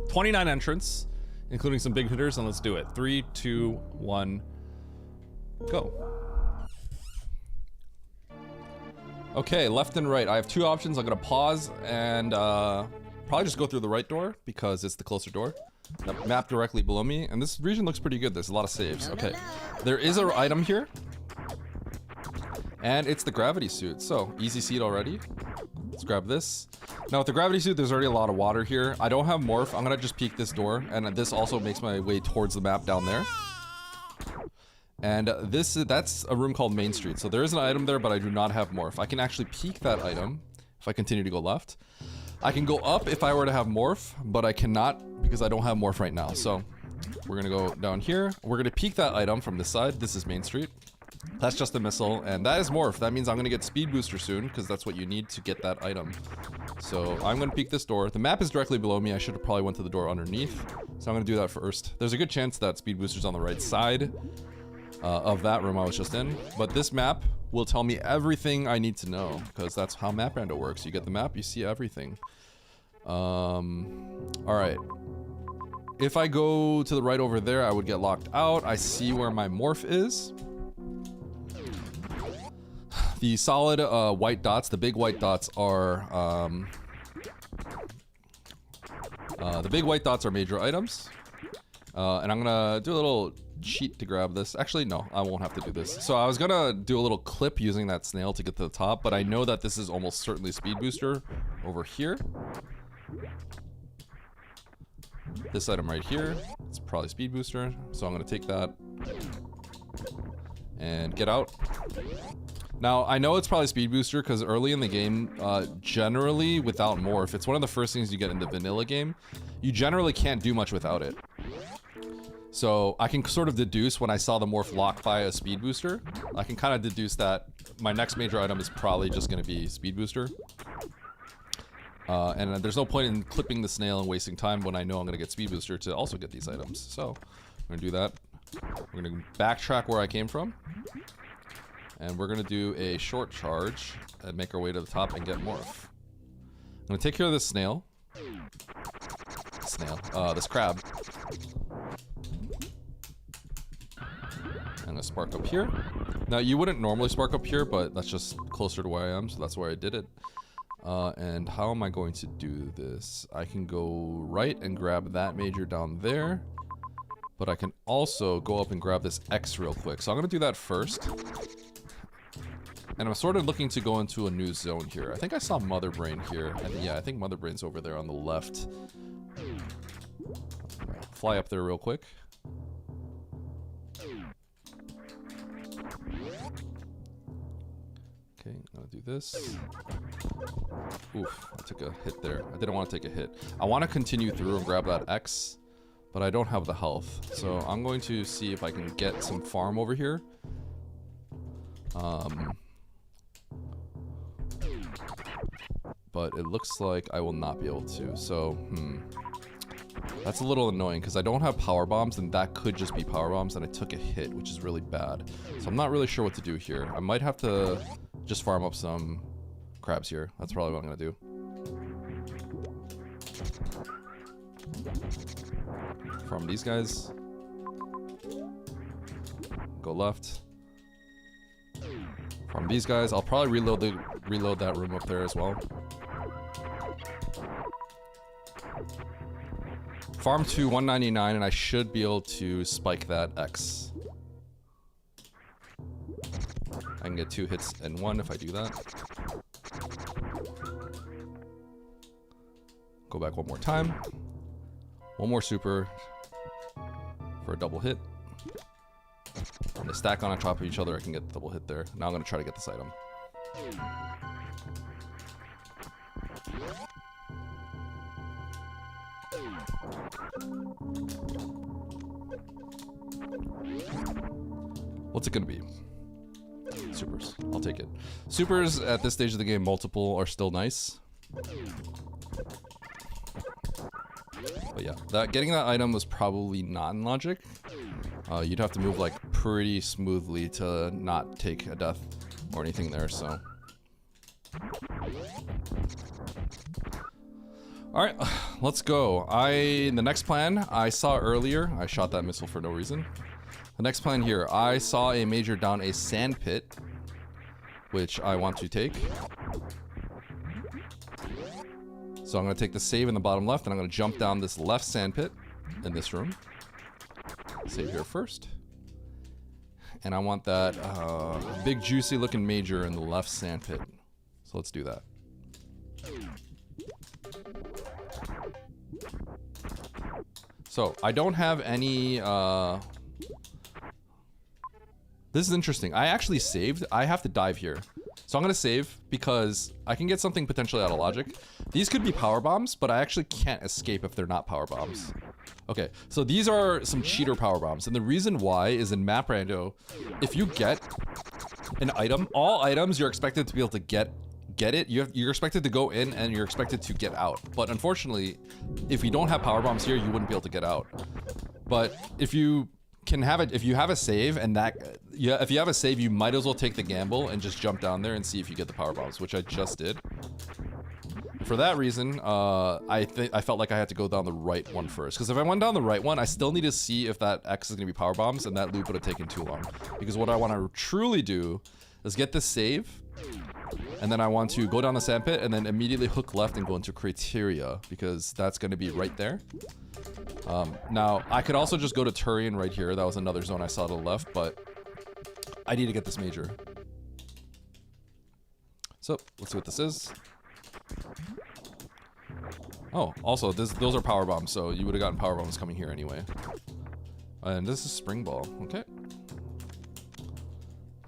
29 entrants, including some big hitters, and let's do it. 3, 2, 1, go. Okay, left and right. I have two options. I'm gonna pause and probably just go through the right door because it's the closer door. The map directly below me, and this region looks pretty good. There's a lot of saves. Okay, there is an item here, and it's the gravity suit. So easy seat already. Let's grab this. Now with the gravity suit, there's already a lot of water here. I don't have morph. I'm gonna just peek this door, and this also makes my way towards the map down there. And that's a room called Main Street. So there is an item there, but I do not have morph. I can actually peek that item if I continue to go left. I can go up if I were to have morph, but I cannot because I don't have morph right now. So we're gonna go down here. We're gonna peek that item from this side. This is Main Street. That's just a missile, and that is morph. That means I'm gonna get speed booster soon, because that's what you need to get that item. So I'm gonna peek this door. The map is directly below me. I should have probably went to the door underneath. So I'm gonna do that first. There's a good chance that speed booster's on the right side of that room I was just in. But this map will tell me everything I need to know, because that's how Map Rando works. You get the map, you see everything. Alright. If I go to the right over there, I would get locked out. I see where my morph is. The solid white dots, the big white dots are major items. And I'm gonna do a little cheat to grab this. Actually, no, I won't have to do this. So I was gonna do a little clip using that snail to get to the top, but I know that this is almost certainly speed booster over here. This item right here, it's probably speed booster. So I'm gonna take that and get out. Now, I know it's probably speed booster because early in the game, generally without morph, it's one of the first things you get in the vanilla game. You generally can't do much without it. So I can sort of deduce when I saw the morph lock by a speed booster, I can kind of deduce that my next major item is probably just going to be speed booster. And there's no point in clipping the snail and wasting time when I know I'm going to get speed booster to also get these items. So I'm going to do that. We're going to backtrack where I came from. And we're gonna do a short charge and make our way to the top and get morph. I'm gonna take care of this snail. This crab. I'm gonna spark up here. Now you wouldn't normally spark up here, but that's just closer to where I am, so that's where I did it. And how am I going to do this? I can go right and grab that major down there. But I can also go up and grab this X real quick. So I'm gonna do that first. And I'm sort of looking to go into a new zone here. I think I saw Mother Brain here. I think Mother Brain's over there on the left. Fly up there real quick. Okay, I'm gonna do this. Oof, I took a hit there. I didn't want to take a hit. I want to continue through and grab that X, but I don't have the health. So I'm going to see if I can get some farm over here. but it looks like I will not be able to. So, that's a little annoying because I don't have power bombs, and that could just be power bombs, and I took a hit, which is really bad. So I'm not really sure what to do here. I might have to just farm up some crabs here. That's probably what I'm gonna do. Farm these guys. Go left. Farm these guys. I'll probably reload that room up there as well. Farm to 199, and I should be able to spike that X. I can get 2 hits and 1 if I do that. Go back one more time. One more super for a double hit. And they stack on top of each other, I can get the double hit there. Now I'm going to try to get this item. What's it gonna be? Supers. I'll take it. Supers at this stage of the game, multiple, are still nice. But yeah, getting that item was probably not in logic. You'd have to move like pretty smoothly to not take a death or anything there, so. Alright, let's go. The next plan I saw earlier, I shot that missile for no reason. The next plan here, I saw a major down a sand pit, which I want to take. So I'm going to take the save in the bottom left, and I'm going to jump down this left sand pit in this room. Save here first. And I want that big juicy looking major in the left sand pit. So let's do that. So I don't have any this is interesting. I actually saved. I have to dive here. So I'm gonna save because I can get something potentially out of logic. These could be power bombs, but I actually can't escape if they're not power bombs. Okay, so these are some cheater power bombs, and the reason why is in Map Rando, if you get an item, all items you're expected to be able to get it. You're expected to go in and you're expected to get out. But unfortunately, if you don't have power bombs here, you wouldn't be able to get out. But if you can have it, if you have a save and if you have a save, you might as well take the gamble and just jump down there and see if you get the power bombs, which I just did. For that reason, I felt like I had to go down the right one first. Because if I went down the right one, I still need to see if that X is going to be power bombs, and that loop would have taken too long. Because what I want to truly do is get this save, and then I want to go down the sandpit and then immediately hook left and go into Criteria, because that's going to be right there. Now, I could also just go to Turian right here. That was another zone I saw to the left, but I need to get this major. So, let's see what this is. Oh, also, those are power bombs, so you would have gotten power bombs coming here anyway. And this is Spring Ball, okay.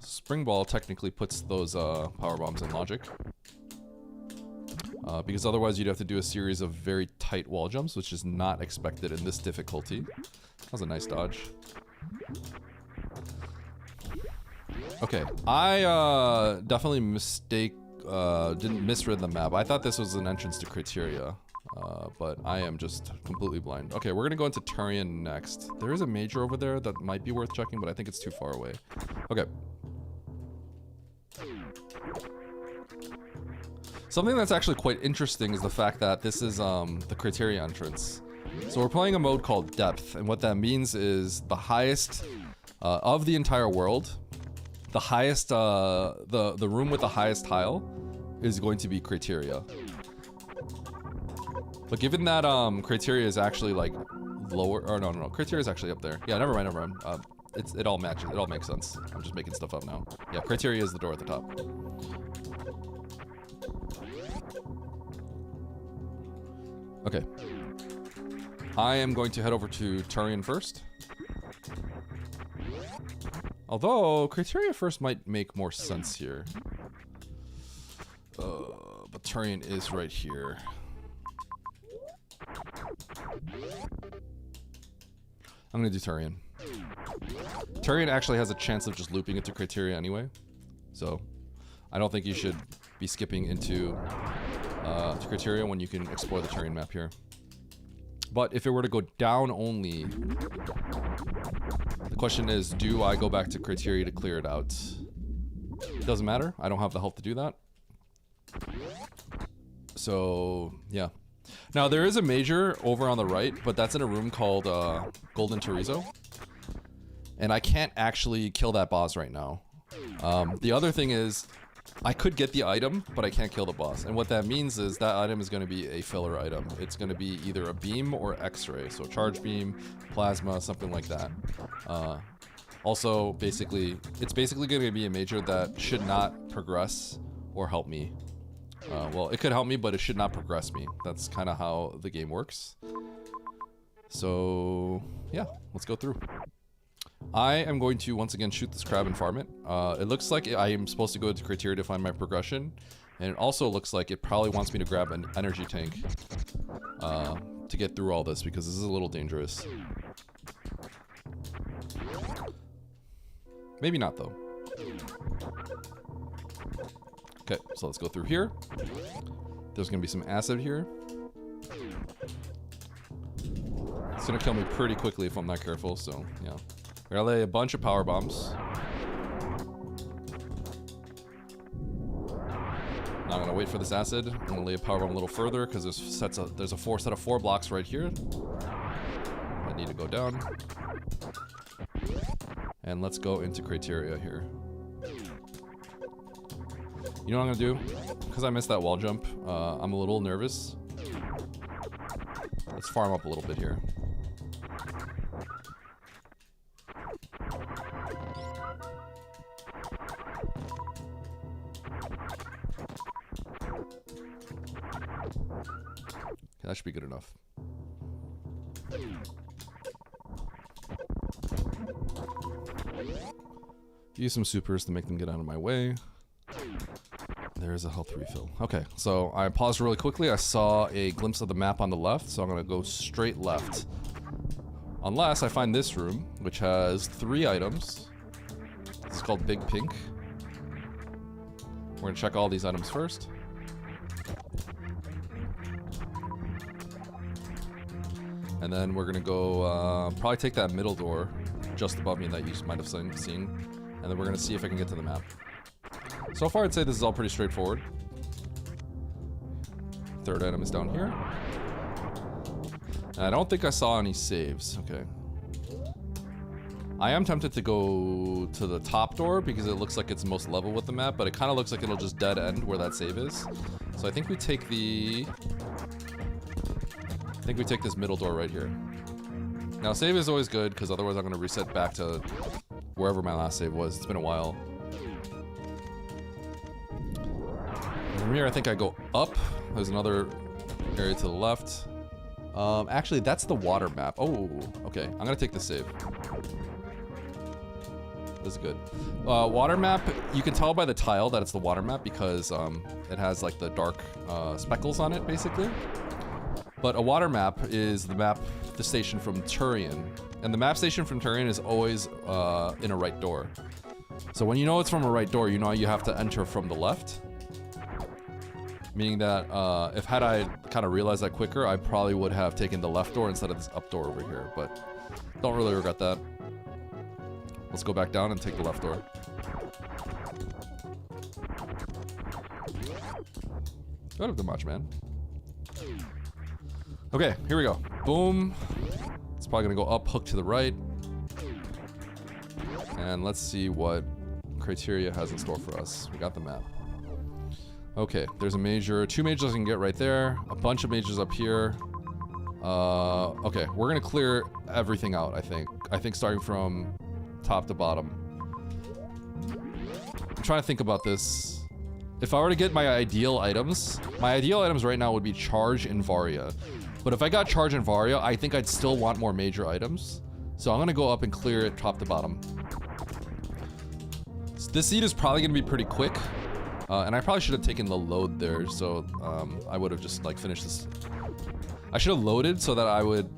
Spring Ball technically puts those power bombs in logic. Because otherwise you'd have to do a series of very tight wall jumps, which is not expected in this difficulty. That was a nice dodge. Okay, I definitely didn't misread the map. I thought this was an entrance to Criteria, but I am just completely blind. Okay, we're gonna go into Turian next. There is a major over there that might be worth checking, but I think it's too far away. Okay. Something that's actually quite interesting is the fact that this is the Criteria entrance. So we're playing a mode called Depth, and what that means is the highest of the entire world, the highest, the room with the highest tile is going to be Criteria. But given that Criteria is actually like lower, or no, Criteria is actually up there. Yeah, never mind. It all matches. It all makes sense. I'm just making stuff up now. Yeah, Criteria is the door at the top. Okay. I am going to head over to Turian first. Although, Criteria first might make more sense here. But Turian is right here. I'm gonna do Turian. Turian actually has a chance of just looping into Criteria anyway. So, I don't think you should be skipping into to criteria when you can explore the terrain map here. But if it were to go down only, the question is, do I go back to criteria to clear it out? It doesn't matter. I don't have the health to do that. So, yeah. Now, there is a major over on the right, but that's in a room called Golden Chorizo. And I can't actually kill that boss right now. The other thing is, I could get the item, but I can't kill the boss. And what that means is that item is going to be a filler item. It's going to be either a beam or X-ray. So charge beam, plasma, something like that. Also, basically, it's basically going to be a major that should not progress or help me. Well, it could help me, but it should not progress me. That's kind of how the game works. So, yeah, let's go through. I am going to once again shoot this crab and farm it. It looks like I am supposed to go to criteria to find my progression. And it also looks like it probably wants me to grab an energy tank to get through all this, because this is a little dangerous. Maybe not, though. Okay, so let's go through here. There's gonna be some acid here. It's gonna kill me pretty quickly if I'm not careful, so yeah. We're gonna lay a bunch of power bombs. Now I'm gonna wait for this acid. I'm gonna lay a power bomb a little further because there's a set of 4 blocks right here. I need to go down. And let's go into criteria here. You know what I'm gonna do? Because I missed that wall jump, I'm a little nervous. Let's farm up a little bit here. Okay, that should be good enough. Use some supers to make them get out of my way. There's a health refill. Okay, so I paused really quickly. I saw a glimpse of the map on the left, so I'm gonna go straight left. Unless I find this room, which has 3 items. This is called Big Pink. We're gonna check all these items first. And then we're gonna go, probably take that middle door just above me that you might have seen. And then we're gonna see if I can get to the map. So far, I'd say this is all pretty straightforward. 3rd item is down here. And I don't think I saw any saves. Okay. I am tempted to go to the top door because it looks like it's most level with the map, but it kind of looks like it'll just dead end where that save is. So I think we take this middle door right here. Now, save is always good because otherwise I'm going to reset back to wherever my last save was. It's been a while. From here, I think I go up. There's another area to the left. Actually, that's the water map. Oh, okay. I'm gonna take the save. This is good. Water map, you can tell by the tile that it's the water map because it has like the dark speckles on it, basically. But a water map is the station from Turian. And the map station from Turian is always in a right door. So when you know it's from a right door, you know you have to enter from the left. Meaning that if I kind of realized that quicker, I probably would have taken the left door instead of this up door over here. But don't really regret that. Let's go back down and take the left door. Out of the much, man. Okay, here we go. Boom. It's probably gonna go up, hook to the right. And let's see what criteria has in store for us. We got the map. Okay, there's a major, 2 majors I can get right there, a bunch of majors up here. Okay, we're gonna clear everything out, I think. I think starting from top to bottom. I'm trying to think about this. If I were to get my ideal items right now would be Charge and Varia. But if I got Charge and Varia, I think I'd still want more major items. So I'm gonna go up and clear it top to bottom. So this seed is probably gonna be pretty quick. And I probably should have taken the load there, so I would have just like finished this. I should have loaded so that I would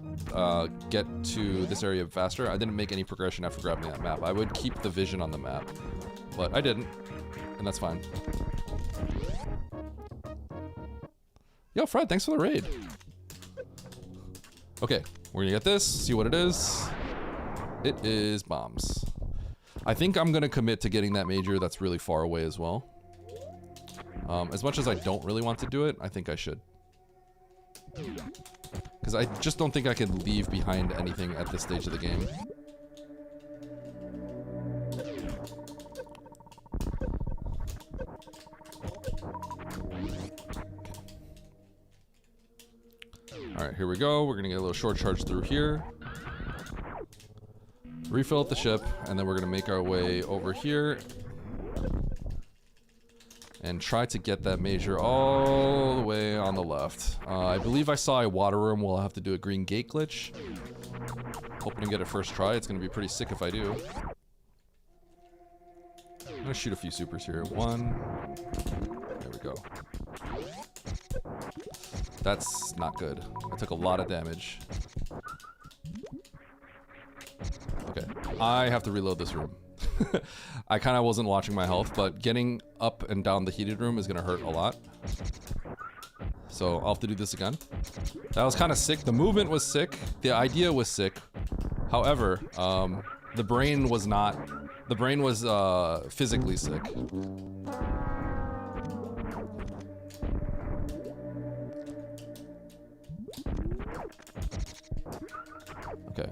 get to this area faster. I didn't make any progression after grabbing that map. I would keep the vision on the map, but I didn't, and that's fine. Yo, Fred, thanks for the raid. Okay, we're gonna get this, see what it is. It is bombs. I think I'm gonna commit to getting that major that's really far away as well. As much as I don't really want to do it, I think I should. Because I just don't think I can leave behind anything at this stage of the game. Alright, here we go. We're gonna get a little short charge through here. Refill up the ship, and then we're gonna make our way over here. And try to get that major all the way on the left. I believe I saw a water room. We'll have to do a green gate glitch. Hoping to get it first try. It's gonna be pretty sick if I do. I'm gonna shoot a few supers here. One. There we go. That's not good. I took a lot of damage. Okay. I have to reload this room. I kind of wasn't watching my health, but getting up and down the heated room is going to hurt a lot. So I'll have to do this again. That was kind of sick. The movement was sick. The idea was sick. However, the brain was not. The brain was physically sick. Okay.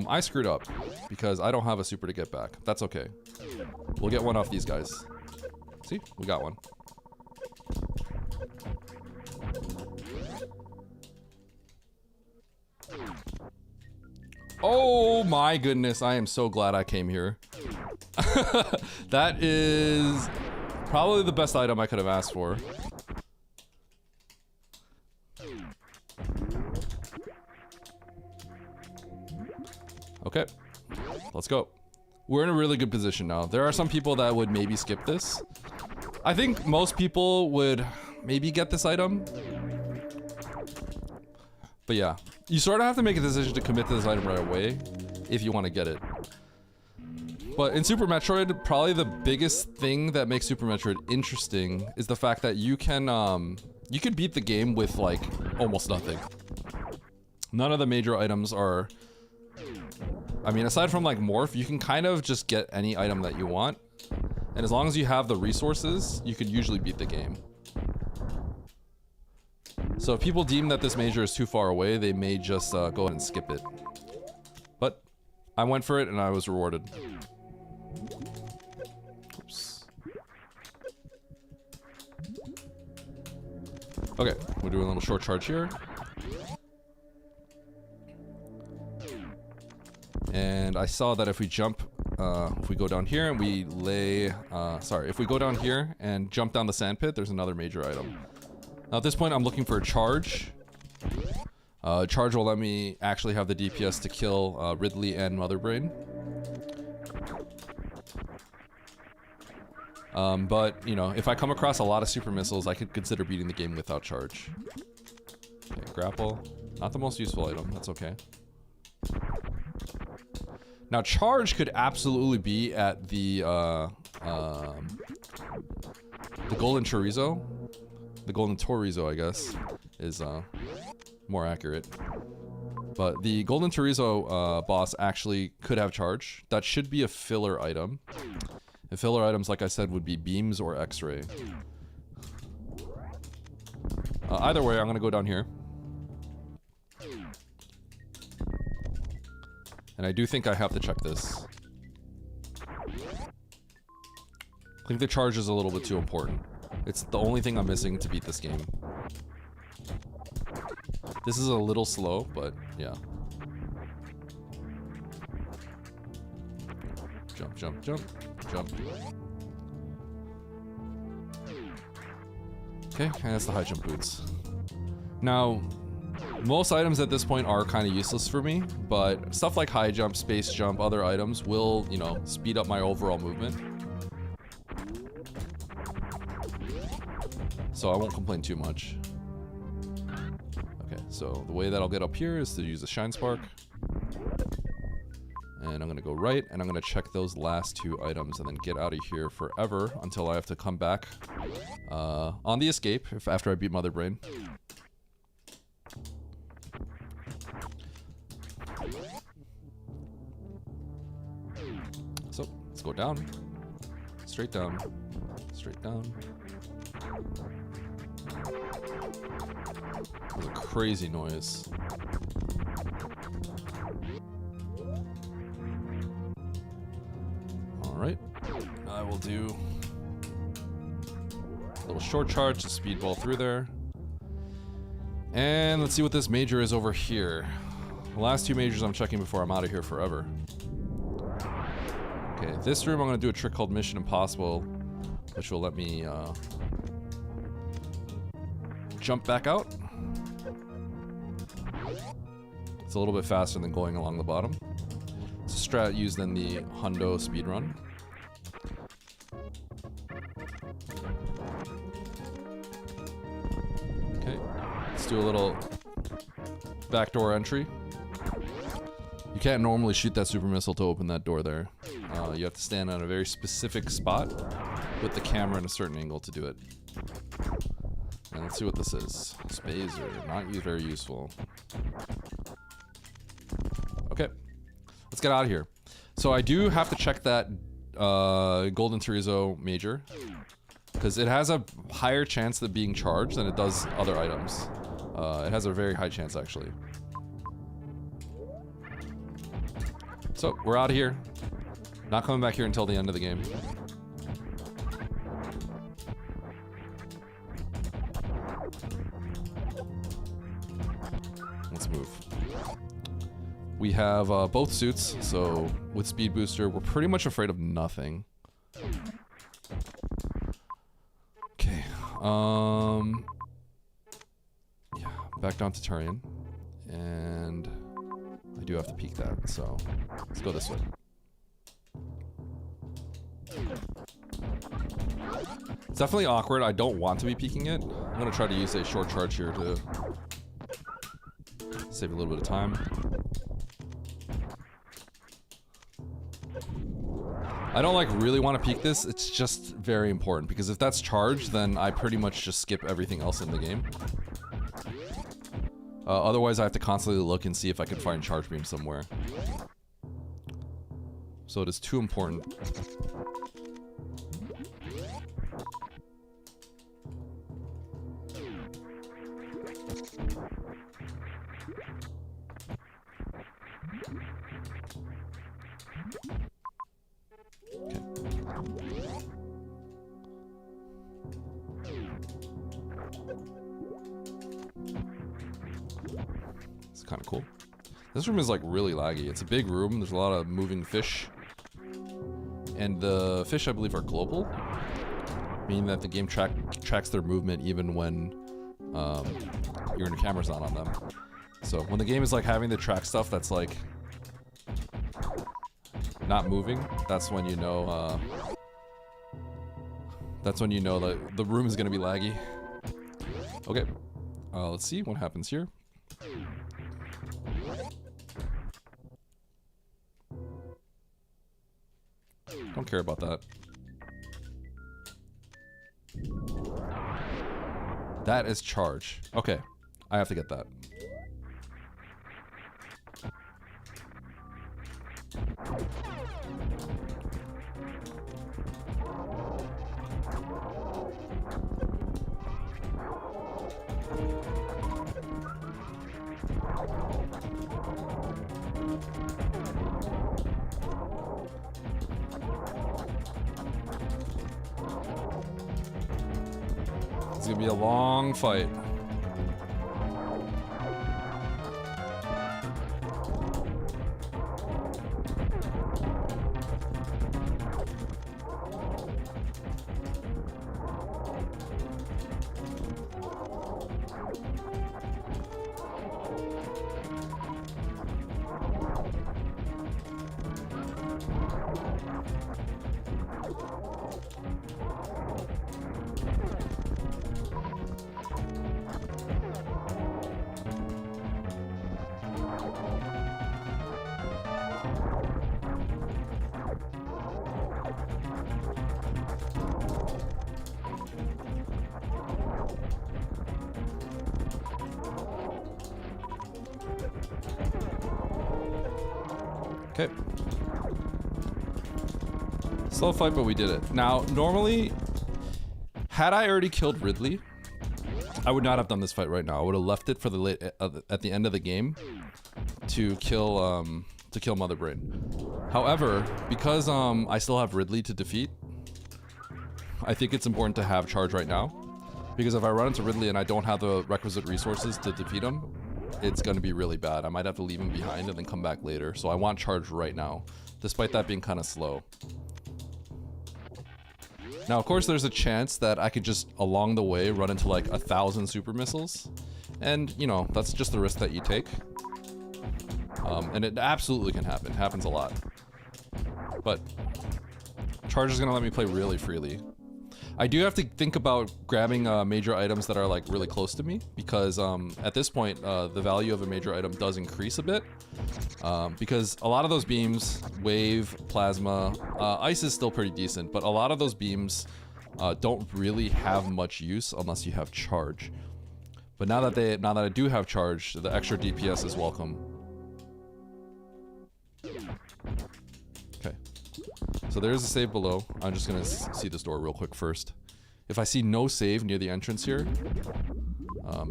I screwed up because I don't have a super to get back. That's okay. We'll get one off these guys. See? We got one. Oh my goodness, I am so glad I came here. That is probably the best item I could have asked for. Okay, let's go. We're in a really good position now. There are some people that would maybe skip this. I think most people would maybe get this item. But yeah, you sort of have to make a decision to commit to this item right away if you want to get it. But in Super Metroid, probably the biggest thing that makes Super Metroid interesting is the fact that you can beat the game with like almost nothing. None of the major items are... I mean, aside from like Morph, you can kind of just get any item that you want. And as long as you have the resources, you can usually beat the game. So if people deem that this major is too far away, they may just go ahead and skip it. But I went for it and I was rewarded. Oops. Okay, we're doing a little short charge here. And I saw that if we jump, if we go down here and we lay, if we go down here and jump down the sand pit, there's another major item. Now at this point, I'm looking for a charge. Charge will let me actually have the DPS to kill Ridley and Mother Brain. But, you know, if I come across a lot of super missiles, I could consider beating the game without charge. Okay, grapple. Not the most useful item, that's okay. Now, charge could absolutely be at the golden chorizo. The golden chorizo, I guess, is more accurate. But the golden chorizo boss actually could have charge. That should be a filler item. And filler items, like I said, would be beams or X-ray. Either way, I'm gonna go down here. And I do think I have to check this. I think the charge is a little bit too important. It's the only thing I'm missing to beat this game. This is a little slow, but yeah. Jump, jump, jump, jump. Okay, and that's the high jump boots. Now, most items at this point are kind of useless for me, but stuff like high jump, space jump, other items will, you know, speed up my overall movement. So I won't complain too much. Okay, so the way that I'll get up here is to use a Shine Spark. And I'm gonna go right, and I'm gonna check those last 2 items and then get out of here forever until I have to come back on the escape after I beat Mother Brain. So, let's go down. Straight down. Straight down. That was a crazy noise. Alright. I will do a little short charge to speedball through there. And let's see what this major is over here. The last 2 majors I'm checking before I'm out of here forever. Okay, this room I'm going to do a trick called Mission Impossible, which will let me jump back out. It's a little bit faster than going along the bottom. It's a strat used in the Rando speedrun. Okay, let's do a little backdoor entry. You can't normally shoot that super missile to open that door there. You have to stand on a very specific spot with the camera in a certain angle to do it. And let's see what this is. Spazer, not very useful. Okay, let's get out of here. So I do have to check that Golden Chorizo major, because it has a higher chance of being charged than it does other items. It has a very high chance, actually. So, we're out of here. Not coming back here until the end of the game. Let's move. We have both suits, so with Speed Booster, we're pretty much afraid of nothing. Okay, yeah, back down to Turian. And I do have to peek that, so let's go this way. It's definitely awkward. I don't want to be peeking it. I'm gonna try to use a short charge here to save a little bit of time. I don't like really want to peek this. It's just very important because if that's charged, then I pretty much just skip everything else in the game. Otherwise, I have to constantly look and see if I can find charge beam somewhere. So it is too important. It's kind of cool. This room is like really laggy. It's a big room. There's a lot of moving fish. And the fish, I believe, are global. Meaning that the game tracks their movement even when your camera's not on them. So when the game is like having to track stuff that's like not moving, that's when you know that the room is gonna be laggy. Okay, let's see what happens here. Don't care about that. That is charge. Okay, I have to get that. It's gonna be a long fight. Okay. Slow fight, but we did it. Now, normally, had I already killed Ridley, I would not have done this fight right now. I would have left it for the late at the end of the game to kill Mother Brain. However, because I still have Ridley to defeat, I think it's important to have charge right now. Because if I run into Ridley and I don't have the requisite resources to defeat him, it's going to be really bad. I might have to leave him behind and then come back later. So I want charge right now, despite that being kind of slow. Now, of course, there's a chance that I could just, along the way, run into like 1,000 super missiles. And, you know, that's just the risk that you take. And it absolutely can happen. It happens a lot. But charge is going to let me play really freely. I do have to think about grabbing major items that are like really close to me, because at this point the value of a major item does increase a bit, because a lot of those beams, wave, plasma, ice is still pretty decent, but a lot of those beams don't really have much use unless you have charge. But now that I do have charge, the extra DPS is welcome. Okay. So there's a save below. I'm just gonna see this door real quick first. If I see no save near the entrance here,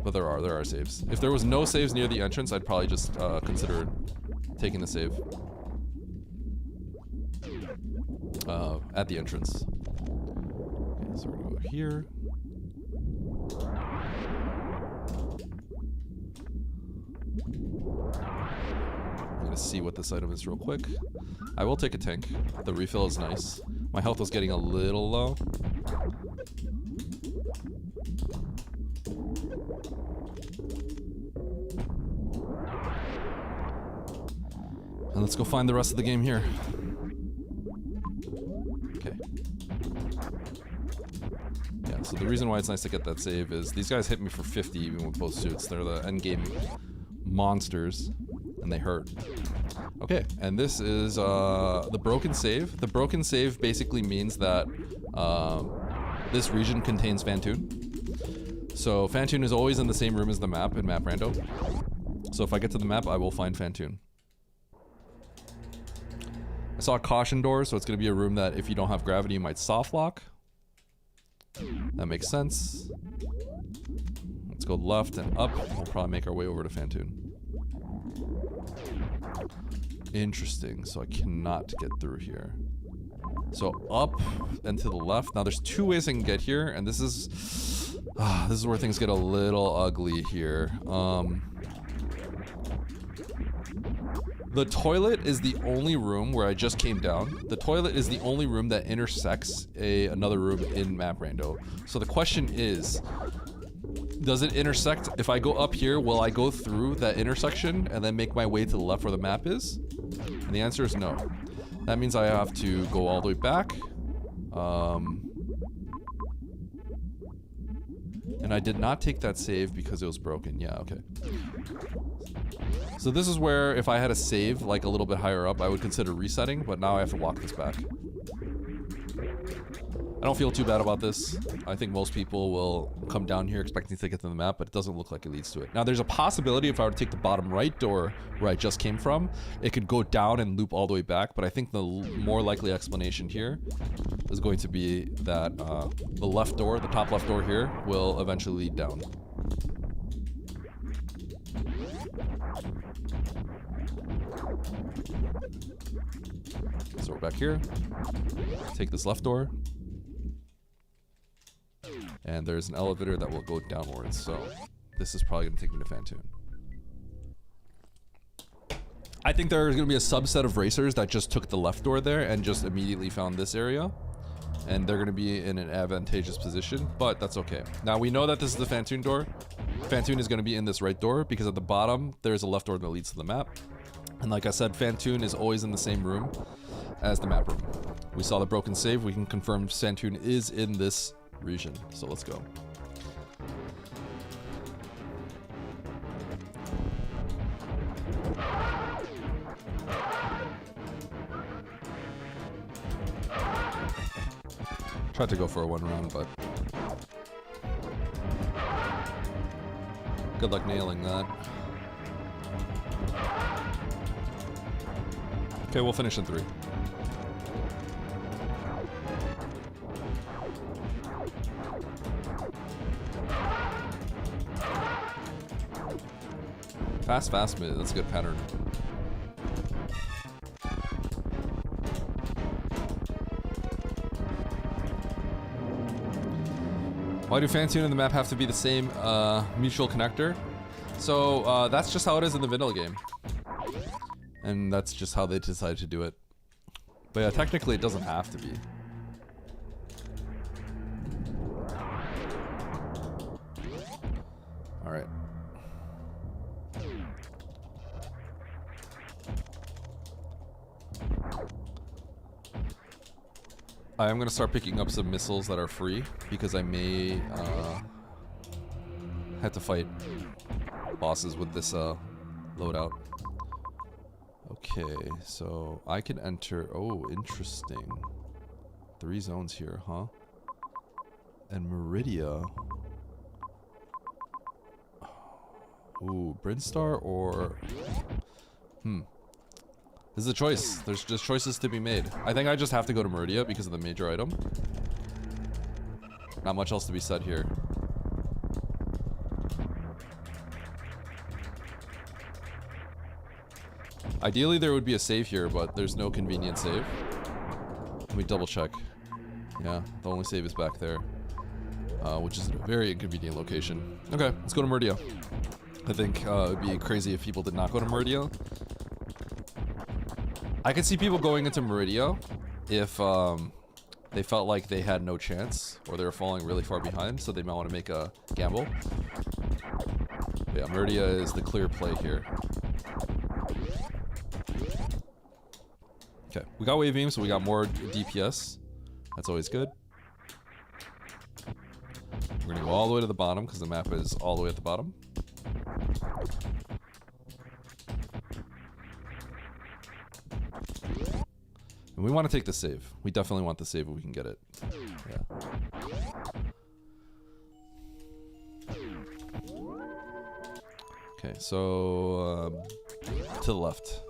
but there are saves. If there was no saves near the entrance, I'd probably just consider taking the save at the entrance. Okay, so we're gonna go here. I'm gonna see what this item is real quick. I will take a tank. The refill is nice. My health was getting a little low. And let's go find the rest of the game here. Okay. Yeah, so the reason why it's nice to get that save is these guys hit me for 50 even with both suits. They're the endgame monsters, and they hurt. Okay, and this is the broken save. The broken save basically means that this region contains Fantoon. So Fantoon is always in the same room as the map in Map Rando. So if I get to the map, I will find Fantoon. I saw a caution door, so it's going to be a room that if you don't have gravity, you might soft lock. That makes sense. Let's go left and up. We'll probably make our way over to Fantoon. Interesting, so I cannot get through here. So up and to the left. Now there's two ways I can get here, and this is where things get a little ugly here. The toilet is the only room where I just came down. The toilet is the only room that intersects another room in Map Rando. So the question is, does it intersect? If I go up here, will I go through that intersection and then make my way to the left where the map is? And the answer is no. That means I have to go all the way back. And I did not take that save because it was broken. Yeah, okay. So this is where if I had a save like a little bit higher up, I would consider resetting, but now I have to walk this back. I don't feel too bad about this. I think most people will come down here expecting to get to the map, but it doesn't look like it leads to it. Now there's a possibility if I were to take the bottom right door where I just came from, it could go down and loop all the way back, but I think the more likely explanation here is going to be that the left door, the top left door here, will eventually lead down. So we're back here. Take this left door. And there's an elevator that will go downwards, so this is probably going to take me to Fantoon. I think there's going to be a subset of racers that just took the left door there and just immediately found this area. And they're going to be in an advantageous position, but that's okay. Now we know that this is the Fantoon door. Fantoon is going to be in this right door because at the bottom there's a left door that leads to the map. And like I said, Fantoon is always in the same room as the map room. We saw the broken save. We can confirm Fantoon is in this region. So let's go. Tried to go for a one round, but good luck nailing that. Okay, we'll finish in 3. Fast, fast mid. That's a good pattern. Why do Fantune and the map have to be the same mutual connector? So that's just how it is in the vanilla game. And that's just how they decided to do it. But yeah, technically it doesn't have to be. Alright. I am going to start picking up some missiles that are free because I may have to fight bosses with this loadout. Okay, so I can enter. Oh, interesting. 3 zones here, huh? And Meridia. Ooh, Brinstar or... This is a choice. There's just choices to be made. I think I just have to go to Meridia because of the major item. Not much else to be said here. Ideally, there would be a save here, but there's no convenient save. Let me double check. Yeah, the only save is back there. Which is a very inconvenient location. Okay, let's go to Meridia. I think it would be crazy if people did not go to Meridia. I could see people going into Meridia if they felt like they had no chance or they were falling really far behind, so they might want to make a gamble. But yeah, Meridia is the clear play here. Okay, we got wave beam, so we got more DPS. That's always good. We're gonna go all the way to the bottom because the map is all the way at the bottom. And we want to take the save. We definitely want the save if we can get it. Yeah. Okay, so to the left.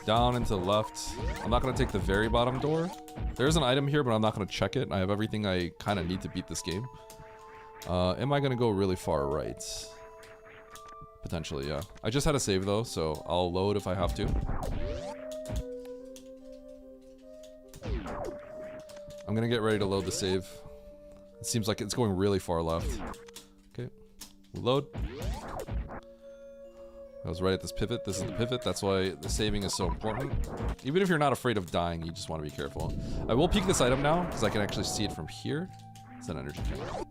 Down and to the left. I'm not going to take the very bottom door. There's an item here, but I'm not going to check it. I have everything I kind of need to beat this game. Am I going to go really far right? Potentially, yeah. I just had a save though, so I'll load if I have to. I'm going to get ready to load the save. It seems like it's going really far left. Okay. Load. I was right at this pivot. This is the pivot. That's why the saving is so important. Even if you're not afraid of dying, you just want to be careful. I will peek this item now, because I can actually see it from here. It's an energy tank.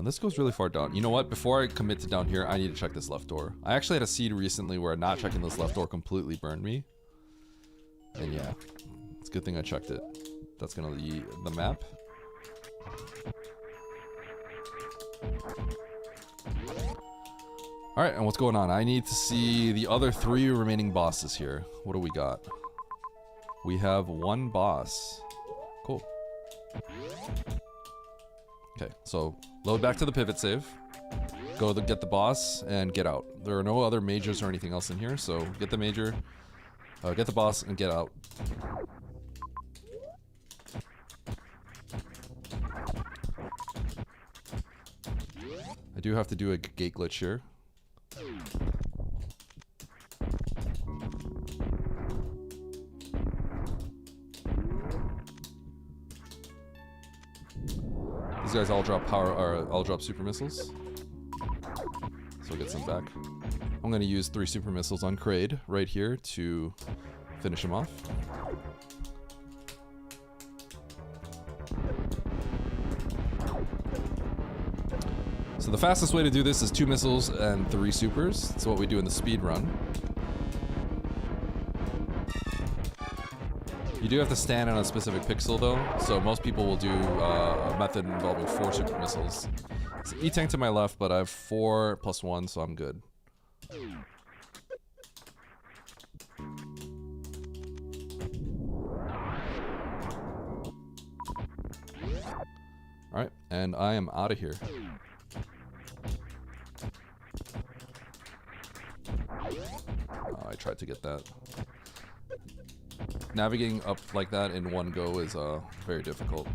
This goes really far down. You know what? Before I commit to down here, I need to check this left door. I actually had a seed recently where not checking this left door completely burned me. And yeah, it's a good thing I checked it. That's going to be the map. Alright, and what's going on? I need to see the other 3 remaining bosses here. What do we got? We have 1 boss. Cool. Okay, so load back to the pivot save. Go to get the boss and get out. There are no other majors or anything else in here, so get the major, get the boss, and get out. I do have to do a gate glitch here. These guys all drop power, or all drop super missiles. So we'll get some back. I'm gonna use 3 super missiles on Kraid right here to finish him off. So the fastest way to do this is 2 missiles and 3 supers. That's what we do in the speed run. You do have to stand on a specific pixel though, so most people will do a method involving 4 super missiles. It's E-tank to my left, but I have 4 plus 1, so I'm good. Alright, and I am out of here. tried to get that. Navigating up like that in one go is very difficult.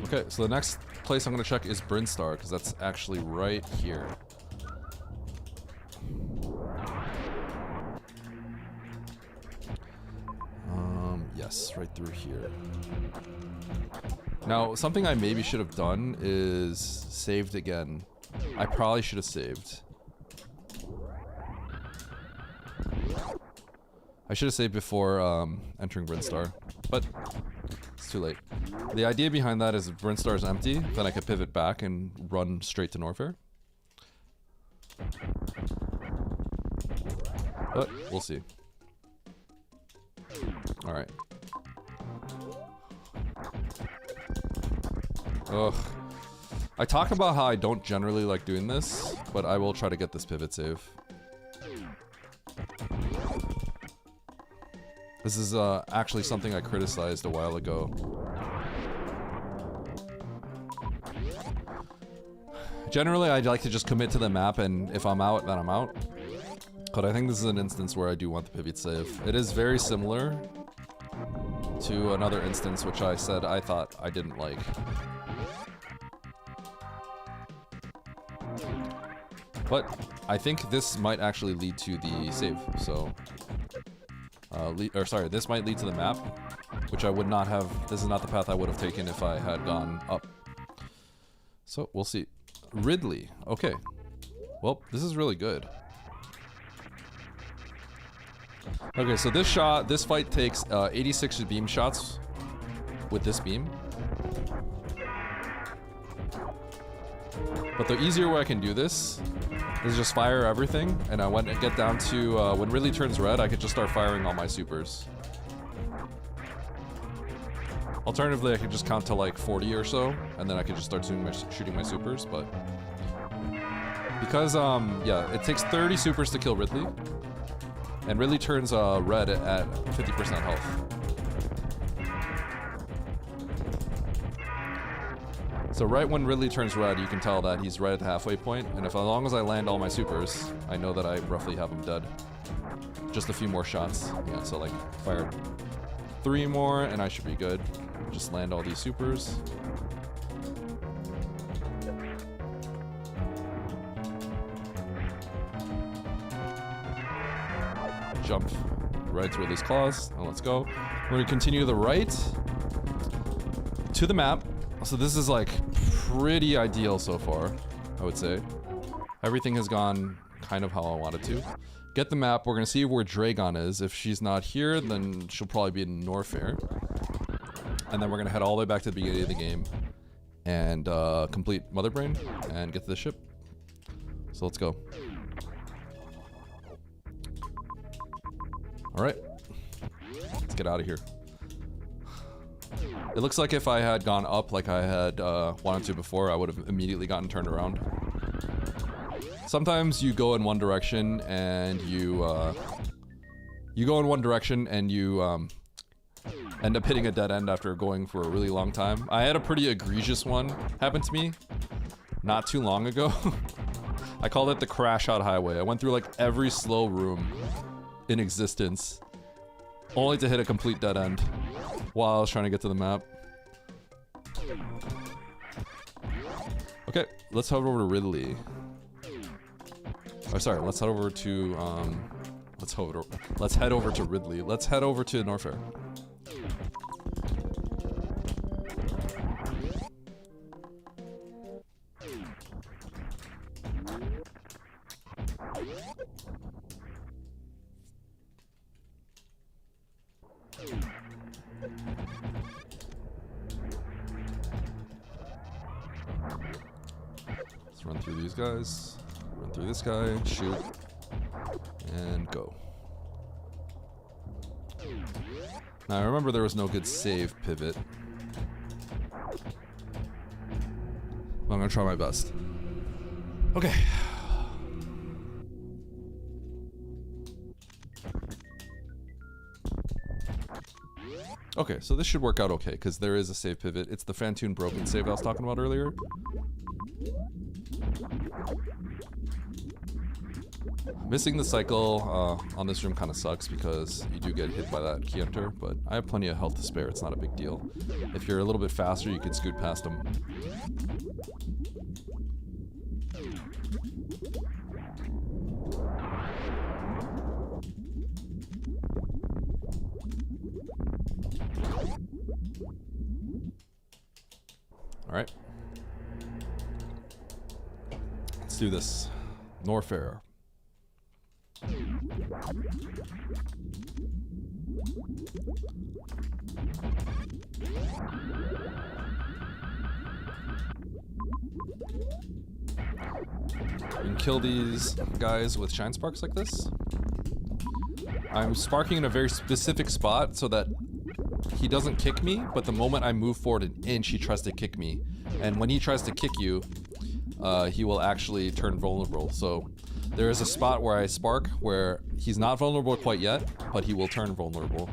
Okay, so the next place I'm gonna check is Brinstar, because that's actually right here. Yes, right through here. Now, something I maybe should have done is saved again. I probably should have saved. I should have saved before entering Brinstar, but it's too late. The idea behind that is if Brinstar is empty, then I could pivot back and run straight to Norfair. But we'll see. Alright. Ugh. I talk about how I don't generally like doing this, but I will try to get this pivot save. This is actually something I criticized a while ago. Generally, I'd like to just commit to the map, and if I'm out, then I'm out. But I think this is an instance where I do want the pivot save. It is very similar to another instance which I said I thought I didn't like. But I think this might actually lead to the save, so... this might lead to the map, which I would not have... This is not the path I would have taken if I had gone up. So, we'll see. Ridley. Okay. Well, this is really good. Okay, so this fight takes 86 beam shots with this beam. But the easier way I can do this is just fire everything, and when I get down to, when Ridley turns red, I could just start firing all my supers. Alternatively, I could just count to like 40 or so, and then I could just start shooting my supers, but... Because, yeah, it takes 30 supers to kill Ridley, and Ridley turns red at 50% health. So right when Ridley turns red, you can tell that he's right at the halfway point, and as long as I land all my supers, I know that I roughly have him dead. Just a few more shots. Yeah, so like, fire 3 more, and I should be good. Just land all these supers. Jump right to Ridley's claws, and let's go. We're gonna continue to the right, to the map. So this is like pretty ideal so far, I would say. Everything has gone kind of how I wanted to. Get the map, we're gonna see where Dragon is. If she's not here, then she'll probably be in Norfair. And then we're gonna head all the way back to the beginning of the game and complete Mother Brain and get to the ship. So let's go. Alright, let's get out of here. It looks like if I had gone up like I had wanted to before, I would have immediately gotten turned around. Sometimes you go in one direction and you end up hitting a dead end after going for a really long time. I had a pretty egregious one happen to me not too long ago. I called it the crash out highway. I went through like every slow room in existence, only to hit a complete dead end while I was trying to get to the map. Okay, let's head over to Ridley. Oh, sorry, let's head over to let's head over to Ridley. Let's head over to Norfair. Let's run through these guys, run through this guy, shoot, and go. Now I remember there was no good save pivot. I'm gonna try my best. Okay. Okay, so this should work out okay, because there is a save pivot. It's the Fantoon broken save I was talking about earlier. Missing the cycle on this room kind of sucks because you do get hit by that key hunter, but I have plenty of health to spare. It's not a big deal. If you're a little bit faster, you can scoot past them. All right. Let's do this. Norfair. You can kill these guys with shine sparks like this. I'm sparking in a very specific spot so that he doesn't kick me, but the moment I move forward an inch, he tries to kick me. And when he tries to kick you, he will actually turn vulnerable. So there is a spot where I spark where he's not vulnerable quite yet, but he will turn vulnerable.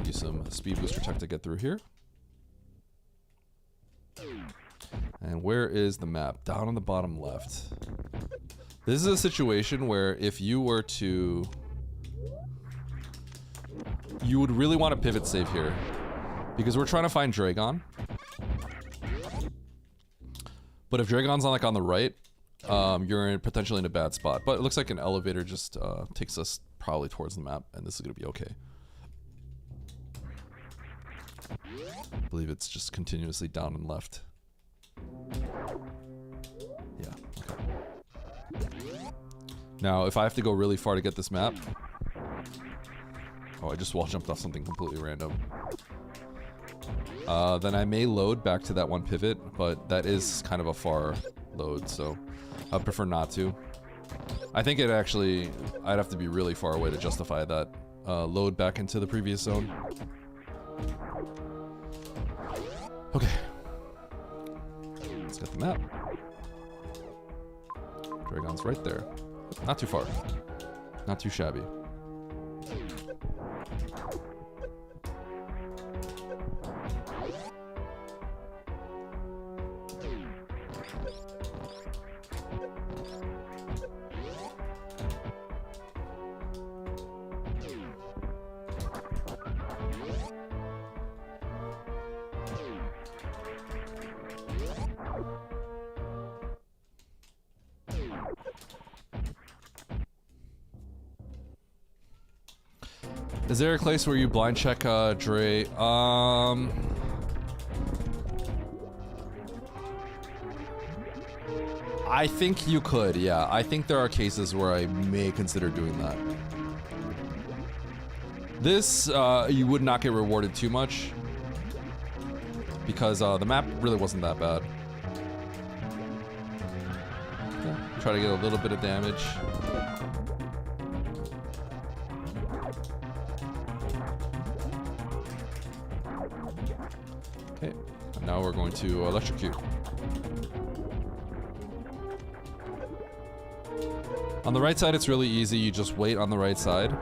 Use some speed booster tech to get through here. And where is the map? Down on the bottom left. This is a situation where if you were to... You would really want to pivot save here. Because we're trying to find Dragon. But if Dragon's on, like, on the right, you're potentially in a bad spot. But it looks like an elevator just takes us probably towards the map, and this is going to be okay. I believe it's just continuously down and left. Yeah, okay. Now, if I have to go really far to get this map... Oh, I just wall jumped off something completely random. Then I may load back to that one pivot, but that is kind of a far load, so I'd prefer not to. I think it actually... I'd have to be really far away to justify that load back into the previous zone. Okay. Let's get the map. Dragon's right there. Not too far. Not too shabby. Is there a place where you blind check Dre? I think you could, yeah. I think there are cases where I may consider doing that. This, you would not get rewarded too much. Because the map really wasn't that bad. Yeah, try to get a little bit of damage. Okay, and now we're going to electrocute. On the right side, it's really easy. You just wait on the right side.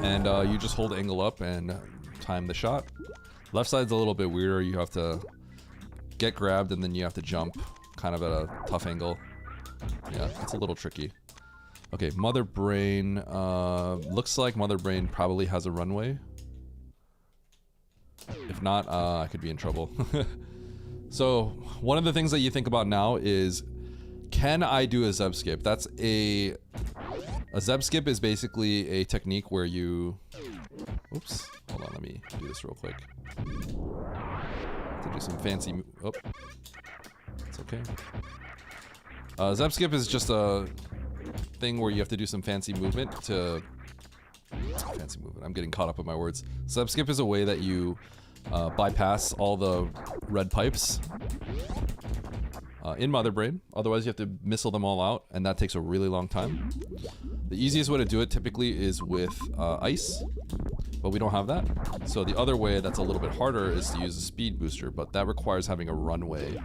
And you just hold angle up and time the shot. Left side's a little bit weirder. You have to get grabbed and then you have to jump kind of at a tough angle. Yeah, it's a little tricky. Okay, Mother Brain. Looks like Mother Brain probably has a runway. If not, I could be in trouble. So, one of the things that you think about now is, can I do a Zeb skip? That's a Zeb skip is basically a technique where you... Oops. Hold on, let me do this real quick. To do some fancy... Oh. It's okay. Zeb skip is just a thing where you have to do some fancy movement to... Fancy movement. I'm getting caught up in my words. Zeb skip is a way that you bypass all the red pipes in Mother Brain. Otherwise, you have to missile them all out, and that takes a really long time. The easiest way to do it typically is with ice, but we don't have that. So the other way that's a little bit harder is to use a speed booster, but that requires having a runway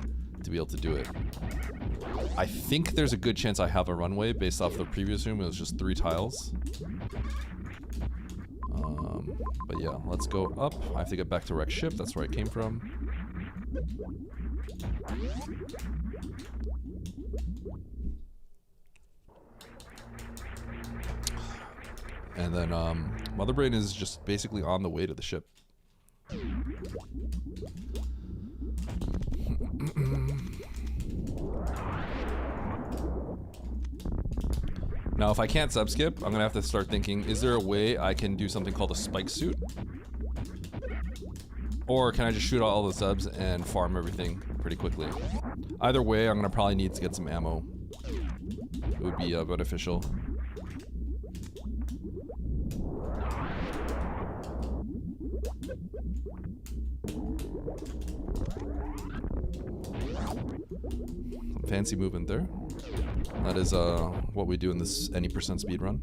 to be able to do it. I think there's a good chance I have a runway based off the previous room. It was just 3 tiles. But yeah, let's go up. I have to get back to wreck ship. That's where I came from. And then Mother Brain is just basically on the way to the ship. Now, if I can't sub-skip, I'm gonna have to start thinking, is there a way I can do something called a spike suit? Or can I just shoot out all the subs and farm everything pretty quickly? Either way, I'm gonna probably need to get some ammo. It would be beneficial. Some fancy movement there. That is what we do in this any percent speed run.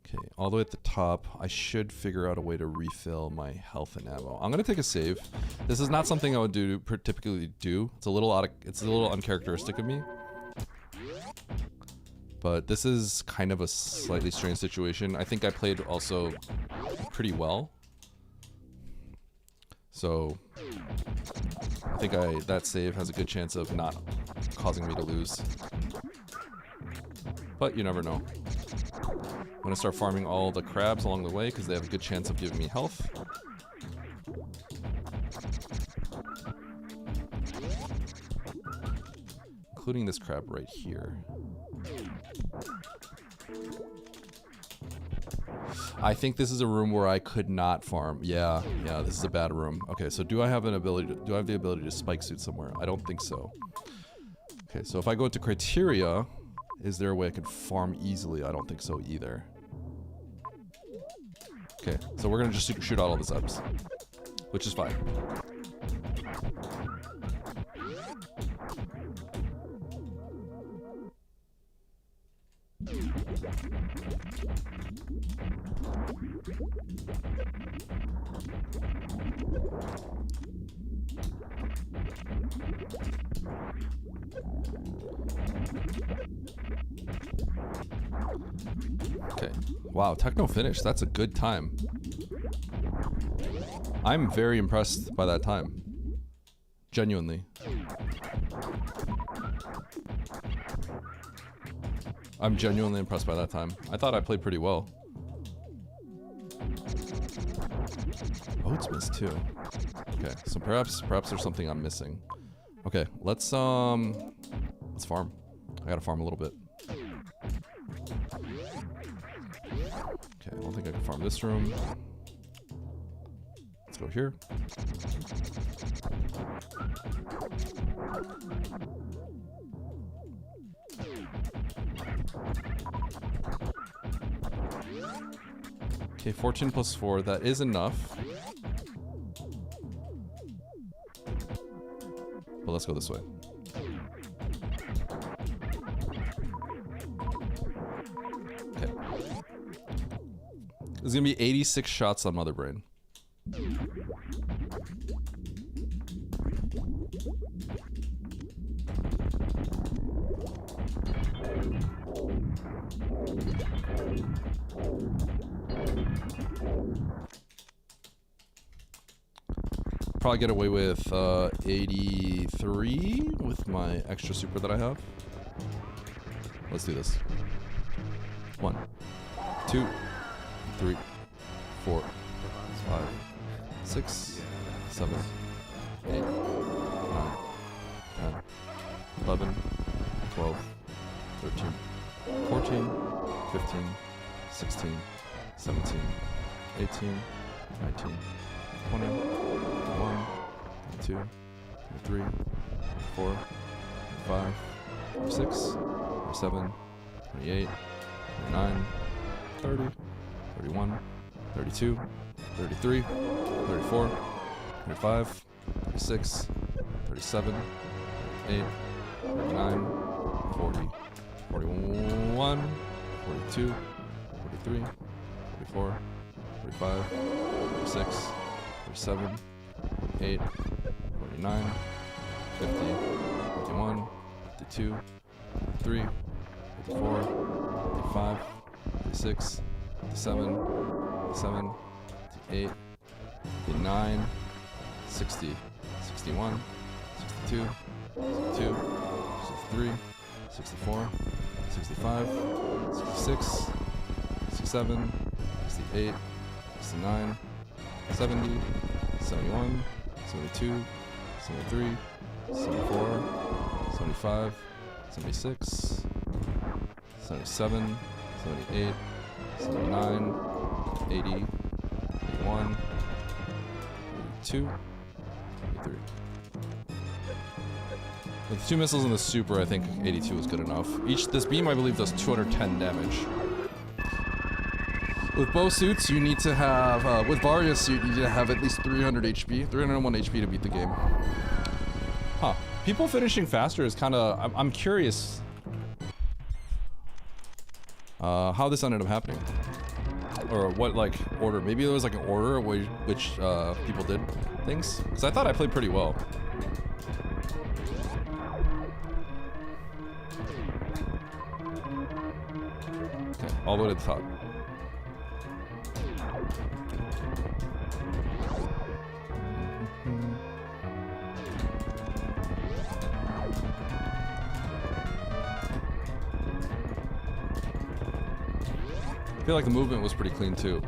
Okay, all the way at the top, I should figure out a way to refill my health and ammo. I'm gonna take a save. This is not something I would typically do. It's a little uncharacteristic of me. But this is kind of a slightly strange situation. I think I played also pretty well. So I think that save has a good chance of not causing me to lose. But you never know. I'm gonna start farming all the crabs along the way because they have a good chance of giving me health. Including this crab right here. I think this is a room where I could not farm. Yeah, this is a bad room. Okay, so do I have the ability to spike suit somewhere? I don't think so. Okay, so if I go to criteria, is there a way I can farm easily? I don't think so either. Okay, so we're gonna just shoot out all the subs, which is fine. Okay. Wow, techno finish. That's a good time. I'm very impressed by that time. Genuinely. I'm genuinely impressed by that time. I thought I played pretty well. Oats missed too. Okay, so perhaps there's something I'm missing. Okay, let's farm. I gotta farm a little bit. Okay, I don't think I can farm this room. Let's go here. Okay, 14 plus 4, that is enough. But let's go this way. Okay. There's gonna be 86 shots on Mother Brain. Probably get away with 83 with my extra super that I have. Let's do this. 1, 2, 3, 4, 5, 6, 7, 8, 9, 10, 11, 12, 13, 14, 15, 16, 17, 18, 19, 20, 21, 22, 23, 24, 25, 26, 27, 28, 29, 30, 31, 32, 33, 34, 35, 36, 37, 38, 39, 40, 41, 42, 43, 44, 45, 46, 47, 48, 49, 50, 51, 52, 53, 54, 55, 56, 57, 57, 58, 59, 60, 61, 62, 62, 63, 64, 65, 66, 67, 68, 69, 70, 71, 72, 73, 74, 75, 76, 77, 78, 79, 80, 81, 82, 83. With the 2 missiles and the super, I think 82 is good enough. This beam, I believe, does 210 damage. With bow suits, you need to have, with Varya's suit, you need to have at least 300 HP, 301 HP to beat the game. Huh. People finishing faster is kind of, I'm curious how this ended up happening. Or what, like, order. Maybe there was, like, an order which people did things. Because I thought I played pretty well. Okay, all the way to the top. I feel like the movement was pretty clean too.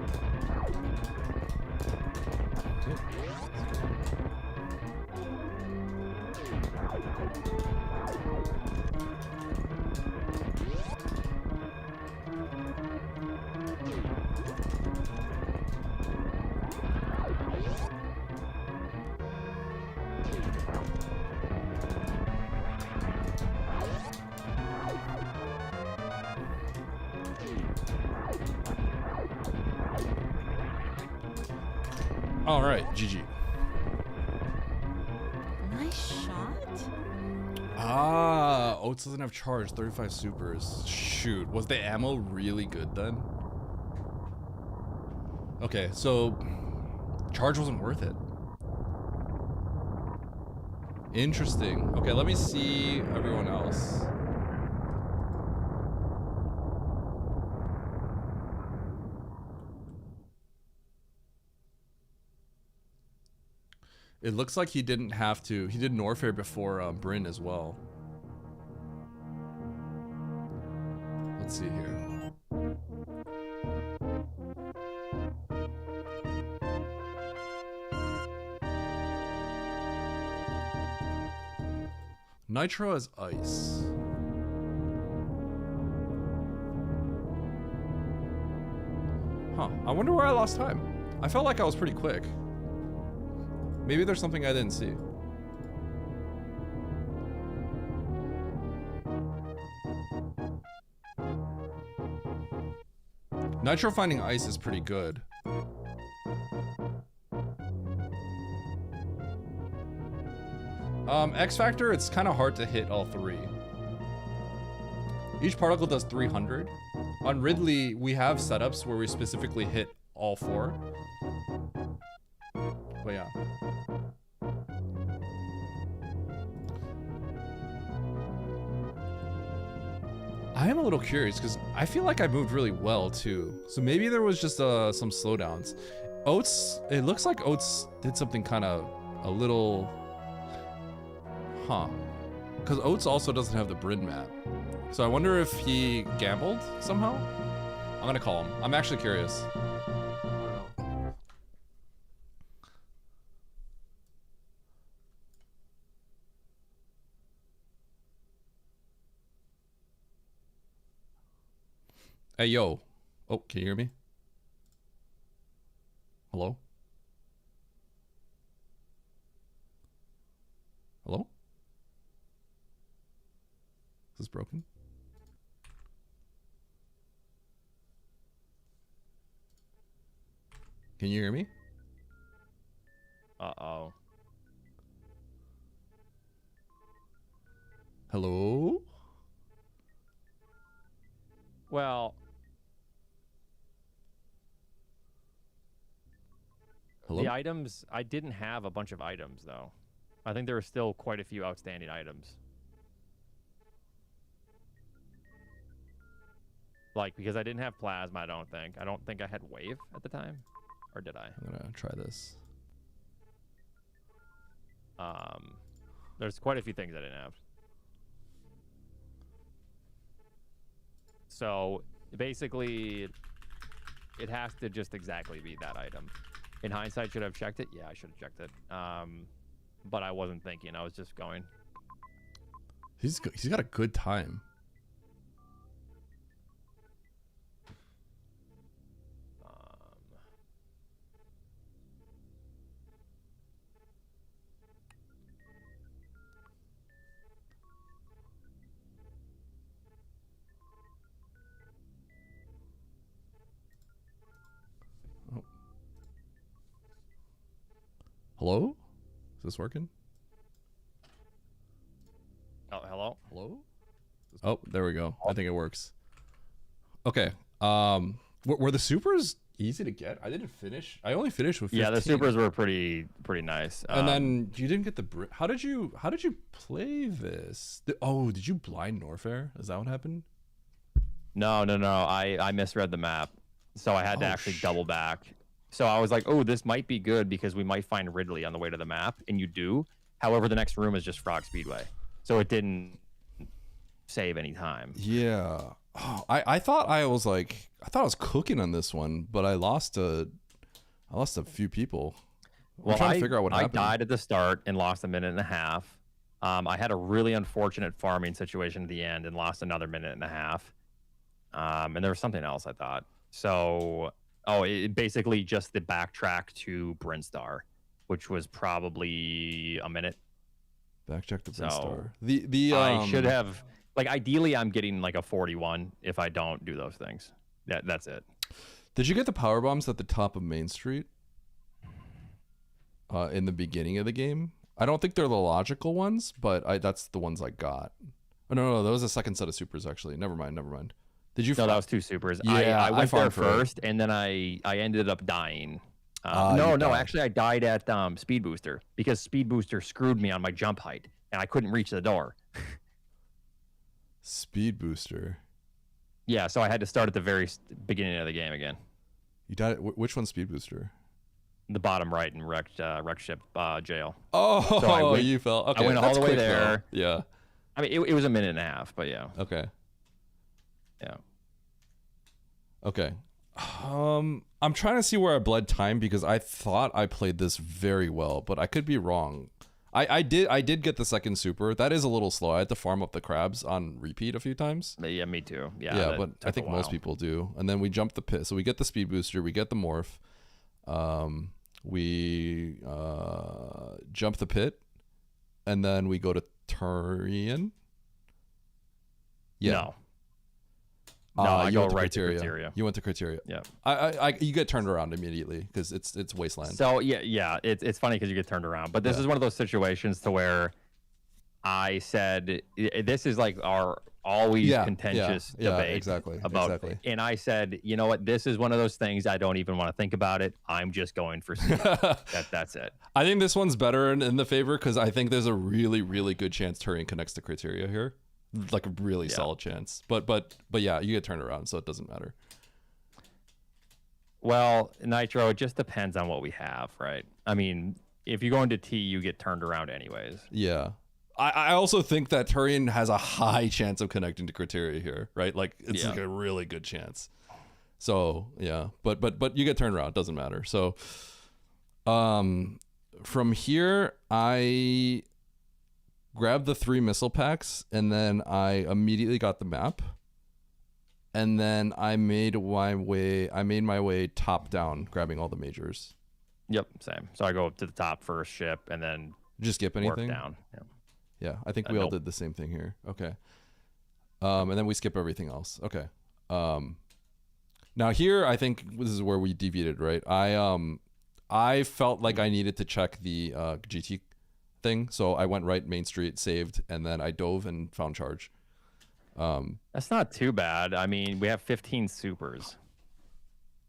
All right, GG. Nice shot. Ah, Oats doesn't have charge. 35 supers. Shoot, was the ammo really good then? Okay, so charge wasn't worth it. Interesting. Okay, let me see everyone else. It looks like he didn't have to. He did Norfair before Bryn as well. Let's see here. Nitro as ice. Huh. I wonder where I lost time. I felt like I was pretty quick. Maybe there's something I didn't see. Nitro finding ice is pretty good. X Factor, it's kind of hard to hit all three. Each particle does 300. On Ridley, we have setups where we specifically hit all four. But yeah. I am a little curious because I feel like I moved really well too. So maybe there was just some slowdowns. Oats, it looks like Oats did something kind of a little, huh? Because Oats also doesn't have the Bryn map. So I wonder if he gambled somehow? I'm gonna call him. I'm actually curious. Hey, yo. Oh, can you hear me? Hello? Hello? Is this broken? Can you hear me? Uh-oh. Hello? Well... Hello? The items, I didn't have a bunch of items, though. I think there are still quite a few outstanding items. Like, because I didn't have plasma, I don't think. I don't think I had wave at the time. Or did I? I'm gonna try this. There's quite a few things I didn't have. So, basically, it has to just exactly be that item. In hindsight, should I have checked it? Yeah, I should have checked it. But I wasn't thinking. I was just going. He's got a good time. Hello? Is this working? Oh, hello? Hello? Oh, there we go. I think it works. Okay. Were the supers easy to get? I didn't finish. I only finished with 15. Yeah, the supers were pretty nice. And then you didn't get the how did you play this? Did you blind Norfair? Is that what happened? No. I misread the map, so I had to actually double back. So I was like, oh, this might be good because we might find Ridley on the way to the map, and you do. However, the next room is just Frog Speedway, so it didn't save any time. Yeah. Oh, I thought I was cooking on this one, but I lost a few people. I'm trying to figure out what happened. I died at the start and lost a minute and a half. I had a really unfortunate farming situation at the end and lost another minute and a half. And there was something else I thought. So, it basically just the backtrack to Brinstar, which was probably a minute. Backtrack to So Brinstar. I should have, like, ideally I'm getting like a 41 if I don't do those things. That's it. Did you get the power bombs at the top of Main Street? In the beginning of the game? I don't think they're the logical ones, but that's the ones I got. Oh, no, that was a second set of supers, actually. Never mind. Did you? No, that was two supers. Yeah, I went there farmed first, and then I ended up dying. No, actually, I died at Speed Booster because Speed Booster screwed me on my jump height, and I couldn't reach the door. Speed Booster. Yeah, so I had to start at the very beginning of the game again. You died. Which one's Speed Booster? The bottom right in wrecked ship jail. Oh, so you fell. Okay, I went all the way quick, there. Though. Yeah. I mean, it was a minute and a half, but yeah. Okay. Yeah. Okay. I'm trying to see where I bled time because I thought I played this very well, but I could be wrong. I did get the second super. That is a little slow. I had to farm up the crabs on repeat a few times. Yeah, me too. Yeah, but I think most people do. And then we jump the pit. So we get the speed booster, we get the morph. We jump the pit, and then we go to Turian. Yeah. No, I you go went to right criteria. to criteria. You went to criteria. Yeah. You get turned around immediately because it's wasteland. So yeah, it's funny because you get turned around, but this is one of those situations to where I said this is like our always contentious debate about it. And I said, you know what, this is one of those things I don't even want to think about it. I'm just going for C. That's it. I think this one's better in the favor because I think there's a really, really good chance Turian connects to criteria here. Like a really solid chance. But yeah, you get turned around, so it doesn't matter. Well, Nitro, it just depends on what we have, right? I mean, if you go into T, you get turned around anyways. Yeah. I also think that Turian has a high chance of connecting to criteria here, right? Like it's like a really good chance. So yeah, but you get turned around, it doesn't matter. So from here I grabbed the 3 missile packs, and then I immediately got the map. And then I made my way top down, grabbing all the majors. Yep, same. So I go up to the top first ship, and then just skip anything down. Yeah, I think we all did the same thing here. Okay. And then we skip everything else. Okay. Now here, I think this is where we deviated, right? I felt like I needed to check the GT thing, so I went right Main Street, saved, and then I dove and found charge. That's not too bad. I mean, we have 15 supers.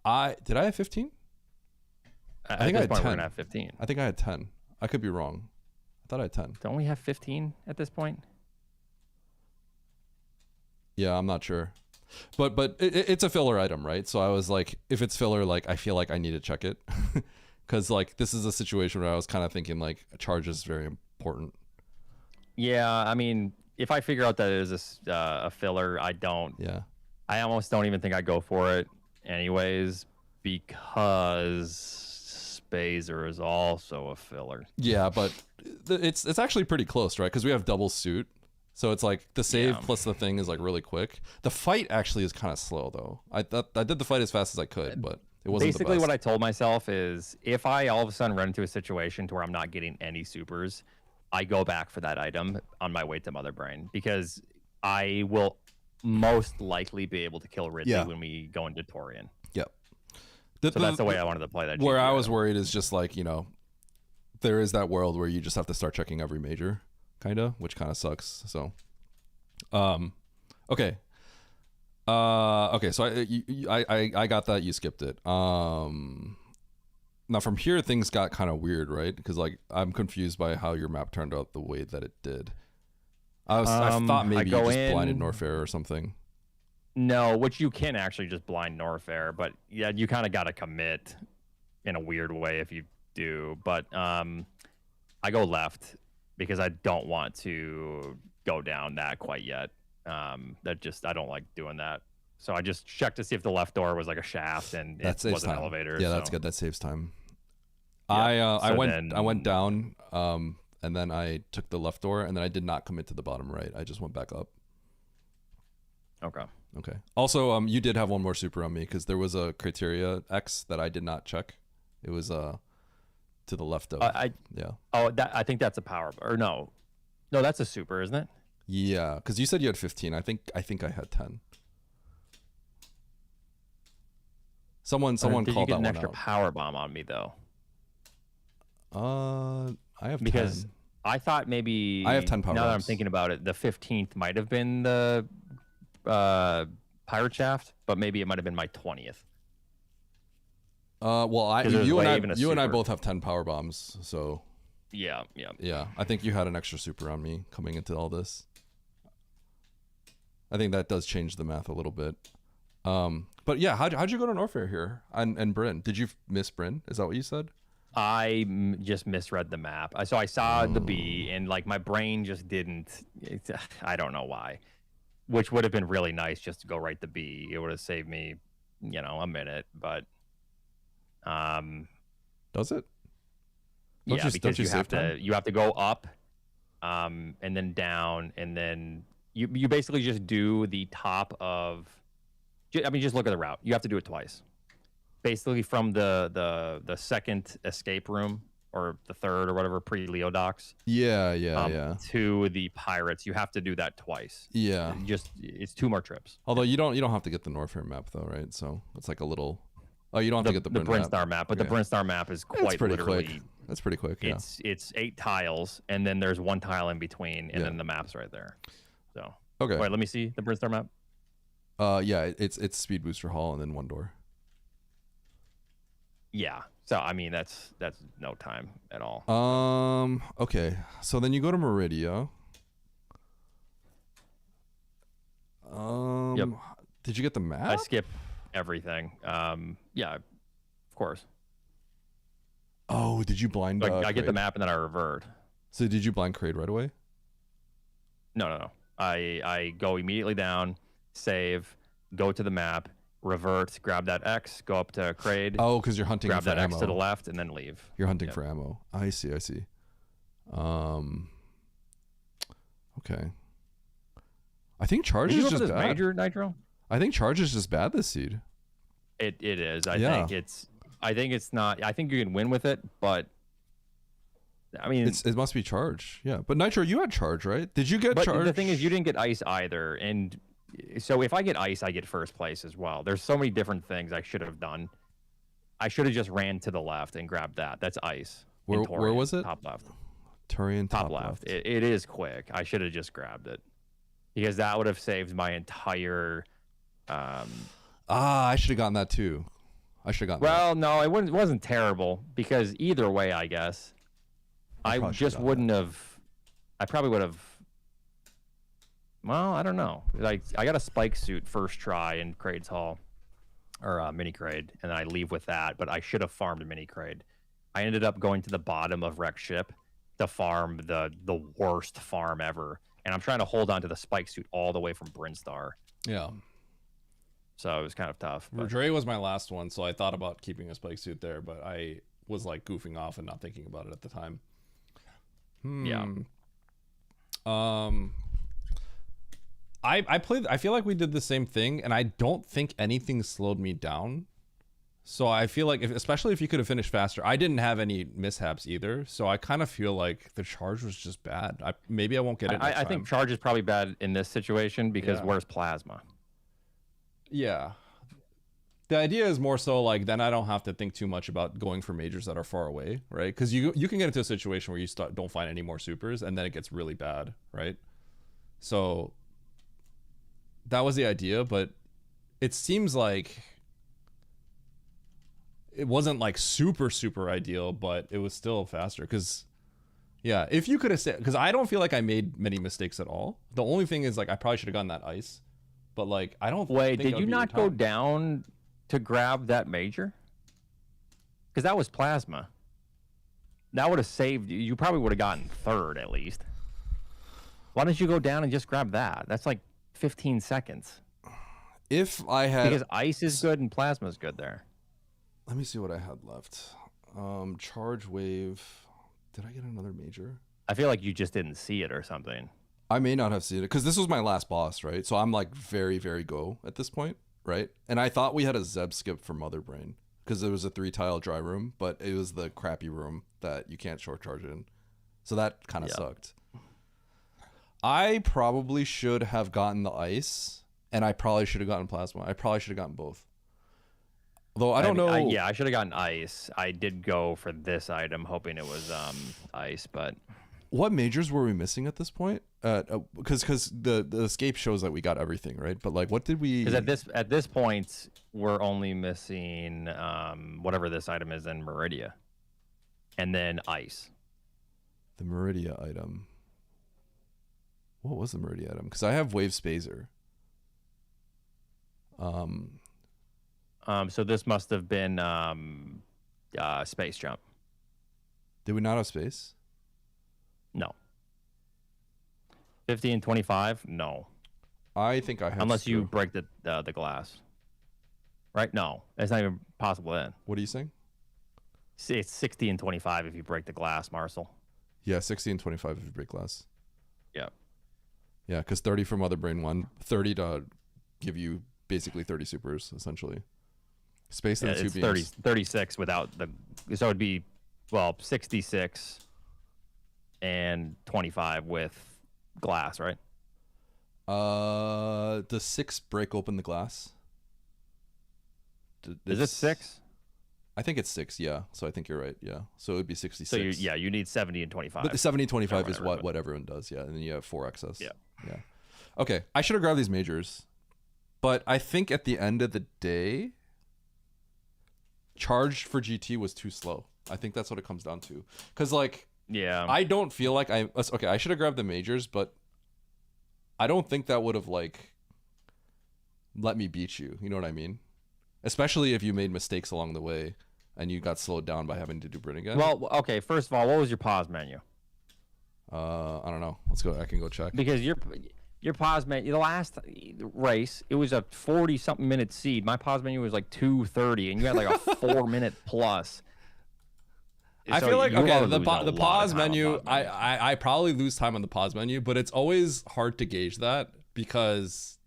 Did I have 15? I think I had 10. We're gonna have 15. I think I had 10. I could be wrong. I thought I had 10. Don't we have 15 at this point? Yeah, I'm not sure. But it's a filler item, right? So I was like, if it's filler, like I feel like I need to check it, because like this is a situation where I was kind of thinking like a charge is very important. Yeah, I mean, if I figure out that it is a filler, I don't. Yeah. I almost don't even think I go for it, anyways, because Spazer is also a filler. Yeah, but it's actually pretty close, right? Because we have double suit. So it's like the save plus the thing is like really quick. The fight actually is kind of slow though. I did the fight as fast as I could, but it wasn't Basically, the best. what I told myself is if I all of a sudden run into a situation to where I'm not getting any supers, I go back for that item on my way to Mother Brain, because I will most likely be able to kill Ridley when we go into Torian. Yep. So that's the way I wanted to play that. Where I was worried is just like, you know, there is that world where you just have to start checking every major, kind of, which kind of sucks. So, okay. Okay, so I got that. You skipped it. Now from here, things got kind of weird, right? Because like I'm confused by how your map turned out the way that it did. I thought maybe you just blinded Norfair or something. No, which you can actually just blind Norfair, but yeah, you kind of got to commit in a weird way if you do. But I go left because I don't want to go down that quite yet. I don't like doing that. So I just checked to see if the left door was like a shaft and it was an elevator. Yeah, so. that's good. That saves time. Yeah. I went down, and then I took the left door, and then I did not commit to the bottom right. I just went back up. Okay. Also, you did have one more super on me because there was a criteria X that I did not check. It was to the left of. Yeah. Oh, I think that's a power, or no, that's a super, isn't it? Yeah, because you said you had 15. I think I had 10. Someone called that one out. Did you get an extra power bomb on me though? I have because 10. I thought maybe I have 10 power Now that I'm bombs. thinking about it, the 15th might have been the pirate shaft, but maybe it might have been my 20th. Well, you and I both have 10 power bombs, so yeah. I think you had an extra super on me coming into all this. I think that does change the math a little bit. But yeah, how'd you go to Norfair here and Bryn? Did you miss Bryn? Is that what you said? I just misread the map. So I saw the B, and like my brain just didn't. I don't know why. Which would have been really nice just to go right to B. It would have saved me, a minute. But, does it? Because you have to go up, and then down, and then you basically just do the top of. Just look at the route. You have to do it twice. Basically, from the second escape room or the third or whatever pre-Leo docks. Yeah. To the pirates, you have to do that twice. Yeah. It's 2 more trips. Although you don't have to get the Norfair map though, right? So it's like a little. Oh, you don't have to get the Bryn Star map, but the Bryn Star map is quite literally. Quick. That's pretty quick. Yeah. It's 8 tiles, and then there's 1 tile in between, and then the map's right there. So okay. Wait, let me see the Bryn Star map. Yeah, it's Speed Booster Hall and then 1 door. Yeah. So that's no time at all. Okay. So then you go to Meridia. Yep. Did you get the map? I skip everything. Yeah, of course. Oh, did you blind? I get the map and then I revert. So did you blind Kraid right away? No. I go immediately down, save, go to the map, revert, grab that X, go up to Kraid. Oh, because you're hunting. Grab for that ammo. X to the left and then leave. You're hunting for ammo. I see. Okay. I think charge is just bad. Major Nitro. I think charge is just bad this seed. It is. I think it's not. I think you can win with it, but I mean, it must be charge. Yeah, but Nitro, you had charge, right? Did you get charge? The thing is, you didn't get ice either, and so if I get ice, I get first place as well. There's so many different things I should have done. I should have just ran to the left and grabbed that. That's ice. Where was it? Top left. Turian top left. It is quick. I should have just grabbed it because that would have saved my entire. I should have gotten that too. I should have gotten. Well, no, it wasn't terrible because either way, I guess. I just wouldn't have. I probably would have Well, I don't know. Like, I got a spike suit first try in Crade's Hall, or mini Crade, and then I leave with that. But I should have farmed a mini Crade. I ended up going to the bottom of Wreck Ship to farm the worst farm ever, and I'm trying to hold on to the spike suit all the way from Brinstar. Yeah. So it was kind of tough. But... Dre was my last one, so I thought about keeping a spike suit there, but I was like goofing off and not thinking about it at the time. Yeah. I played. I feel like we did the same thing, and I don't think anything slowed me down. So I feel like, especially if you could have finished faster, I didn't have any mishaps either. So I kind of feel like the charge was just bad. Maybe I won't get it. I think charge is probably bad in this situation because Yeah. where's plasma? Yeah. The idea is more so like then I don't have to think too much about going for majors that are far away, right? Because you can get into a situation where you don't find any more supers, and then it gets really bad, right? So that was the idea, but it seems like it wasn't like super ideal, but it was still faster. Because yeah, if you could have said, because I don't feel like I made many mistakes at all. The only thing is like I probably should have gotten that ice, but like I don't. Wait, think did that you would be not your go top. down to grab that major? Because that was plasma. That would have saved you. You probably would have gotten third at least. Why don't you go down and just grab that? That's like 15 seconds. If I had... Because ice is good and plasma is good there. Let me see what I had left. Charge wave. Did I get another major? I feel like you just didn't see it or something. I may not have seen it because this was my last boss, right? So I'm like very go at this point, right? And I thought we had a Zeb skip for Mother Brain because there was a 3-tile dry room, but it was the crappy room that you can't short charge in. So that kind of sucked. I probably should have gotten the ice, and I probably should have gotten plasma. I probably should have gotten both. Though I don't know. I should have gotten ice. I did go for this item hoping it was ice, but what majors were we missing at this point? Because the escape shows that we got everything, right? But like, what did we? Because at this point we're only missing whatever this item is in Meridia, and then ice. The Meridia item. What was the Meridia item? Because I have Wave Spazer. So this must have been space jump. Did we not have space? No. 50 and 25? No. I think I have. Unless you break the glass. Right? No. It's not even possible then. What are you saying? It's 60 and 25 if you break the glass, Marcel. Yeah, 60 and 25 if you break glass. Yeah. Yeah, because 30 for Mother Brain 1. 30 to give you basically 30 supers, essentially. Space and it's 2 beams. 36 without the... So it'd be, 66 and 25 with glass, right? Does 6 break open the glass? Is it 6? I think it's 6, yeah. So I think you're right, yeah. So it would be 66. So you need 70 and 25. But the 70 and 25 is what everyone does, yeah. And then you have 4 excess. Yeah. Yeah. Okay, I should have grabbed these majors. But I think at the end of the day, charge for GT was too slow. I think that's what it comes down to. Because, like, yeah, I don't feel like okay, I should have grabbed the majors, but I don't think that would have, like, let me beat you. You know what I mean? Especially if you made mistakes along the way and you got slowed down by having to do Bryn again. Well, okay, first of all, what was your pause menu? I don't know. Let's go. I can go check. Because your pause menu, the last race, it was a 40-something minute seed. My pause menu was like 2:30, and you had like a 4-minute plus. I feel like, okay, the pause menu, I probably lose time on the pause menu, but it's always hard to gauge that because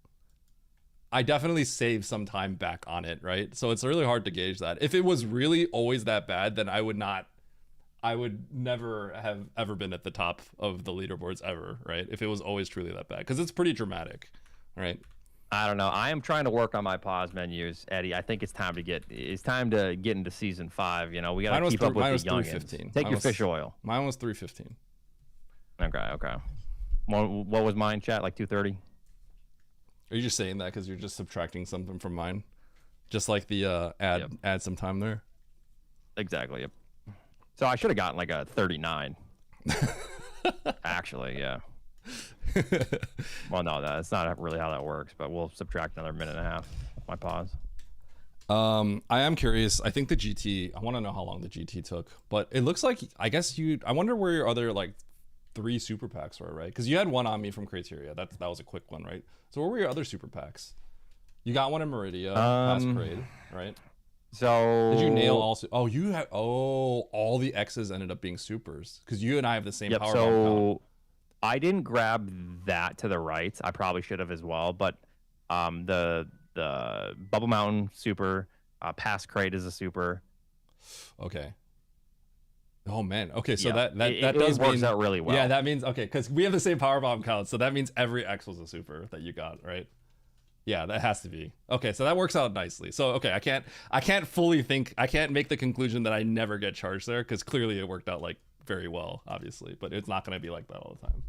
I definitely save some time back on it, right? So it's really hard to gauge that. If it was really always that bad, then I would never have ever been at the top of the leaderboards ever, right? If it was always truly that bad, because it's pretty dramatic, right? I don't know. I am trying to work on my pause menus, Eddie. I think it's time to get into season 5. You know, we got to keep up with the youngins. Take your fish oil. Mine was 315. Okay. What was mine, chat? Like 230? Are you just saying that because you're just subtracting something from mine? Just like the add some time there? Exactly, yep. So I should have gotten like a 39. Actually, yeah. Well, no, that's not really how that works, but we'll subtract another minute and a half. My pause. I am curious. I think the GT. I want to know how long the GT took, but it looks like I guess you. I wonder where your other like 3 super packs were, right? Because you had one on me from Criteria. That was a quick one, right? So where were your other super packs? You got one in Meridia, Masquerade, right? So did you nail also? Oh, you had. Oh, all the X's ended up being supers because you and I have the same power. So I didn't grab that to the right. I probably should have as well, but the Bubble Mountain super, Pass Crate is a super. Okay. Oh man. Okay, so Yeah, that does works mean, out really well. Yeah, that means okay, because we have the same power bomb count, so that means every X was a super that you got, right? Yeah, that has to be. Okay, so that works out nicely. So okay, I can't fully think. I can't make the conclusion that I never get charged there because clearly it worked out like very well, obviously, but it's not going to be like that all the time,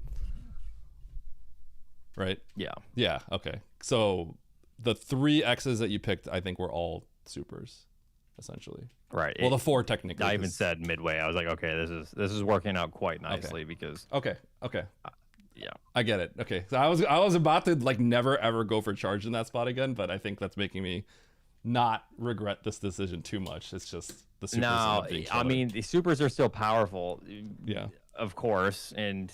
right? Yeah. Yeah. Okay. So the 3 X's that you picked, I think, were all supers, essentially. Right. Well, the 4 technically. I even said midway. I was like, okay, this is working out quite nicely because. Okay. Yeah. I get it. Okay. So I was about to like never ever go for charge in that spot again, but I think that's making me not regret this decision too much. It's just the supers. No, I mean the supers are still powerful. Yeah. Of course, and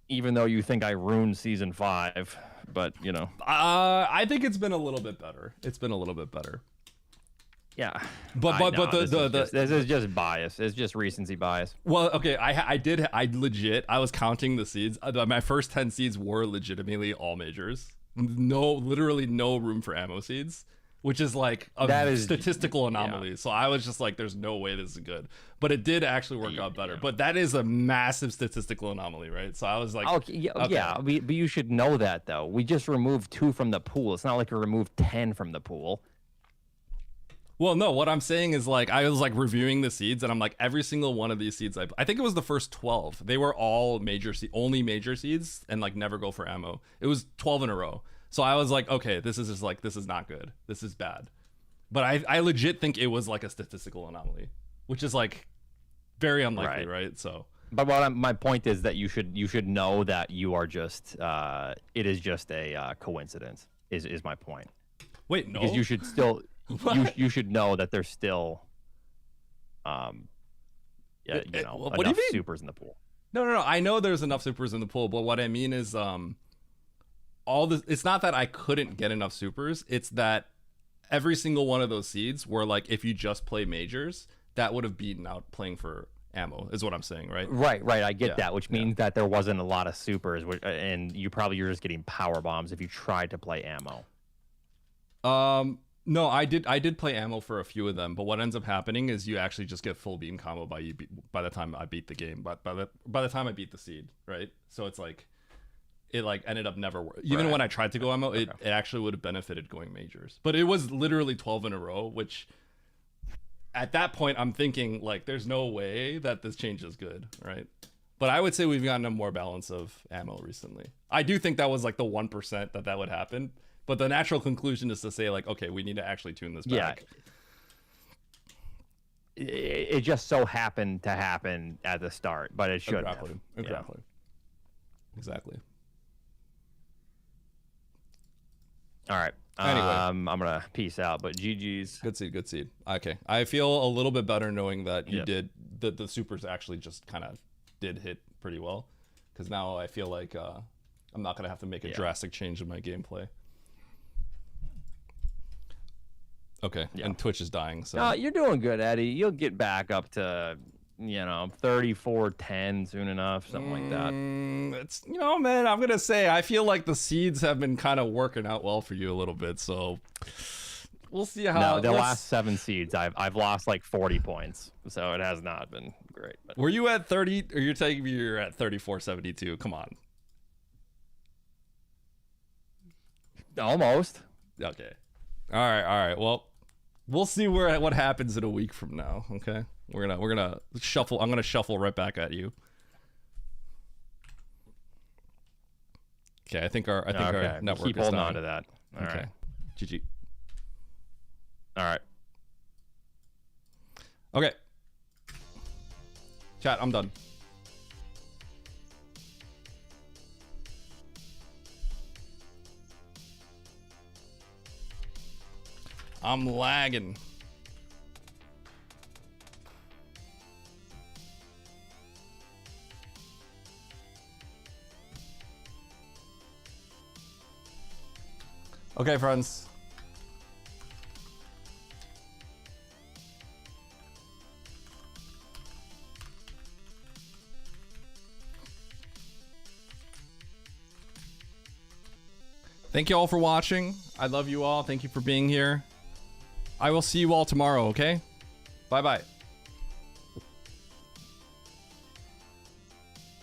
even though you think I ruined season 5, but you know. I think it's been a little bit better. It's been a little bit better. Yeah, but this is just bias. It's just recency bias. Well, okay, I was counting the seeds. My first 10 seeds were legitimately all majors. Literally no room for ammo seeds, which is like a statistical anomaly. Yeah. So I was just like, there's no way this is good. But it did actually work out better. But that is a massive statistical anomaly, right? So I was like, okay. But you should know that though. We just removed 2 from the pool. It's not like we removed 10 from the pool. Well, no, what I'm saying is like I was like reviewing the seeds and I'm like every single one of these seeds I think it was the first 12. They were all only major seeds and like never go for ammo. It was 12 in a row. So I was like, okay, this is not good. This is bad. But I legit think it was like a statistical anomaly, which is like very unlikely, right? So but my point is that you should know that you are just it is just a coincidence is my point. Wait, no. Because you should still you should know that there's still enough supers in the pool. No. I know there's enough supers in the pool, but what I mean is all this. It's not that I couldn't get enough supers. It's that every single one of those seeds were like if you just play majors, that would have beaten out playing for ammo. Is what I'm saying, right? Right. I get that, which means that there wasn't a lot of supers, and you're just getting power bombs if you tried to play ammo. No, I did play ammo for a few of them, but what ends up happening is you actually just get full beam combo by the time I beat the game, but by the time I beat the seed, right? So it's like it like ended up never even when I tried to go ammo, it actually would have benefited going majors. But it was literally 12 in a row, which at that point I'm thinking like there's no way that this change is good, right? But I would say we've gotten a more balance of ammo recently. I do think that was like the 1% that would happen. But the natural conclusion is to say, like, okay, we need to actually tune this back. Yeah. It just so happened to happen at the start, but it shouldn't have. Exactly. All right. Anyway. I'm going to peace out, but GG's. Good seed. Okay. I feel a little bit better knowing that you did, that the supers actually just kind of did hit pretty well. Because now I feel like I'm not going to have to make a drastic change in my gameplay. Okay, and Twitch is dying. So no, you're doing good, Eddie. You'll get back up to 34-10 soon enough, something like that. It's man, I'm gonna say I feel like the seeds have been kind of working out well for you a little bit. So we'll see how. No, the last 7 seeds, I've lost like 40 points, so it has not been great. But. Were you at 30? Or you're telling me you're at 34.72? Come on. Almost. Okay. All right. Well. We'll see what happens in a week from now. Okay, we're gonna shuffle. I'm gonna shuffle right back at you. Okay, I think our network keep is holding down. on to that. All right. GG. All right. Okay. Chat, I'm done. I'm lagging. Okay, friends. Thank you all for watching. I love you all. Thank you for being here. I will see you all tomorrow, okay? Bye-bye.